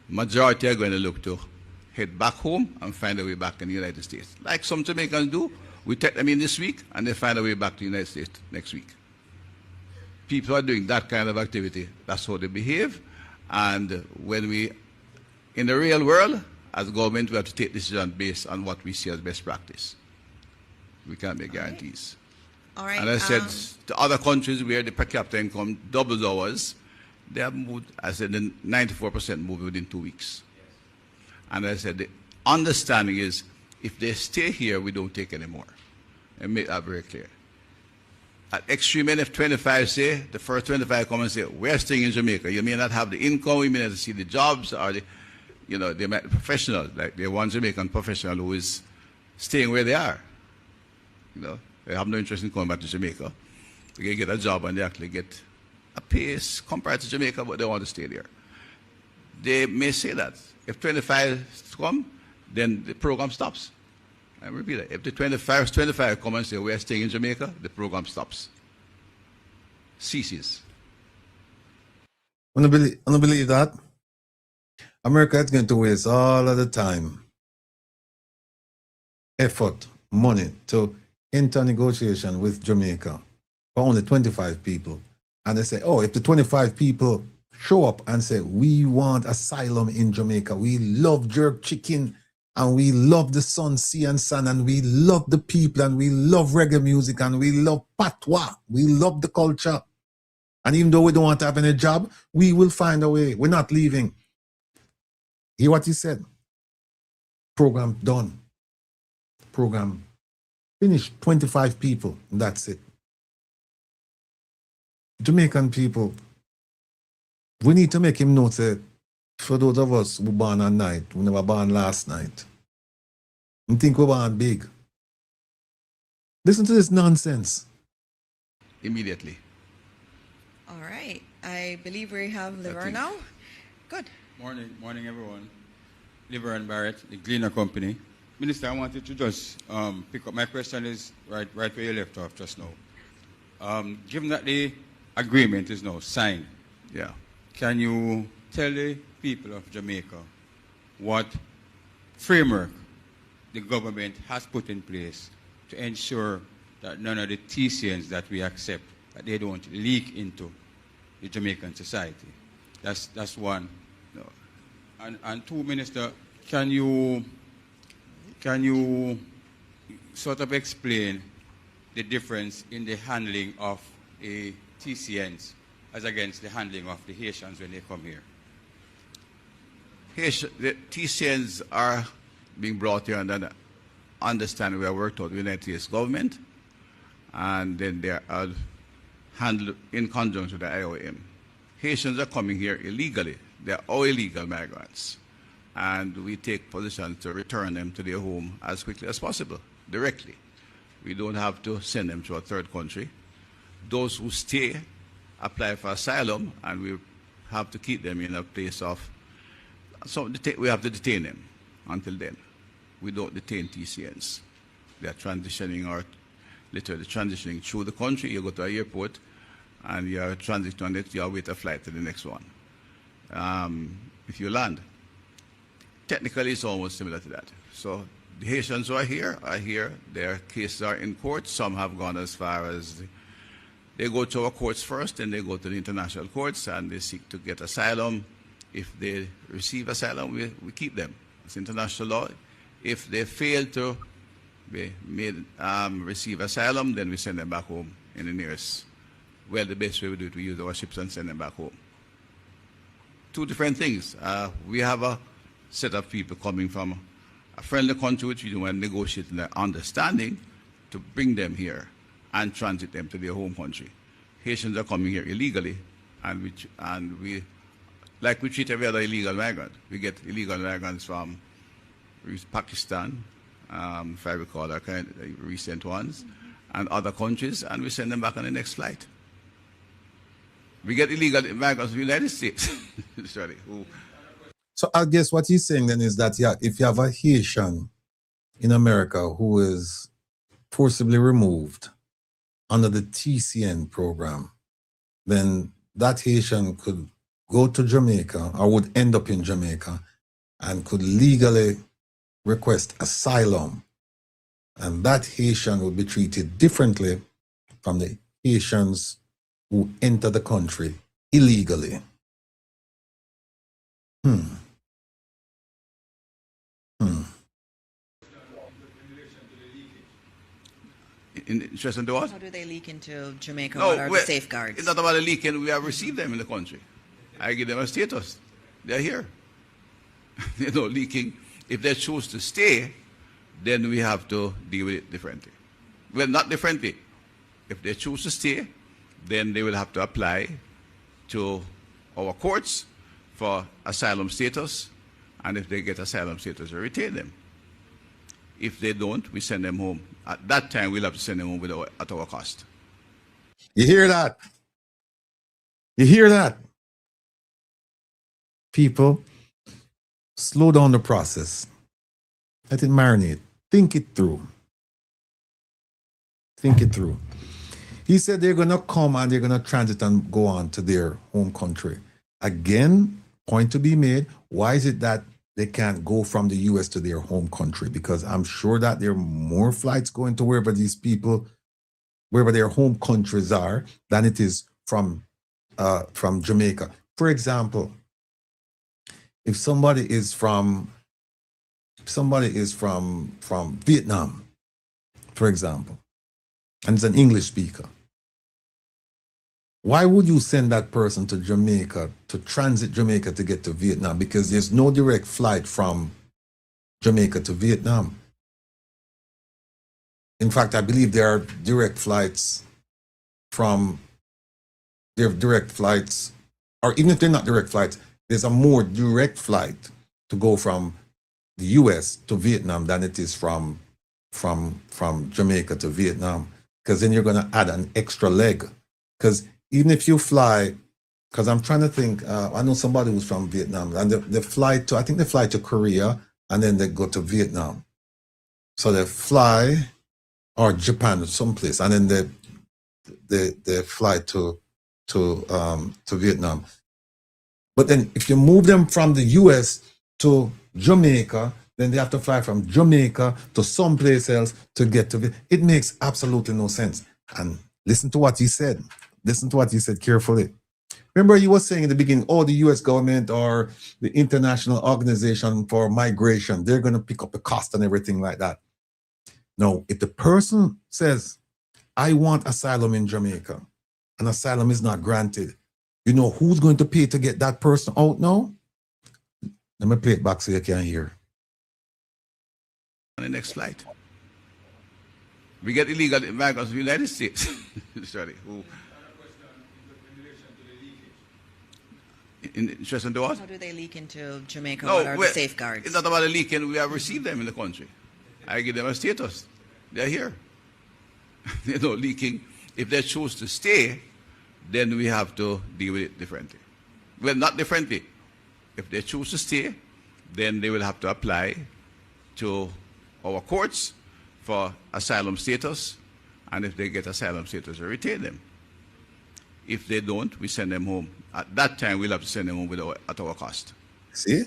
Majority are going to look to head back home and find a way back in the United States. Like some Jamaicans do, we take them in this week and they find a way back to the United States next week. People are doing that kind of activity. That's how they behave. And when we, in the real world, as government, we have to take decisions based on what we see as best practice. We can't make guarantees. All right. And I said, to other countries where the per capita income doubles ours, they have moved, I said, 94% moved within 2 weeks. And I said, the understanding is, if they stay here, we don't take any more. And make that very clear. At extreme end, if 25 say, the first 25 come and say, we're staying in Jamaica. You may not have the income, you may not see the jobs, or the, you know, they might be professionals, like the one Jamaican professional who is staying where they are. You know, they have no interest in coming back to Jamaica. They can get a job and they actually get a pace compared to Jamaica, but they want to stay there. They may say that. If 25 come, then the program stops. I repeat that. If the 25 come and say, we're staying in Jamaica, the program stops. Ceases. I don't believe that. America is going to waste all of the time, effort, money to enter negotiation with Jamaica for only 25 people. And they say, oh, if the 25 people show up and say, we want asylum in Jamaica, we love jerk chicken, and we love the sun, sea, and sun, and we love the people, and we love reggae music, and we love patois, we love the culture. And even though we don't want to have any job, we will find a way. We're not leaving. Hear what he said? Program done. Program finished. 25 people, and that's it. Jamaican people, we need to make him know that for those of us who born at night, we never born last night, and think we're born big. Listen to this nonsense. Immediately. All right. I believe we have Liver now. Good. Morning, everyone. Liver and Barrett, the Gleaner Company. Minister, I wanted to just pick up. My question is right where you left off just now. Given that the agreement is now signed, can you tell the people of Jamaica what framework the government has put in place to ensure that none of the TCNs that we accept, that they don't leak into the Jamaican society? That's one. No. And two, Minister, can you sort of explain the difference in the handling of the TCNs as against the handling of the Haitians when they come here? The TCNs are being brought here under the understanding we have worked out with the United States government, and then they are handled in conjunction with the IOM. Haitians are coming here illegally. They are all illegal migrants. And we take positions to return them to their home as quickly as possible, directly. We don't have to send them to a third country. Those who stay apply for asylum, and we have to keep them in a place of, so we have to detain them until then. We don't detain TCNs. They are transitioning, or literally transitioning through the country. You go to an airport and you are transiting on it, you wait a flight to the next one. If you land, technically it's almost similar to that. So the Haitians who are here, their cases are in court. Some have gone as far as they go to our courts first, and they go to the international courts, and they seek to get asylum. If they receive asylum, we keep them. It's international law. If they fail to receive asylum, then we send them back home in the nearest. Well, the best way we do it, we use our ships and send them back home. Two different things. We have a set of people coming from a friendly country, which we do and negotiate an understanding to bring them here and transit them to their home country. Haitians are coming here illegally, and we treat every other illegal migrant. We get illegal migrants from Pakistan, if I recall, our recent ones, and other countries, and we send them back on the next flight. We get illegal migrants from the United States. Sorry. So I guess what he's saying then is that, yeah, if you have a Haitian in America who is forcibly removed under the TCN program, then that Haitian could go to Jamaica, or would end up in Jamaica, and could legally request asylum. And that Haitian would be treated differently from the Haitians who enter the country illegally. In relation to what? How do they leak into Jamaica? No, what are the safeguards? It's not about a leaking. We have received them in the country. I give them a status. They're here. They're not leaking. If they choose to stay, then we have to deal with it differently. Well, not differently. If they choose to stay, then they will have to apply to our courts for asylum status, and if they get asylum status, we retain them. If they don't, we send them home. At that time, we'll have to send them home at our cost. You hear that? You hear that? People, slow down the process. Let it marinate. Think it through. Think it through. He said they're going to come and they're going to transit and go on to their home country. Again, point to be made, why is it that they can't go from the U.S. to their home country? Because I'm sure that there are more flights going to wherever these people, wherever their home countries are, than it is from Jamaica. For example, if somebody is from Vietnam, for example, and is an English speaker, why would you send that person to Jamaica, to transit Jamaica to get to Vietnam? Because there's no direct flight from Jamaica to Vietnam. In fact, I believe there are direct flights or even if they're not direct flights, there's a more direct flight to go from the US to Vietnam than it is from Jamaica to Vietnam. Because then you're going to add an extra leg. Because even if you fly, because I'm trying to think, I know somebody who's from Vietnam, and they fly to Korea, and then they go to Vietnam. So they fly, or Japan or someplace, and then they fly to Vietnam. But then if you move them from the US to Jamaica, then they have to fly from Jamaica to someplace else to get to Vietnam. It makes absolutely no sense. And listen to what he said. Listen to what he said carefully. Remember, he was saying in the beginning, oh, the US government or the International Organization for Migration, they're going to pick up the cost and everything like that. No, if the person says, I want asylum in Jamaica, and asylum is not granted, you know who's going to pay to get that person out now? Let me play it back so you can hear. On the next flight. We get illegal migrants from the United States. Sorry. In relation to what? How do they leak into Jamaica? No, what are the safeguards? It's not about a leaking. We have received them in the country. I give them a status. They're here. They're not leaking. If they choose to stay, then we have to deal with it differently. Well, not differently. If they choose to stay, then they will have to apply to our courts for asylum status, and if they get asylum status, we retain them. If they don't, we send them home. At that time, we'll have to send them home at our cost. See?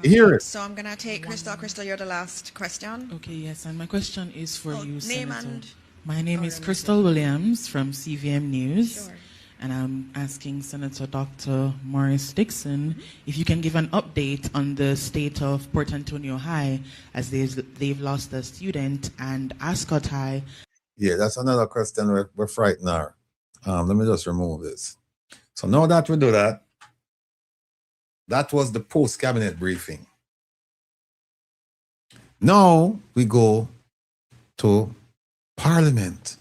Hear it. So I'm going to take Crystal. Crystal, you're the last question. Okay, yes, and my question is for you, name Senator. and... My name is Crystal Williams from CVM News, and I'm asking Senator Dr. Maurice Dixon if you can give an update on the state of Port Antonio High, as they've lost a student, and Ascot High. Yeah, that's another question we're frightened are. Let me just remove this. So now that we do that, that was the post-cabinet briefing. Now we go to Parliament.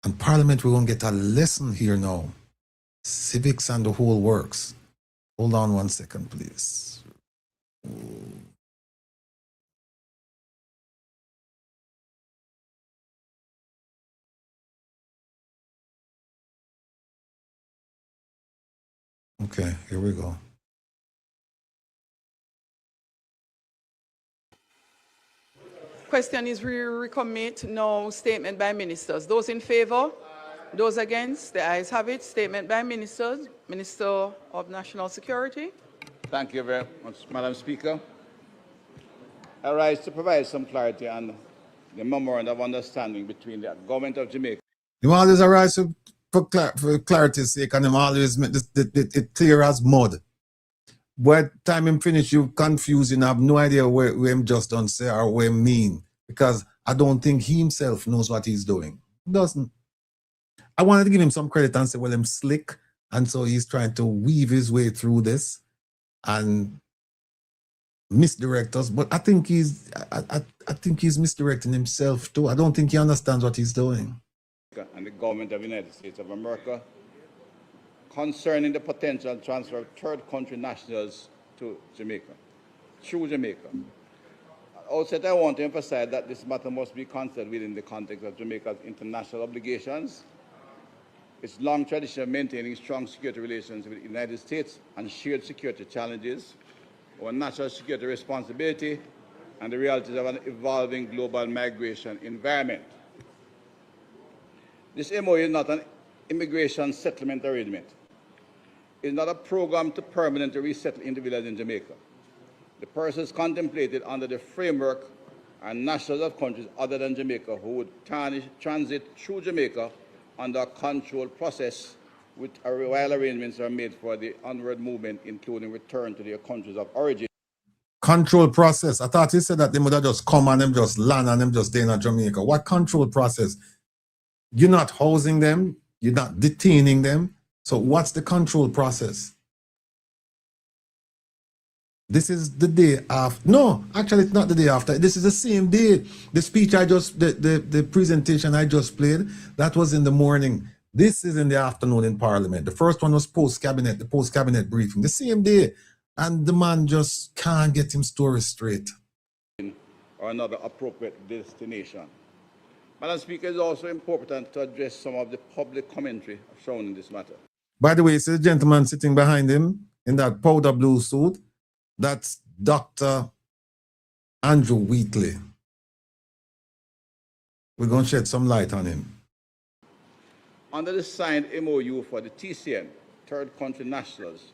And Parliament, we're going to get a lesson here now. Civics and the whole works. Hold on 1 second, please. Okay, here we go. Question is recommit. No statement by ministers. Those in favor? Those against? The ayes have it. Statement by ministers. Minister of National Security. Thank you very much, Madam Speaker. I rise to provide some clarity on the memorandum of understanding between the government of Jamaica. You always arise for clarity's sake, and them always make it clear as mud. By the time him finish, you confused and have no idea where him just don't say or what him mean. Because I don't think he himself knows what he's doing. He doesn't. I wanted to give him some credit and say, well, I'm slick. And so he's trying to weave his way through this and misdirect us. But I think he's misdirecting himself too. I don't think he understands what he's doing. And the government of the United States of America concerning the potential transfer of third country nationals to Jamaica, through Jamaica. Also, I want to emphasize that this matter must be considered within the context of Jamaica's international obligations, its long tradition of maintaining strong security relations with the United States and shared security challenges, our national security responsibility, and the realities of an evolving global migration environment. This MOU is not an immigration settlement arrangement. It is not a program to permanently resettle individuals in Jamaica. The persons contemplated under the framework are nationals of countries other than Jamaica who would transit through Jamaica under a controlled process while arrangements are made for the onward movement, including return to their countries of origin. Control process. I thought he said that they would have just come and them just land and them just stay in Jamaica. What control process? You're not housing them. You're not detaining them. So what's the control process? This is the day after. No, actually, it's not the day after. This is the same day. The speech the presentation I just played, that was in the morning. This is in the afternoon in Parliament. The first one was post-cabinet, the post-cabinet briefing, the same day. And the man just can't get his story straight. Or another appropriate destination. Madam Speaker, it is also important to address some of the public commentary shown in this matter. By the way, see the gentleman sitting behind him in that powder blue suit? That's Dr. Andrew Wheatley. We're going to shed some light on him. Under the signed MOU for the TCN, third country nationals,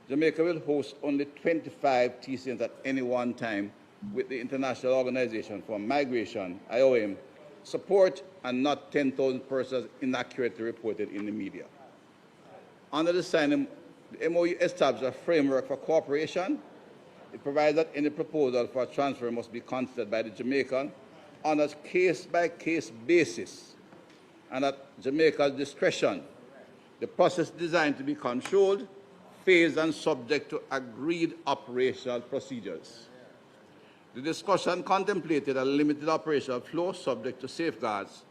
Jamaica will host only 25 TCNs at any one time with the International Organization for Migration, IOM, support, and not 10,000 persons inaccurately reported in the media. Under the signed, the MOU establishes a framework for cooperation. It provides that any proposal for a transfer must be considered by the Jamaican on a case-by-case basis and at Jamaica's discretion. The process is designed to be controlled, phased, and subject to agreed operational procedures. The discussion contemplated a limited operational flow subject to safeguards.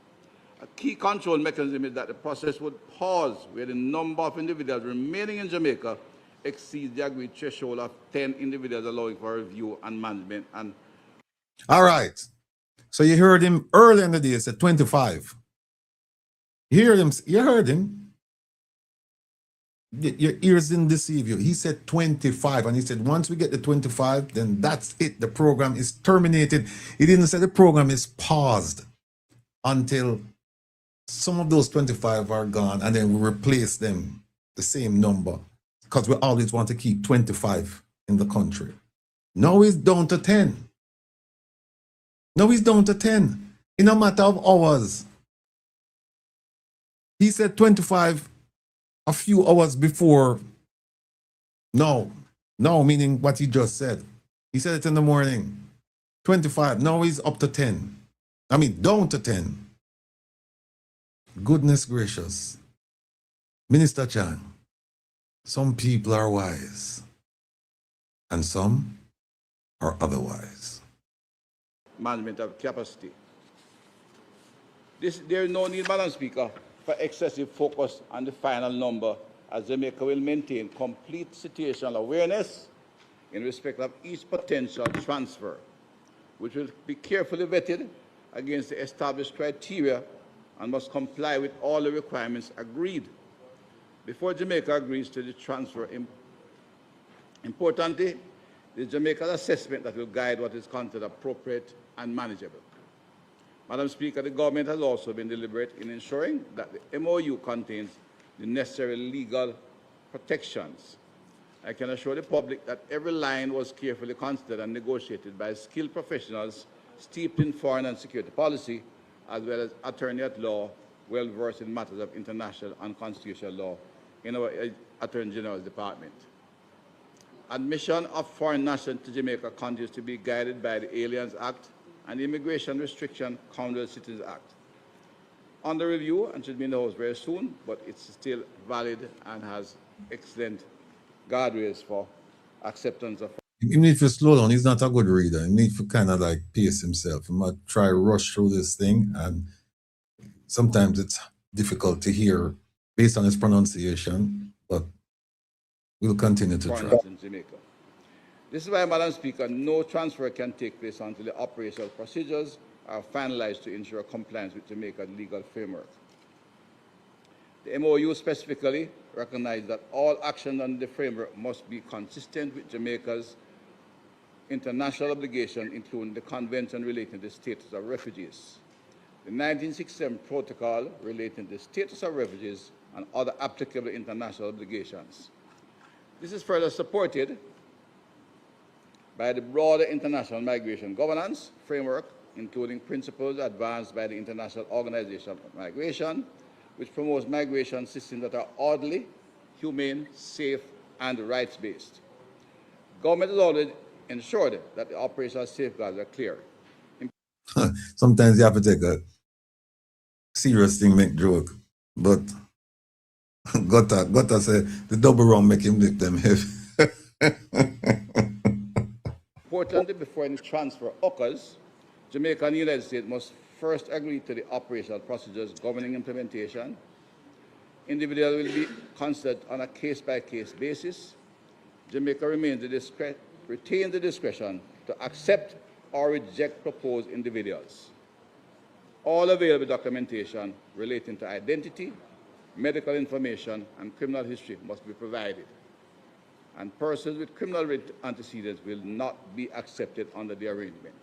A key control mechanism is that the process would pause where the number of individuals remaining in Jamaica exceeds the agreed threshold of 10 individuals, allowing for review and management. All right. So you heard him early in the day, said 25. You heard him. Your ears didn't deceive you. He said 25, and he said once we get the 25, then that's it. The program is terminated. He didn't say the program is paused until some of those 25 are gone, and then we replace them the same number, because we always want to keep 25 in the country. Now he's down to 10. Now he's down to 10 in a matter of hours. He said 25 a few hours before. No, meaning what he just said. He said it in the morning. 25. Now he's up to 10. I mean, down to 10. Goodness gracious. Minister Chang, some people are wise, and some are otherwise. Management of capacity. There is no need, Madam Speaker, for excessive focus on the final number, as Jamaica will maintain complete situational awareness in respect of each potential transfer, which will be carefully vetted against the established criteria and must comply with all the requirements agreed before Jamaica agrees to the transfer. Importantly, it is Jamaica's assessment that will guide what is considered appropriate and manageable. Madam Speaker, the government has also been deliberate in ensuring that the MOU contains the necessary legal protections. I can assure the public that every line was carefully considered and negotiated by skilled professionals steeped in foreign and security policy, as well as attorney at law well versed in matters of international and constitutional law in our Attorney General's Department. Admission of foreign nationals to Jamaica continues to be guided by the Aliens Act and the Immigration Restriction Commonwealth Citizens Act. Under review and should be in the House very soon, but it's still valid and has excellent guardrails for acceptance of. He needs to slow down. He's not a good reader. He needs to kind of like pace himself. He might try to rush through this thing, and sometimes it's difficult to hear based on his pronunciation, but we'll continue to try. In Jamaica. This is why, Madam Speaker, no transfer can take place until the operational procedures are finalized to ensure compliance with Jamaica's legal framework. The MOU specifically recognizes that all actions under the framework must be consistent with Jamaica's international obligation, including the Convention relating to the status of refugees, the 1967 Protocol relating to the status of refugees, and other applicable international obligations. This is further supported by the broader international migration governance framework, including principles advanced by the International Organization of Migration, which promotes migration systems that are orderly, humane, safe, and rights-based. Government has already ensured that the operational safeguards are clear. Sometimes you have to take a serious thing, make joke, but gotta say the double wrong make him lick them heavy. Importantly, before any transfer occurs, Jamaica and the United States must first agree to the operational procedures governing implementation. Individuals will be considered on a case-by-case basis. Jamaica retains the discretion to accept or reject proposed individuals. All available documentation relating to identity, medical information, and criminal history must be provided, and persons with criminal antecedents will not be accepted under the arrangement.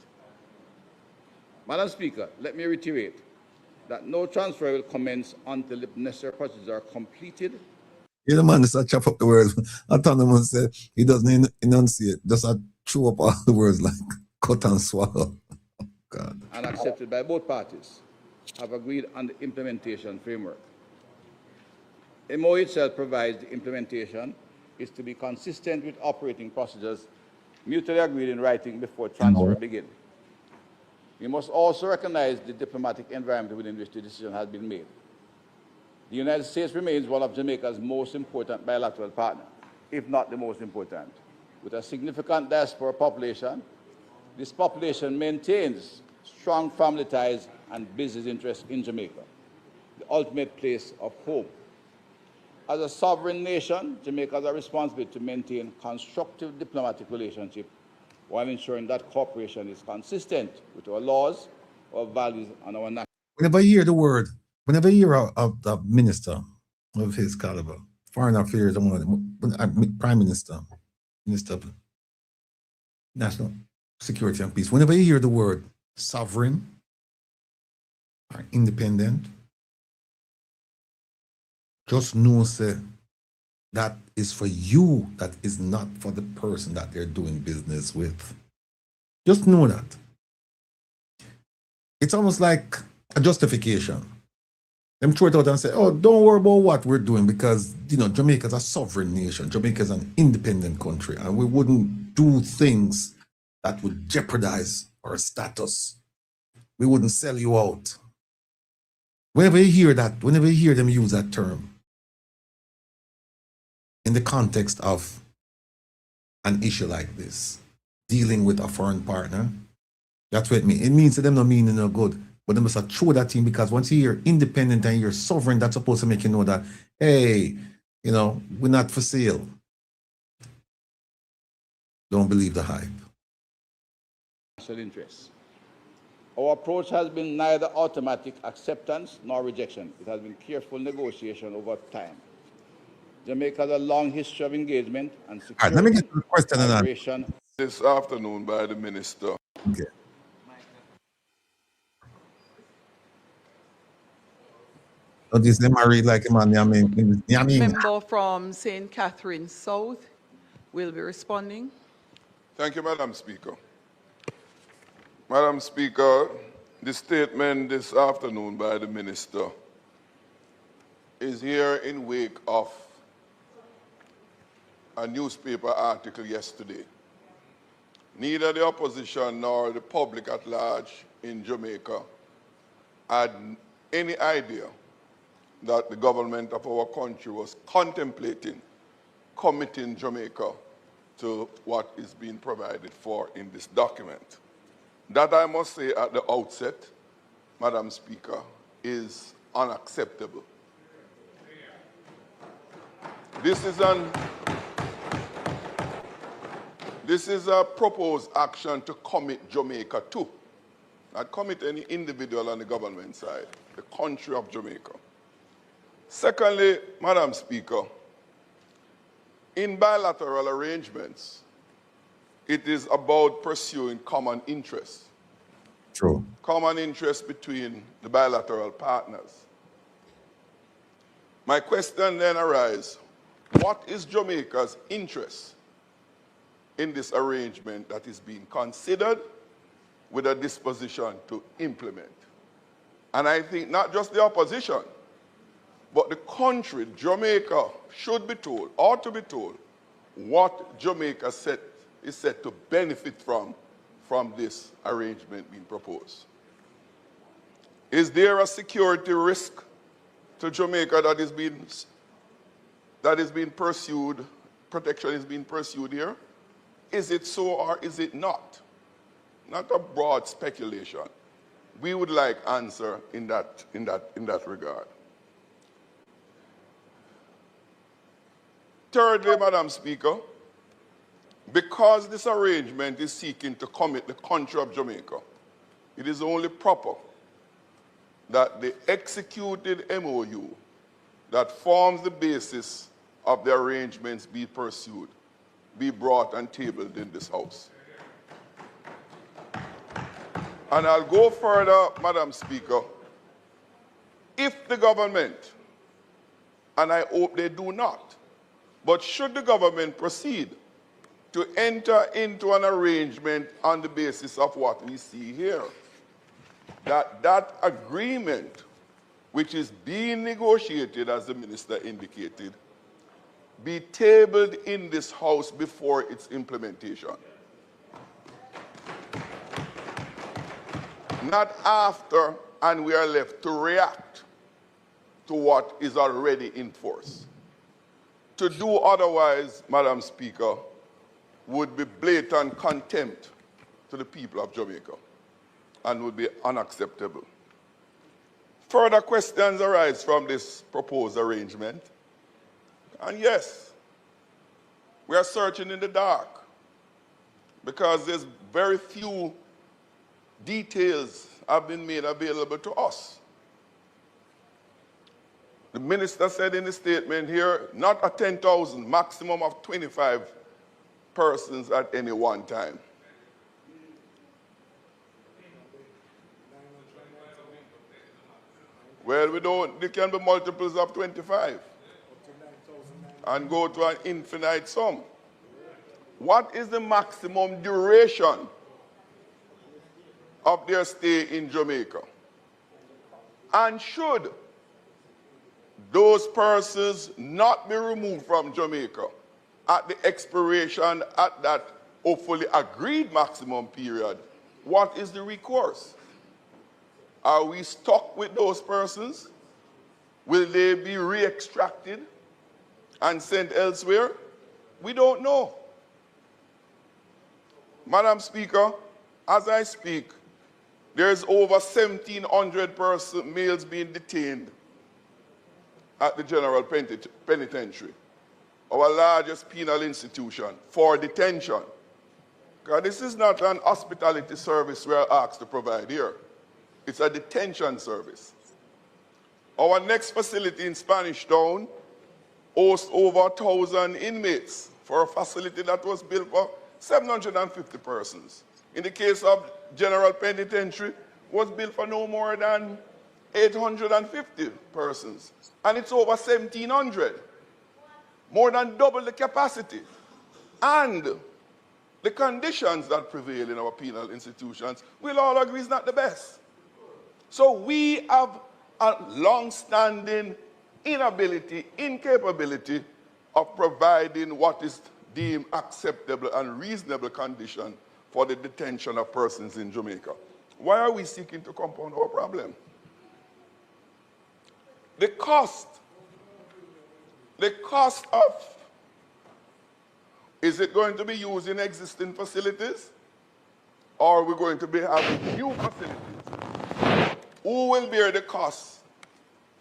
Madam Speaker, let me reiterate that no transfer will commence until the necessary procedures are completed. Yeah, the man just chop up the words. Autonomous said he doesn't enunciate, just chew up all the words like cut and swallow. God. And accepted by both parties, have agreed on the implementation framework. MOU itself provides the implementation is to be consistent with operating procedures mutually agreed in writing before transfer begins. We must also recognize the diplomatic environment within which the decision has been made. The United States remains one of Jamaica's most important bilateral partners, if not the most important. With a significant diaspora population, this population maintains strong family ties and business interests in Jamaica, the ultimate place of home. As a sovereign nation, Jamaica has a responsibility to maintain constructive diplomatic relationships while ensuring that cooperation is consistent with our laws, our values, and our national. Whenever you hear the word, whenever you hear a minister of his caliber Foreign Affairs, Prime Minister, Minister of National Security and Peace. Whenever you hear the word sovereign or independent, just know, say, that is for you, that is not for the person that they're doing business with. Just know that. It's almost like a justification. Them throw it out and say, oh, don't worry about what we're doing because, Jamaica is a sovereign nation. Jamaica is an independent country, and we wouldn't do things that would jeopardize our status. We wouldn't sell you out. Whenever you hear that, whenever you hear them use that term, in the context of an issue like this, dealing with a foreign partner, that's what it means. It means to them no meaning no good, but they must throw that in because once you hear independent and you're sovereign, that's supposed to make you know that, hey, we're not for sale. Don't believe the hype. National interests. Our approach has been neither automatic acceptance nor rejection. It has been careful negotiation over time. Jamaica has a long history of engagement and security. All right, let me get to the question and answer. This afternoon by the minister. Okay. So this them read like him on Yamin. Member from St. Catherine South will be responding. Thank you, Madam Speaker. Madam Speaker, the statement this afternoon by the minister is here in wake of a newspaper article yesterday. Neither the opposition nor the public at large in Jamaica had any idea that the government of our country was contemplating committing Jamaica to what is being provided for in this document. That, I must say at the outset, Madam Speaker, is unacceptable. This is a proposed action to commit Jamaica to, not commit any individual on the government side, the country of Jamaica. Secondly, Madam Speaker, in bilateral arrangements, it is about pursuing common interests. True. Common interests between the bilateral partners. My question then arises, what is Jamaica's interest in this arrangement that is being considered with a disposition to implement? And I think not just the opposition, but the country, Jamaica, should be told, ought to be told, what Jamaica is set to benefit from this arrangement being proposed. Is there a security risk to Jamaica that is being pursued, protection is being pursued here? Is it so or is it not? Not a broad speculation. We would like answer in that regard. Thirdly, Madam Speaker, because this arrangement is seeking to commit the country of Jamaica, it is only proper that the executed MOU that forms the basis of the arrangements be pursued, be brought and tabled in this House. And I'll go further, Madam Speaker. If the government, and I hope they do not, but should the government proceed to enter into an arrangement on the basis of what we see here, that agreement, which is being negotiated, as the minister indicated, be tabled in this House before its implementation. Not after, and we are left to react to what is already in force. To do otherwise, Madam Speaker, would be blatant contempt to the people of Jamaica and would be unacceptable. Further questions arise from this proposed arrangement. And yes, we are searching in the dark because there's very few details have been made available to us. The minister said in the statement here, not a 10,000, maximum of 25 persons at any one time. Well, we don't, there can be multiples of 25 and go to an infinite sum. What is the maximum duration of their stay in Jamaica? And should those persons not be removed from Jamaica at the expiration at that hopefully agreed maximum period, what is the recourse? Are we stuck with those persons? Will they be re-extracted and sent elsewhere? We don't know. Madam Speaker, as I speak, there's over 1,700 males being detained at the General Penitentiary, our largest penal institution, for detention. Because this is not an hospitality service we are asked to provide here. It's a detention service. Our next facility in Spanish Town hosts over 1,000 inmates for a facility that was built for 750 persons. In the case of General Penitentiary, was built for no more than 850 persons. And it's over 1,700. More than double the capacity. And the conditions that prevail in our penal institutions, we'll all agree is not the best. So we have a long-standing inability, incapability of providing what is deemed acceptable and reasonable condition for the detention of persons in Jamaica. Why are we seeking to compound our problem? The cost of, is it going to be used in existing facilities? Or are we going to be having new facilities? Who will bear the cost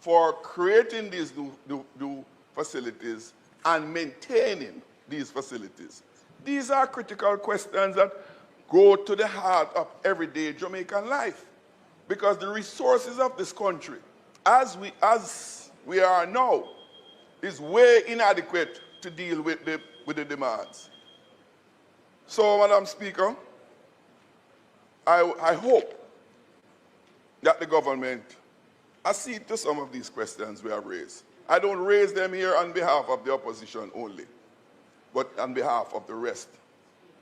for creating these new facilities and maintaining these facilities? These are critical questions that go to the heart of everyday Jamaican life. Because the resources of this country, as we are now, is way inadequate to deal with the demands. So, Madam Speaker, I hope that the government accede to some of these questions we have raised. I don't raise them here on behalf of the opposition only, but on behalf of the rest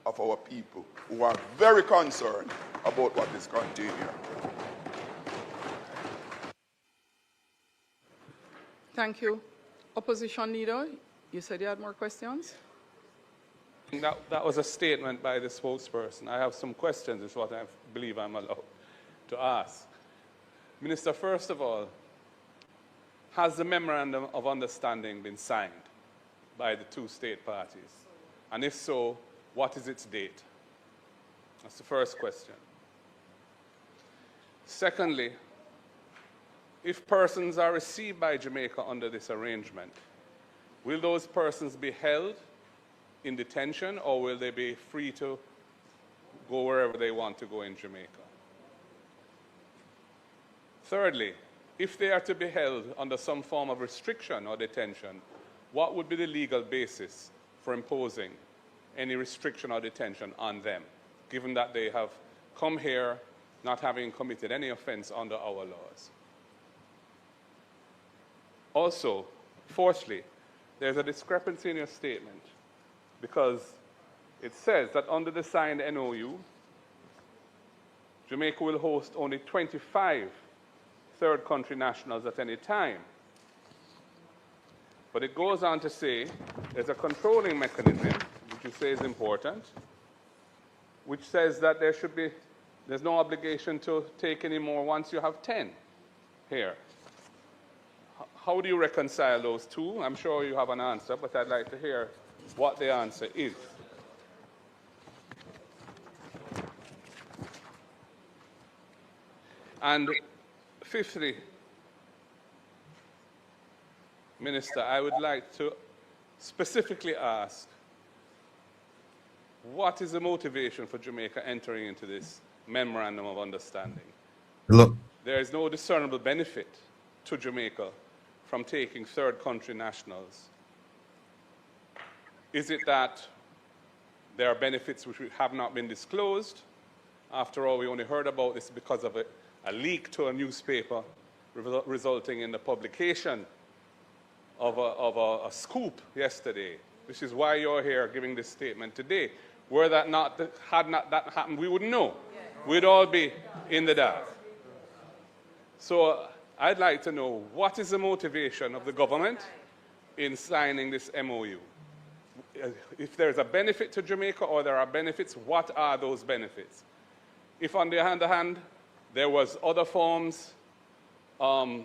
of our people who are very concerned about what is contained here. Thank you. Opposition Leader, you said you had more questions? That was a statement by the spokesperson. I have some questions, is what I believe I'm allowed to ask. Minister, first of all, has the Memorandum of Understanding been signed by the two state parties? And if so, what is its date? That's the first question. Secondly, if persons are received by Jamaica under this arrangement, will those persons be held in detention, or will they be free to go wherever they want to go in Jamaica? Thirdly, if they are to be held under some form of restriction or detention, what would be the legal basis for imposing any restriction or detention on them, given that they have come here not having committed any offense under our laws? Also, fourthly, there's a discrepancy in your statement, because it says that under the signed MOU, Jamaica will host only 25 third country nationals at any time. But it goes on to say there's a controlling mechanism, which you say is important, which says that there's no obligation to take any more once you have 10 here. How do you reconcile those two? I'm sure you have an answer, but I'd like to hear what the answer is. And fifthly, Minister, I would like to specifically ask, what is the motivation for Jamaica entering into this Memorandum of Understanding? Look, There is no discernible benefit to Jamaica from taking third country nationals? Is it that there are benefits which have not been disclosed? After all, we only heard about this because of a leak to a newspaper resulting in the publication of a scoop yesterday, which is why you're here giving this statement today. Were that not, had not that happened, we wouldn't know. We'd all be in the dark. So I'd like to know, what is the motivation of the government in signing this MOU? If there's a benefit to Jamaica or there are benefits, what are those benefits? If on the other hand, there was other forms of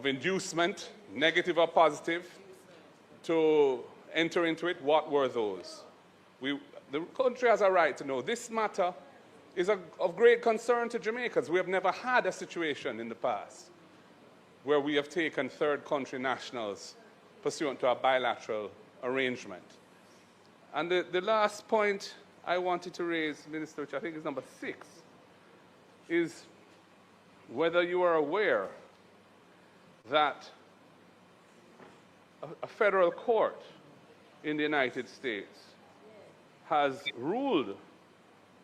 inducement, negative or positive, to enter into it, what were those? The country has a right to know. This matter is of great concern to Jamaicans. We have never had a situation in the past where we have taken third country nationals pursuant to a bilateral arrangement. And the last point I wanted to raise, Minister, which I think is number 6, is whether you are aware that a federal court in the United States has ruled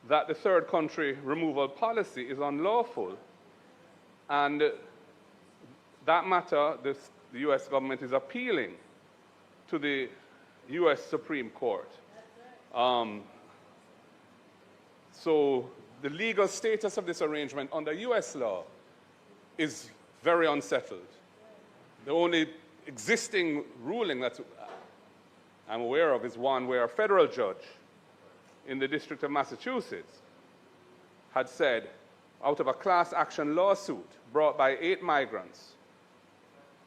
that the third country removal policy is unlawful, and that matter, the U.S. government is appealing to the U.S. Supreme Court. So the legal status of this arrangement under U.S. law is very unsettled. The only existing ruling that I'm aware of is one where a federal judge in the District of Massachusetts had said, out of a class action lawsuit brought by 8 migrants,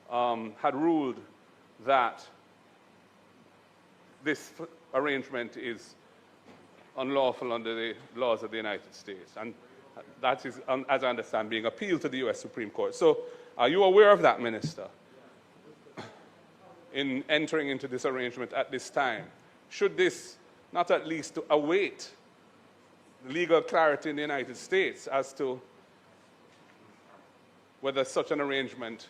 had ruled that this arrangement is unlawful under the laws of the United States. And that is, as I understand, being appealed to the U.S. Supreme Court. So are you aware of that, Minister, in entering into this arrangement at this time? Should this not at least to await legal clarity in the United States as to whether such an arrangement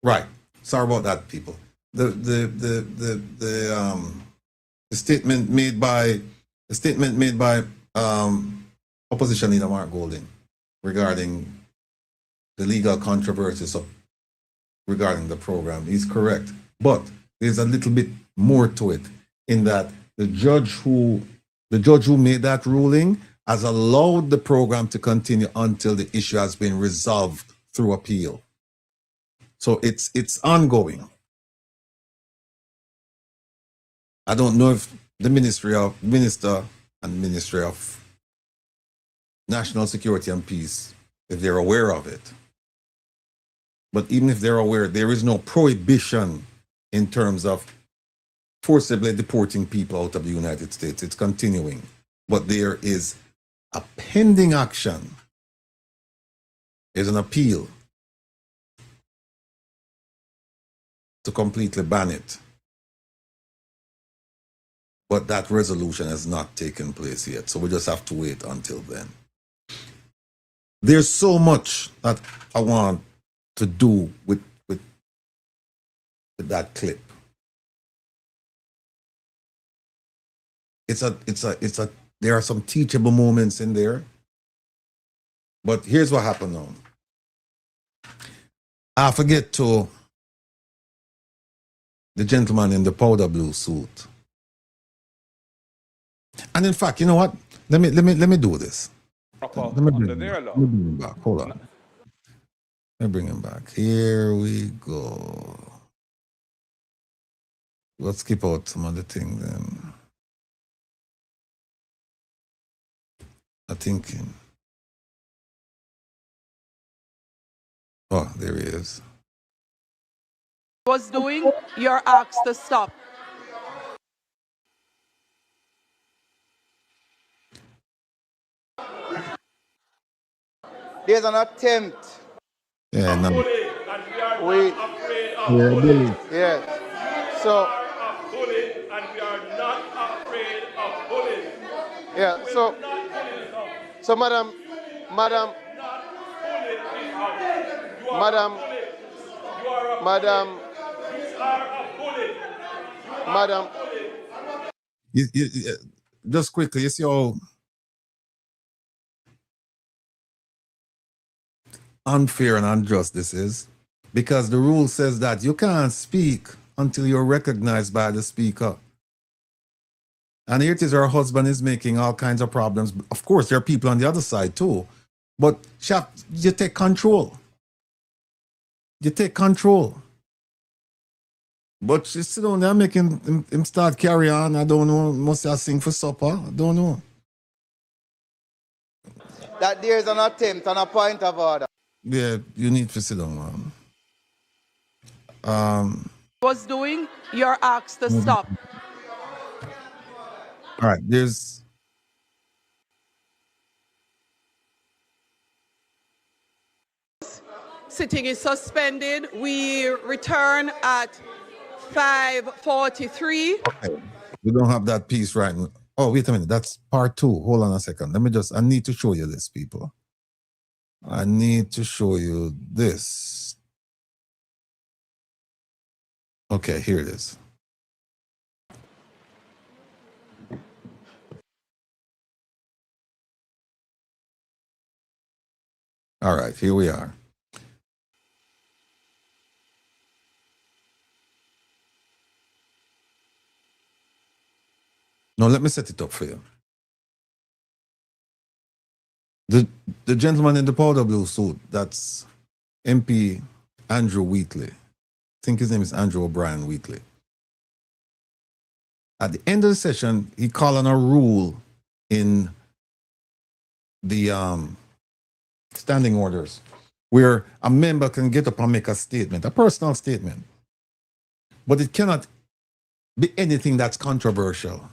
Right. Sorry about that, people. The statement made by opposition leader Mark Golding regarding the legal controversies regarding the program is correct, but there's a little bit more to it in that the judge who made that ruling has allowed the program to continue until the issue has been resolved through appeal. So it's ongoing. I don't know if the Minister and Ministry of National Security and Peace, if they're aware of it. But even if they're aware, there is no prohibition in terms of forcibly deporting people out of the United States. It's continuing. But there is a pending action. There's an appeal to completely ban it. But that resolution has not taken place yet, so we just have to wait until then. There's so much that I want to do with that clip. There are some teachable moments in there. But here's what happened now. I forget to the gentleman in the powder blue suit. And in fact, you know what? Let me do this. Let me bring under him their back. law. Let me bring him back. Hold on. Let me bring him back. Here we go. Let's skip out some other things then. I'm thinking. Oh, there he is. Was doing, you're asked to stop. There's an attempt. Yeah, no. We, Yeah, Billy. yeah. So, yeah. So, madam, madam, madam. Just quickly, you see how unfair and unjust this is? Because the rule says that you can't speak until you're recognized by the speaker. And here it is, her husband is making all kinds of problems. Of course, there are people on the other side too. But you take control. You take control. But she sit down there making him start carry on. I don't know. Must have sing for supper. I don't know. That there's an attempt and a point of order. Yeah, you need to sit down, man. Was doing, you're asked to stop. All right, there's... Sitting is suspended. We return at 5:43. Okay. We don't have that piece right now. Oh, wait a minute. That's part 2. Hold on a second. I need to show you this, people. I need to show you this. Okay, here it is. All right, here we are. Now, let me set it up for you. The gentleman in the powder blue suit, that's MP Andrew Wheatley. I think his name is Andrew O'Brien Wheatley. At the end of the session, he called on a rule in the standing orders where a member can get up and make a statement, a personal statement. But it cannot be anything that's controversial.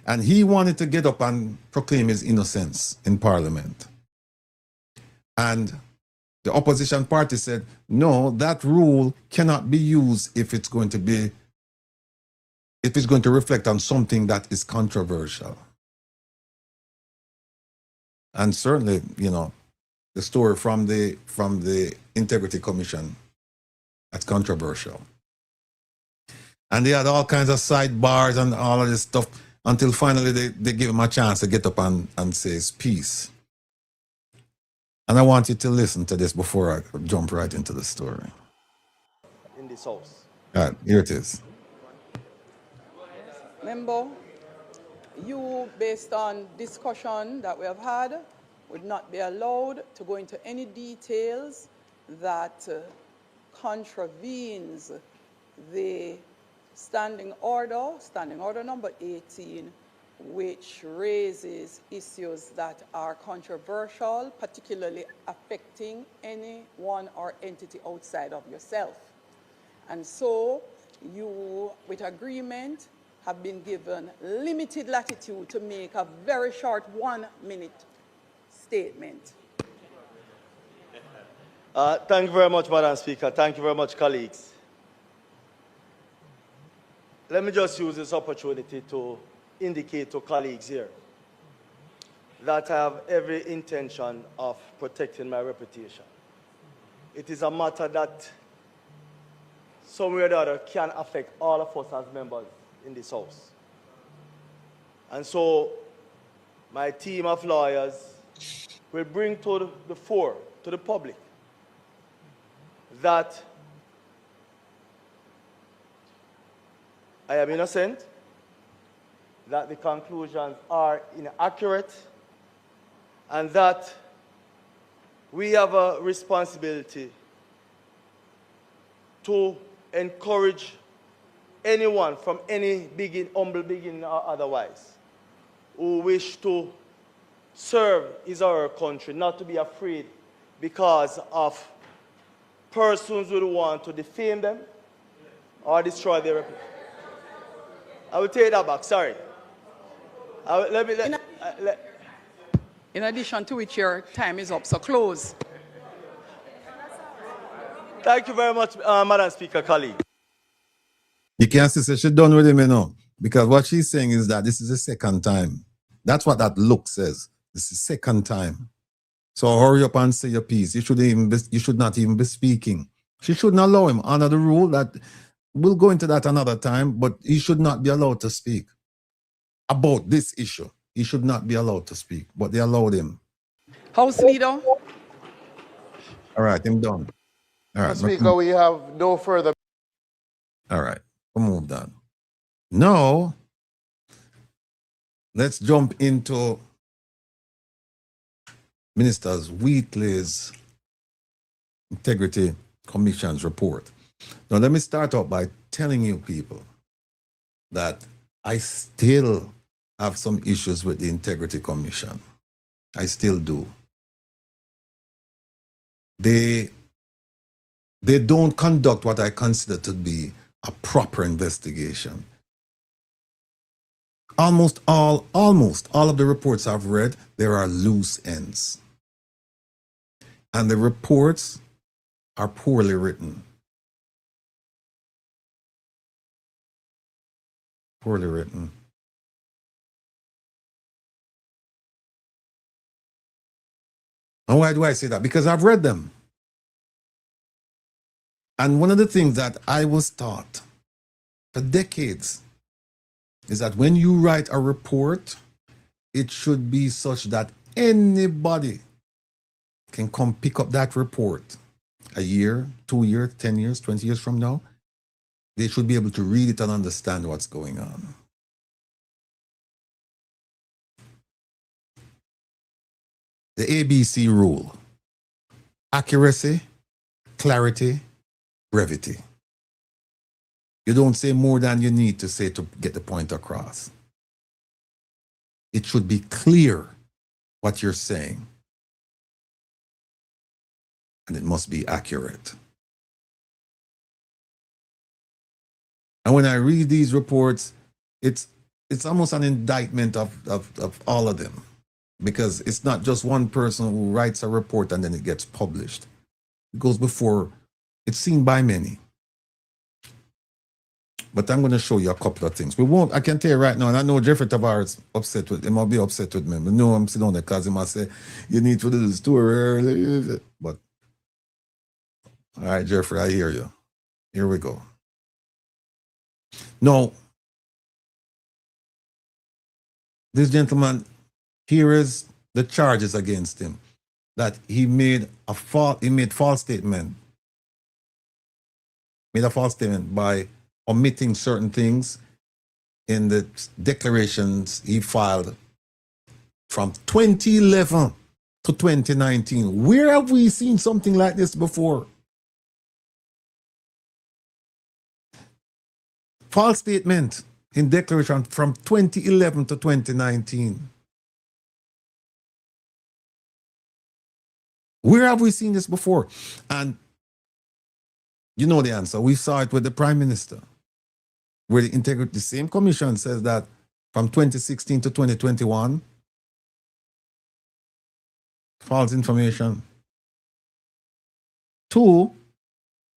And he wanted to get up and proclaim his innocence in Parliament. And the opposition party said, no, that rule cannot be used if it's going to reflect on something that is controversial. And certainly, you know, the story from the Integrity Commission, that's controversial. And they had all kinds of sidebars and all of this stuff until finally they give him a chance to get up and say his piece. And I want you to listen to this before I jump right into the story. In this house. All right, here it is. Member, you, based on discussion that we have had, would not be allowed to go into any details that contravenes the standing order number 18, which raises issues that are controversial, particularly affecting anyone or entity outside of yourself. And so you, with agreement, have been given limited latitude to make a very short 1-minute statement. Thank you very much, Madam Speaker. Thank you very much, colleagues. Let me just use this opportunity to indicate to colleagues here that I have every intention of protecting my reputation. It is a matter that some way or the other can affect all of us as members in this House. And so my team of lawyers will bring to the fore, to the public, that I am innocent, that the conclusions are inaccurate, and that we have a responsibility to encourage anyone from any humble beginning or otherwise who wish to serve his or her country, not to be afraid because of persons who want to defame them or destroy their reputation. I will take that back, sorry. In addition to which, your time is up, so close. Thank you very much, Madam Speaker, colleague. You can't say she's done with him, you know, because what she's saying is that this is the second time. That's what that look says. This is the second time. So hurry up and say your piece. You should not even be speaking. She shouldn't allow him under the rule that we'll go into that another time, but he should not be allowed to speak about this issue. He should not be allowed to speak, but they allowed him. House Leader. All right, I'm done. All right, Speaker, we have no further. All right, we'll move on. Now, let's jump into Minister Wheatley's Integrity Commission's report. Now, let me start off by telling you people that I still have some issues with the Integrity Commission. I still do. They don't conduct what I consider to be a proper investigation. Almost all of the reports I've read, there are loose ends. And the reports are poorly written. Poorly written. And why do I say that? Because I've read them. And one of the things that I was taught for decades is that when you write a report, it should be such that anybody can come pick up that report a year, 2 years, 10 years, 20 years from now. They should be able to read it and understand what's going on. The ABC rule: accuracy, clarity, brevity. You don't say more than you need to say to get the point across. It should be clear what you're saying. And it must be accurate. And when I read these reports, it's almost an indictment of all of them. Because it's not just one person who writes a report and then it gets published. It goes before, it's seen by many. But I'm going to show you a couple of things. I can tell you right now, and I know Jeffrey Tavares upset with him. He might be upset with me. I know I'm sitting on there because he must say, you need to do this too early. But, all right, Jeffrey, I hear you. Here we go. No. This gentleman, here is the charges against him. That he made a false statement. Made a false statement by omitting certain things in the declarations he filed from 2011 to 2019. Where have we seen something like this before? False statement in declaration from 2011 to 2019. Where have we seen this before? And you know the answer. We saw it with the Prime Minister, where the same commission says that from 2016 to 2021, false information. 2,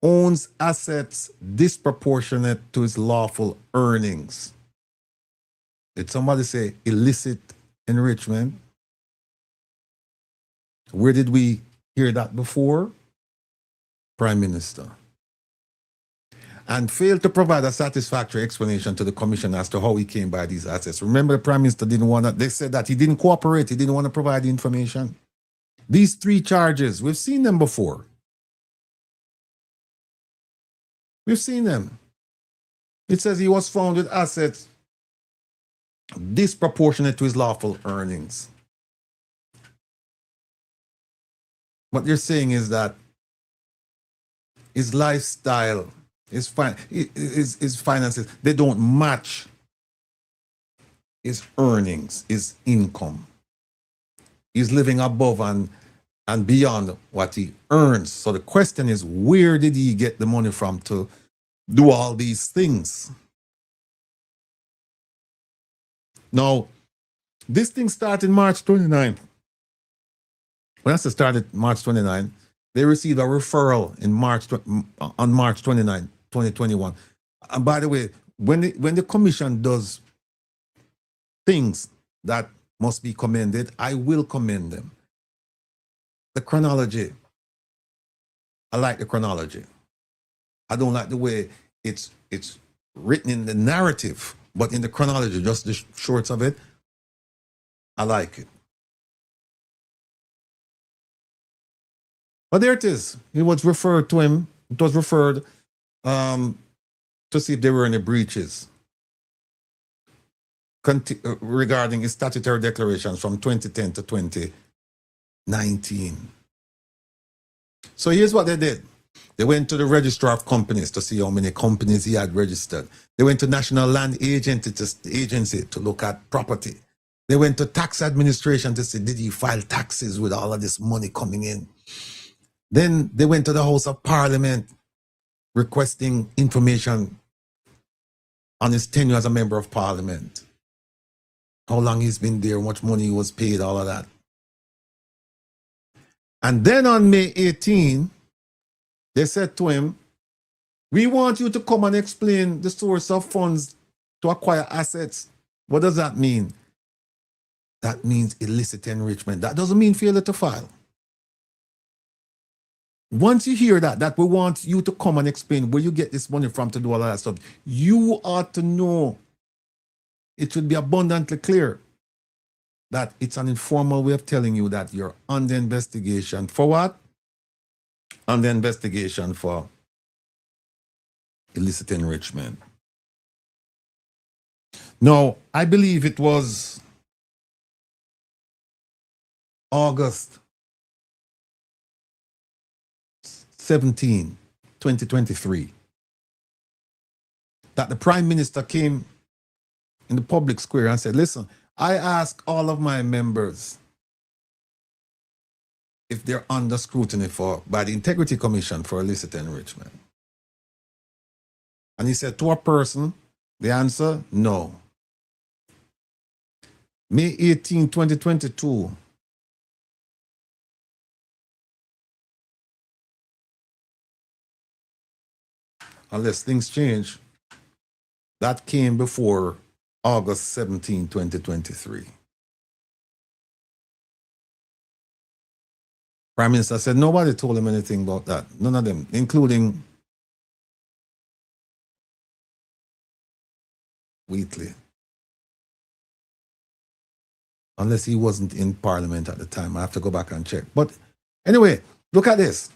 owns assets disproportionate to its lawful earnings. Did somebody say illicit enrichment? Where did we hear that before? Prime Minister. And failed to provide a satisfactory explanation to the commission as to how he came by these assets. Remember, the Prime Minister didn't want to, they said that he didn't cooperate, he didn't want to provide the information. These 3 charges, we've seen them before. We've seen them. It says he was found with assets disproportionate to his lawful earnings. what you're saying is that his lifestyle, his finances, they don't match his earnings, his income. He's living above and beyond what he earns. So the question is, where did he get the money from to do all these things? Now, this thing started March 29th. When I started March 29th, they received a referral on March 29, 2021. And by the way, when the commission does things that must be commended, I will commend them. The chronology, I like the chronology. I don't like the way it's written in the narrative, but in the chronology, just the shorts of it, I like it. But there it is. It was referred to him. It was referred to see if there were any breaches regarding his statutory declarations from 2010 to 2019. So here's what they did. They went to the registrar of companies to see how many companies he had registered. They went to National Land Agency to look at property. They went to tax administration to see, did he file taxes with all of this money coming in? Then they went to the House of Parliament requesting information on his tenure as a member of Parliament. How long he's been there, how much money he was paid, all of that. And then on May 18, they said to him, we want you to come and explain the source of funds to acquire assets. What does that mean? That means illicit enrichment. That doesn't mean failure to file. Once you hear that we want you to come and explain where you get this money from to do all of that stuff, you ought to know, it should be abundantly clear that it's an informal way of telling you that you're under investigation for what? Under investigation for illicit enrichment. Now, I believe it was August 17, 2023, that the Prime Minister came in the public square and said, listen, I ask all of my members if they're under scrutiny by the Integrity Commission for illicit enrichment. And he said, to a person, the answer, no. May 18, 2022, unless things change, that came before August 17, 2023. Prime Minister said nobody told him anything about that. None of them, including Wheatley. Unless he wasn't in Parliament at the time. I have to go back and check. But anyway, look at this.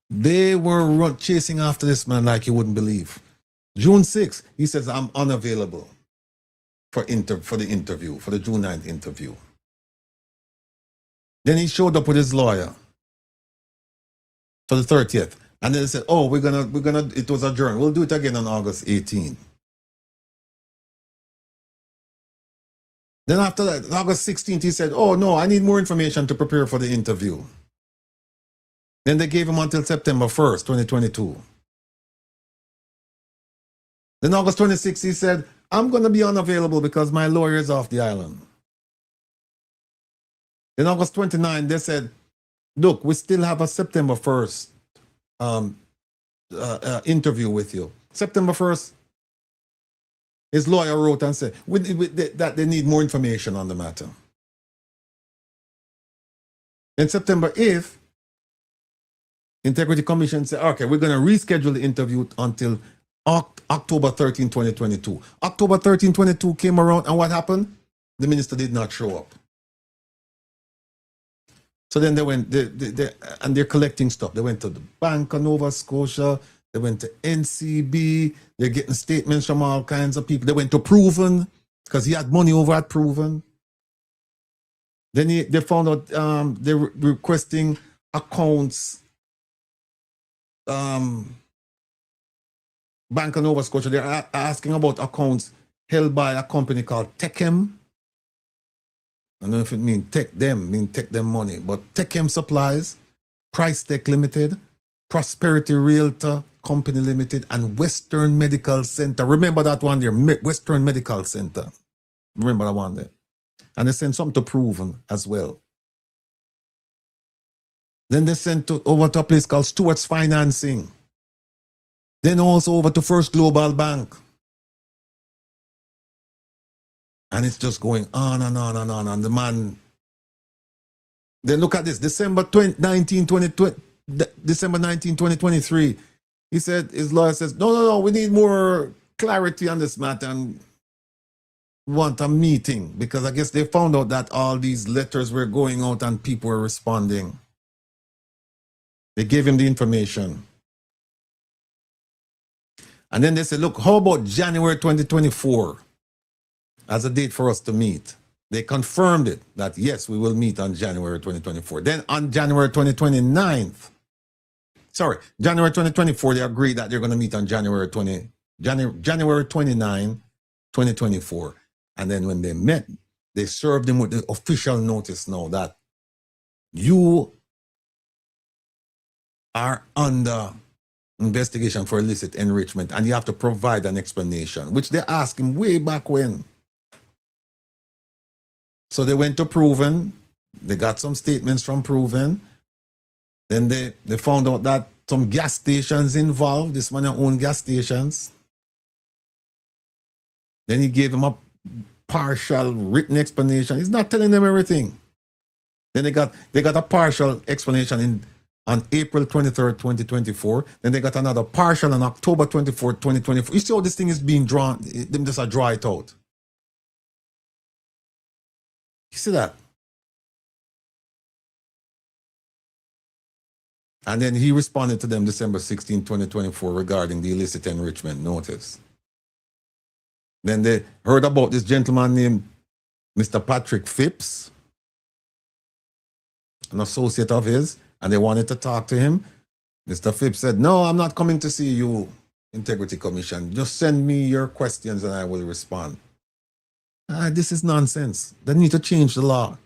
They were chasing after this man like you wouldn't believe. June 6th, he says, I'm unavailable for the interview, for the June 9th interview. Then he showed up with his lawyer for the 30th. And then they said, oh, it was adjourned. We'll do it again on August 18. Then after that, August 16th, he said, oh no, I need more information to prepare for the interview. Then they gave him until September 1st, 2022. Then August 26th, he said, I'm going to be unavailable because my lawyer is off the island. Then August 29th, they said, look, we still have a September 1st interview with you. September 1st, his lawyer wrote and said that they need more information on the matter. Then September 8th, Integrity Commission said, okay, we're going to reschedule the interview until October 13, 2022. October 13, 2022 came around, and what happened? The minister did not show up. So then they went, and they're collecting stuff. They went to the Bank of Nova Scotia, they went to NCB, they're getting statements from all kinds of people. They went to Proven, because he had money over at Proven. Then they found out they were requesting accounts. Bank of Nova Scotia, they're asking about accounts held by a company called Techem. I don't know if it means take them money, but Techem Supplies, Price Tech Limited, Prosperity Realtor Company Limited, and Western Medical Center. Remember that one there, Western Medical Center. Remember that one there. And they sent something to Proven as well. Then they sent over to a place called Stewart's Financing. Then also over to First Global Bank. And it's just going on and on and on. And the man, then look at this, December 19, 2023. He said, his lawyer says, no, we need more clarity on this matter and want a meeting, because I guess they found out that all these letters were going out and people were responding. They gave him the information. And then they said, look, how about January 2024 as a date for us to meet? They confirmed it, that yes, we will meet on January 2024. Then on January 2024, they agreed that they're going to meet on January 29, 2024. And then when they met, they served him with the official notice now that you are under investigation for illicit enrichment and you have to provide an explanation, which they asked him way back when. So they went to Proven. They got some statements from Proven. Then they found out that some gas stations involved. This man owned gas stations. Then he gave him a partial written explanation. He's not telling them everything. Then they got a partial explanation on April 23rd, 2024. Then they got another partial on October 24th, 2024. You see how this thing is being drawn? Them just draw it out. You see that? And then he responded to them December 16, 2024 regarding the illicit enrichment notice. Then they heard about this gentleman named Mr. Patrick Phipps, an associate of his, and they wanted to talk to him. Mr. Phipps said, no, I'm not coming to see you, Integrity Commission. Just send me your questions and I will respond. This is nonsense. They need to change the law.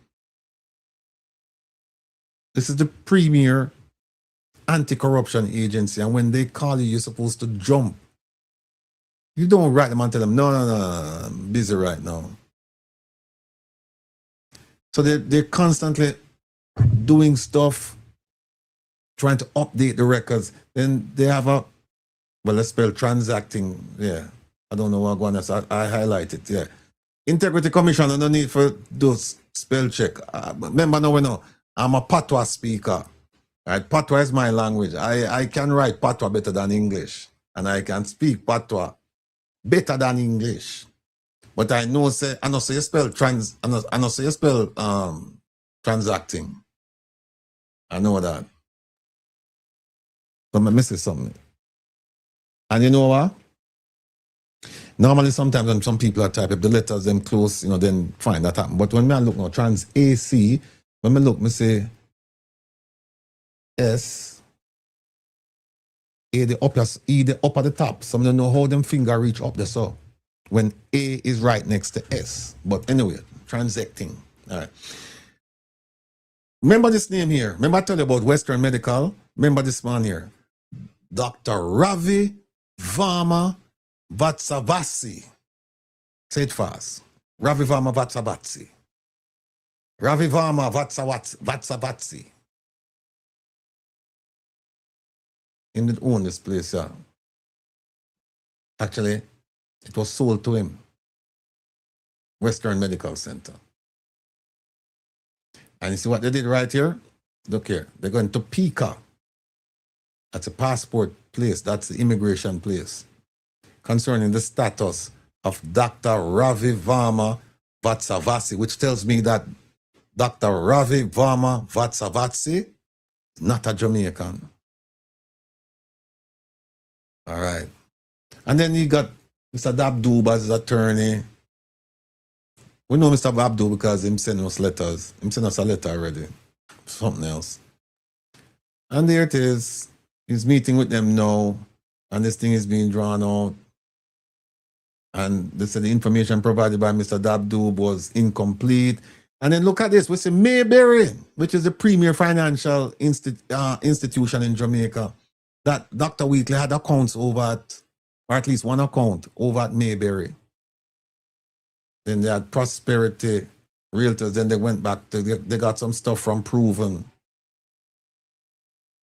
This is the premier anti-corruption agency, and when they call you, you're supposed to jump. You don't write them and tell them, no, I'm busy right now. So they're constantly doing stuff, trying to update the records. Then they have let's spell transacting. Yeah, I don't know what I'm going to I highlight it. Yeah. Integrity Commission, no need for those spell check. Remember now, I'm a Patois speaker. Right? Patois is my language. I can write Patois better than English. And I can speak Patois better than English. But I know say you spell transacting. I know that. But I miss something. And you know what? Normally, sometimes when some people are type, if the letters them close, then fine, that happen. But when I look now, trans AC, when I look, I say S, A the upper, E the up at the top. Some don't know how them finger reach up there, so when A is right next to S. But anyway, transacting. All right. Remember this name here. Remember I told you about Western Medical? Remember this man here. Dr. Ravi Varma Vatsavasi. Say it fast. Ravi Varma Vatsavasi. Ravi Varma Vatsavasi. He didn't own this place, yeah. Actually, it was sold to him. Western Medical Center. And you see what they did right here? Look here. They're going to Topeka. That's a passport place. That's the immigration place. Concerning the status of Dr. Ravi Varma Vatsavasi, which tells me that Dr. Ravi Varma Vatsavasi is not a Jamaican. All right. And then you got Mr. Dabdoob as his attorney. We know Mr. Abdul because him send us letters. Him send us a letter already. Something else. And there it is. He's meeting with them now. And this thing is being drawn out. And they said the information provided by Mr. Dabdoob was incomplete. And then look at this. We see Mayberry, which is the premier financial institution in Jamaica, that Dr. Wheatley had accounts over at, or at least one account over at Mayberry. Then they had Prosperity Realtors. Then they went back to, they got some stuff from Proven.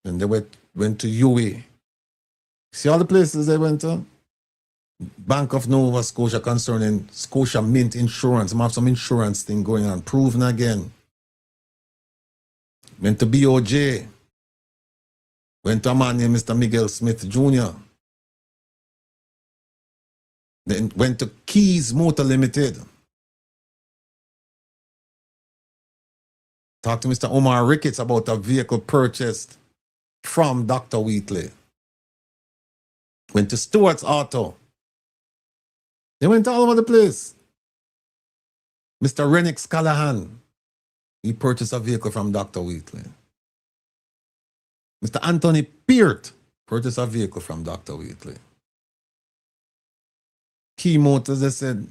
Then they went to UE. See all the places they went to? Bank of Nova Scotia concerning Scotia Mint Insurance. I have some insurance thing going on. Proven again. Went to BOJ. Went to a man named Mr. Miguel Smith Jr. Then went to Keys Motor Limited. Talked to Mr. Omar Ricketts about a vehicle purchased from Dr. Wheatley. Went to Stewart's Auto. They went all over the place. Mr. Renix Callahan, he purchased a vehicle from Dr. Wheatley. Mr. Anthony Peart purchased a vehicle from Dr. Wheatley. Key Motors, they said,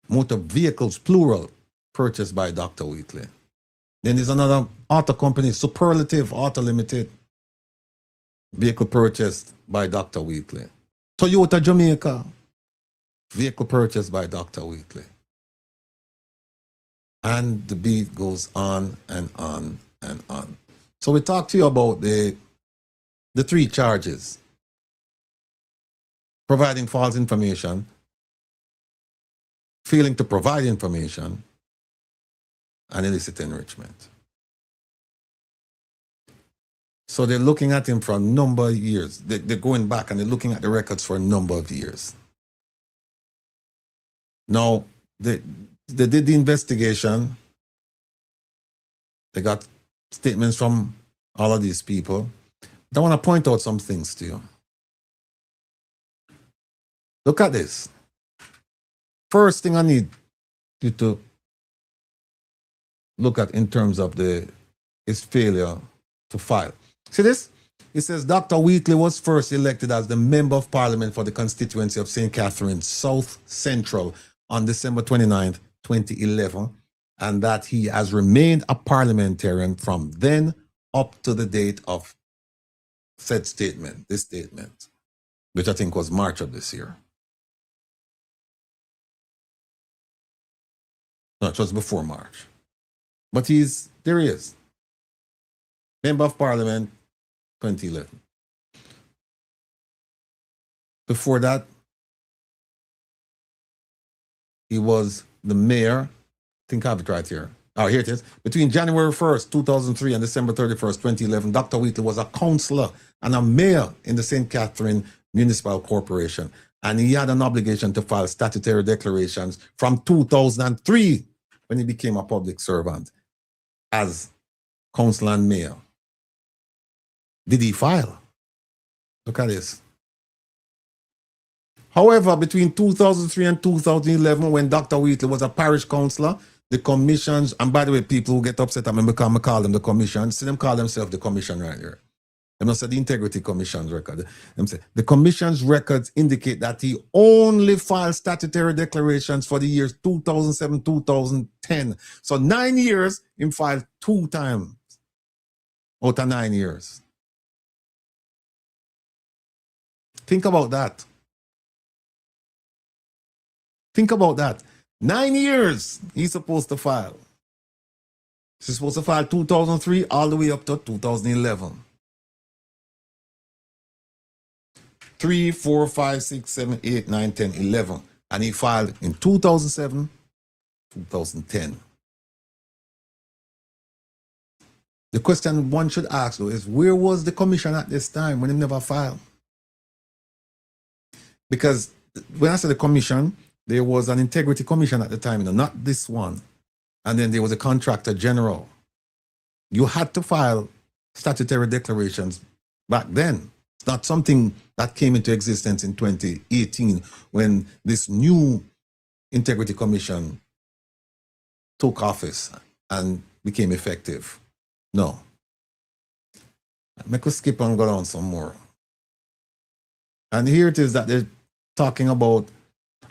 motor vehicles, plural, purchased by Dr. Wheatley. Then there's another auto company, Superlative Auto Limited, vehicle purchased by Dr. Wheatley. Toyota Jamaica, vehicle purchased by Dr. Wheatley. And the beat goes on and on and on. So we talked to you about the three charges: providing false information, failing to provide information, and illicit enrichment. So they're looking at him for a number of years. They're going back and they're looking at the records for a number of years. Now, they did the investigation. They got statements from all of these people. But I want to point out some things to you. Look at this. First thing I need you to look at in terms of his failure to file. See this? It says Dr. Wheatley was first elected as the Member of Parliament for the constituency of St. Catharines South Central on December 29th, 2011, and that he has remained a parliamentarian from then up to the date of said statement, this statement, which I think was March of this year. No, it was before March. But there he is. Member of Parliament, 2011. Before that, he was the mayor. I think I have it right here. Oh, here it is. Between January 1st, 2003 and December 31st, 2011, Dr. Wheatley was a councillor and a mayor in the St. Catherine Municipal Corporation. And he had an obligation to file statutory declarations from 2003 when he became a public servant as councillor and mayor. Did he file? Look at this. However, between 2003 and 2011, when Dr. Wheatley was a parish councillor, the commissions, and by the way, people who get upset at me because I call them the commission, see them call themselves the commission right here. They must say the Integrity Commission's record. Them say the commission's records indicate that he only filed statutory declarations for the years 2007, 2010. So 9 years, he filed 2 times out of 9 years. Think about that. Think about that. 9 years he's supposed to file. He's supposed to file 2003 all the way up to 2011. 3, 4, 5, 6, 7, 8, 9, 10, 11. And he filed in 2007, 2010. The question one should ask though is, where was the commission at this time when he never filed? Because when I say the commission, there was an integrity commission at the time, not this one. And then there was a contractor general. You had to file statutory declarations back then. It's not something that came into existence in 2018 when this new integrity commission took office and became effective. No. Make us skip and go down some more. And here it is that they're talking about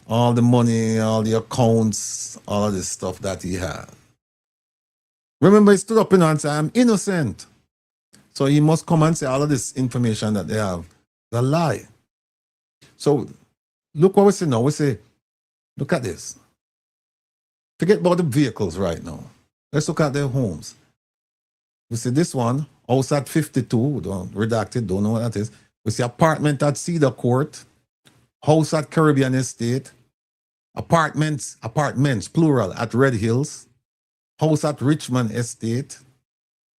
all the money, all the accounts, all of this stuff that he had. Remember, he stood up and said, I'm innocent. So he must come and say all of this information that they have is a lie. So look what we say now. We say, look at this. Forget about the vehicles right now. Let's look at their homes. We see this one, house at 52, redacted, don't know what that is. We see apartment at Cedar Court, house at Caribbean Estate, apartments, plural, at Red Hills, house at Richmond Estate,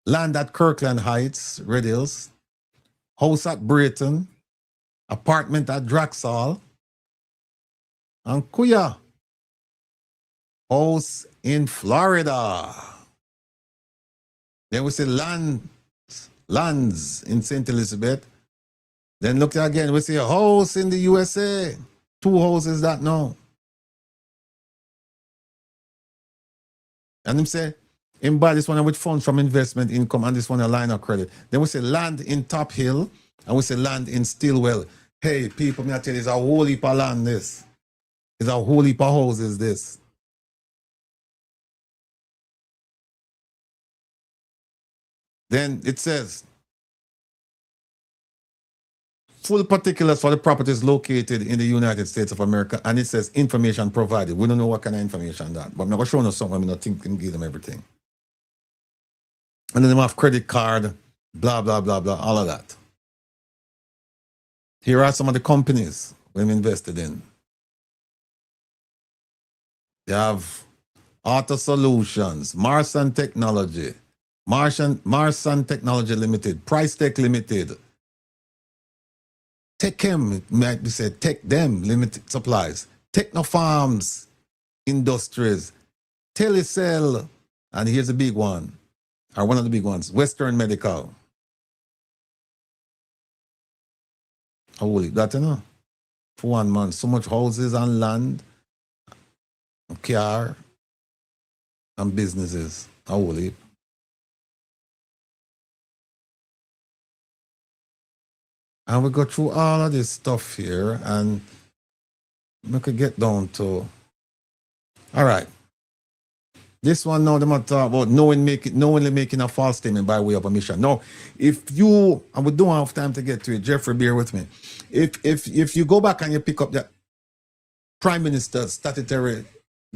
land at Kirkland Heights, Red Hills, house at Brayton, apartment at Draxall, and Kuya, house in Florida. Then we see lands in St. Elizabeth. Then look again, we see a house in the USA. 2 houses that now. And him say, him buy this one with funds from investment income and this one a line of credit. Then we say land in Top Hill and we say land in Stillwell. Hey, people, me I tell you, it's a whole heap of land this. It's a whole heap of houses this. Then it says, full particulars for the properties located in the United States of America, and it says information provided. We don't know what kind of information that, but I'm not going to show them something. I'm not think can give them everything. And then they have credit card, blah, blah, blah, blah, all of that. Here are some of the companies we've invested in. They have Auto Solutions, Marsan Technology, Marsan Technology Limited, Price Tech Limited, Techem, it might be said, Tech Them Limited Supplies, Technofarms Industries, Telecell, and here's a big one, or one of the big ones, Western Medical. Holy, that you know, for 1 month, so much houses and land, car, and businesses. Holy. And we go through all of this stuff here and we could get down to, all right. This one now, they might talk about knowingly making a false statement by way of omission. Now, if you, and we don't have time to get to it, Jeffrey, bear with me. If you go back and you pick up the Prime Minister's statutory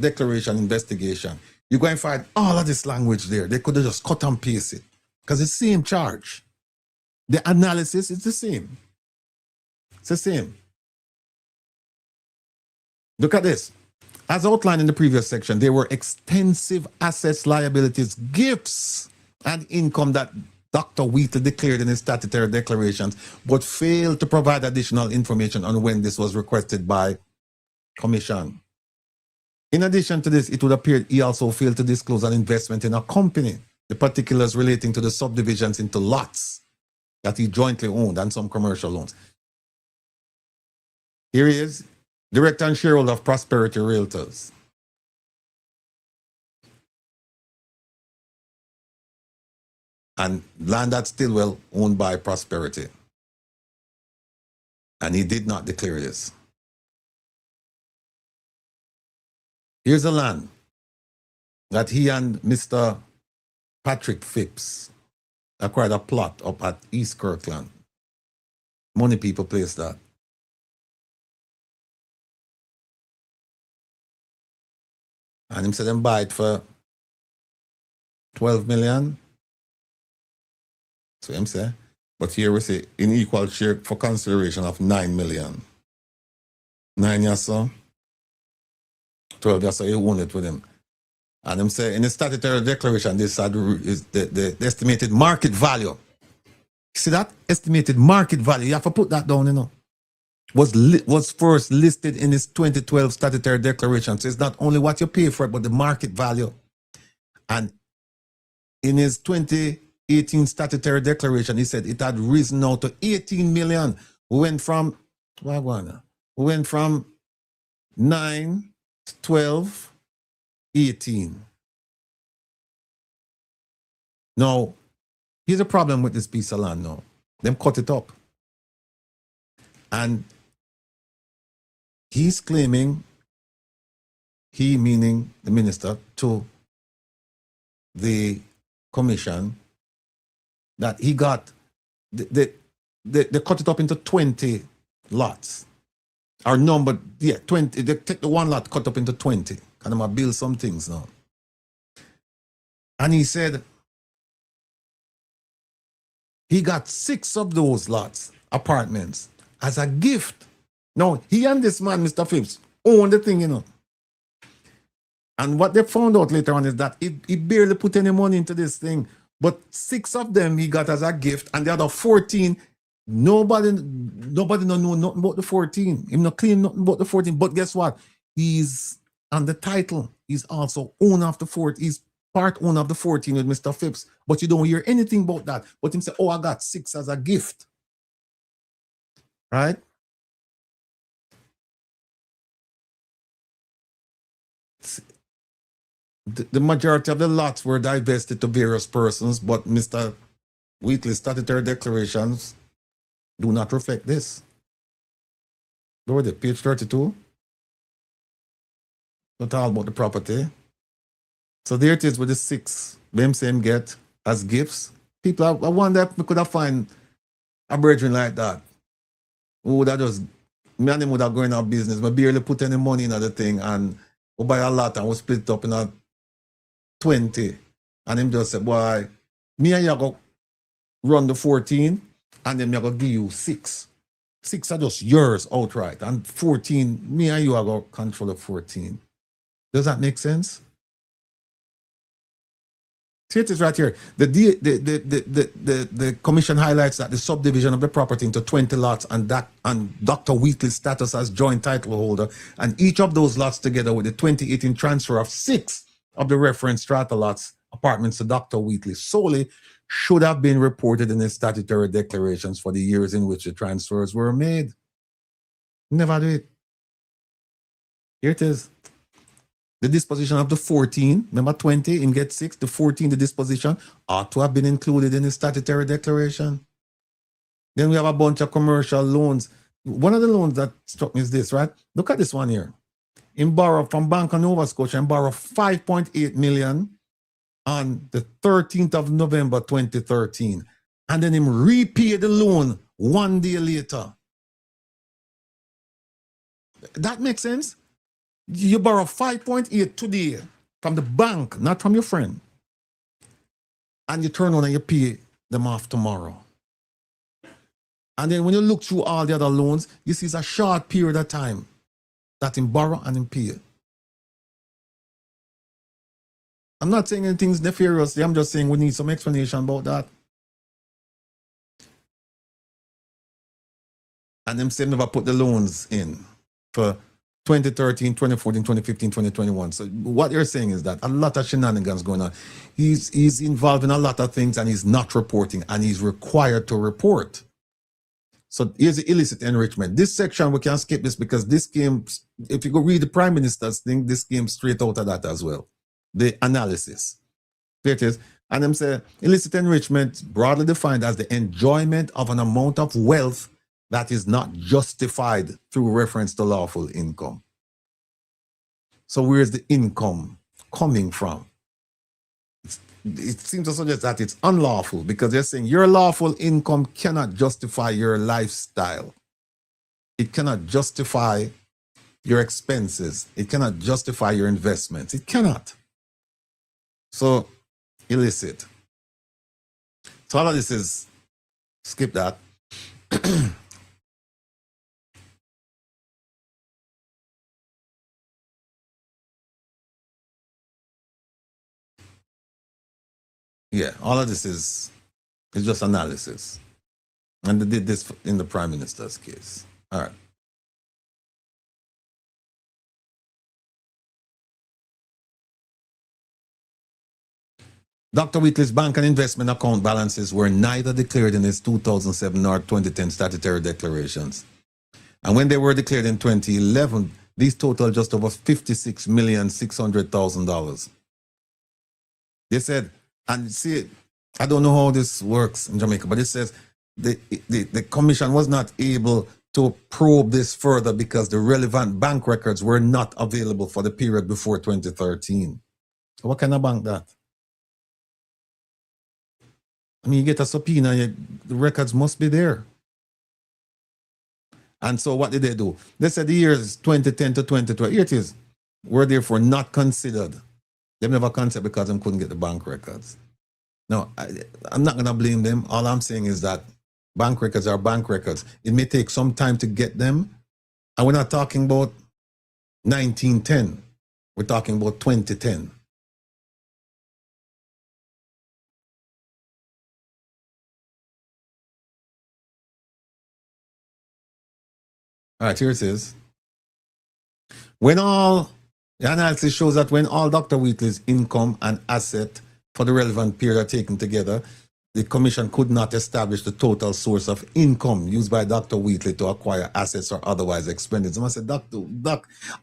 declaration investigation, you're going to find all of this language there. They could have just cut and paste it because it's the same charge. The analysis is the same. It's the same. Look at this. As outlined in the previous section, there were extensive assets, liabilities, gifts, and income that Dr. Wheatley declared in his statutory declarations, but failed to provide additional information on when this was requested by Commission. In addition to this, it would appear he also failed to disclose an investment in a company, the particulars relating to the subdivisions into lots that he jointly owned and some commercial loans. Here he is, director and shareholder of Prosperity Realtors. And land at Stillwell owned by Prosperity. And he did not declare this. Here's a land that he and Mr. Patrick Phipps acquired a plot up at East Kirkland. Money people place that. And him said them buy it for 12 million. So him say. But here we say in equal share for consideration of 9 million. 9 years so. 12 years so he owned it with him. And him say in the statutory declaration, this is the estimated market value. See that? Estimated market value. You have to put that down, you know. Was first listed in his 2012 statutory declaration. So it's not only what you pay for it, but the market value. And in his 2018 statutory declaration, he said it had risen now to 18 million. We went from 9, 12, 18. Now, here's a problem with this piece of land now. Them cut it up. And he's claiming, he meaning the minister, to the commission, that he got, they cut it up into 20 lots. Or number, yeah, 20, they take the one lot, cut up into 20. And I'm going to build some things now. And he said, he got 6 of those lots, apartments, as a gift. Now, he and this man, Mr. Phipps, own the thing, you know. And what they found out later on is that he barely put any money into this thing. But 6 of them he got as a gift, and the other 14, nobody don't know nothing about the 14. He's not clean nothing about the 14. But guess what? He's on the title. He's also owner of the 14. He's part owner of the 14 with Mr. Phipps. But you don't hear anything about that. But him say, oh, I got 6 as a gift. Right? The majority of the lots were divested to various persons, but Mr. Wheatley's statutory declarations do not reflect this. Look at it, page 32. Not all about the property. So there it is with the 6 them same get as gifts. People, I wonder if we could have find a brethren like that who would have just, me and him would have going out of business, but barely put any money in the thing, and we buy a lot and we split it up in a 20. And him just said, boy, me and you go run the 14, and then me go give you 6. 6 are just yours outright, and 14, me and you are going to control the 14. Does that make sense? See, it is right here. The commission highlights that the subdivision of the property into 20 lots and Dr. Wheatley's status as joint title holder, and each of those lots together with the 2018 transfer of 6 of the reference strata lots, apartments to Dr. Wheatley solely, should have been reported in the statutory declarations for the years in which the transfers were made. Never do it. Here it is. The disposition of the 14, remember 20, in get 6, the 14, the disposition, ought to have been included in the statutory declaration. Then we have a bunch of commercial loans. One of the loans that struck me is this, right? Look at this one here. Him borrow from Bank of Nova Scotia and borrow 5.8 million on the 13th of November 2013. And then him repay the loan 1 day later. That makes sense? You borrow 5.8 today from the bank, not from your friend. And you turn on and you pay them off tomorrow. And then when you look through all the other loans, you see it's a short period of time that him borrow and him pay. I'm not saying anything's nefarious. I'm just saying we need some explanation about that. And them say never put the loans in for 2013, 2014, 2015, 2021. So what you're saying is that a lot of shenanigans going on. He's involved in a lot of things and he's not reporting, and he's required to report. So here's the illicit enrichment. This section, we can skip this because this came, if you go read the Prime Minister's thing, this came straight out of that as well. The analysis. There it is. And them say illicit enrichment, broadly defined as the enjoyment of an amount of wealth that is not justified through reference to lawful income. So where's the income coming from? It seems to suggest that it's unlawful because they're saying your lawful income cannot justify your lifestyle. It cannot justify your expenses. It cannot justify your investments. It cannot. So illicit. So all of this is, skip that. Yeah, all of this is just analysis. And they did this in the Prime Minister's case. All right. Dr. Wheatley's bank and investment account balances were neither declared in his 2007 nor 2010 statutory declarations. And when they were declared in 2011, these totaled just over $56,600,000. They said, and see, I don't know how this works in Jamaica, but it says the commission was not able to probe this further because the relevant bank records were not available for the period before 2013. What kind of bank that? I mean, you get a subpoena, the records must be there. And so what did they do? They said the years 2010 to 2012, here it is, were therefore not considered. They never considered because they couldn't get the bank records. Now, I'm not going to blame them. All I'm saying is that bank records are bank records. It may take some time to get them. And we're not talking about 1910. We're talking about 2010. All right, here it is. The analysis shows that when all Dr. Wheatley's income and asset for the relevant period are taken together, the commission could not establish the total source of income used by Dr. Wheatley to acquire assets or otherwise expended. So I said, Doc,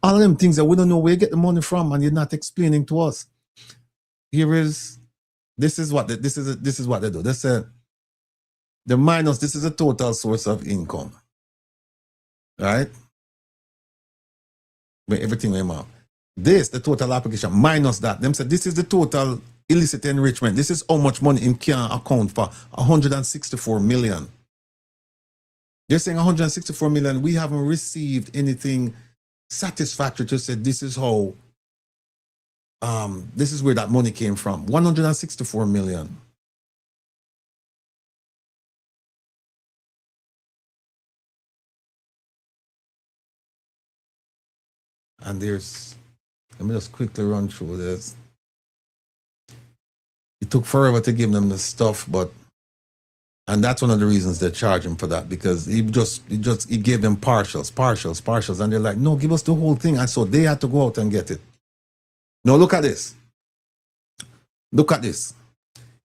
all of them things that we don't know where you get the money from and you're not explaining to us. This is what they do. They said the minus, this is a total source of income. Right? But everything went out. This, the total application, minus that. Them said this is the total illicit enrichment. This is how much money him can account for. 164 million. They're saying 164 million. We haven't received anything satisfactory to say this is how this is where that money came from. 164 million. And let me just quickly run through this. It took forever to give them the stuff, and that's one of the reasons they charge him for that, because he gave them partials, and they're like, no, give us the whole thing. And so they had to go out and get it. Now look at this. Look at this.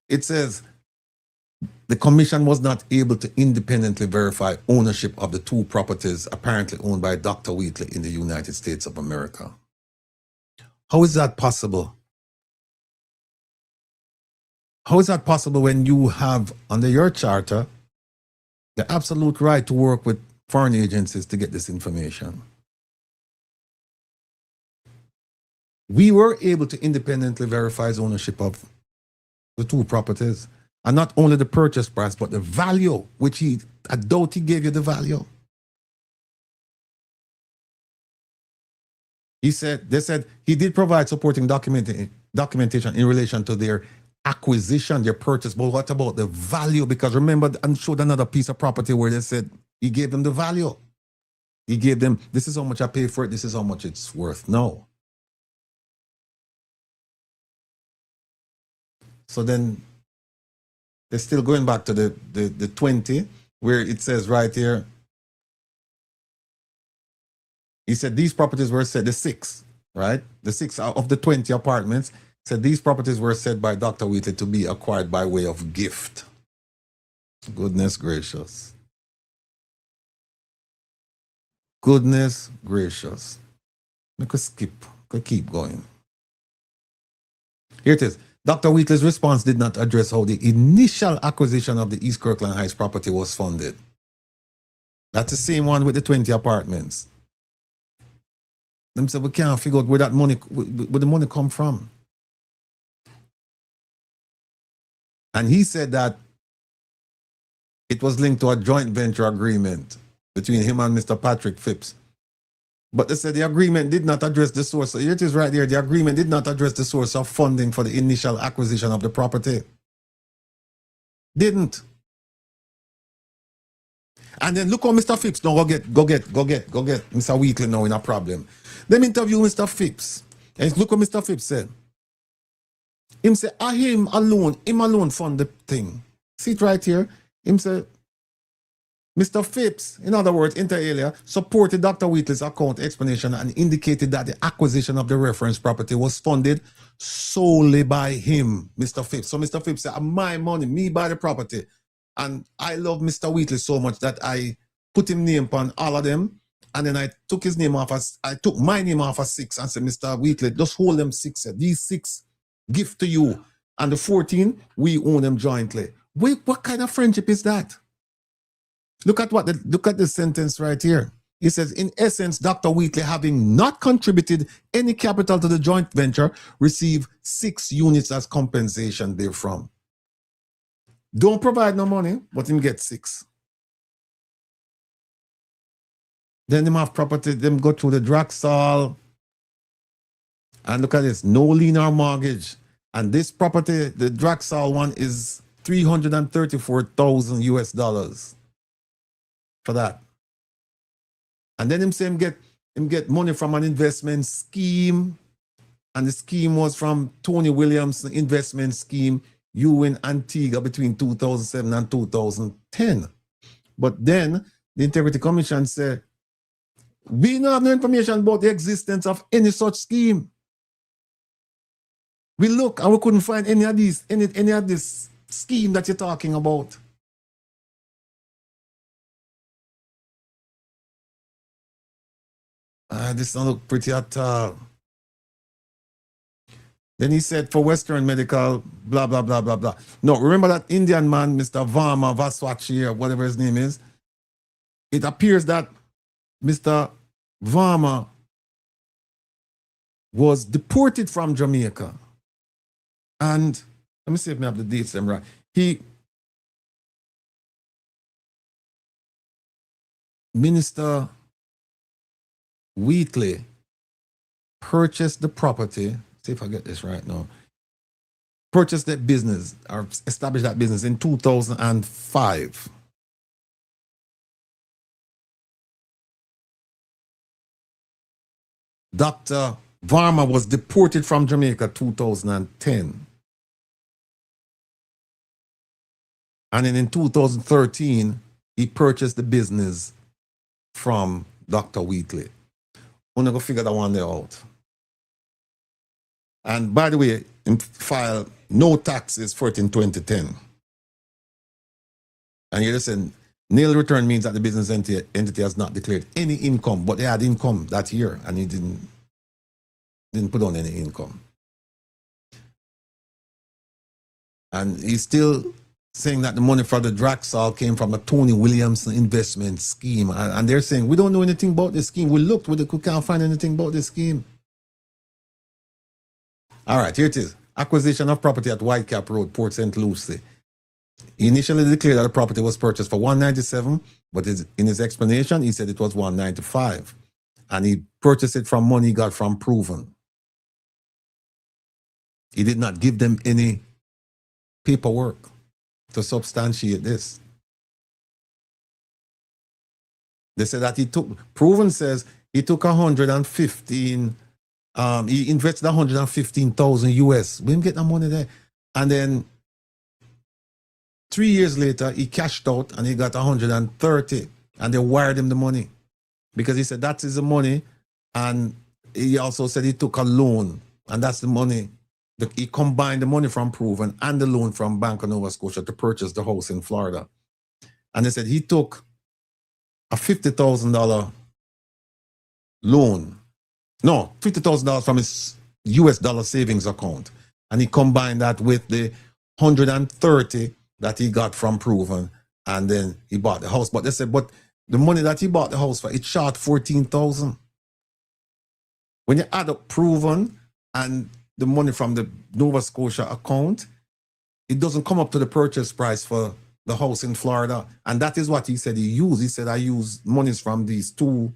It says the commission was not able to independently verify ownership of the two properties apparently owned by Dr. Wheatley in the United States of America. How is that possible? How is that possible when you have, under your charter, the absolute right to work with foreign agencies to get this information? We were able to independently verify his ownership of the two properties. And not only the purchase price, but the value, which I doubt he gave you the value. They said he did provide supporting documentation in relation to their acquisition, their purchase, but what about the value? Because remember, I showed another piece of property where they said he gave them the value. He gave them, this is how much I pay for it, this is how much it's worth. No. So then they're still going back to the 20, where it says right here, he said these properties were said, the 6, right? The 6 of the 20 apartments, said these properties were said by Dr. Wheatley to be acquired by way of gift. Goodness gracious. Goodness gracious. We could skip, could keep going. Here it is. Dr. Wheatley's response did not address how the initial acquisition of the East Kirkland Heights property was funded. That's the same one with the 20 apartments. Them said we can't figure out where that money, where the money come from. And he said that it was linked to a joint venture agreement between him and Mr. Patrick Phipps. But they said the agreement did not address the source. Here it is right there. The agreement did not address the source of funding for the initial acquisition of the property. Didn't. And then look how Mr. Phipps now go get Mr. Wheatley now in a problem. Them interview Mr. Phipps. And look what Mr. Phipps said. Him say, him alone fund the thing. See it right here. Him say, Mr. Phipps, in other words, inter alia, supported Dr. Wheatley's account explanation and indicated that the acquisition of the reference property was funded solely by him, Mr. Phipps. So Mr. Phipps said, my money, me buy the property. And I love Mr. Wheatley so much that I put him name on all of them. And then I took his name off I took my name off as 6 and said, Mr. Wheatley, just hold them 6. These 6 gift to you. And the 14, we own them jointly. Wait, what kind of friendship is that? Look at the sentence right here. He says, in essence, Dr. Wheatley, having not contributed any capital to the joint venture, receive 6 units as compensation therefrom. Don't provide no money, but him get 6. Then them have property, them go through the Draxall. And look at this, no lien or mortgage. And this property, the Draxall one, is $334,000 US for that. And then him say him get money from an investment scheme. And the scheme was from Tony Williams' investment scheme, in Antigua between 2007 and 2010. But then the Integrity Commission said, we don't have no information about the existence of any such scheme. We look and we couldn't find any of this scheme that you're talking about. This don't look pretty at all. Then he said for Western Medical, blah, blah, blah, blah, blah. No, remember that Indian man, Mr. Varma Vaswachi, or whatever his name is? It appears that Mr. Varma was deported from Jamaica. And let me see if I have the dates them right. Minister Wheatley purchased the property. See if I get this right now. Purchased that business or established that business in 2005. Dr. Varma was deported from Jamaica 2010. And then in 2013, he purchased the business from Dr. Wheatley. I'm going to figure that one there out. And by the way, in file no taxes for it in 2010. And you listen, nil return means that the business entity has not declared any income, but they had income that year and he didn't put on any income. And he's still saying that the money for the Draxall came from a Tony Williams investment scheme. And they're saying, we don't know anything about this scheme. We looked, we can't find anything about this scheme. All right, here it is. Acquisition of property at Whitecap Road, Port St. Lucie. He initially declared that the property was purchased for $197, but in his explanation, he said it was $195. And he purchased it from money he got from Proven. He did not give them any paperwork to substantiate this. They said that Proven says he took 115, he invested 115,000 US. We didn't get the money there. And then 3 years later, he cashed out and he got 130 and they wired him the money because he said that is the money. And he also said he took a loan and that's the money. He combined the money from Proven and the loan from Bank of Nova Scotia to purchase the house in Florida. And they said he took a $50,000 loan. No, $50,000 from his US dollar savings account. And he combined that with the 130 that he got from Proven. And then he bought the house. But they said, but the money that he bought the house for, it short $14,000. When you add up Proven and the money from the Nova Scotia account, it doesn't come up to the purchase price for the house in Florida. And that is what he said he used. He said, I used monies from these 2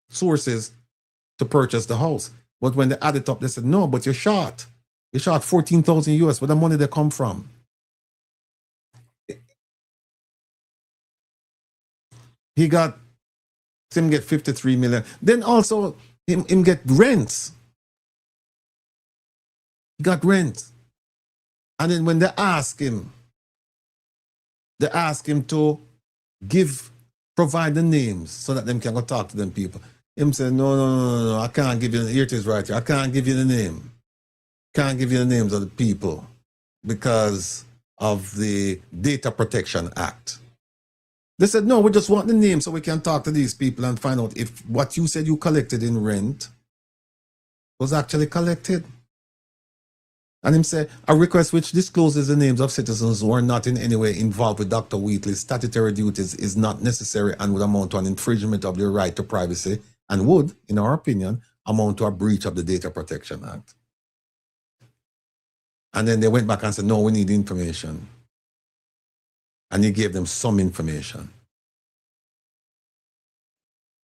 sources to purchase the house. But when they add it up, they said, no, but you're short. You're short 14,000 US. Where the money they come from? He got, him get 53 million. Then also him get rents. He got rent. And then when they ask him to provide the names so that them can go talk to them people. Him said, no, I can't give you, here it is right here. I can't give you the name. Can't give you the names of the people because of the Data Protection Act. They said, no, we just want the name so we can talk to these people and find out if what you said you collected in rent was actually collected. And him say, a request which discloses the names of citizens who are not in any way involved with Dr. Wheatley's statutory duties is not necessary and would amount to an infringement of their right to privacy and would, in our opinion, amount to a breach of the Data Protection Act. And then they went back and said, no, we need information. And he gave them some information.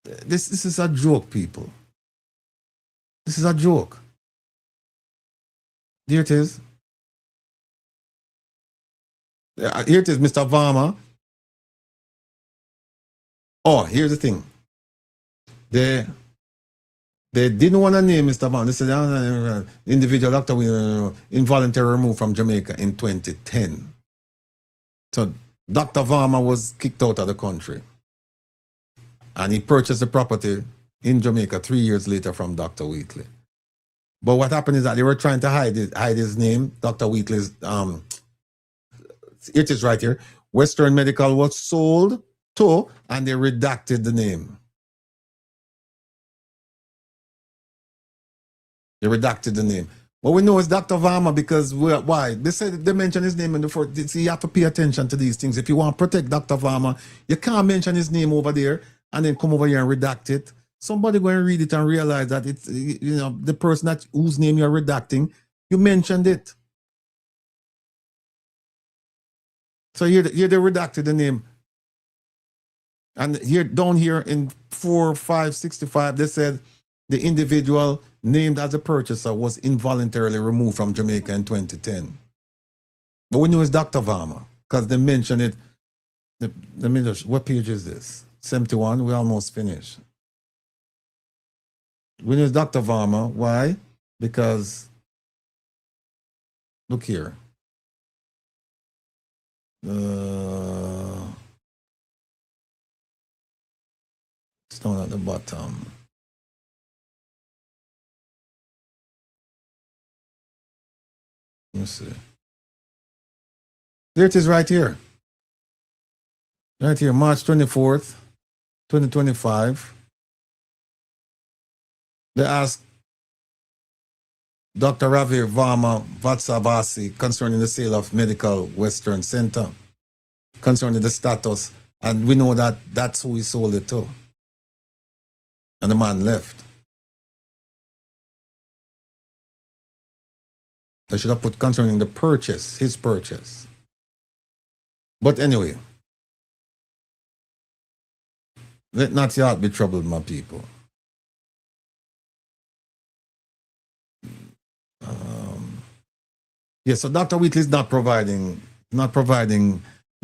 This is a joke, people. This is a joke. Here it is. Here it is, Mr. Varma. Oh, here's the thing. They didn't want to name Mr. Varma. They said, individual doctor involuntary removed from Jamaica in 2010. So Dr. Varma was kicked out of the country. And he purchased the property in Jamaica 3 years later from Dr. Wheatley. But what happened is that they were trying to hide his name. Dr. Wheatley's, it is right here. Western Medical was sold to, and they redacted the name. They redacted the name. But we know it's Dr. Varma because why? They said they mentioned his name in the first. See, you have to pay attention to these things. If you want to protect Dr. Varma, you can't mention his name over there and then come over here and redact it. Somebody go and read it and realize that it's, you know, the person whose name you're redacting, you mentioned it. So here they redacted the name. And here, down here in 4565, they said the individual named as a purchaser was involuntarily removed from Jamaica in 2010. But we know it's Dr. Varma because they mentioned it. Let me just, what page is this? 71, we almost finished. We know it's Dr. Varma. Why? Because, look here. It's down at the bottom. Let me see. There it is right here. Right here, March 24th, 2025. They asked Dr. Ravi Varma Vatsavasi concerning the sale of Medical Western Center, concerning the status. And we know that that's who he sold it to. And the man left. They should have put concerning the purchase, his purchase. But anyway, let not your heart be troubled, my people. So Dr. Wheatley is not providing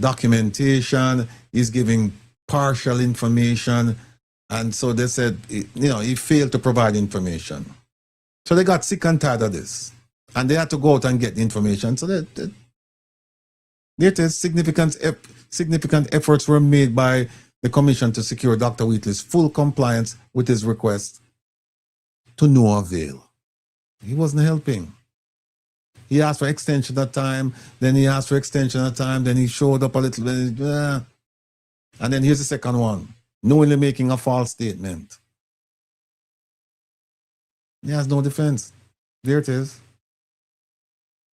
documentation. He's giving partial information. And so they said, you know, he failed to provide information. So they got sick and tired of this. And they had to go out and get the information. So there it is. Significant efforts were made by the commission to secure Dr. Wheatley's full compliance with his request, to no avail. He wasn't helping. He asked for extension of time, then he asked for extension of time, then he showed up a little bit. And then here's the second one, knowingly making a false statement. He has no defense. There it is.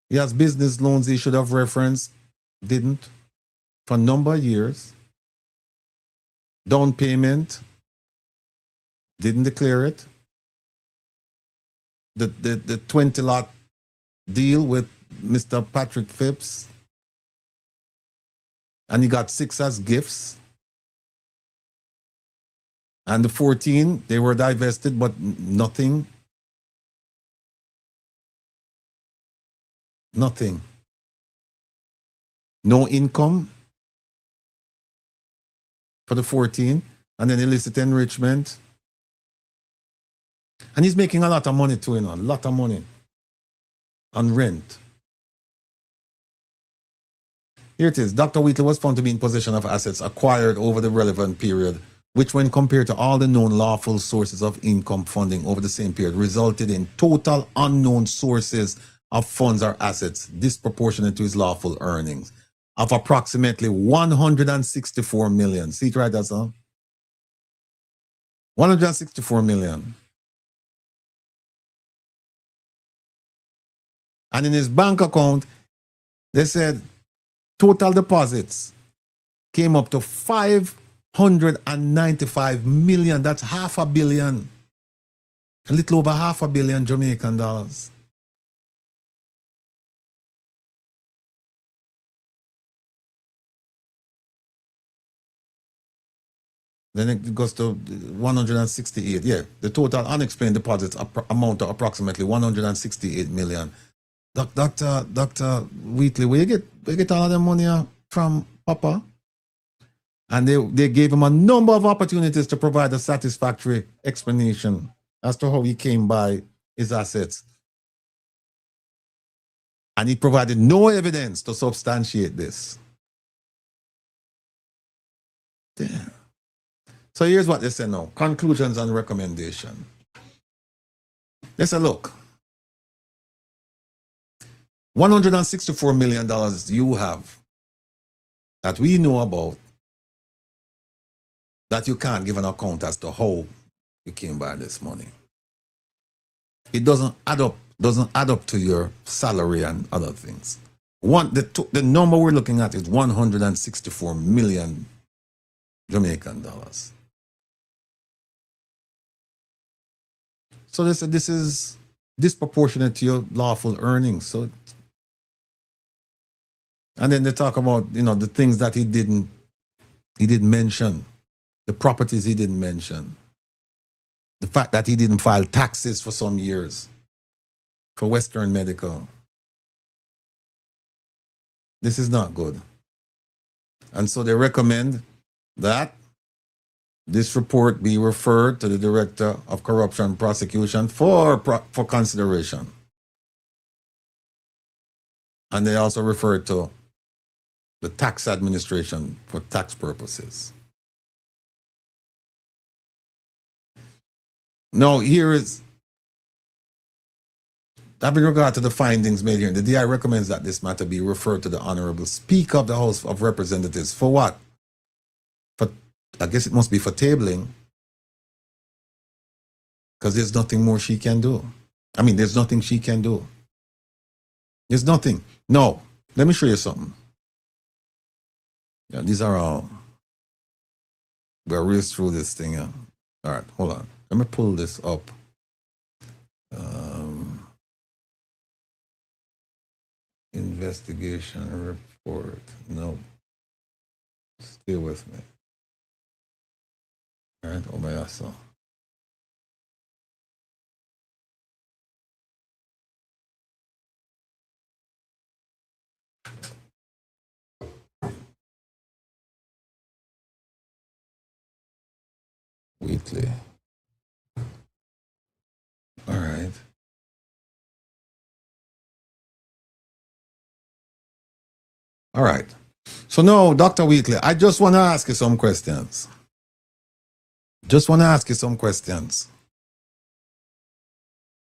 He has business loans he should have referenced, didn't, for a number of years. Down payment, didn't declare it. The 20-lot deal with Mr. Patrick Phipps, and he got 6 as gifts. And the 14, they were divested, but nothing. Nothing. No income for the 14, and then illicit enrichment. And he's making a lot of money too, you know, a lot of money on rent. Here it is. Dr. Wheatley was found to be in possession of assets acquired over the relevant period, which when compared to all the known lawful sources of income funding over the same period, resulted in total unknown sources of funds or assets disproportionate to his lawful earnings of approximately 164 million. See it right there, sir? 164 million. And in his bank account, they said total deposits came up to 595 million. That's $500 million. A little over $500 million Jamaican dollars. Then it goes to 168. Yeah, the total unexplained deposits amount to approximately 168 million. Dr. Wheatley, where you get all of the money from Papa? And they gave him a number of opportunities to provide a satisfactory explanation as to how he came by his assets. And he provided no evidence to substantiate this. Damn. So here's what they say now. Conclusions and recommendation. They say, look, $164 million you have that we know about that you can't give an account as to how you came by this money. It doesn't add up to your salary and other things. The number we're looking at is 164 million Jamaican dollars. So they said this is disproportionate to your lawful earnings. So, and then they talk about, the things that he didn't mention, the properties he didn't mention, the fact that he didn't file taxes for some years for Western Medical. This is not good. And so they recommend that this report be referred to the Director of Corruption Prosecution for consideration. And they also refer to the tax administration for tax purposes. Now, here is, having regard to the findings made here, the DI recommends that this matter be referred to the Honorable Speaker of the House of Representatives. For what? I guess it must be for tabling, because there's nothing more she can do. I mean, there's nothing she can do. There's nothing. No, let me show you something. Yeah, these are all. We'll race through this thing. Yeah. All right, hold on. Let me pull this up. Investigation report. No. Stay with me. All right, oh my gosh. Wheatley. All right. All right. So now, Dr. Wheatley, I just want to ask you some questions.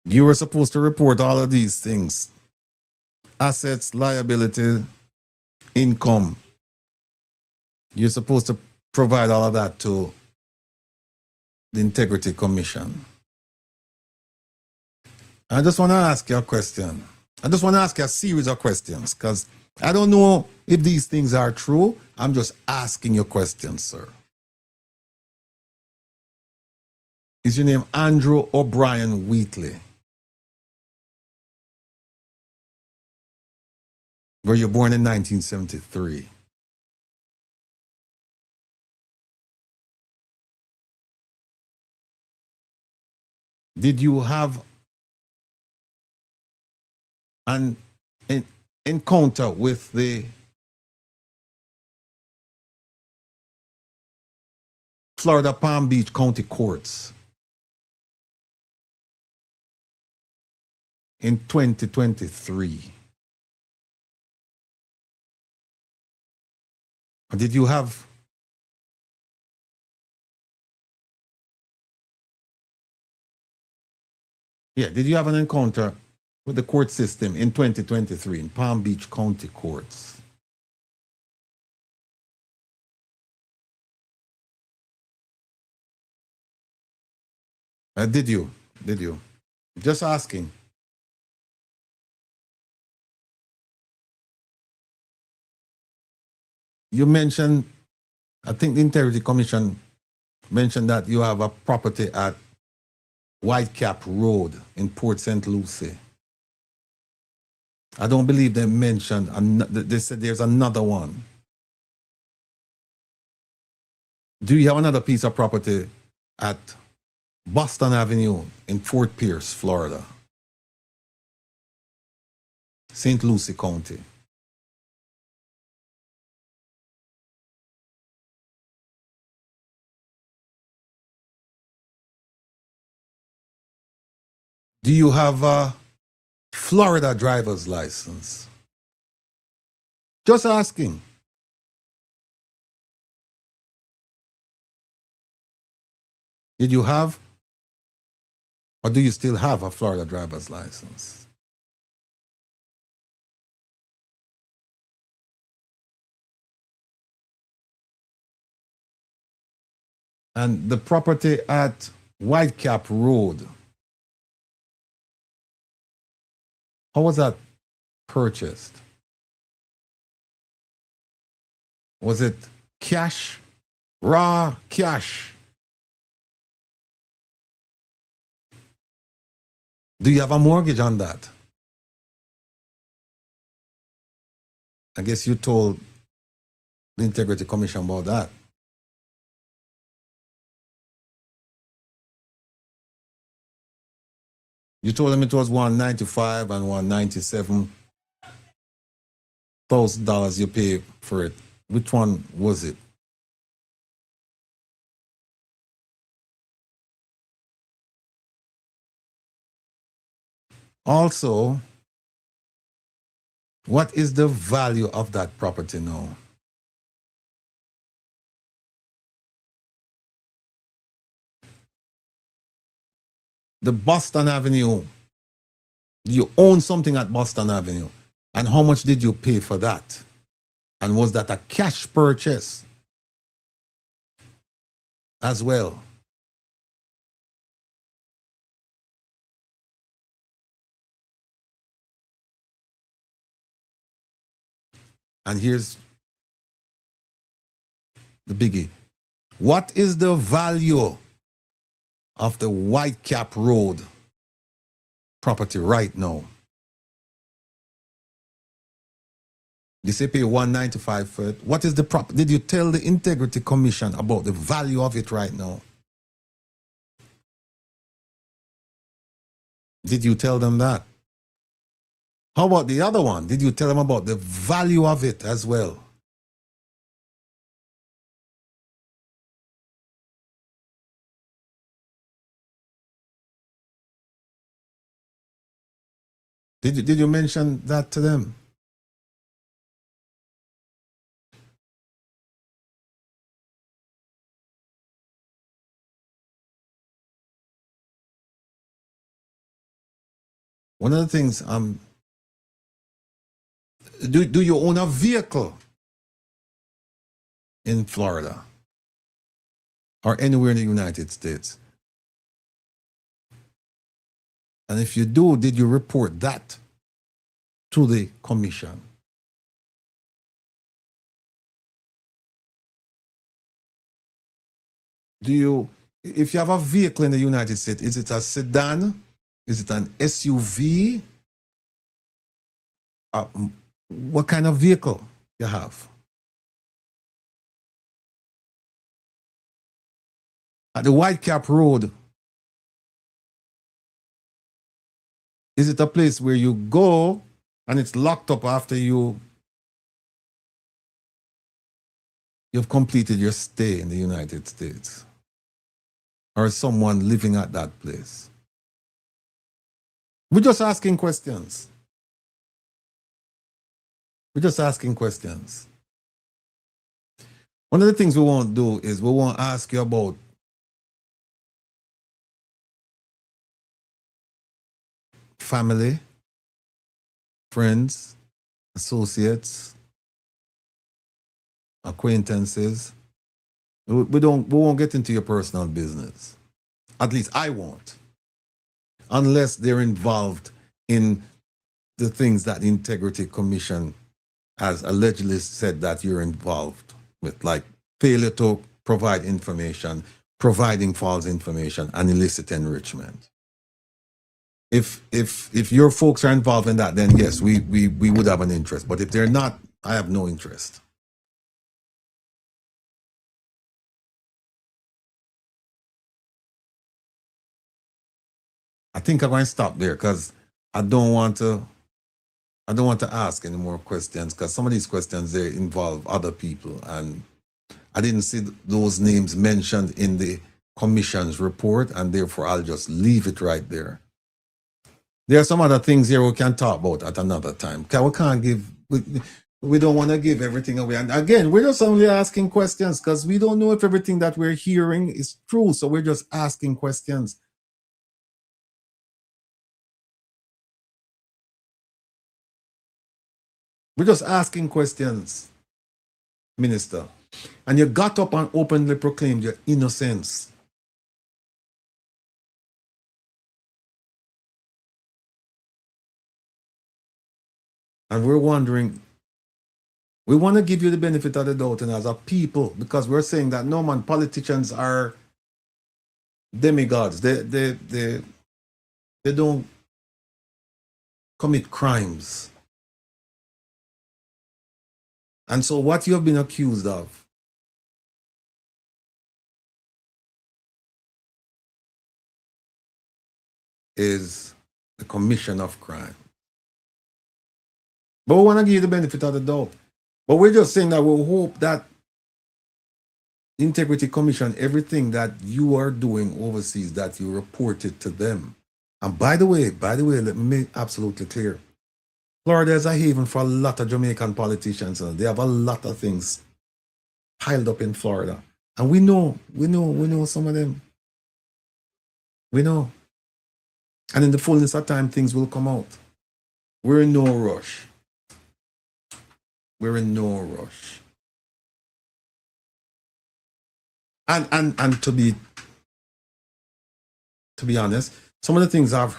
You were supposed to report all of these things. Assets, liability, income. You're supposed to provide all of that to the Integrity Commission. I just want to ask you a question. I just want to ask you a series of questions, because I don't know if these things are true. I'm just asking you questions, sir. Is your name Andrew O'Brien Wheatley? Were you born in 1973? Did you have an encounter with the Florida Palm Beach County Courts in 2023? Or did you have did you have an encounter with the court system in 2023 in Palm Beach County Courts? Did you? Just asking. you mentioned, I think the Integrity Commission mentioned that you have a property at Whitecap Road in Port St. Lucie. I don't believe they mentioned, they said there's another one. Do you have another piece of property at Boston Avenue in Fort Pierce, Florida? St. Lucie County. Do you have a Florida driver's license? Just asking. Did you have, or do you still have a Florida driver's license? And the property at Whitecap Road, how was that purchased? Was it cash, raw cash? Do you have a mortgage on that? I guess you told the Integrity Commission about that. You told them it was $195,000 and $197,000 you pay for it. Which one was it? Also, what is the value of that property now? The Boston Avenue, you own something at Boston Avenue, and how much did you pay for that? And was that a cash purchase as well? And here's the biggie. What is the value of the Whitecap Road property right now? You say pay $195,000 for it. What is the prop? Did you tell the Integrity Commission about the value of it right now? Did you tell them that? How about the other one? Did you tell them about the value of it as well? Did you mention that to them? One of the things, do you own a vehicle in Florida or anywhere in the United States? And if you do, did you report that to the commission? Do you, if you have a vehicle in the United States, is it a sedan? Is it an SUV? What kind of vehicle you have? At the Whitecap Road, is it a place where you go and it's locked up after you've completed your stay in the United States? Or is someone living at that place? We're just asking questions. We're just asking questions. One of the things we won't do is we won't ask you about family, friends, associates, acquaintances. We won't get into your personal business. At least I won't. Unless they're involved in the things that the Integrity Commission has allegedly said that you're involved with, like failure to provide information, providing false information, and illicit enrichment. If your folks are involved in that, then yes, we would have an interest. But if they're not, I have no interest. I think I'm going to stop there because I don't want to ask any more questions, because some of these questions, they involve other people, and I didn't see those names mentioned in the commission's report, and therefore I'll just leave it right there. There are some other things here we can talk about at another time. We can't give, we don't want to give everything away. And again, we're just only asking questions because we don't know if everything that we're hearing is true. So we're just asking questions. We're just asking questions, Minister. And you got up and openly proclaimed your innocence. And we're wondering, we want to give you the benefit of the doubt, and as a people, because we're saying that no, man, politicians are demigods. They don't commit crimes. And so what you have been accused of is the commission of crime. But we want to give you the benefit of the doubt. But we're just saying that we hope that Integrity Commission, everything that you are doing overseas, that you report it to them. And by the way, let me make absolutely clear. Florida is a haven for a lot of Jamaican politicians. And they have a lot of things piled up in Florida. And we know some of them. We know. And in the fullness of time, things will come out. We're in no rush. We're in no rush. And to be honest, some of the things I've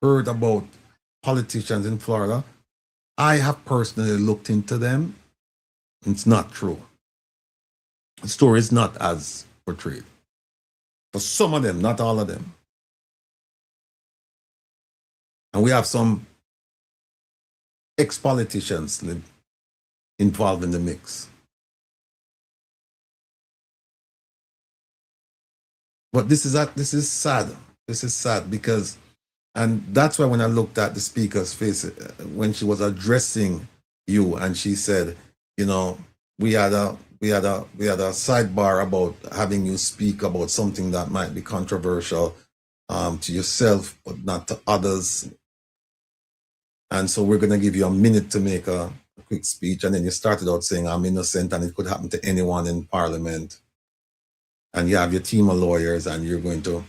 heard about politicians in Florida, I have personally looked into them. It's not true. The story is not as portrayed. For some of them, not all of them. And we have some ex-politicians involved in the mix. But this is sad. This is sad because, and that's why when I looked at the speaker's face when she was addressing you, and she said, you know, we had a sidebar about having you speak about something that might be controversial to yourself, but not to others. And so we're going to give you a minute to make a quick speech. And then you started out saying, I'm innocent and it could happen to anyone in Parliament. And you have your team of lawyers and you're going to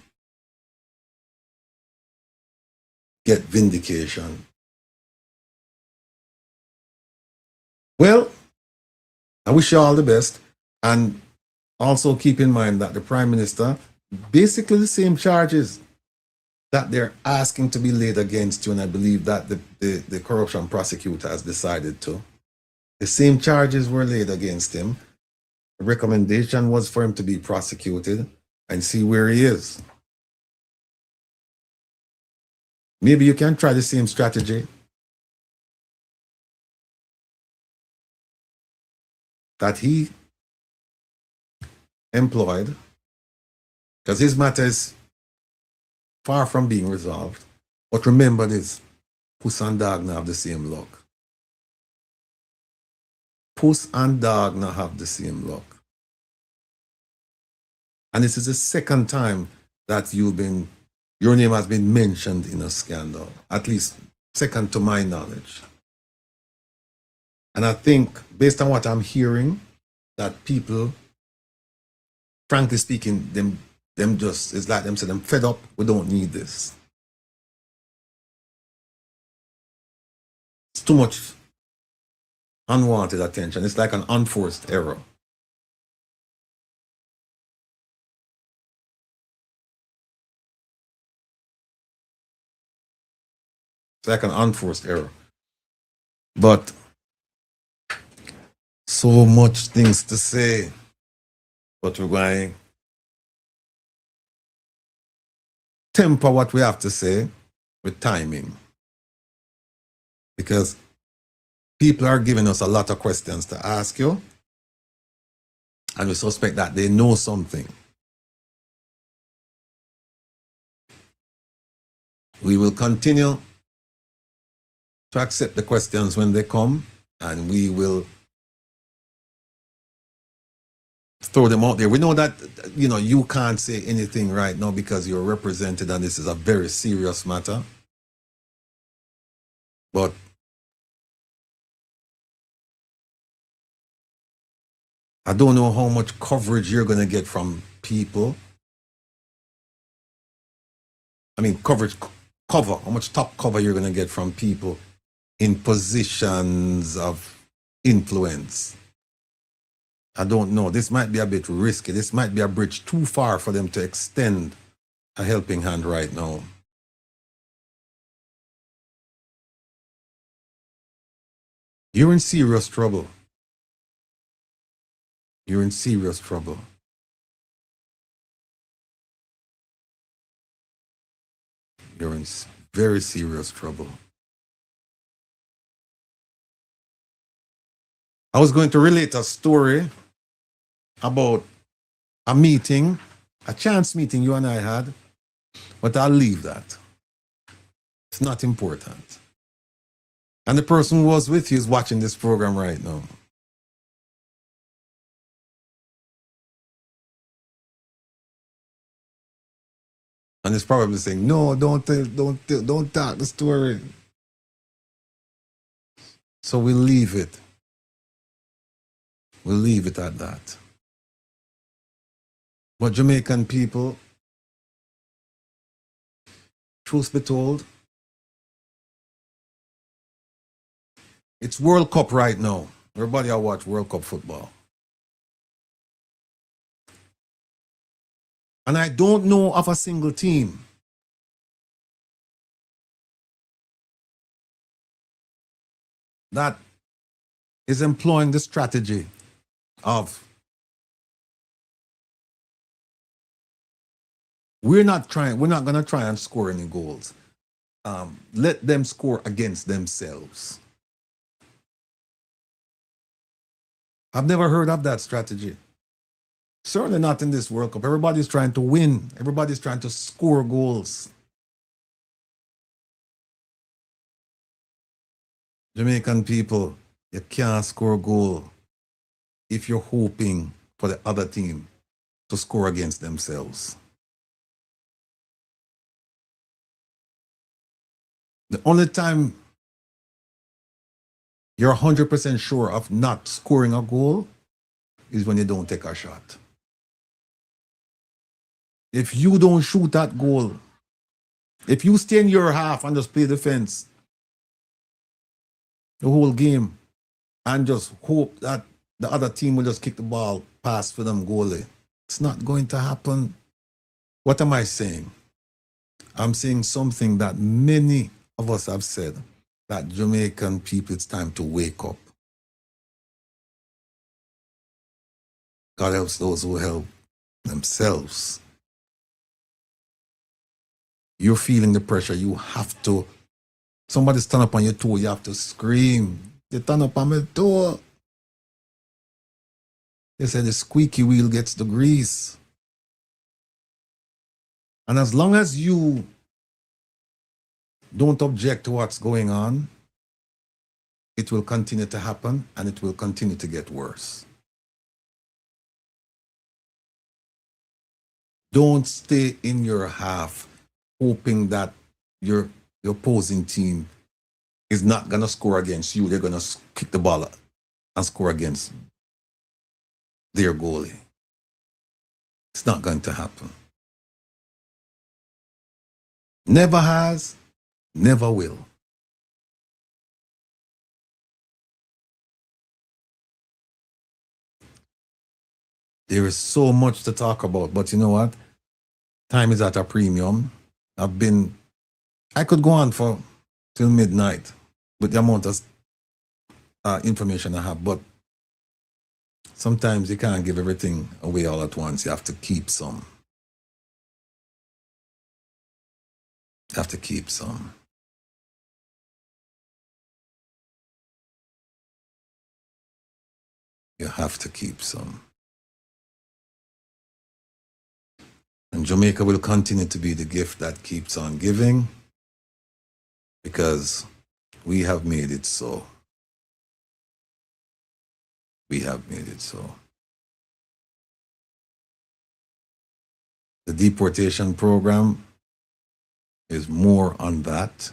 get vindication. Well, I wish you all the best. And also keep in mind that the Prime Minister, basically the same charges that they're asking to be laid against you, and I believe that the corruption prosecutor has decided to. The same charges were laid against him. The recommendation was for him to be prosecuted and see where he is. Maybe you can try the same strategy that he employed, because his matter is far from being resolved. But remember this, Puss and dog now have the same luck. Puss and dog now have the same luck. And this is the second time that your name has been mentioned in a scandal, at least second to my knowledge. And I think, based on what I'm hearing, that people, frankly speaking, them just, it's like them say, them fed up, we don't need this. It's too much unwanted attention. It's like an unforced error. It's like an unforced error. But So much things to say, but we're going to temper what we have to say with timing, because people are giving us a lot of questions to ask you, and we suspect that they know something. We will continue to accept the questions when they come, and we will throw them out there. We know that, you know, you can't say anything right now because you're represented, and this is a very serious matter. But I don't know how much coverage you're going to get from people. I mean, cover, how much top cover you're going to get from people in positions of influence. I don't know. This might be a bit risky. This might be a bridge too far for them to extend a helping hand right now. You're in serious trouble. You're in serious trouble. You're in very serious trouble. I was going to relate a story about a meeting, a chance meeting you and I had, but I'll leave that. It's not important. And the person who was with you is watching this program right now. And it's probably saying, no, don't talk the story. So we'll leave it. We'll leave it at that. But Jamaican people, truth be told, it's World Cup right now. Everybody will watch World Cup football. And I don't know of a single team that is employing the strategy of we're not going to try and score any goals. Let them score against themselves. I've never heard of that strategy. Certainly not in this World Cup. Everybody's trying to win. Everybody's trying to score goals. Jamaican people, you can't score a goal if you're hoping for the other team to score against themselves. The only time you're 100% sure of not scoring a goal is when you don't take a shot. If you don't shoot that goal, if you stay in your half and just play defense the whole game and just hope that the other team will just kick the ball past for them goalie, it's not going to happen. What am I saying? I'm saying something that many of us have said, that Jamaican people, it's time to wake up. God helps those who help themselves. You're feeling the pressure. You have to. Somebody stand up on your toe. You have to scream. They turn up on my toe. They say the squeaky wheel gets the grease. And as long as you don't object to what's going on, it will continue to happen and it will continue to get worse. Don't stay in your half hoping that your opposing team is not going to score against you. They're going to kick the ball and score against their goalie. It's not going to happen. Never has, never will. There is so much to talk about, but you know what? Time is at a premium. I could go on for till midnight with the amount of information I have, but sometimes you can't give everything away all at once. You have to keep some. You have to keep some. You have to keep some. And Jamaica will continue to be the gift that keeps on giving because we have made it so. We have made it so. The deportation program is more on that.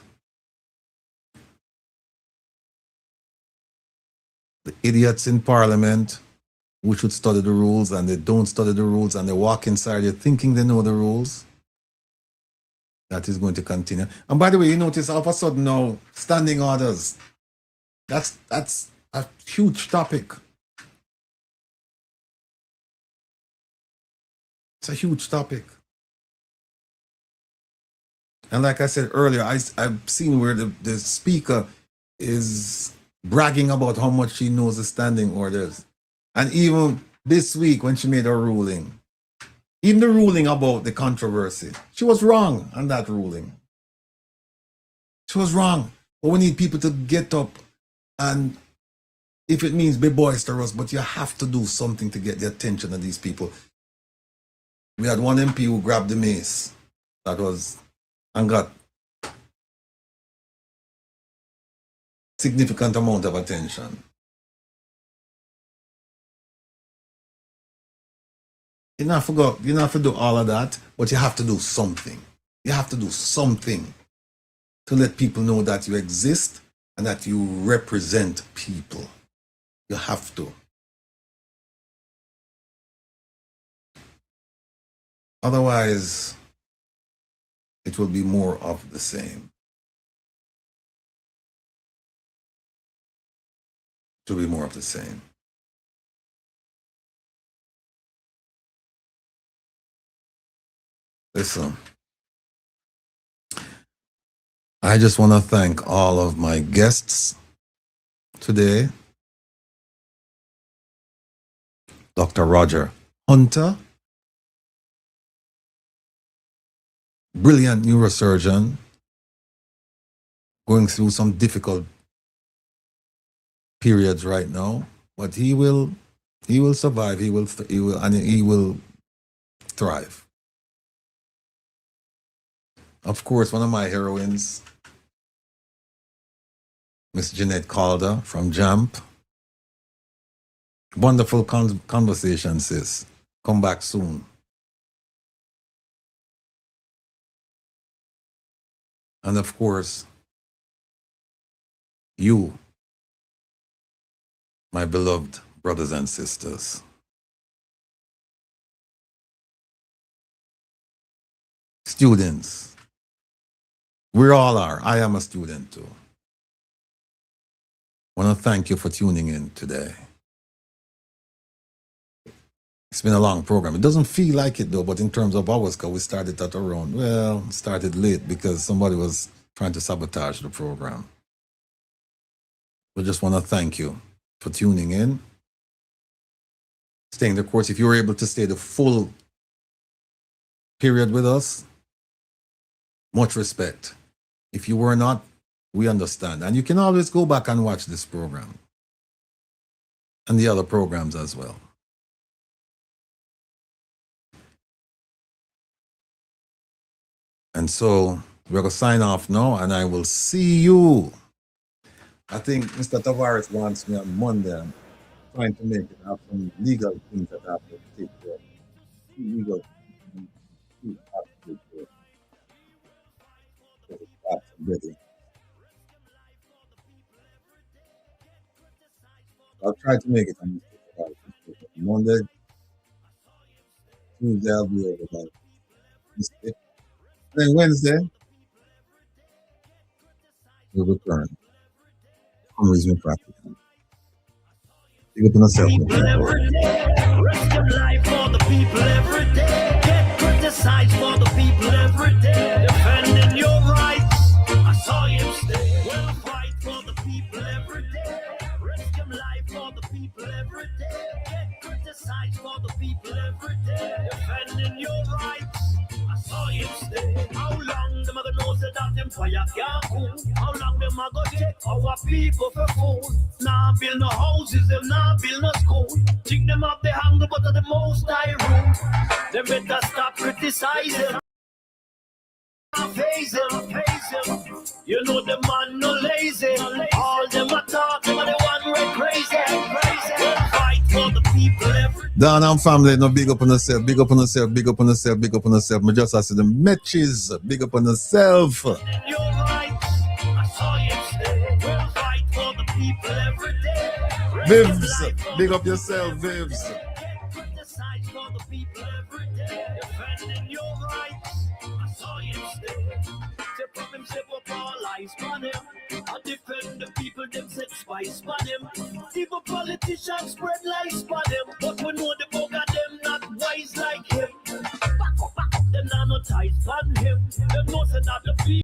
The idiots in Parliament who should study the rules and they don't study the rules and they walk inside here thinking they know the rules. That is going to continue. And by the way, you notice all of a sudden now, standing orders. That's a huge topic. It's a huge topic. And like I said earlier, I've seen where the speaker is bragging about how much she knows the standing orders. And even this week when she made her ruling, even the ruling about the controversy, she was wrong on that ruling. She was wrong. But we need people to get up and if it means be boisterous, but you have to do something to get the attention of these people. We had one MP who grabbed the mace and got significant amount of attention. You not have to do all of that, but you have to do something. You have to do something to let people know that you exist and that you represent people. You have to. Otherwise, it will be more of the same. It will be more of the same. Listen, I just want to thank all of my guests today. Dr. Roger Hunter, brilliant neurosurgeon, going through some difficult periods right now, but he will survive. He will thrive. Of course, one of my heroines, Miss Jeanette Calder from JAMP. Wonderful conversation, sis. Come back soon. And of course, you, my beloved brothers and sisters. Students. We all are. I am a student too. I want to thank you for tuning in today. It's been a long program. It doesn't feel like it though, but in terms of hours, because we started at around, started late because somebody was trying to sabotage the program. We just want to thank you for tuning in, staying the course. If you were able to stay the full period with us, much respect. If you were not, we understand. And you can always go back and watch this program and the other programs as well. And so we're going to sign off now, and I will see you. I think Mr. Tavares wants me on Monday. I'm trying to make it have some legal things that I have to take care of. Legal things I have to take care of. I'll try to make it on Monday. Tuesday I'll be over by Wednesday. Then Wednesday we'll return. Reason practice. You get to yourself. Risk your life for the people every day. Get criticized for the people every day. Defending your rights. I saw you stay. We'll fight for the people every day. Risk your life for the people every day. Get for the people every day. Defending your rights. I saw him stay. How long them a gonna know that them fire can't cool? How long them a gonna take our people for food? Nah build no houses, them nah build no school. Think them up the hunger, but of the most I rule. Them better stop criticizing. Face him. You know the man no lazy. All them a talk, them are the one red crazy. Fight for the people every day. Down and family, no big up on yourself, big up on yourself, big up on yourself, big up on yourself. Me just ask the matches, big up on yourself. Your rights, I saw you stay. We'll fight for the people every day. Vivs, big up yourself, Vivs. Criticize for the people every day. Defending your rights, I saw you stay. Step up him, step up all eyes on him. I defend the people, them set spice on him. Even politicians spread lies on him. But we know the bugger them not wise like him. Back up, them not no ties on him. Them know say that the people